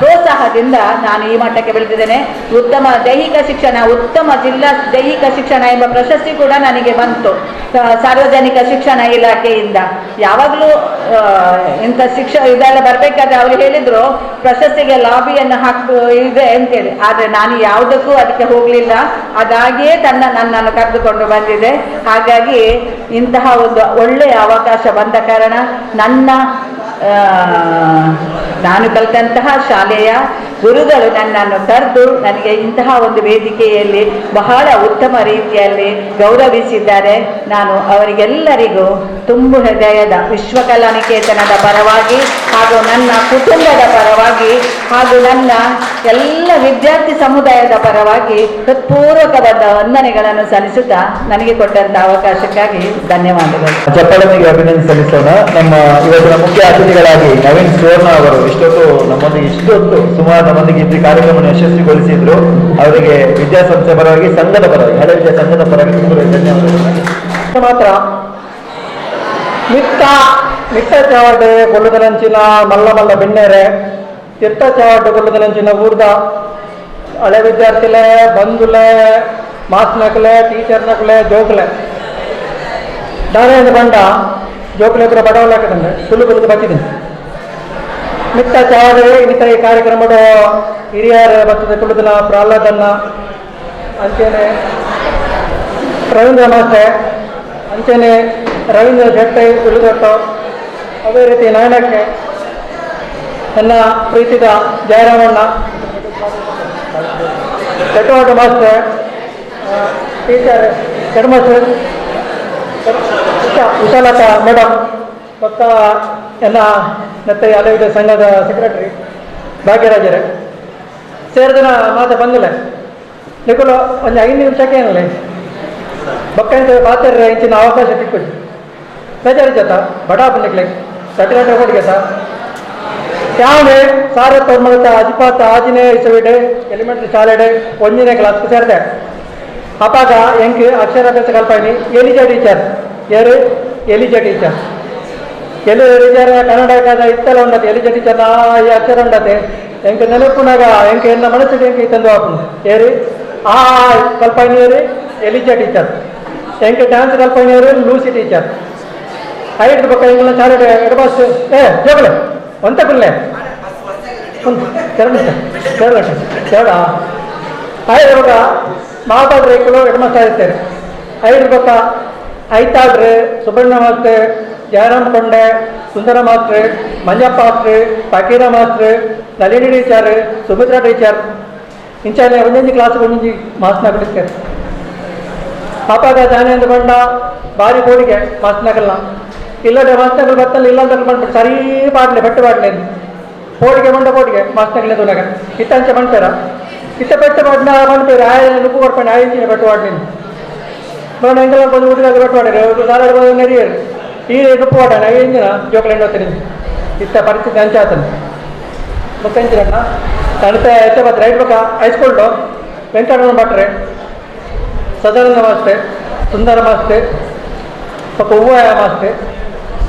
ಪ್ರೋತ್ಸಾಹದಿಂದ ನಾನು ಈ ಮಟ್ಟಕ್ಕೆ ಬೆಳೆದಿದ್ದೇನೆ. ಉತ್ತಮ ದೈಹಿಕ ಶಿಕ್ಷಣ, ಉತ್ತಮ ಜಿಲ್ಲಾ ದೈಹಿಕ ಶಿಕ್ಷಣ ಎಂಬ ಪ್ರಶಸ್ತಿ ಕೂಡ ನನಗೆ ಬಂತು ಸಾರ್ವಜನಿಕ ಶಿಕ್ಷಣ ಇಲಾಖೆಯಿಂದ. ಯಾವಾಗಲೂ ಇಂಥ ಇದೆಲ್ಲ ಬರಬೇಕಾದ್ರೆ ಅವರು ಹೇಳಿದ್ರು ಪ್ರಶಸ್ತಿಗೆ ಲಾಬಿಯನ್ನು ಇದೆ ಅಂತೇಳಿ. ಆದರೆ ನಾನು ಯಾವುದಕ್ಕೂ ಅದಕ್ಕೆ ಹೋಗಲಿಲ್ಲ. ಅದಾಗಿಯೇ ನನ್ನನ್ನು ಕರೆದುಕೊಂಡು ಬಂದಿದೆ. ಹಾಗಾಗಿ ಇಂತಹ ಒಂದು ಒಳ್ಳೆಯ ಅವಕಾಶ ಬಂದ ಕಾರಣ ನಾನು ಕಲಿತಂತಹ ಶಾಲೆಯ ಗುರುಗಳು ನನ್ನನ್ನು ಕರೆದು ನನಗೆ ಇಂತಹ ಒಂದು ವೇದಿಕೆಯಲ್ಲಿ ಬಹಳ ಉತ್ತಮ ರೀತಿಯಲ್ಲಿ ಗೌರವಿಸಿದ್ದಾರೆ. ನಾನು ಅವರಿಗೆಲ್ಲರಿಗೂ ತುಂಬು ಹೃದಯದ ವಿಶ್ವಕಲಾ ನಿಕೇತನದ ಪರವಾಗಿ ಹಾಗೂ ನನ್ನ ಕುಟುಂಬದ ಪರವಾಗಿ ಹಾಗೂ ನನ್ನ ಎಲ್ಲ ವಿದ್ಯಾರ್ಥಿ ಸಮುದಾಯದ ಪರವಾಗಿ ಹೃತ್ಪೂರ್ವಕವಾದ ವಂದನೆಗಳನ್ನು ಸಲ್ಲಿಸುತ್ತಾ ನನಗೆ ಕೊಟ್ಟಂತ ಅವಕಾಶಕ್ಕಾಗಿ ಧನ್ಯವಾದಗಳು. ಚಪ್ಪಾಳನಿಗೆ ಅಭಿನಂದನೆ ಸಲ್ಲಿಸೋಣ. ನಮ್ಮ ಇವತ್ತಿನ ಮುಖ್ಯ ಅತಿಥಿಗಳಾಗಿ ನವೀನ್ ಸುವರ್ಣ ಅವರು ಇಷ್ಟೊತ್ತು ಸುಮಾರು ನಮ್ಮೊಂದಿಗೆ ಈ ಕಾರ್ಯಕ್ರಮವನ್ನು ಯಶಸ್ವಿಗೊಳಿಸಿದ್ರು. ಅವರಿಗೆ ವಿದ್ಯಾಸಂಸ್ಥೆ ಪರವಾಗಿ, ಸಂಘದ ಪರವಾಗಿ, ಹಳೆ ವಿದ್ಯಾ ಸಂಘದ ಪರವಾಗಿ ತುಂಬ ಧನ್ಯವಾದಗಳು. ಮಾತ್ರ ಮಿತ್ತ ಚಾವಡೆ ಕೊಲ್ಲದಲಂಚಿನ ಮಲ್ಲ ಬೆಣ್ಣೆರೆ ತೀರ್ಥ ಚಾವಡೆ ಕೊಲ್ಲದಲಂಚಿನ ಊರ್ದ ಹಳೆ ವಿದ್ಯಾರ್ಥಿಲೆ ಬಂಧುಲೆ ಮಾಸ್ನಕಲೆ ಟೀಚರ್ನಕಲೆ ಜೋಕಲೆ ದಾರೆಯಿಂದ ಬಂಡ ಜೋಕಲೆ ಪುರ ಬಡವಲಾಕದಂಡೆ ಸುಳ್ಳು ಬಚ್ಚಿದ್ದೀನಿ. ಮಿತ್ತ ಚಾವಡೆ ಇಂಥ ಈ ಕಾರ್ಯಕ್ರಮದ ಹಿರಿಯರ ಬರ್ತದೆ ಕುಳಿತನ ಪ್ರಹ್ಲಾದನ್ನ ಅಂಚೆನೆ ರವೀಂದ್ರ ಮಾಸ್ಟರ್ ಅಂಚೆನೆ ರವೀಂದ್ರ ಶೆಟ್ಟಿ ಉಳಿದೊಟ್ಟು ಅದೇ ರೀತಿ ನಾಯಣಕ್ಕೆ ನನ್ನ ಪ್ರೀತಿದ ಜಯರಾಮಣ್ಣ, ಚಟುವಟ master, teacher head master Vishalatha madam, ಮತ್ತು ಎಲ್ಲ ಮತ್ತೆ ಹಲವಿದ ಸಂಘದ ಸೆಕ್ರೆಟರಿ ಭಾಗ್ಯರಾಜರೇ ಸೇರಿದಿನ ಮಾತು ಬಂದಿಲ್ಲ ನಿಖಲು ಒಂದು 5 ನಿಮಿಷಕ್ಕೆ ಏನಿಲ್ಲ ಬಕ್ಕಂತ ಪಾತ್ರ ಇಂಚಿನ ಅವಕಾಶ ಸಿಕ್ಕುದು ಬೇಜಾರಿಜಾತ ಬಡಾ ಬಂದಿಕ್ಲೆ secretary ಕೊಡ್ಗೆತ ಯಾವೇ Sarath ಮಗತ ಅಜಿಪಾತ Anjaneya ಇಸವಿಡೆ elementary ಶಾಲೆಡೆ 1ನೇ class ಸೇರಿದೆ ಅಪ್ಪಾಗ ಎಂಕ್ ಅಕ್ಷರಾಭ್ಯಾಸ ಕಲ್ಪಾಯಿನಿ ಎಲಿಜಾ ಟೀಚರ್ ಯಾರು ಎಲಿಜಾ ಟೀಚರ್ ಟೀಚರ್ ಕನ್ನಡ ಇತ್ತಲ್ಲ ಉಂಡತೆ ಎಲಿಜಾ ಟೀಚರ್ ಈ ಅಕ್ಷರ ಉಂಡತೆ ಎಂಕ್ ನೆನಪುನಾಗ ಎಂಕ್ ಎನ್ನ ಮನಸ್ಸಿಗೆ ಎಂಕ್ ತಂದು ಹಾಕೊಂಡು ಏರಿ ಆ ಕಲ್ಪಾಯಿನಿಯರು ಎಲಿಜಾ ಟೀಚರ್ ಎಂಕ್ ಡ್ಯಾನ್ಸ್ ಕಲ್ಪಾಯಿನಿಯರು ಲೂಸಿ ಟೀಚರ್ ಐದು ಪಕ್ಕ ಎಂಗೆಲ್ಲ ಶಾಲೆ ಎಡಬಾಸ್ ಜೋಗಳೆ ಒಂತ ಬಿಲ್ಲೆ ಎರಡು ಐದು ಪಕ್ಕ ಮಾತಾಡ್ರೆ ಕಿಲೋ ಎಡಮಸ್ತಾ ಇರ್ತಾರೆ ಐದು ಪಕ್ಕ ಐತಾಡ್ರೆ ಸುಬ್ರಹ್ಮ ಮಾಸ್ಟರ್, ಜಯರಾಮ್ ಕೊಂಡೆ, Sundara master, Manjappa master, Fakira master, Nalini teacher, Sumitra teacher ಇಂಚಾಲೆ ಒಂದೊಂದು ಕ್ಲಾಸ್ಗೆ ಒಂದೊಂದು ಮಾಸ್ಟರ್ನ ಕಲಿಸ್ತಾರೆ. ಪಾಪಾಗ ಜಾನೇಂದ್ರ ಬಂಡ ಭಾರಿ ಕೋಡಿಗೆ ಮಾಸ್ಟರ್ನಾಗಲ್ಲ ಇಲ್ಲದೆ ಮಾಸ್ಟರ್ಗಳು ಬರ್ತಲ್ಲ ಇಲ್ಲ ಅಂತ ಬಂದ್ಬಿಟ್ಟು ಸರಿ ಪಾಡ್ಲೆ ಬೆಟ್ಟು ಪಾಡ್ಲೆ ಕೋಡಿಗೆ ಬಂಡ ಕೋಡಿಗೆ ಮಾಸ್ಟರ್ಗಳೇ ದೂನಾಗ ಇತ್ತಂಚೆ ಬಂಡ್ಪೇರ ಇತ್ತ ಬೆಟ್ಟು ಪಾಡ್ನ ಬಂಡ್ಪೇರ ಆಯ ನುಪ್ಪು ಕೊಡ್ಪೇನೆ ಆಯಿಂಚಿನ ಬೆಟ್ಟು ಪಾಡ್ಲೇನು ಬಣ್ಣ ಎಂಗೆಲ್ಲ ಬಂದು ಊಟಿದಾಗ ಬೆಟ್ಟು ಮಾಡಿರಿ ಧಾರಾಳ ಬಂದು ನೆರಿಯರು ಈ ನುಪ್ಪು ಪಾಡಣ ಎಂಜಿನ ಜೋಕಲೆಂಡು ಹೋಗ್ತೀನಿ ಇತ್ತ ಪರಿಸ್ಥಿತಿ ಹಂಚಾತನ ಮುಖಂಚಿರಣ್ಣ ತಣತೆ ಎತ್ತೆ ಬತ್ತ ರೈಟ್ ಪಕ್ಕ ಹೈಸ್ಕೂಲ್ಡು ವೆಂಕಟರಮಣ ಭಟ್ರೆ, ಸದಾನಂದ ಮಾಸ್ಟರ್, ಸುಂದರ ಮಾಸ್ಟರ್, ಪಕ್ಕ ಹೂವಾಯ ಮಾಸ್ಟರ್,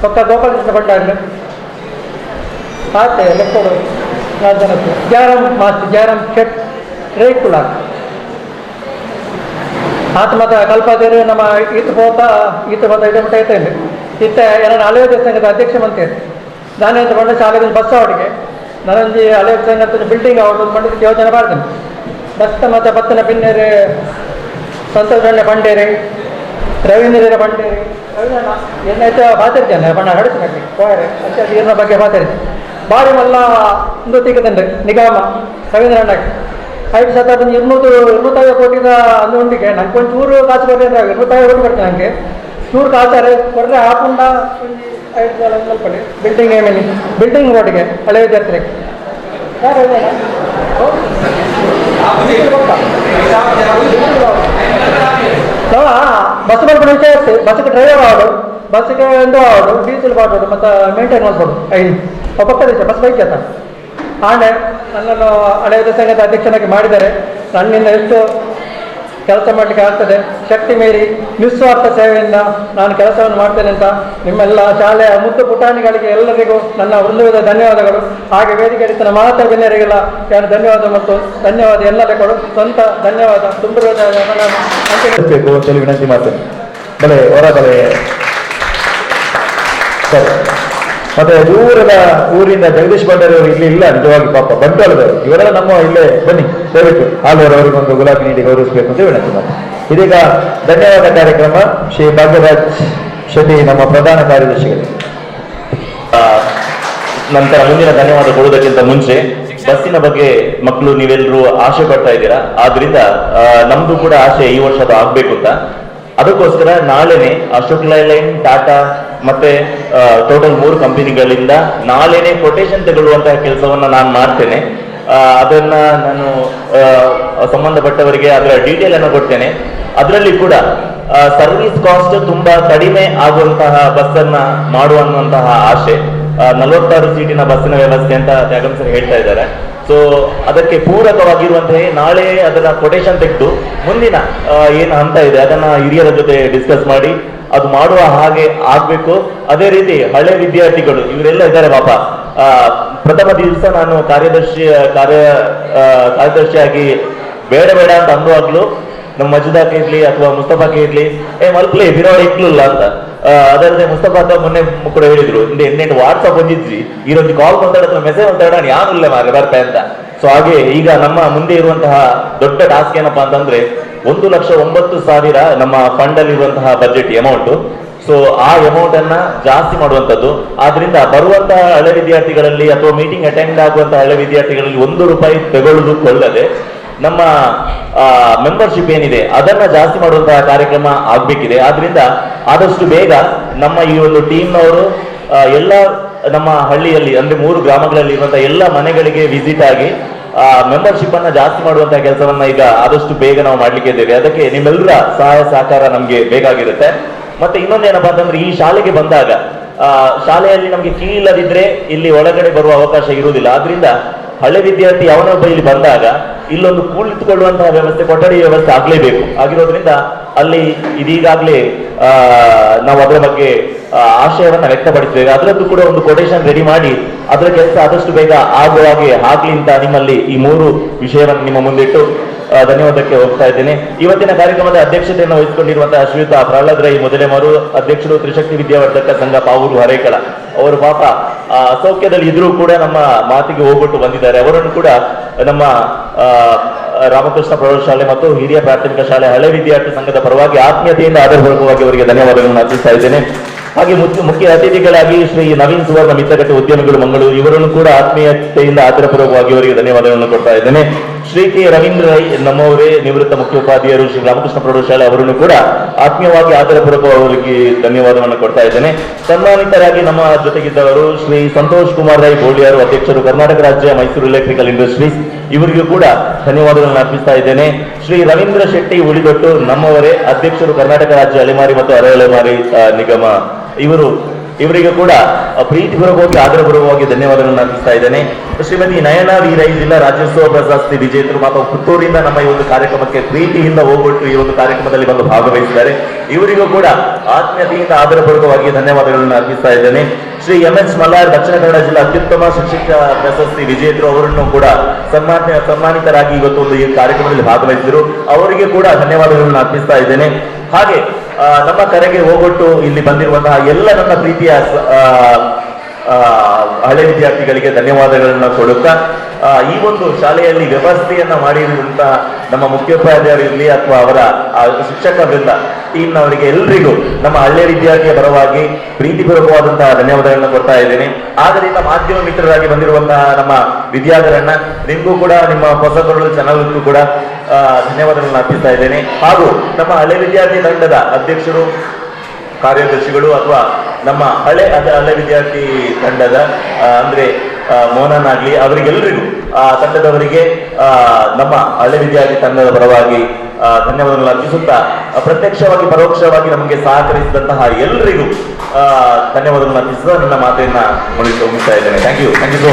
ಪಕ್ಕ ಗೋಪಾಲಕೃಷ್ಣ ಭಂಡಾರ್ಲೆ ಆತೆ ಲೆಕ್ಕೋಡು 4 ಜನಕ್ಕೆ ಜಯರಾಮ್ ಮಾಸ್ಟರ್, ಜಯರಾಮ್ ಶೆಟ್ ರೇಕುಳ ಆತ ಮತ್ತು ಕಲ್ಪಾದೇರು ನಮ್ಮ ಈತ ಪೋತ ಇದೇ ಮಟ್ಟ ಐತೆ ಇತ್ತ ನನ್ನ ಹಳೆಯ ಸಂಘದ ಅಧ್ಯಕ್ಷ ಮಂತ್ರಿ ನಾನೇಂತ ಬಂದ ಶಾಲೆಗೆ ಬಸ್ ಅವರಿಗೆ ನಾನೊಂದು ಹಳೆಯ ಸಂಘದ ಬಿಲ್ಡಿಂಗ್ ಅವರು ಮಂಡಲಕ್ಕೆ ಯೋಜನೆ ಮಾಡ್ತೇನೆ ಬಸ್ ಮತ್ತು ಬತ್ತನ ಪಿನ್ನೇರೆ ಸಂತೋಷ ಬಂಡೇರಿ ರವೀಂದ್ರ ಬಂಡೇರಿ ರವೀಂದ್ರ ಏನೈತೆ ಮಾತಾಡ್ತೇನೆ ಬಣ್ಣ ಹಡಿಸ್ಬೇಕು ಹೋಯರೆ ಅಂತ ನೀರಿನ ಬಗ್ಗೆ ಮಾತಾಡಿದೆ ಭಾರಿ ಮಲ್ಲ ಒಂದು ತೆಗೆದಂಡ್ರಿ ನಿಗಮ ರವೀಂದ್ರ ಅಣ್ಣಕ್ಕೆ 5 ಸತ ಬಂದು 250 ಕೋಟಿದ ಅಂದುಂಡಿಗೆ ನಂಗೆ ಒಂಚೂರು ಕಾಸು ಬರ್ರಿ ಅಂದ್ರೆ 250 ಕೋಟಿ ಬರ್ತೇನೆ ನನಗೆ ಚೂರು ಕಾಸಾರೆ ಕೊಟ್ಟರೆ ಹಾಕೊಂಡ 5 ಸ್ವಲ್ಪಡಿ ಬಿಲ್ಡಿಂಗ್ ಏಮೇಲಿ ಬಿಲ್ಡಿಂಗ್ ರೋಡ್ಗೆ ಹಳೆ ವಿದ್ಯಾರ್ಥಿಗೆ ಬಸ್ ಮಾಡ್ಕೊಂಡು ವಿಷಯ ಇತ್ತು ಬಸ್ಗೆ ಡ್ರೈವರ್ ಆಡು ಬಸ್ಗೆ ಒಂದು ಆಡು ಡೀಸೆಲ್ ಬಾಡೋಡು ಮತ್ತು ಮೇಂಟೈನ್ ಮಾಡ್ಬೋದು 5 ಪಕ್ಕದ ಬಸ್ ಬೈಕ್ ಆತ ಆಂಡೆ ನನ್ನನ್ನು ಹಳೆಯ ಸಂಘದ ಅಧ್ಯಕ್ಷನಾಗಿ ಮಾಡಿದ್ದಾರೆ. ನನ್ನಿಂದ ಎಷ್ಟು ಕೆಲಸ ಮಾಡಲಿಕ್ಕೆ ಆಗ್ತದೆ ಶಕ್ತಿ ಮೀರಿ ನಿಸ್ವಾರ್ಥ ಸೇವೆಯಿಂದ ನಾನು ಕೆಲಸವನ್ನು ಮಾಡ್ತೇನೆ ಅಂತ ನಿಮ್ಮೆಲ್ಲ ಶಾಲೆಯ ಮುದ್ದು ಪುಟಾಣಿಗಳಿಗೆ ಎಲ್ಲರಿಗೂ ನನ್ನ ವೃಂದದ ಧನ್ಯವಾದಗಳು. ಹಾಗೆ ವೇದಿಕೆ ಹಿಡಿತನ ಮಾತಾ ಬೆನ್ನರಿಗೆಲ್ಲ ನಾನು ಧನ್ಯವಾದ ಮತ್ತು ಧನ್ಯವಾದ ಎಲ್ಲರಿಗೂ ಸ್ವಂತ ಧನ್ಯವಾದ ತುಂಬಿರುವ ಅಂತೇಳಿ ವಿನಂತಿ ಮಾಡ್ತೇನೆ. ಬಲೆ ಹೊರಬಲೆ ಸರಿ. ಮತ್ತೆ ದೂರದ ಊರಿಂದ ಜಗದೀಶ್ ಭಂಡಾರಿ ಅವರು ಇಲ್ಲಿ ಇಲ್ಲ, ನಿಜವಾಗಿ ಪಾಪ ಬಂಟ್ವಾಳದವರು ಇವರೆಲ್ಲ ನಮ್ಮ ಇಲ್ಲೇ ಬನ್ನಿ ದಯವಿಟ್ಟು ಅವರಿಗೊಂದು ಗುಲಾಬಿ ನೀಡಿ ಗೌರವಿಸಬೇಕು ಅಂತ ವಿನಂತಿ ಮಾಡಿ. ಇದೀಗ ಧನ್ಯವಾದ ಕಾರ್ಯಕ್ರಮ ಶ್ರೀ ಭಾಗ್ಯರಾಜ್ ಶೆಟ್ಟಿ ನಮ್ಮ ಪ್ರಧಾನ ಕಾರ್ಯದರ್ಶಿಗಳು. ನಂತರ ಮುಂದಿನ ಧನ್ಯವಾದ ಕೊಡುವುದಕ್ಕಿಂತ ಮುಂಚೆ ಬಸ್ಸಿನ ಬಗ್ಗೆ ಮಕ್ಕಳು ನೀವೆಲ್ಲರೂ ಆಸೆ ಪಡ್ತಾ ಇದ್ದೀರಾ, ಆದ್ರಿಂದ ನಮ್ದು ಕೂಡ ಆಸೆ ಈ ವರ್ಷದ ಆಗ್ಬೇಕು ಅಂತ. ಅದಕ್ಕೋಸ್ಕರ ನಾಳೆನೆ ಅಶೋಕ್ ಲೈಲೈನ್, ಟಾಟಾ ಮತ್ತೆ ಟೋಟಲ್ 3 ಕಂಪನಿಗಳಿಂದ ನಾಳೆನೆ ಕೊಟೇಶನ್ ತಗೊಳ್ಳುವಂತಹ ಕೆಲಸವನ್ನ ನಾನು ಮಾಡ್ತೇನೆ. ಅದನ್ನ ನಾನು ಸಂಬಂಧಪಟ್ಟವರಿಗೆ ಅದರ ಡೀಟೇಲ್ ಅನ್ನು ಕೊಡ್ತೇನೆ. ಅದರಲ್ಲಿ ಕೂಡ ಸರ್ವಿಸ್ ಕಾಸ್ಟ್ ತುಂಬಾ ಕಡಿಮೆ ಆಗುವಂತಹ ಬಸ್ ಅನ್ನ ಮಾಡುವಂತಹ ಆಸೆ. 46 ಸೀಟಿನ ಬಸ್ಸಿನ ವ್ಯವಸ್ಥೆ ಅಂತ ತ್ಯಾಗಂ ಸರ್ ಹೇಳ್ತಾ ಇದ್ದಾರೆ. ಸೊ ಅದಕ್ಕೆ ಪೂರಕವಾಗಿರುವಂತಹ ನಾಳೆ ಅದರ ಕೊಟೇಶನ್ ತೆಗೆದು ಮುಂದಿನ ಏನು ಹಂತ ಇದೆ ಅದನ್ನ ಹಿರಿಯರ ಜೊತೆ ಡಿಸ್ಕಸ್ ಮಾಡಿ ಅದು ಮಾಡುವ ಹಾಗೆ ಆಗ್ಬೇಕು. ಅದೇ ರೀತಿ ಹಳೆ ವಿದ್ಯಾರ್ಥಿಗಳು ಇವರೆಲ್ಲ ಇದ್ದಾರೆ ಪಾಪ. ಪ್ರಥಮ ದಿವಸ ನಾನು ಕಾರ್ಯದರ್ಶಿಯಾಗಿ ಬೇಡ ಅಂತ ಅಂದುವಾಗ್ಲೂ ನಮ್ಮ ಮಜುದಾಕ್ಕೆ ಇರ್ಲಿ ಅಥವಾ ಮುಸ್ತಫಾಕ್ಕೆ ಇರ್ಲಿ ಮಲ್ಪ್ಲೆ ಬಿರೋಡ್ ಇಕ್ಲಿಲ್ಲ ಅಂತ. ಅದಲ್ಲದೆ ಮುಸ್ತಫಾ ಮೊನ್ನೆ ಕೂಡ ಹೇಳಿದ್ರು ಎಂಟು ವಾಟ್ಸಪ್ ಬಂದಿದ್ವಿ ಈರೊಂದು ಕಾಲ್ ಮಾತಾಡ ಅಥವಾ ಮೆಸೇಜ್ ಮಾತಾಡ ಯಾರು ಇಲ್ಲ ಮಾರೆ ಬರ್ತಾ ಅಂತ. ಸೊ ಹಾಗೆ ಈಗ ನಮ್ಮ ಮುಂದೆ ಇರುವಂತಹ ದೊಡ್ಡ ಟಾಸ್ಕ್ ಏನಪ್ಪಾ ಅಂತಂದ್ರೆ 1,09,000 ನಮ್ಮ ಫಂಡ್ ಅಲ್ಲಿ ಇರುವಂತಹ ಬಜೆಟ್ ಅಮೌಂಟ್. ಸೊ ಆ ಅಮೌಂಟ್ ಅನ್ನ ಜಾಸ್ತಿ ಮಾಡುವಂತದ್ದು. ಆದ್ರಿಂದ ಬರುವಂತಹ ಹಳೆ ವಿದ್ಯಾರ್ಥಿಗಳಲ್ಲಿ ಅಥವಾ ಮೀಟಿಂಗ್ ಅಟೆಂಡ್ ಆಗುವಂತಹ ಹಳೆ ವಿದ್ಯಾರ್ಥಿಗಳಲ್ಲಿ ₹1 ತಗೊಳ್ಳುವುದಕ್ಕೊಳ್ಳದೆ ನಮ್ಮ ಮೆಂಬರ್ಶಿಪ್ ಏನಿದೆ ಅದನ್ನ ಜಾಸ್ತಿ ಮಾಡುವಂತಹ ಕಾರ್ಯಕ್ರಮ ಆಗ್ಬೇಕಿದೆ. ಆದ್ರಿಂದ ಆದಷ್ಟು ಬೇಗ ನಮ್ಮ ಈ ಒಂದು ಟೀಮ್ನವರು ಎಲ್ಲ ನಮ್ಮ ಹಳ್ಳಿಯಲ್ಲಿ ಅಂದ್ರೆ 3 ಗ್ರಾಮಗಳಲ್ಲಿ ಇರುವಂತಹ ಎಲ್ಲ ಮನೆಗಳಿಗೆ ವಿಸಿಟ್ ಆಗಿ ಮೆಂಬರ್ಶಿಪ್ ಅನ್ನ ಜಾಸ್ತಿ ಮಾಡುವಂತಹ ಕೆಲಸವನ್ನ ಈಗ ಆದಷ್ಟು ಬೇಗ ನಾವು ಮಾಡ್ಲಿಕ್ಕೆ ಇದ್ದೇವೆ. ಅದಕ್ಕೆ ನಿಮ್ಮೆಲ್ಲರ ಸಹಾಯ ಸಹಕಾರ ನಮ್ಗೆ ಬೇಕಾಗಿರುತ್ತೆ. ಮತ್ತೆ ಇನ್ನೊಂದೇನಪ್ಪಾ ಅಂತಂದ್ರೆ ಈ ಶಾಲೆಗೆ ಬಂದಾಗ ಶಾಲೆಯಲ್ಲಿ ನಮ್ಗೆ ಕೀ ಇಲ್ಲದಿದ್ರೆ ಇಲ್ಲಿ ಒಳಗಡೆ ಬರುವ ಅವಕಾಶ ಇರುವುದಿಲ್ಲ. ಆದ್ರಿಂದ ಹಳೆ ವಿದ್ಯಾರ್ಥಿ ಅವನೊಬ್ಬ ಇಲ್ಲಿ ಬಂದಾಗ ಇಲ್ಲೊಂದು ಕುಳಿತುಕೊಳ್ಳುವಂತಹ ವ್ಯವಸ್ಥೆ, ಕೊಠಡಿ ವ್ಯವಸ್ಥೆ ಆಗ್ಲೇಬೇಕು. ಆಗಿರೋದ್ರಿಂದ ಅಲ್ಲಿ ಇದೀಗಾಗ್ಲೇ ನಾವು ಅದರ ಬಗ್ಗೆ ಆಶಯವನ್ನ ವ್ಯಕ್ತಪಡಿಸಬೇಕು. ಅದರದ್ದು ಕೂಡ ಒಂದು ಕೊಟೇಶನ್ ರೆಡಿ ಮಾಡಿ ಅದರ ಕೆಲಸ ಆದಷ್ಟು ಬೇಗ ಆಗುವ ಹಾಗೆ ಆಗ್ಲಿ ಅಂತ ನಿಮ್ಮಲ್ಲಿ ಈ 3 ವಿಷಯವನ್ನು ನಿಮ್ಮ ಮುಂದಿಟ್ಟು ಧನ್ಯವಾದಕ್ಕೆ ಹೋಗ್ತಾ ಇದ್ದೇನೆ. ಇವತ್ತಿನ ಕಾರ್ಯಕ್ರಮದ ಅಧ್ಯಕ್ಷತೆಯನ್ನು ವಹಿಸಿಕೊಂಡಿರುವಂತಹ ಶ್ರೀಯುತ ಪ್ರಹ್ಲಾದ್ ರೈ ಮೊದಲೇಮರು, ಅಧ್ಯಕ್ಷರು ತ್ರಿಶಕ್ತಿ ವಿದ್ಯಾವರ್ಧಕ ಸಂಘ ಪಾವೂರು ಹರೇಕಳ. ಅವರು ಪಾಪ ಅಸೌಖ್ಯದಲ್ಲಿ ಇದ್ರೂ ಕೂಡ ನಮ್ಮ ಮಾತಿಗೆ ಹೋಗ್ಬಿಟ್ಟು ಬಂದಿದ್ದಾರೆ. ಅವರನ್ನು ಕೂಡ ನಮ್ಮ ರಾಮಕೃಷ್ಣ ಪ್ರೌಢಶಾಲೆ ಮತ್ತು ಹಿರಿಯ ಪ್ರಾಥಮಿಕ ಶಾಲೆ ಹಳೆ ವಿದ್ಯಾರ್ಥಿ ಸಂಘದ ಪರವಾಗಿ ಆತ್ಮೀಯತೆಯಿಂದ ಆಧಾರಪೂರ್ವಕವಾಗಿ ಅವರಿಗೆ ಧನ್ಯವಾದಗಳನ್ನು ಅರ್ಪಿಸ್ತಾ ಇದ್ದೇನೆ. ಹಾಗೆ ಮುಖ್ಯ ಅತಿಥಿಗಳಾಗಿ ಶ್ರೀ ನವೀನ್ ಸುವರ್ಣ ಮಿತ್ರಗಟ್ಟೆ ಉದ್ಯಮಿಗಳು ಮಂಗಳೂರು, ಇವರನ್ನು ಕೂಡ ಆತ್ಮೀಯತೆಯಿಂದ ಆಧಾರಪೂರ್ವಕವಾಗಿ ಅವರಿಗೆ ಧನ್ಯವಾದಗಳನ್ನು ಕೊಡ್ತಾ ಇದ್ದೇನೆ. ಶ್ರೀ ಕೆ ರವೀಂದ್ರ ರೈ ನಮ್ಮವರೇ ನಿವೃತ್ತ ಮುಖ್ಯೋಪಾಧ್ಯಾಯರು ಶ್ರೀ ರಾಮಕೃಷ್ಣ ಪ್ರೌಢಶಾಲೆ, ಅವರನ್ನು ಕೂಡ ಆತ್ಮೀಯವಾಗಿ ಆಧಾರಪೂರ್ವಕ ಅವರಿಗೆ ಧನ್ಯವಾದವನ್ನು ಕೊಡ್ತಾ ಇದ್ದೇನೆ. ಸನ್ಮಾನಿತರಾಗಿ ನಮ್ಮ ಜೊತೆಗಿದ್ದವರು ಶ್ರೀ ಸಂತೋಷ್ ಕುಮಾರ್ ರೈ ಬೋಳಿಯಾರು, ಅಧ್ಯಕ್ಷರು ಕರ್ನಾಟಕ ರಾಜ್ಯ ಮೈಸೂರು ಎಲೆಕ್ಟ್ರಿಕಲ್ ಇಂಡಸ್ಟ್ರೀಸ್, ಇವರಿಗೂ ಕೂಡ ಧನ್ಯವಾದಗಳನ್ನು ಅರ್ಪಿಸ್ತಾ ಇದ್ದೇನೆ. ಶ್ರೀ ರವೀಂದ್ರ ಶೆಟ್ಟಿ ಉಳಿದೊಟ್ಟು ನಮ್ಮವರೇ, ಅಧ್ಯಕ್ಷರು ಕರ್ನಾಟಕ ರಾಜ್ಯ ಅಲೆಮಾರಿ ಮತ್ತು ಅರೆ ಅಲೆಮಾರಿ ನಿಗಮ, ಇವರಿಗೂ ಕೂಡ ಪ್ರೀತಿಪೂರ್ವಕವಾಗಿ ಆಧಾರಪೂರ್ವಕವಾಗಿ ಧನ್ಯವಾದಗಳನ್ನು ಅರ್ಪಿಸ್ತಾ ಇದ್ದೇನೆ. ಶ್ರೀಮತಿ ನಯನಾ ವಿ ರೈ ಜಿಲ್ಲಾ ರಾಜ್ಯೋತ್ಸವ ಪ್ರಶಸ್ತಿ ವಿಜೇತರು ಮತ್ತು ಪುತ್ತೂರಿಂದ ನಮ್ಮ ಈ ಒಂದು ಕಾರ್ಯಕ್ರಮಕ್ಕೆ ಪ್ರೀತಿಯಿಂದ ಹೋಗ್ಬಿಟ್ಟು ಈ ಒಂದು ಕಾರ್ಯಕ್ರಮದಲ್ಲಿ ಬಂದು ಭಾಗವಹಿಸಿದ್ದಾರೆ. ಇವರಿಗೂ ಕೂಡ ಆತ್ಮೀಯತೆಯಿಂದ ಆಧಾರಪೂರ್ವಕವಾಗಿ ಧನ್ಯವಾದಗಳನ್ನು ಅರ್ಪಿಸ್ತಾ ಇದ್ದೇನೆ. ಶ್ರೀ MS ಮಲ್ಲಾರ್ ದಕ್ಷಿಣ ಕನ್ನಡ ಜಿಲ್ಲಾ ಅತ್ಯುತ್ತಮ ಶಿಕ್ಷಕ ಪ್ರಶಸ್ತಿ ವಿಜೇತರು, ಅವರನ್ನು ಕೂಡ ಸನ್ಮಾನಿತರಾಗಿ ಇವತ್ತು ಒಂದು ಈ ಕಾರ್ಯಕ್ರಮದಲ್ಲಿ ಭಾಗವಹಿಸಿದರು. ಅವರಿಗೆ ಕೂಡ ಧನ್ಯವಾದಗಳನ್ನು ಅರ್ಪಿಸ್ತಾ ಇದ್ದೇನೆ. ಹಾಗೆ ನಮ್ಮ ಕರೆಗೆ ಹೋಗೊಟ್ಟು ಇಲ್ಲಿ ಬಂದಿರುವಂತಹ ಎಲ್ಲ ನನ್ನ ಪ್ರೀತಿಯ ಹಳೆ ವಿದ್ಯಾರ್ಥಿಗಳಿಗೆ ಧನ್ಯವಾದಗಳನ್ನ ಕೊಡುತ್ತಾ ಈ ಒಂದು ಶಾಲೆಯಲ್ಲಿ ವ್ಯವಸ್ಥೆಯನ್ನ ಮಾಡಿರುವಂತಹ ನಮ್ಮ ಮುಖ್ಯೋಪಾಧ್ಯಾಯರು ಇರಲಿ ಅಥವಾ ಅವರ ಶಿಕ್ಷಕ ವೃಂದ ಟೀಮ್ನವರಿಗೆ ಎಲ್ರಿಗೂ ನಮ್ಮ ಹಳ್ಳಿಯ ವಿದ್ಯಾರ್ಥಿಯ ಪರವಾಗಿ ಪ್ರೀತಿಪೂರ್ವಕವಾದಂತಹ ಧನ್ಯವಾದಗಳನ್ನ ಕೊಡ್ತಾ ಇದ್ದೇನೆ. ಆದ್ದರಿಂದ ಮಾಧ್ಯಮ ಮಿತ್ರರಾಗಿ ಬಂದಿರುವಂತಹ ನಮ್ಮ ವಿದ್ಯಾರ್ಥಿಗಳನ್ನ ನಿಮಗೂ ಕೂಡ ನಿಮ್ಮ ಹೊಸ ಕರುಳು ಚಾನಲ್ಗೂ ಕೂಡ ಧನ್ಯವಾದಗಳನ್ನ ಅರ್ಪಿಸ್ತಾ ಇದ್ದೇನೆ. ಹಾಗೂ ನಮ್ಮ ಹಳೆ ವಿದ್ಯಾರ್ಥಿ ತಂಡದ ಅಧ್ಯಕ್ಷರು, ಕಾರ್ಯದರ್ಶಿಗಳು ಅಥವಾ ನಮ್ಮ ಹಳೆ ವಿದ್ಯಾರ್ಥಿ ತಂಡದ ಅಂದ್ರೆ ಮೋಹನ್ ಆಗ್ಲಿ, ಅವರಿಗೆಲ್ಲರಿಗೂ ತಂಡದವರಿಗೆ ನಮ್ಮ ಹಳೆ ವಿದ್ಯಾರ್ಥಿ ತಂಡದ ಪರವಾಗಿ ಧನ್ಯವಾದಗಳನ್ನು ಅರ್ಪಿಸುತ್ತಾ ಪ್ರತ್ಯಕ್ಷವಾಗಿ ಪರೋಕ್ಷವಾಗಿ ನಮಗೆ ಸಹಕರಿಸಿದಂತಹ ಎಲ್ಲರಿಗೂ ಧನ್ಯವಾದಗಳನ್ನು ಅರ್ಪಿಸುತ್ತಾ ನನ್ನ ಮಾತೆಯನ್ನ ಮುಗಿಸ್ತಾ ಇದ್ದೇನೆ. Thank you so much.